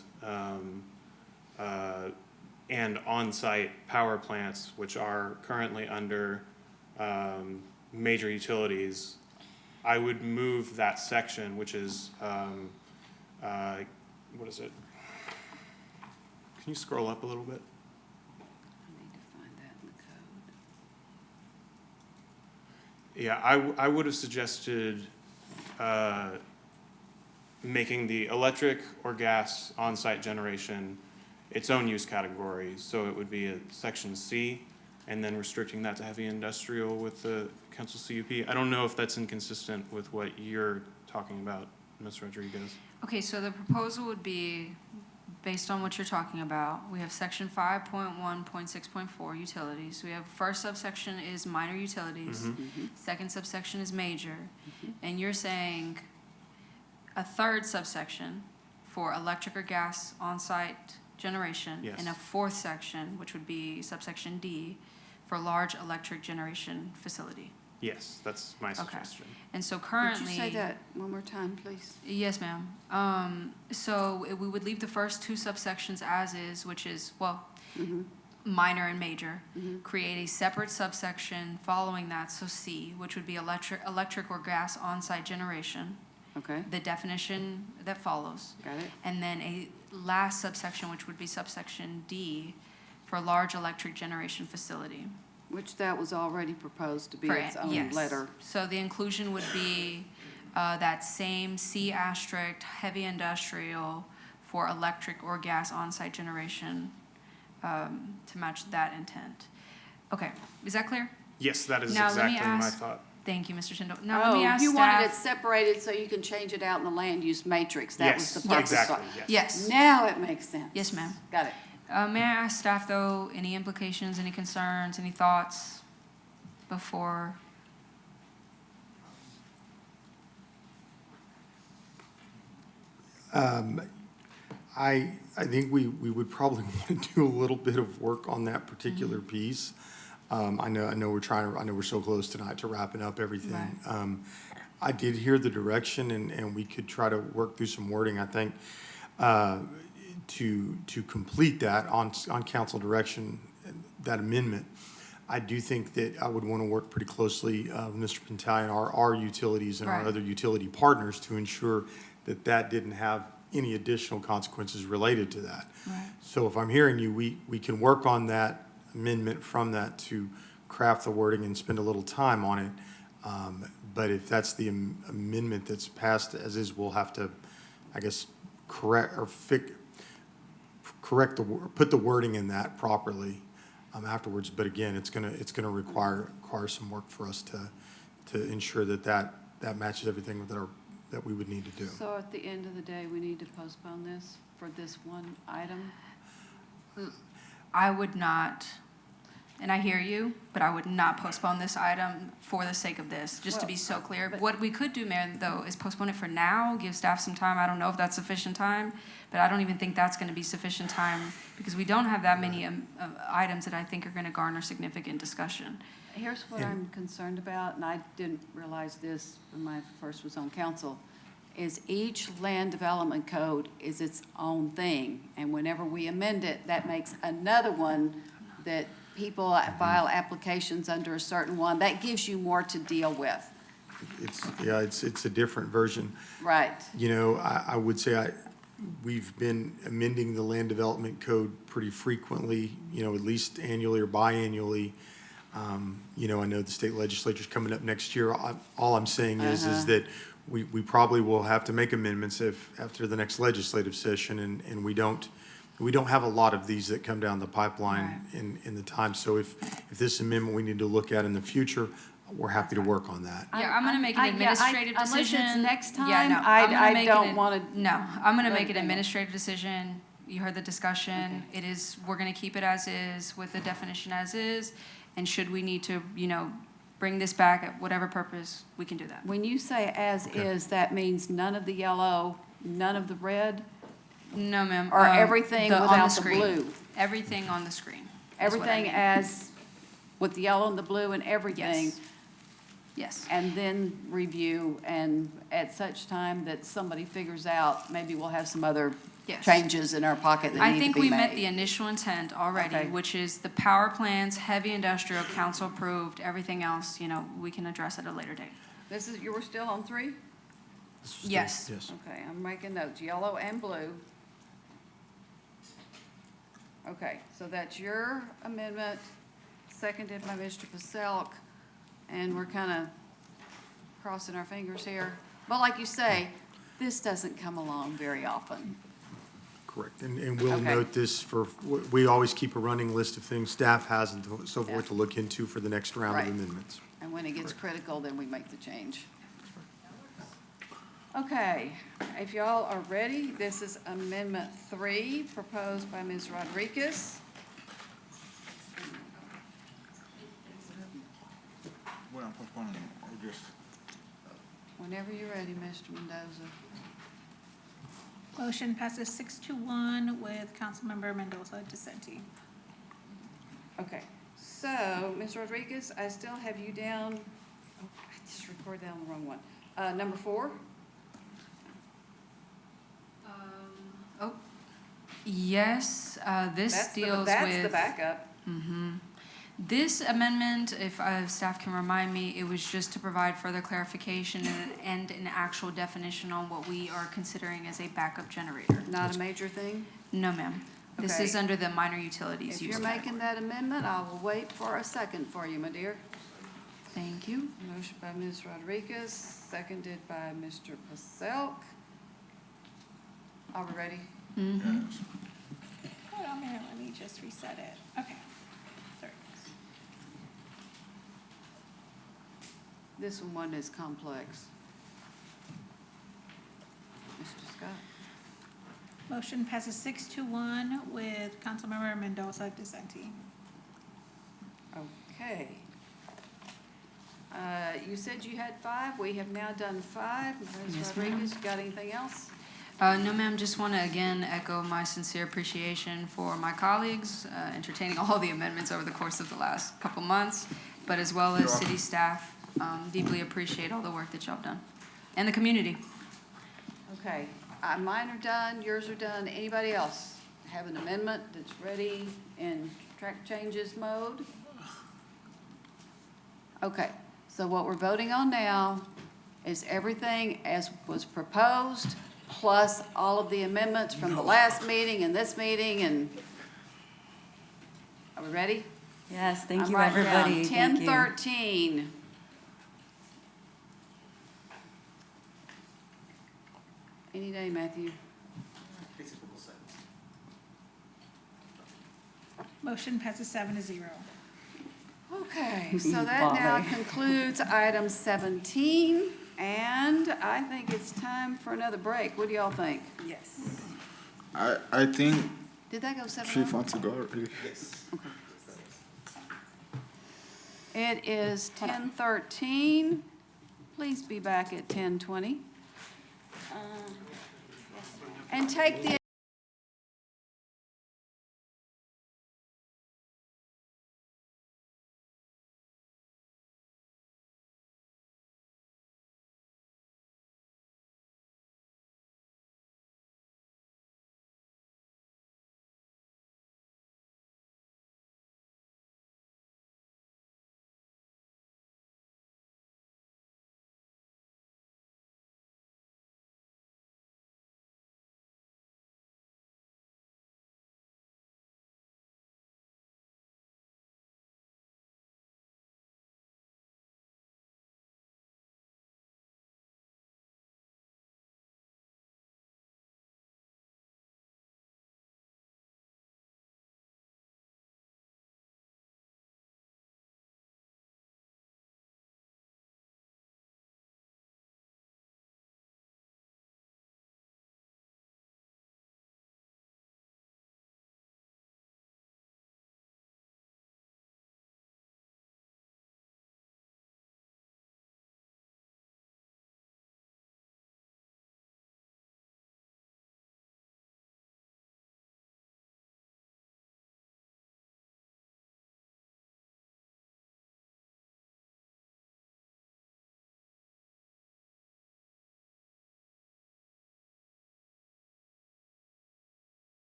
Speaker 15: on-site power plants, which are currently under major utilities, I would move that section, which is what is it? Can you scroll up a little bit?
Speaker 1: I need to find that in the code.
Speaker 15: Yeah, I would have suggested making the electric or gas on-site generation its own use category. So it would be a section C, and then restricting that to heavy industrial with the council CUP. I don't know if that's inconsistent with what you're talking about, Ms. Rodriguez.
Speaker 5: Okay, so the proposal would be, based on what you're talking about, we have section 5.1.6.4 utilities. We have first subsection is minor utilities. Second subsection is major. And you're saying a third subsection for electric or gas on-site generation.
Speaker 15: Yes.
Speaker 5: And a fourth section, which would be subsection D, for large electric generation facility.
Speaker 15: Yes, that's my suggestion.
Speaker 5: And so
Speaker 1: Could
Speaker 5: currently.
Speaker 1: you say that one more time, please?
Speaker 5: Yes, ma'am. So we would leave the first two subsections as is, which is, well, minor and major. Create a separate subsection following that, so C, which would be electric or gas on-site generation.
Speaker 1: Okay,
Speaker 5: The definition that follows.
Speaker 1: got it.
Speaker 5: And then a last subsection, which would be subsection D, for large electric generation facility.
Speaker 1: Which that was already proposed to be
Speaker 5: For-
Speaker 1: its own
Speaker 5: yes.
Speaker 1: letter.
Speaker 5: So the inclusion would be that same C asterisk, heavy industrial for electric or gas on-site generation to match that intent. Okay, is that clear?
Speaker 15: Yes, that is
Speaker 5: Now, let me
Speaker 15: exactly my
Speaker 5: ask-
Speaker 15: thought.
Speaker 5: Thank you, Mr. Tyndall. Now, let me ask
Speaker 1: You wanted it
Speaker 5: staff.
Speaker 1: separated so you can change it out in the land use matrix. That was
Speaker 15: Yes,
Speaker 1: the purpose.
Speaker 15: exactly, yes.
Speaker 5: Yes.
Speaker 1: Now it makes sense.
Speaker 5: Yes, ma'am.
Speaker 1: Got it.
Speaker 5: May I ask staff, though, any implications, any concerns, any thoughts before?
Speaker 20: I think we would probably want to do a little bit of work on that particular piece. I know we're so close tonight to wrapping up everything. I did hear the direction, and we could try to work through some wording, I think, to complete that on council direction, that amendment. I do think that I would want to work pretty closely with Mr. Pentile and our utilities and our
Speaker 5: Right.
Speaker 20: other utility partners to ensure that that didn't have any additional consequences related to that.
Speaker 5: Right.
Speaker 20: So if I'm hearing you, we can work on that amendment from that to craft the wording and spend a little time on it. But if that's the amendment that's passed as is, we'll have to, I guess, correct put the wording in that properly afterwards. But again, it's gonna require some work for us to ensure that matches everything that we would need to do.
Speaker 1: So at the end of the day, we need to postpone this for this one item?
Speaker 5: I would not, and I hear you, but I would not postpone this item for the sake of this, just to be so clear. What we could do, Mayor, though, is postpone it for now, give staff some time. I don't know if that's sufficient time, but I don't even think that's gonna be sufficient time, because we don't have that many items that I think are gonna garner significant discussion.
Speaker 1: Here's what I'm concerned about, and I didn't realize this when I first was on council, is each land development code is its own thing. And whenever we amend it, that makes another one that people file applications under a certain one. That gives you more to deal with.
Speaker 20: It's a different version.
Speaker 1: Right.
Speaker 20: You know, I would say we've been amending the land development code pretty frequently, at least annually or biannually. I know the state legislature's coming up next year. All I'm saying is that we probably will have to make amendments after the next legislative session, and we don't have a lot of these that come down the pipeline in the time. So if this amendment we need to look at in the future, we're happy to work on that.
Speaker 5: Yeah, I'm gonna make an administrative decision.
Speaker 1: Unless it's next
Speaker 5: Yeah,
Speaker 1: time,
Speaker 5: no, I'm gonna
Speaker 1: I
Speaker 5: make
Speaker 1: don't
Speaker 5: it-
Speaker 1: want to.
Speaker 5: No, I'm gonna make an administrative decision. You heard the discussion. It is, we're gonna keep it as is with the definition as is. And should we need to, bring this back at whatever purpose, we can do that.
Speaker 1: When you say as is, that means none of the yellow, none of the red?
Speaker 5: No, ma'am.
Speaker 1: Or everything
Speaker 5: on
Speaker 1: without the
Speaker 5: screen.
Speaker 1: blue?
Speaker 5: Everything on the screen. is what I
Speaker 1: Everything
Speaker 5: mean.
Speaker 1: as, with the yellow and the blue and everything?
Speaker 5: Yes. Yes.
Speaker 1: And then review, and at such time that somebody figures out, maybe we'll have some other
Speaker 5: Yes.
Speaker 1: changes in our pocket that
Speaker 5: I
Speaker 1: need to
Speaker 5: think
Speaker 1: be
Speaker 5: we
Speaker 1: made.
Speaker 5: met the initial intent already,
Speaker 1: Okay.
Speaker 5: which is the power plants, heavy industrial, council approved, everything else, we can address at a later date.
Speaker 1: You were still on 3?
Speaker 5: Yes.
Speaker 20: Yes.
Speaker 1: Okay, I'm making notes, yellow and blue. Okay, so that's your amendment, seconded by Mr. Paselk, and we're kind of crossing our fingers here. But like you say, this doesn't come along very often.
Speaker 20: Correct. And we'll
Speaker 1: Okay.
Speaker 20: note this for, we always keep a running list of things staff has and so forth to look into for the next round of
Speaker 1: Right.
Speaker 20: amendments.
Speaker 1: And when it gets critical, then we make the change. Okay, if y'all are ready, this is Amendment 3, proposed by Ms. Rodriguez.
Speaker 22: Well, postponing, or just.
Speaker 1: Whenever you're ready, Mr. Mendoza.
Speaker 2: Motion passes 6-1 with Councilmember Mendoza dissenting.
Speaker 1: Okay, so, Ms. Rodriguez, I still have you down, oh, I just recorded down the wrong one. Number 4?
Speaker 5: Oh, yes, this
Speaker 1: That's the-
Speaker 5: deals with.
Speaker 1: That's the backup.
Speaker 5: This amendment, if staff can remind me, it was just to provide further clarification and an actual definition on what we are considering as a backup generator.
Speaker 1: Not a major thing?
Speaker 5: No, ma'am. This
Speaker 1: Okay.
Speaker 5: is under the minor utilities
Speaker 1: If
Speaker 5: use
Speaker 1: you're making that amendment, I will wait for a second for you, my dear.
Speaker 5: Thank you.
Speaker 1: Motion by Ms. Rodriguez, seconded by Mr. Paselk. Are we ready?
Speaker 2: Hold on a minute, let me just reset it. Okay. Sorry.
Speaker 1: This one wasn't as complex. Mr. Scott?
Speaker 2: Motion passes 6-1 with Councilmember Mendoza dissenting.
Speaker 1: Okay. You said you had 5. We have now done 5. Ms.
Speaker 5: Yes, ma'am.
Speaker 1: Rodriguez, you got anything else?
Speaker 5: No, ma'am, just want to again echo my sincere appreciation for my colleagues, entertaining all the amendments over the course of the last couple months, but as well as city staff. Deeply appreciate all the work that y'all have done. And the community.
Speaker 1: Okay, mine are done, yours are done. Anybody else have an amendment that's ready in track changes mode? Okay, so what we're voting on now is everything as was proposed, plus all of the amendments from the last meeting and this meeting, and are we ready?
Speaker 9: Yes, thank
Speaker 1: I'm
Speaker 9: you,
Speaker 1: writing down
Speaker 9: everybody. Thank you.
Speaker 1: 1013. Any day, Matthew.
Speaker 2: Motion passes 7-0.
Speaker 1: Okay, so that now
Speaker 9: Bye.
Speaker 1: concludes item 17, and I think it's time for another break. What do y'all think?
Speaker 9: Yes.
Speaker 22: I think
Speaker 1: Did that go 7?
Speaker 22: Chief wants to go already.
Speaker 1: It is 10:13. Please be back at 10:20. And take the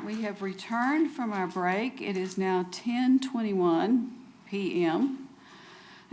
Speaker 1: We have returned from our break. It is now 10:21 p.m.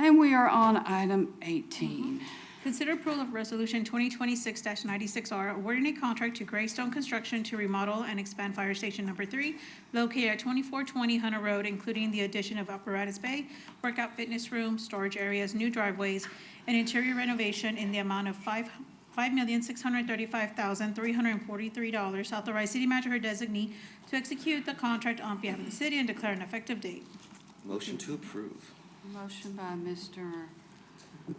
Speaker 1: And we are on item 18.
Speaker 2: Consider approval of Resolution 2026-96R, awarding a contract to Greystone Construction to remodel and expand Fire Station Number 3, located at 2420 Hunter Road, including the addition of apparatus bay, workout fitness room, storage areas, new driveways, and interior renovation in the amount of $5,635,343. Authorize city manager or designee to execute the contract on behalf of the city and declare an effective date.
Speaker 6: Motion to approve.
Speaker 1: Motion by Mr.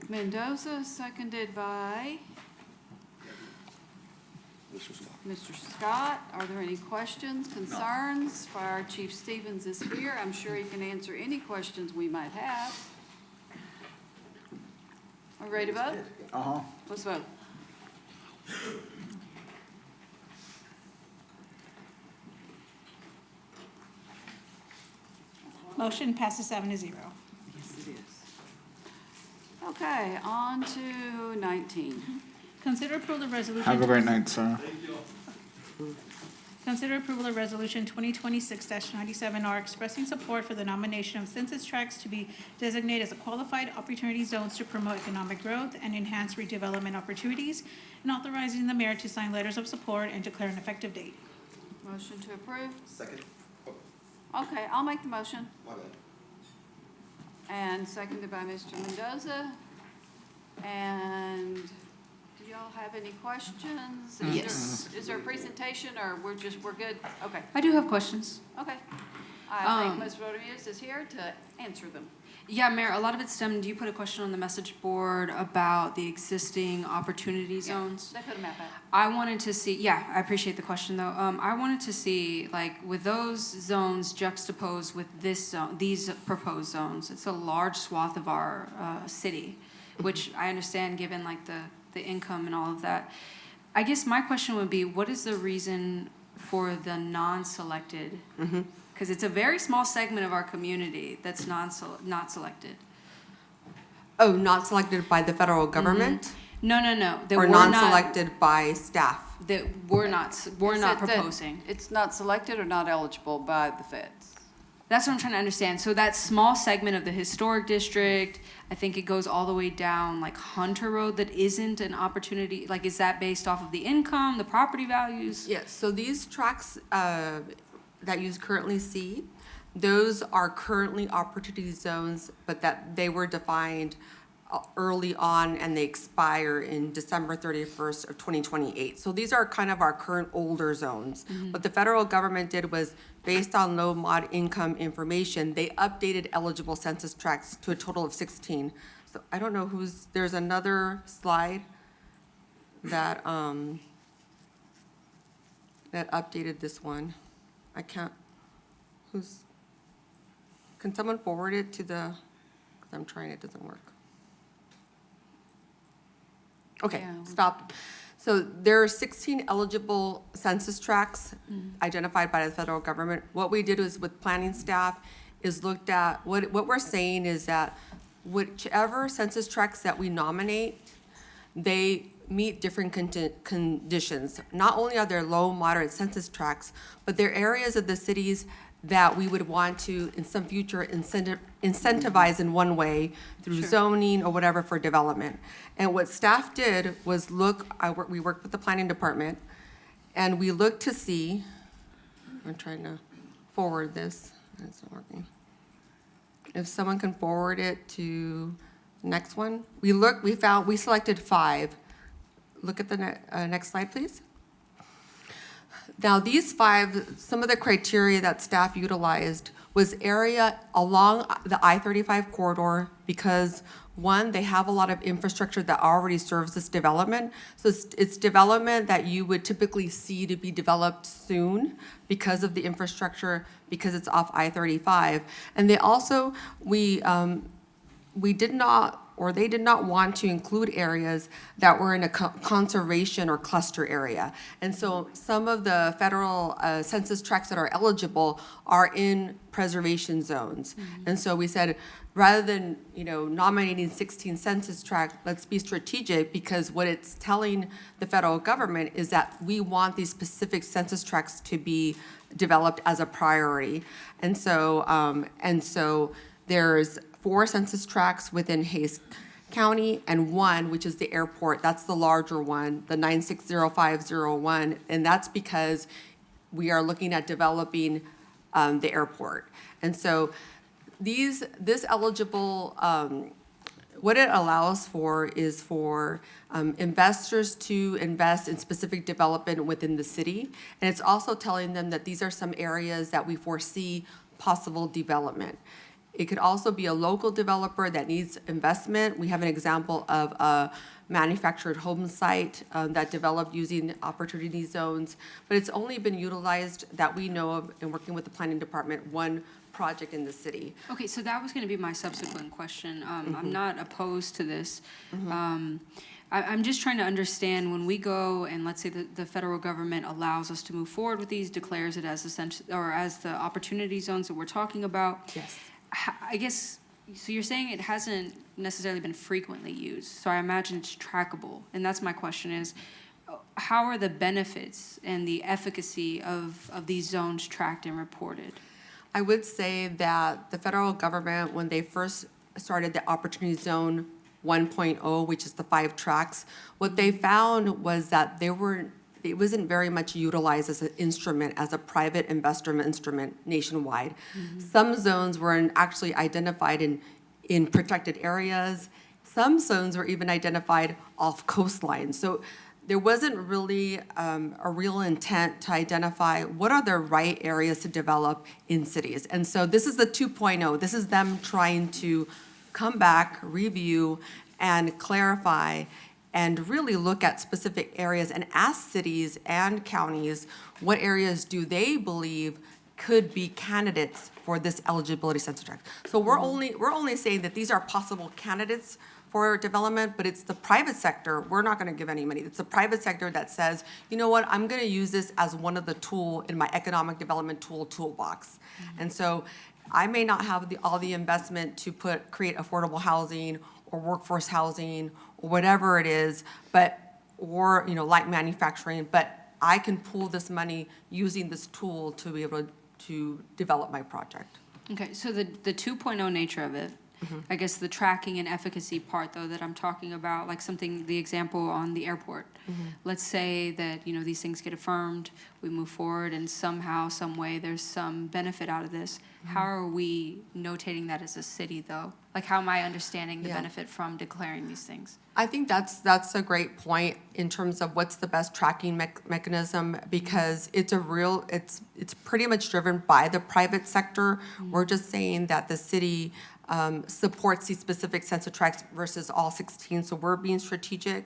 Speaker 1: Mendoza, seconded by
Speaker 6: Mr. Scott.
Speaker 1: Mr. Scott. Are there any questions, concerns? Fire Chief Stevens is here. I'm sure he can answer any questions we might have. Are we ready to vote?
Speaker 22: Uh-huh.
Speaker 1: Let's vote.
Speaker 2: Motion passes 7-0.
Speaker 1: Yes, it is. Okay, on to 19.
Speaker 2: Consider approval of resolution.
Speaker 22: Have a great night, sir.
Speaker 2: Consider approval of Resolution 2026-97R, expressing support for the nomination of census tracts to be designated as a qualified opportunity zones to promote economic growth and enhance redevelopment opportunities, and authorizing the mayor to sign letters of support and declare an effective date.
Speaker 1: Motion to approve?
Speaker 6: Second.
Speaker 1: Okay, I'll make the motion.
Speaker 6: My bad.
Speaker 1: And seconded by Mr. Mendoza. And do y'all have any questions?
Speaker 5: Yes.
Speaker 1: Is there a presentation, or we're good? Okay,
Speaker 5: I do have questions.
Speaker 1: okay. I think
Speaker 5: Um,
Speaker 1: Ms. Rodriguez is here to answer them.
Speaker 5: Yeah, Mayor, a lot of it stemmed, you put a question on the message board about the existing opportunity zones.
Speaker 1: They put a map out.
Speaker 5: I wanted to see, yeah, I appreciate the question though. I wanted to see, like, with those zones juxtaposed with this zone, these proposed zones, it's a large swath of our city, which I understand given like the income and all of that. I guess my question would be, what is the reason for the non-selected? Because it's a very small segment of our community that's not selected.
Speaker 12: Oh, not selected by the federal government?
Speaker 5: No. That
Speaker 12: Or
Speaker 5: we're not-
Speaker 12: non-selected by staff?
Speaker 5: That we're not
Speaker 1: Is
Speaker 5: not
Speaker 1: it that
Speaker 5: proposing.
Speaker 1: It's not selected or not eligible by the feds?
Speaker 5: That's what I'm trying to understand. So that small segment of the historic district, I think it goes all the way down like Hunter Road, that isn't an opportunity, like is that based off of the income, the property values?
Speaker 12: Yes, so these tracks that you currently see, those are currently opportunity zones, but that they were defined early on and they expire in December 31st of 2028. So these are kind of our current older zones. What the federal government did was, based on low mod income information, they updated eligible census tracts to a total of 16. So I don't know there's another slide that that updated this one. I can't, can someone forward it to because I'm trying, it doesn't work. Okay,
Speaker 1: Yeah.
Speaker 12: stopped. So there are 16 eligible census tracts identified by the federal government. What we did was with planning staff is looked at, what we're saying is that whichever census tracts that we nominate, they meet different conditions. Not only are there low, moderate census tracts, but they're areas of the cities that we would want to, in some future, incentivize in one way through zoning or whatever for development. And what staff did was we worked with the planning department, and we looked to see, I'm trying to forward this, it's not working. If someone can forward it to the next one. We selected 5. Look at the next slide, please. Now, these 5, some of the criteria that staff utilized was area along the I-35 corridor because, one, they have a lot of infrastructure that already serves this development. So it's development that you would typically see to be developed soon because of the infrastructure, because it's off I-35. And they also, they did not want to include areas that were in a conservation or cluster area. And so some of the federal census tracts that are eligible are in preservation zones. And so we said, rather than nominating 16 census tracts, let's be strategic, because what it's telling the federal government is that we want these specific census tracts to be developed as a priority. And so there's 4 census tracts within Hays County and 1, which is the airport. That's the larger one, the 960501, and that's because we are looking at developing the airport. And so this eligible, what it allows for is for investors to invest in specific development within the city. And it's also telling them that these are some areas that we foresee possible development. It could also be a local developer that needs investment. We have an example of a manufactured home site that developed using opportunity zones, but it's only been utilized that we know of in working with the planning department, one project in the city.
Speaker 5: Okay, so that was gonna be my subsequent question. I'm not opposed to this. I'm just trying to understand when we go and let's say the federal government allows us to move forward with these, declares it as essential, or as the opportunity zones that we're talking about.
Speaker 12: Yes.
Speaker 5: I guess, so you're saying it hasn't necessarily been frequently used, so I imagine it's trackable. And that's my question is, how are the benefits and the efficacy of these zones tracked and reported?
Speaker 12: I would say that the federal government, when they first started the Opportunity Zone 1.0, which is the 5 tracks, what they found was that it wasn't very much utilized as an instrument, as a private investor instrument nationwide. Some zones were actually identified in protected areas. Some zones were even identified off coastlines. So there wasn't really a real intent to identify what are the right areas to develop in cities. And so this is the 2.0. This is them trying to come back, review, and clarify, and really look at specific areas and ask cities and counties what areas do they believe could be candidates for this eligibility census tract. So we're only saying that these are possible candidates for development, but it's the private sector. We're not gonna give any money. It's the private sector that says, you know what, I'm gonna use this as one of the tool in my economic development toolbox. And so I may not have all the investment to create affordable housing or workforce housing or whatever it is, or light manufacturing, but I can pool this money using this tool to be able to develop my project.
Speaker 5: Okay, so the 2.0 nature of it, I guess the tracking and efficacy part though that I'm talking about, like the example on the airport. Let's say that, these things get affirmed, we move forward and somehow, some way, there's some benefit out of this. How are we notating that as a city though? Like how am I understanding the benefit from declaring these things?
Speaker 12: I think that's a great point in terms of what's the best tracking mechanism, because it's pretty much driven by the private sector. We're just saying that the city supports these specific census tracts versus all 16, so we're being strategic.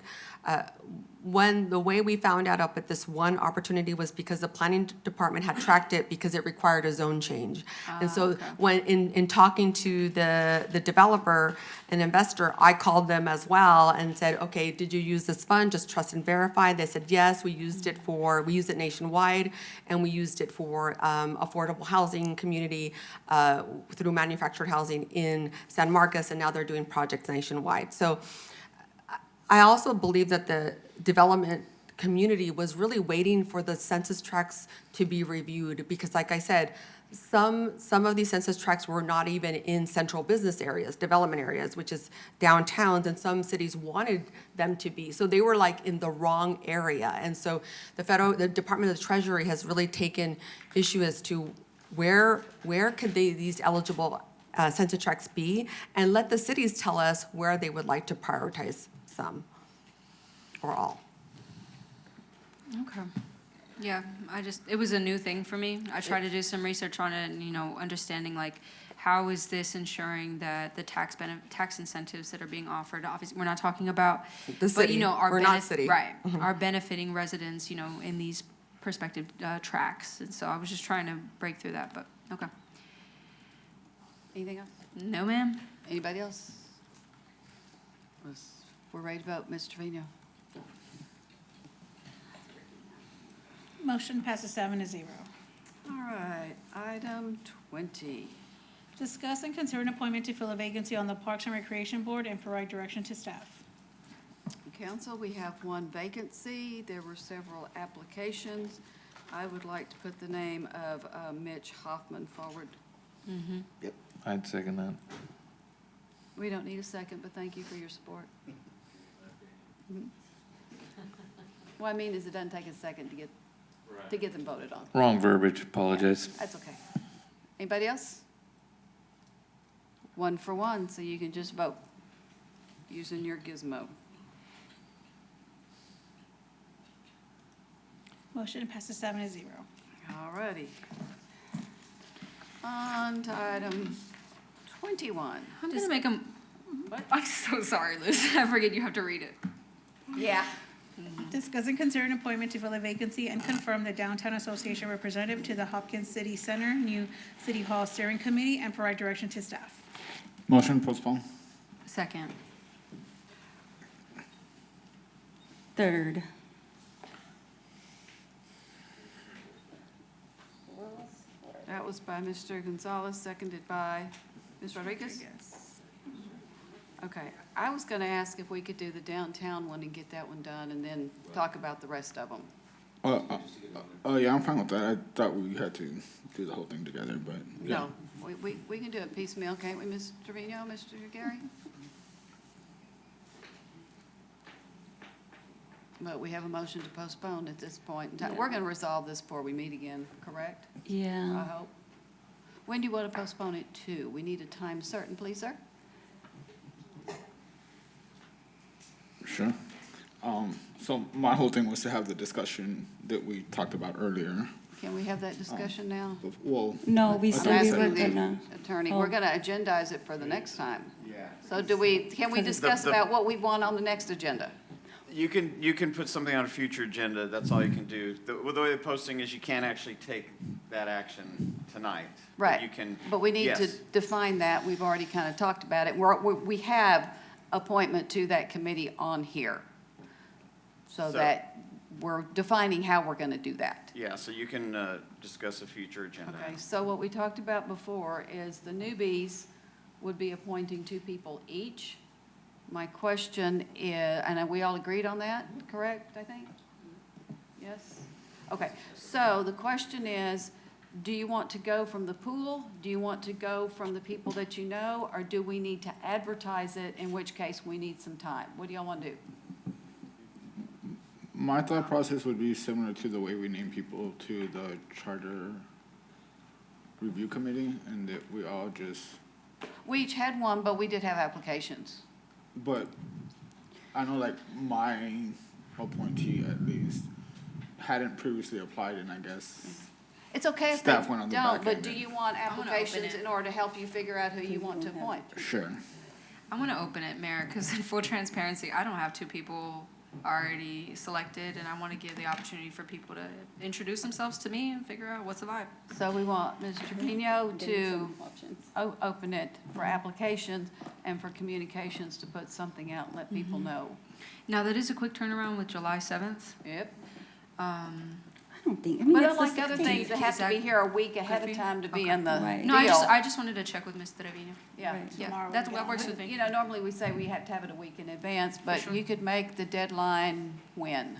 Speaker 12: The way we found out up at this one opportunity was because the planning department had tracked it because it required a zone change. And so when in talking to the developer and investor, I called them as well and said, okay, did you use this fund, just trust and verify? They said, yes, we used it nationwide, and we used it for affordable housing community through manufactured housing in San Marcos, and now they're doing projects nationwide. So I also believe that the development community was really waiting for the census tracts to be reviewed, because like I said, some of these census tracts were not even in central business areas, development areas, which is downtowns, and some cities wanted them to be. So they were like in the wrong area. And so the Department of the Treasury has really taken issue as to where could these eligible census tracts be, and let the cities tell us where they would like to prioritize some or all.
Speaker 5: Okay. Yeah, it was a new thing for me. I tried to do some research on it and, understanding like, how is this ensuring that the tax incentives that are being offered, obviously, we're not talking about,
Speaker 12: The city. We're not city.
Speaker 5: Right, are benefiting residents, in these prospective tracts. And so I was just trying to break through that, but, okay.
Speaker 1: Anything else?
Speaker 5: No, ma'am.
Speaker 1: Anybody else? We're ready to vote. Ms. Trevino.
Speaker 2: Motion passes 7-0.
Speaker 1: All right, item 20.
Speaker 2: Discuss and consider an appointment to fill a vacancy on the Parks and Recreation Board and provide direction to staff.
Speaker 1: Council, we have one vacancy. There were several applications. I would like to put the name of Mitch Hoffman forward.
Speaker 10: I'd second that.
Speaker 1: We don't need a second, but thank you for your support. Mhm. What I mean is it doesn't take a second to get them voted on.
Speaker 10: Wrong verbiage, apologize.
Speaker 1: That's okay. Anybody else? 1 for 1, so you can just vote using your gizmo.
Speaker 2: Motion passes 7-0.
Speaker 1: All righty. On to item 21.
Speaker 5: I'm gonna make them, I'm so sorry, Liz. I forget you have to read it.
Speaker 1: Yeah.
Speaker 2: Discuss and consider an appointment to fill a vacancy and confirm the Downtown Association representative to the Hopkins City Center, new City Hall Steering Committee, and provide direction to staff.
Speaker 22: Motion postpone.
Speaker 5: Second.
Speaker 9: Third.
Speaker 1: That was by Mr. Gonzalez, seconded by Ms. Rodriguez? Okay, I was gonna ask if we could do the downtown one and get that one done, and then talk about the rest of them.
Speaker 22: Yeah, I'm fine with that. I thought we had to do the whole thing together, but yeah.
Speaker 1: No, we can do it piecemeal, can't we, Ms. Trevino, Mr. Gary? But we have a motion to postpone at this point in time.
Speaker 9: Yeah.
Speaker 1: We're gonna resolve this before we meet again, correct? I
Speaker 9: Yeah.
Speaker 1: hope. When do you want to postpone it to? We need a time certain, please, sir?
Speaker 22: Sure. So my whole thing was to have the discussion that we talked about earlier.
Speaker 1: Can we have that discussion now?
Speaker 22: Well.
Speaker 9: No, we
Speaker 22: I
Speaker 1: I'm
Speaker 9: said we
Speaker 22: think
Speaker 9: were
Speaker 1: asking
Speaker 9: gonna.
Speaker 1: the attorney,
Speaker 9: Oh.
Speaker 1: we're gonna agendize it for the next time.
Speaker 24: Yeah.
Speaker 1: So can we discuss about what we want on the next agenda?
Speaker 24: You can put something on a future agenda, that's all you can do. The way the posting is, you can't actually take that action tonight. But
Speaker 1: Right.
Speaker 24: You can.
Speaker 1: But we need to
Speaker 24: yes.
Speaker 1: define that. We've already kind of talked about it. We have appointment to that committee on here. So
Speaker 24: So-
Speaker 1: that we're defining how we're going to do that.
Speaker 24: Yeah, so you can discuss a future agenda.
Speaker 1: Okay, so what we talked about before is the newbies would be appointing 2 people each. My question is, and we all agreed on that, correct, I think? Yes? Okay, so the question is, do you want to go from the pool? Do you want to go from the people that you know? Or do we need to advertise it, in which case we need some time? What do y'all want to do?
Speaker 22: My thought process would be similar to the way we name people to the charter review committee, and that we all just,
Speaker 1: We each had one, but we did have applications.
Speaker 22: but I know like my appointee at least hadn't previously applied, and I guess
Speaker 1: It's okay if
Speaker 22: Staff
Speaker 1: they
Speaker 22: went on the
Speaker 1: don't,
Speaker 22: back
Speaker 1: but
Speaker 22: end
Speaker 1: do
Speaker 22: and-
Speaker 1: you want
Speaker 5: I'm gonna open
Speaker 1: applications
Speaker 5: it.
Speaker 1: in order to help you figure out who you want to appoint?
Speaker 22: sure.
Speaker 5: I want to open it, Mayor, because in full transparency, I don't have 2 people already selected, and I want to give the opportunity for people to introduce themselves to me and figure out what's the vibe.
Speaker 1: So we want Ms. Trevino to open it for applications and for communications to put something out and let people know.
Speaker 5: Now, that is a quick turnaround with July 7th.
Speaker 1: Yep.
Speaker 9: I don't think, I mean,
Speaker 1: But
Speaker 9: it's the
Speaker 1: unlike other
Speaker 9: 16th.
Speaker 1: things that have to be here a week ahead of
Speaker 5: Good for you?
Speaker 1: time to be in the
Speaker 9: Right.
Speaker 1: deal.
Speaker 5: No, I just wanted to check with Ms. Trevino.
Speaker 1: Yeah.
Speaker 9: Right.
Speaker 5: Yeah,
Speaker 2: Tomorrow
Speaker 5: that
Speaker 2: we'll get
Speaker 5: works
Speaker 2: on
Speaker 5: with me.
Speaker 1: You know, normally we say we have to have it a week in advance, but
Speaker 5: Sure.
Speaker 1: you could make the deadline when?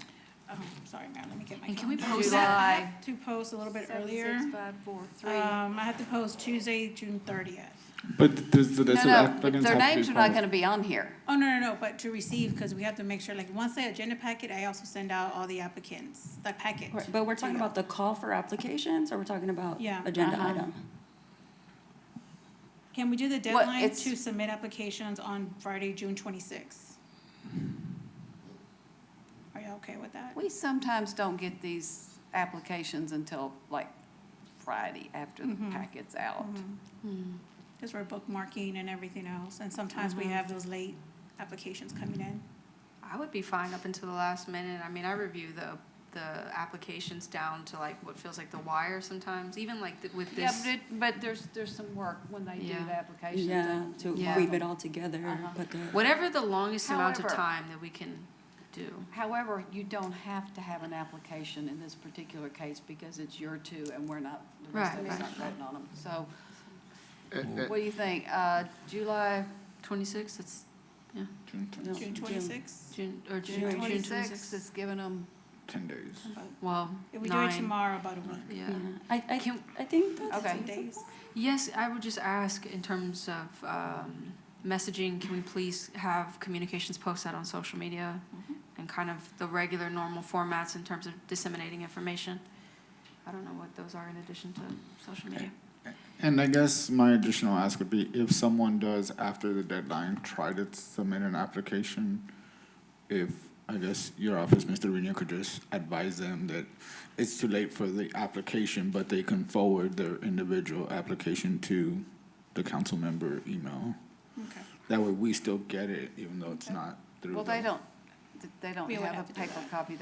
Speaker 2: Sorry, Mayor, let me get my
Speaker 5: And can we
Speaker 2: calendar.
Speaker 5: post
Speaker 1: July.
Speaker 2: I have to post a little bit
Speaker 1: 7,
Speaker 2: earlier.
Speaker 1: 6, 5, 4, 3.
Speaker 2: I have to post Tuesday, June 30th.
Speaker 22: But does
Speaker 1: No,
Speaker 22: the
Speaker 1: no,
Speaker 22: applicants
Speaker 1: their
Speaker 22: have to
Speaker 1: names
Speaker 22: be
Speaker 1: are
Speaker 22: part
Speaker 1: not
Speaker 22: of-
Speaker 1: going to be on here.
Speaker 2: Oh, no, but to receive, because we have to make sure, like, once the agenda packet, I also send out all the applicants, the packet.
Speaker 9: Right, but we're talking
Speaker 2: to
Speaker 9: about the call for applications, or we're talking about
Speaker 2: Yeah,
Speaker 9: agenda
Speaker 1: uh-huh.
Speaker 9: item?
Speaker 2: Can we do the deadline
Speaker 1: it's-
Speaker 2: to submit applications on Friday, June 26th? Are you okay with that?
Speaker 1: We sometimes don't get these applications until like Friday after the packet's out.
Speaker 2: Because we're bookmarking and everything else, and sometimes we have those late applications coming in.
Speaker 5: I would be fine up until the last minute. I mean, I review the applications down to like what feels like the wire sometimes, even like with
Speaker 1: Yeah,
Speaker 5: this.
Speaker 1: but there's some work when they do
Speaker 5: Yeah.
Speaker 1: the applications.
Speaker 9: Yeah, to
Speaker 5: Yeah.
Speaker 9: weave it all together, put the.
Speaker 5: Whatever the longest amount of
Speaker 1: However-
Speaker 5: time that we can do.
Speaker 1: However, you don't have to have an application in this particular case because it's your 2 and we're not, the rest of us
Speaker 5: Right.
Speaker 1: aren't voting on them. So what do you think? July
Speaker 5: 26th, it's, yeah,
Speaker 22: June 10th,
Speaker 9: No,
Speaker 2: June 26th?
Speaker 5: June
Speaker 1: 26th
Speaker 5: 26th.
Speaker 1: is giving them,
Speaker 22: 10 days.
Speaker 5: Well,
Speaker 2: If we do it
Speaker 5: 9.
Speaker 2: tomorrow, about a week.
Speaker 5: Yeah.
Speaker 9: Yeah, I think that's.
Speaker 1: Okay.
Speaker 2: Some days.
Speaker 5: Yes, I would just ask in terms of, messaging, can we please have communications posted on social media and kind of the regular, normal formats in terms of disseminating information? I don't know what those are in addition to social media.
Speaker 22: And I guess my additional ask would be if someone does, after the deadline, try to submit an application, if, I guess, your office, Mr. Reno, could just advise them that it's too late for the application, but they can forward their individual application to the council member email.
Speaker 2: Okay.
Speaker 22: That way we still get it, even though it's not through.
Speaker 1: Well, they don't
Speaker 2: We would
Speaker 1: have
Speaker 2: have
Speaker 1: a
Speaker 2: to do
Speaker 1: paper
Speaker 2: that.
Speaker 1: copy of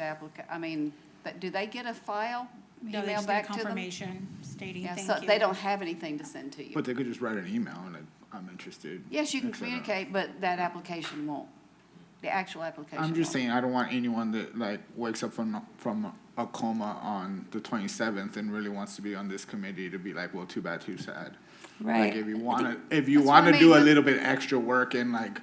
Speaker 1: the do they get a file
Speaker 2: No, they
Speaker 1: emailed
Speaker 2: just get a
Speaker 1: back to them?
Speaker 2: confirmation stating
Speaker 1: Yeah,
Speaker 2: thank
Speaker 1: so
Speaker 2: you.
Speaker 1: they don't have anything to send to you.
Speaker 22: But they could just write an email and I'm interested.
Speaker 1: Yes, you can
Speaker 22: et cetera.
Speaker 1: communicate, but that application won't. The actual application
Speaker 22: I'm just
Speaker 1: won't.
Speaker 22: saying, I don't want anyone that like wakes up from a coma on the 27th and really wants to be on this committee to be like, well, too bad, too sad.
Speaker 9: Right.
Speaker 22: Like if you
Speaker 9: I
Speaker 22: wanna,
Speaker 9: think
Speaker 22: if you
Speaker 1: That's what I
Speaker 22: wanna do
Speaker 1: mean,
Speaker 22: a
Speaker 1: but-
Speaker 22: little bit extra work and like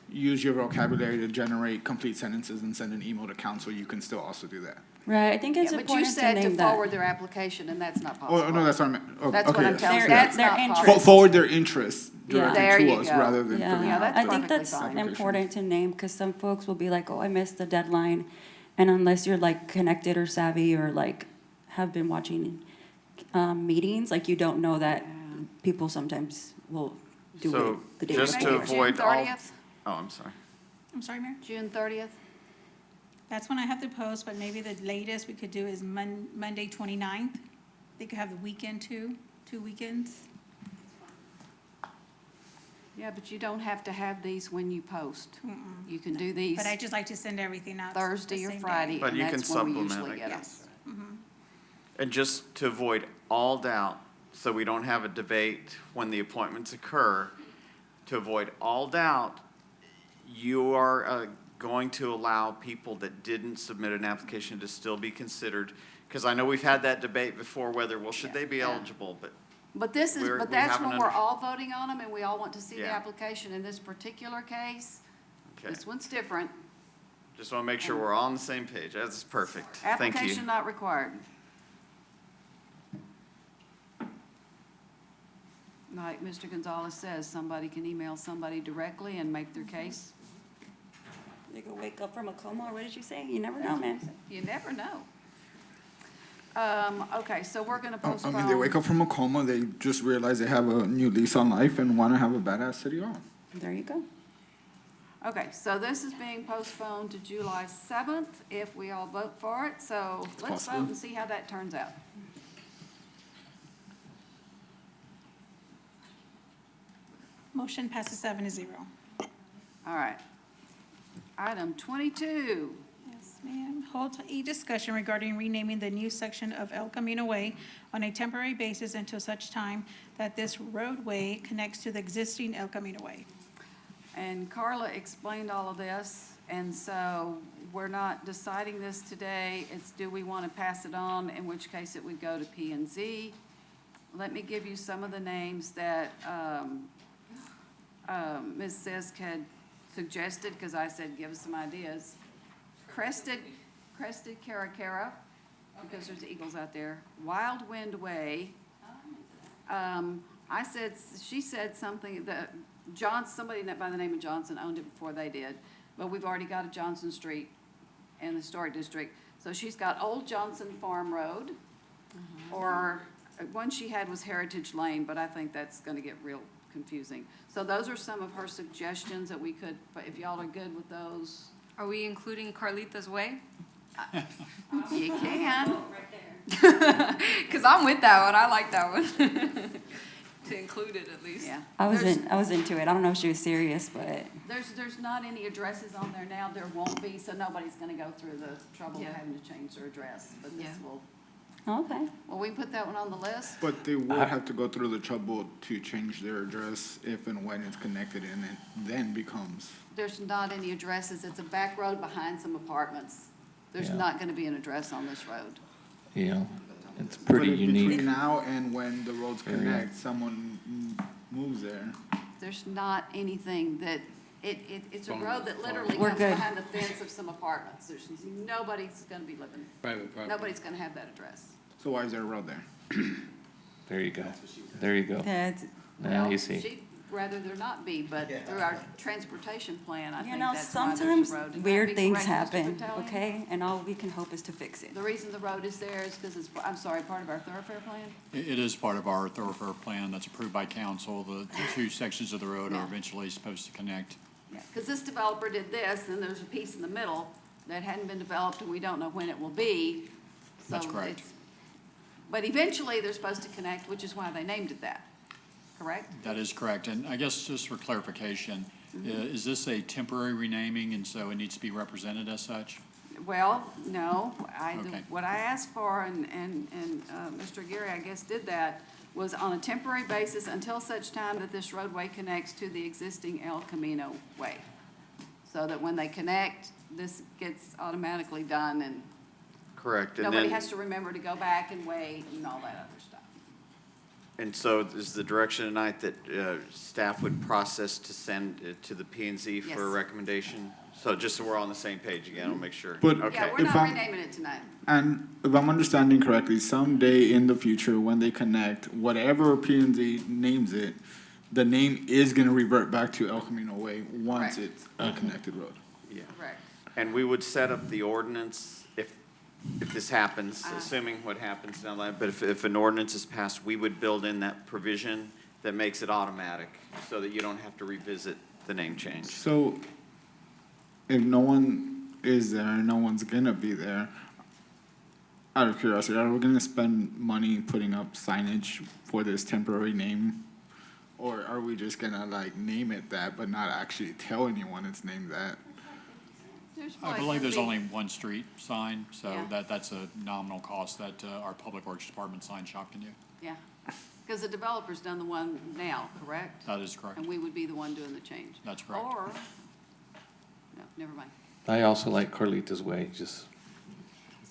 Speaker 22: use your vocabulary to generate complete sentences and send an email to council, you can still also do that.
Speaker 9: Right, I think it's
Speaker 1: Yeah, but you
Speaker 9: important to
Speaker 1: said to
Speaker 9: name that.
Speaker 1: forward their application, and that's not possible.
Speaker 22: Oh, no, that's what I meant. Oh,
Speaker 1: That's what
Speaker 22: okay,
Speaker 1: I'm
Speaker 22: yes.
Speaker 1: telling you.
Speaker 9: Their-
Speaker 1: That's
Speaker 9: their
Speaker 1: not
Speaker 9: interest.
Speaker 1: possible.
Speaker 22: Forward their interests
Speaker 1: There
Speaker 22: directly
Speaker 1: you
Speaker 22: to us
Speaker 1: go.
Speaker 22: rather than. for the
Speaker 1: Yeah, that's
Speaker 9: I think
Speaker 1: perfectly
Speaker 9: that's
Speaker 1: fine.
Speaker 9: important to name, because some folks will be like, oh, I missed the deadline. And unless you're like connected or savvy or like have been watching meetings, like you don't know that people sometimes will do
Speaker 24: So
Speaker 9: it the day
Speaker 24: just
Speaker 9: before.
Speaker 24: to avoid all.
Speaker 1: 30th?
Speaker 24: Oh, I'm sorry.
Speaker 2: I'm sorry, Mayor?
Speaker 1: June 30th?
Speaker 2: That's when I have to post, but maybe the latest we could do is Monday 29th. They could have the weekend too, 2 weekends.
Speaker 1: Yeah, but you don't have to have these when you post. You can do these
Speaker 2: But I just like to send everything out.
Speaker 1: Thursday
Speaker 2: the
Speaker 1: or
Speaker 2: same day.
Speaker 1: Friday,
Speaker 24: But
Speaker 1: and
Speaker 24: you can
Speaker 1: that's when we
Speaker 24: supplement,
Speaker 1: usually
Speaker 24: I
Speaker 1: get them.
Speaker 24: guess. And just to avoid all doubt, so we don't have a debate when the appointments occur, to avoid all doubt, you are going to allow people that didn't submit an application to still be considered? Because I know we've had that debate before, whether, well, should they be eligible? But
Speaker 1: But this is,
Speaker 24: We're-
Speaker 1: but
Speaker 24: we
Speaker 1: that's
Speaker 24: haven't
Speaker 1: when we're
Speaker 24: under-
Speaker 1: all voting on them, and we all want to see the
Speaker 24: Yeah.
Speaker 1: application. In this particular case,
Speaker 24: Okay.
Speaker 1: this one's different.
Speaker 24: just want to make sure we're all on the same page. That's perfect. Thank you.
Speaker 1: Application not required. Like Mr. Gonzalez says, somebody can email somebody directly and make their case.
Speaker 9: They could wake up from a coma, or what did you say? You never know, man.
Speaker 1: You never know. Okay, so we're gonna
Speaker 22: I
Speaker 1: postpone.
Speaker 22: mean, they wake up from a coma, they just realize they have a new lease on life and want to have a badass city hall.
Speaker 9: There you go.
Speaker 1: Okay, so this is being postponed to July 7th, if we all vote for it, so let's
Speaker 22: possible.
Speaker 1: vote and see how that turns out.
Speaker 2: Motion passes 7-0.
Speaker 1: All right. Item 22.
Speaker 2: Yes, ma'am. Hold a discussion regarding renaming the new section of El Camino Way on a temporary basis until such time that this roadway connects to the existing El Camino Way.
Speaker 1: And Carla explained all of this, and so we're not deciding this today. It's do we want to pass it on, in which case it would go to P and Z. Let me give you some of the names that Ms. Sisk had suggested, because I said give us some ideas. Crested Caracara, because there's eagles out there. Wild Wind Way. She said something that somebody by the name of Johnson owned it before they did, but we've already got a Johnson Street in the historic district. So she's got Old Johnson Farm Road, or one she had was Heritage Lane, but I think that's gonna get real confusing. So those are some of her suggestions that we could, but if y'all are good with those,
Speaker 5: Are we including Carlita's Way?
Speaker 1: you can.
Speaker 5: Because I'm with that one, I like that one. To include it at least.
Speaker 1: Yeah.
Speaker 9: I was into it. I don't know if she was serious, but
Speaker 1: There's not any addresses on there now, there won't be, so nobody's gonna go through the trouble of
Speaker 5: Yeah.
Speaker 1: having to change their address, but this
Speaker 5: Yeah.
Speaker 1: will,
Speaker 9: okay.
Speaker 1: well, we can put that one on the list.
Speaker 22: But they would have to go through the trouble to change their address if and when it's connected and it then becomes.
Speaker 1: There's not any addresses, it's a back road behind some apartments. There's
Speaker 10: Yeah.
Speaker 1: not gonna be an address on this road.
Speaker 10: Yeah, it's
Speaker 22: But
Speaker 10: pretty
Speaker 22: if
Speaker 10: unique.
Speaker 22: Between now and when the roads
Speaker 10: Yeah.
Speaker 22: connect, someone moves there.
Speaker 1: There's not anything that, it's a road that literally
Speaker 9: We're
Speaker 1: comes
Speaker 9: good.
Speaker 1: behind the fence of some apartments. Nobody's gonna be living,
Speaker 17: Private property.
Speaker 1: nobody's gonna have that address.
Speaker 22: So why is there a road there?
Speaker 10: There you go. There you go.
Speaker 9: Yeah,
Speaker 10: Now
Speaker 1: Well,
Speaker 10: you see.
Speaker 1: rather there not be, but through our transportation plan, I
Speaker 9: You
Speaker 1: think
Speaker 9: know,
Speaker 1: that's why there's
Speaker 9: sometimes
Speaker 1: a road. Would that
Speaker 9: weird
Speaker 1: be
Speaker 9: things
Speaker 1: correct, Mr.
Speaker 9: happen,
Speaker 1: Vitale?
Speaker 9: okay? And all we can hope is to fix it.
Speaker 1: The reason the road is there is because it's, I'm sorry, part of our thoroughfare plan?
Speaker 16: It is part of our thoroughfare plan that's approved by council. The two sections of the road are
Speaker 1: Yeah.
Speaker 16: eventually supposed to connect.
Speaker 1: Yeah, because this developer did this, and there's a piece in the middle that hadn't been developed, and we don't know when it will be.
Speaker 16: That's
Speaker 1: So
Speaker 16: correct.
Speaker 1: it's- But eventually, they're supposed to connect, which is why they named it that, correct?
Speaker 16: That is correct. And I guess just for clarification, is this a temporary renaming and so it needs to be represented as such?
Speaker 1: Well, no,
Speaker 16: Okay.
Speaker 1: what I asked for, and Mr. Aguirre, I guess, did that, was on a temporary basis until such time that this roadway connects to the existing El Camino Way. So that when they connect, this gets automatically done, and
Speaker 24: Correct. And
Speaker 1: nobody
Speaker 24: then,
Speaker 1: has to remember to go back and wait and all that other stuff.
Speaker 24: and so is the direction tonight that staff would process to send it to the P and Z for a
Speaker 1: Yes.
Speaker 24: recommendation? So just so we're all on the same page again, I'll make sure.
Speaker 22: But-
Speaker 24: Okay.
Speaker 1: Yeah, we're
Speaker 22: If
Speaker 1: not
Speaker 22: I'm-
Speaker 1: renaming it tonight.
Speaker 22: And if I'm understanding correctly, someday in the future, when they connect, whatever P and Z names it, the name is gonna revert back to El Camino Way once
Speaker 1: Correct.
Speaker 22: it's a connected road.
Speaker 24: Yeah.
Speaker 1: Correct.
Speaker 24: And we would set up the ordinance if this happens,
Speaker 1: Uh-huh.
Speaker 24: assuming what happens down the line. But if an ordinance is passed, we would build in that provision that makes it automatic so that you don't have to revisit the name change.
Speaker 22: So if no one is there, no one's gonna be there, out of curiosity, are we gonna spend money putting up signage for this temporary name? Or are we just gonna like name it that, but not actually tell anyone it's named that?
Speaker 16: I believe there's only one street sign, so
Speaker 1: Yeah.
Speaker 16: that's a nominal cost that our Public Works Department sign shop can do.
Speaker 1: Yeah, because the developer's done the one now, correct?
Speaker 16: That is correct.
Speaker 1: And we would be the one doing the change.
Speaker 16: That's correct.
Speaker 1: Or, no, never mind.
Speaker 10: I also like Carlita's Way, just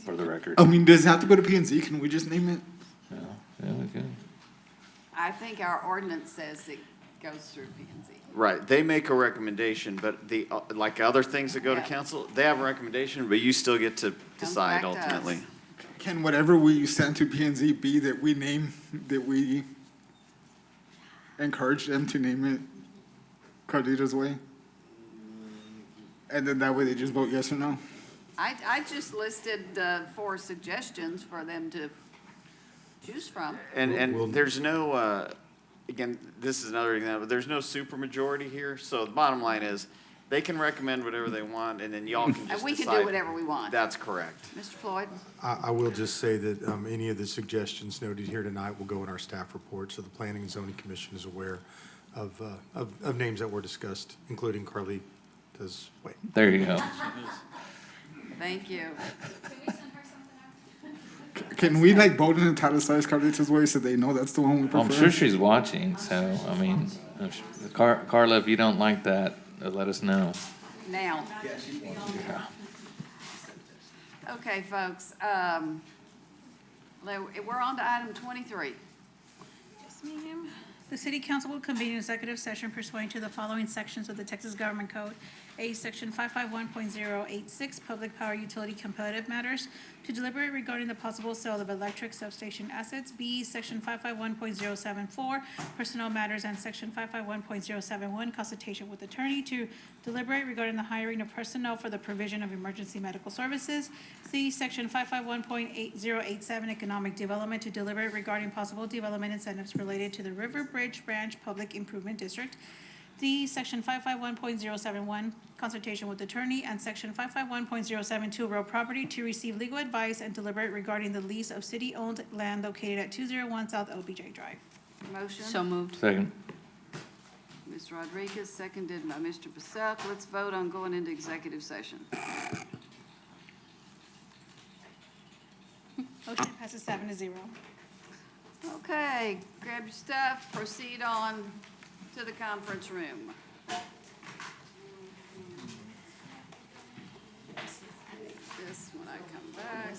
Speaker 10: for the record.
Speaker 22: I mean, does it have to go to P and Z? Can we just name it?
Speaker 10: Yeah, we could.
Speaker 1: I think our ordinance says it goes through P and Z.
Speaker 24: Right, they make a recommendation, but like other things that go to
Speaker 1: Yeah.
Speaker 24: council, they have a recommendation, but you still get to decide
Speaker 1: back to us.
Speaker 24: ultimately.
Speaker 22: Can whatever we send to P and Z be that we name, that we encourage them to name it Carlita's Way? And then that way they just vote yes or no?
Speaker 1: I just listed 4 suggestions for them to choose from.
Speaker 24: And there's no, again, this is another example, there's no supermajority here, so the bottom line is, they can recommend whatever they want, and then y'all can just decide.
Speaker 1: And we can do whatever we want.
Speaker 24: That's correct.
Speaker 1: Mr. Floyd?
Speaker 20: I will just say that any of the suggestions noted here tonight will go in our staff report, so the Planning and Zoning Commission is aware of names that were discussed, including Carlita's Way.
Speaker 10: There you go.
Speaker 1: Thank you.
Speaker 22: Can we like vote and italicize Carlita's Way so they know that's the one we prefer?
Speaker 10: I'm sure she's watching, so, I mean, Carla, if you don't like that, let us know.
Speaker 1: Now.
Speaker 10: Yeah.
Speaker 1: Okay, folks, we're on to item 23.
Speaker 2: Yes, ma'am. The city council will convene an executive session pursuant to the following sections of the Texas Government Code. A, Section 551.086, Public Power Utility Competitive Matters, to deliberate regarding the possible sale of electric substation assets. B, Section 551.074, Personnel Matters, and Section 551.071, Consultation with Attorney, to deliberate regarding the hiring of personnel for the provision of emergency medical services. C, Section 551.087, Economic Development, to deliberate regarding possible development incentives related to the River Bridge Branch Public Improvement District. D, Section 551.071, Consultation with Attorney, and Section 551.072, Real Property, to receive legal advice and deliberate regarding the lease of city-owned land located at 201 South LBJ Drive.
Speaker 1: Motion?
Speaker 5: So moved.
Speaker 10: Second.
Speaker 1: Ms. Rodriguez, seconded by Mr. Pasek. Let's vote on going into executive session.
Speaker 2: Motion passes 7-0.
Speaker 1: Okay, grab your stuff, proceed on to the conference room. This when I come back.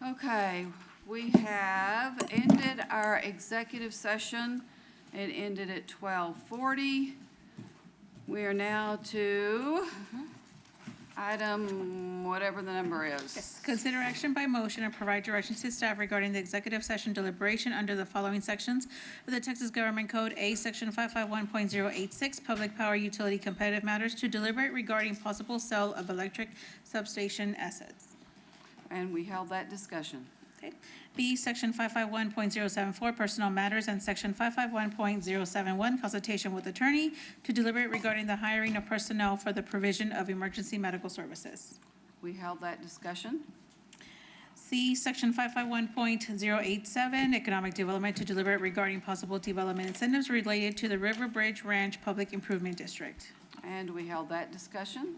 Speaker 1: Okay, we have ended our executive session. It ended at 12:40. We are now to item, whatever the number is.
Speaker 2: Yes, consider action by motion and provide directions to staff regarding the executive session deliberation under the following sections of the Texas Government Code: A, Section 551.086, Public Power Utility Competitive Matters, to deliberate regarding possible sale of electric substation assets.
Speaker 1: And we held that discussion.
Speaker 2: Okay. B, Section 551.074, Personnel Matters, and Section 551.071, Consultation with Attorney, to deliberate regarding the hiring of personnel for the provision of emergency medical services.
Speaker 1: We held that discussion.
Speaker 2: C, Section 551.087, Economic Development, to deliberate regarding possible development incentives related to the River Bridge Ranch Public Improvement District.
Speaker 1: And we held that discussion.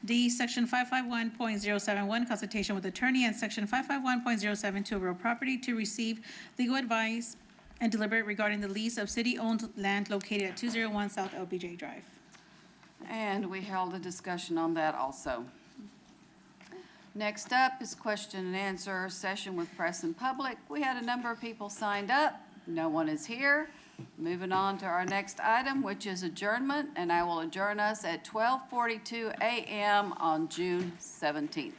Speaker 2: D, Section 551.071, Consultation with Attorney, and Section 551.072, Real Property, to receive legal advice and deliberate regarding the lease of city-owned land located at 201 South LBJ Drive.
Speaker 1: And we held a discussion on that also. Next up is question and answer session with press and public. We had a number of people signed up. No one is here. Moving on to our next item, which is adjournment, and I will adjourn us at 12:42 a.m. on June 17th.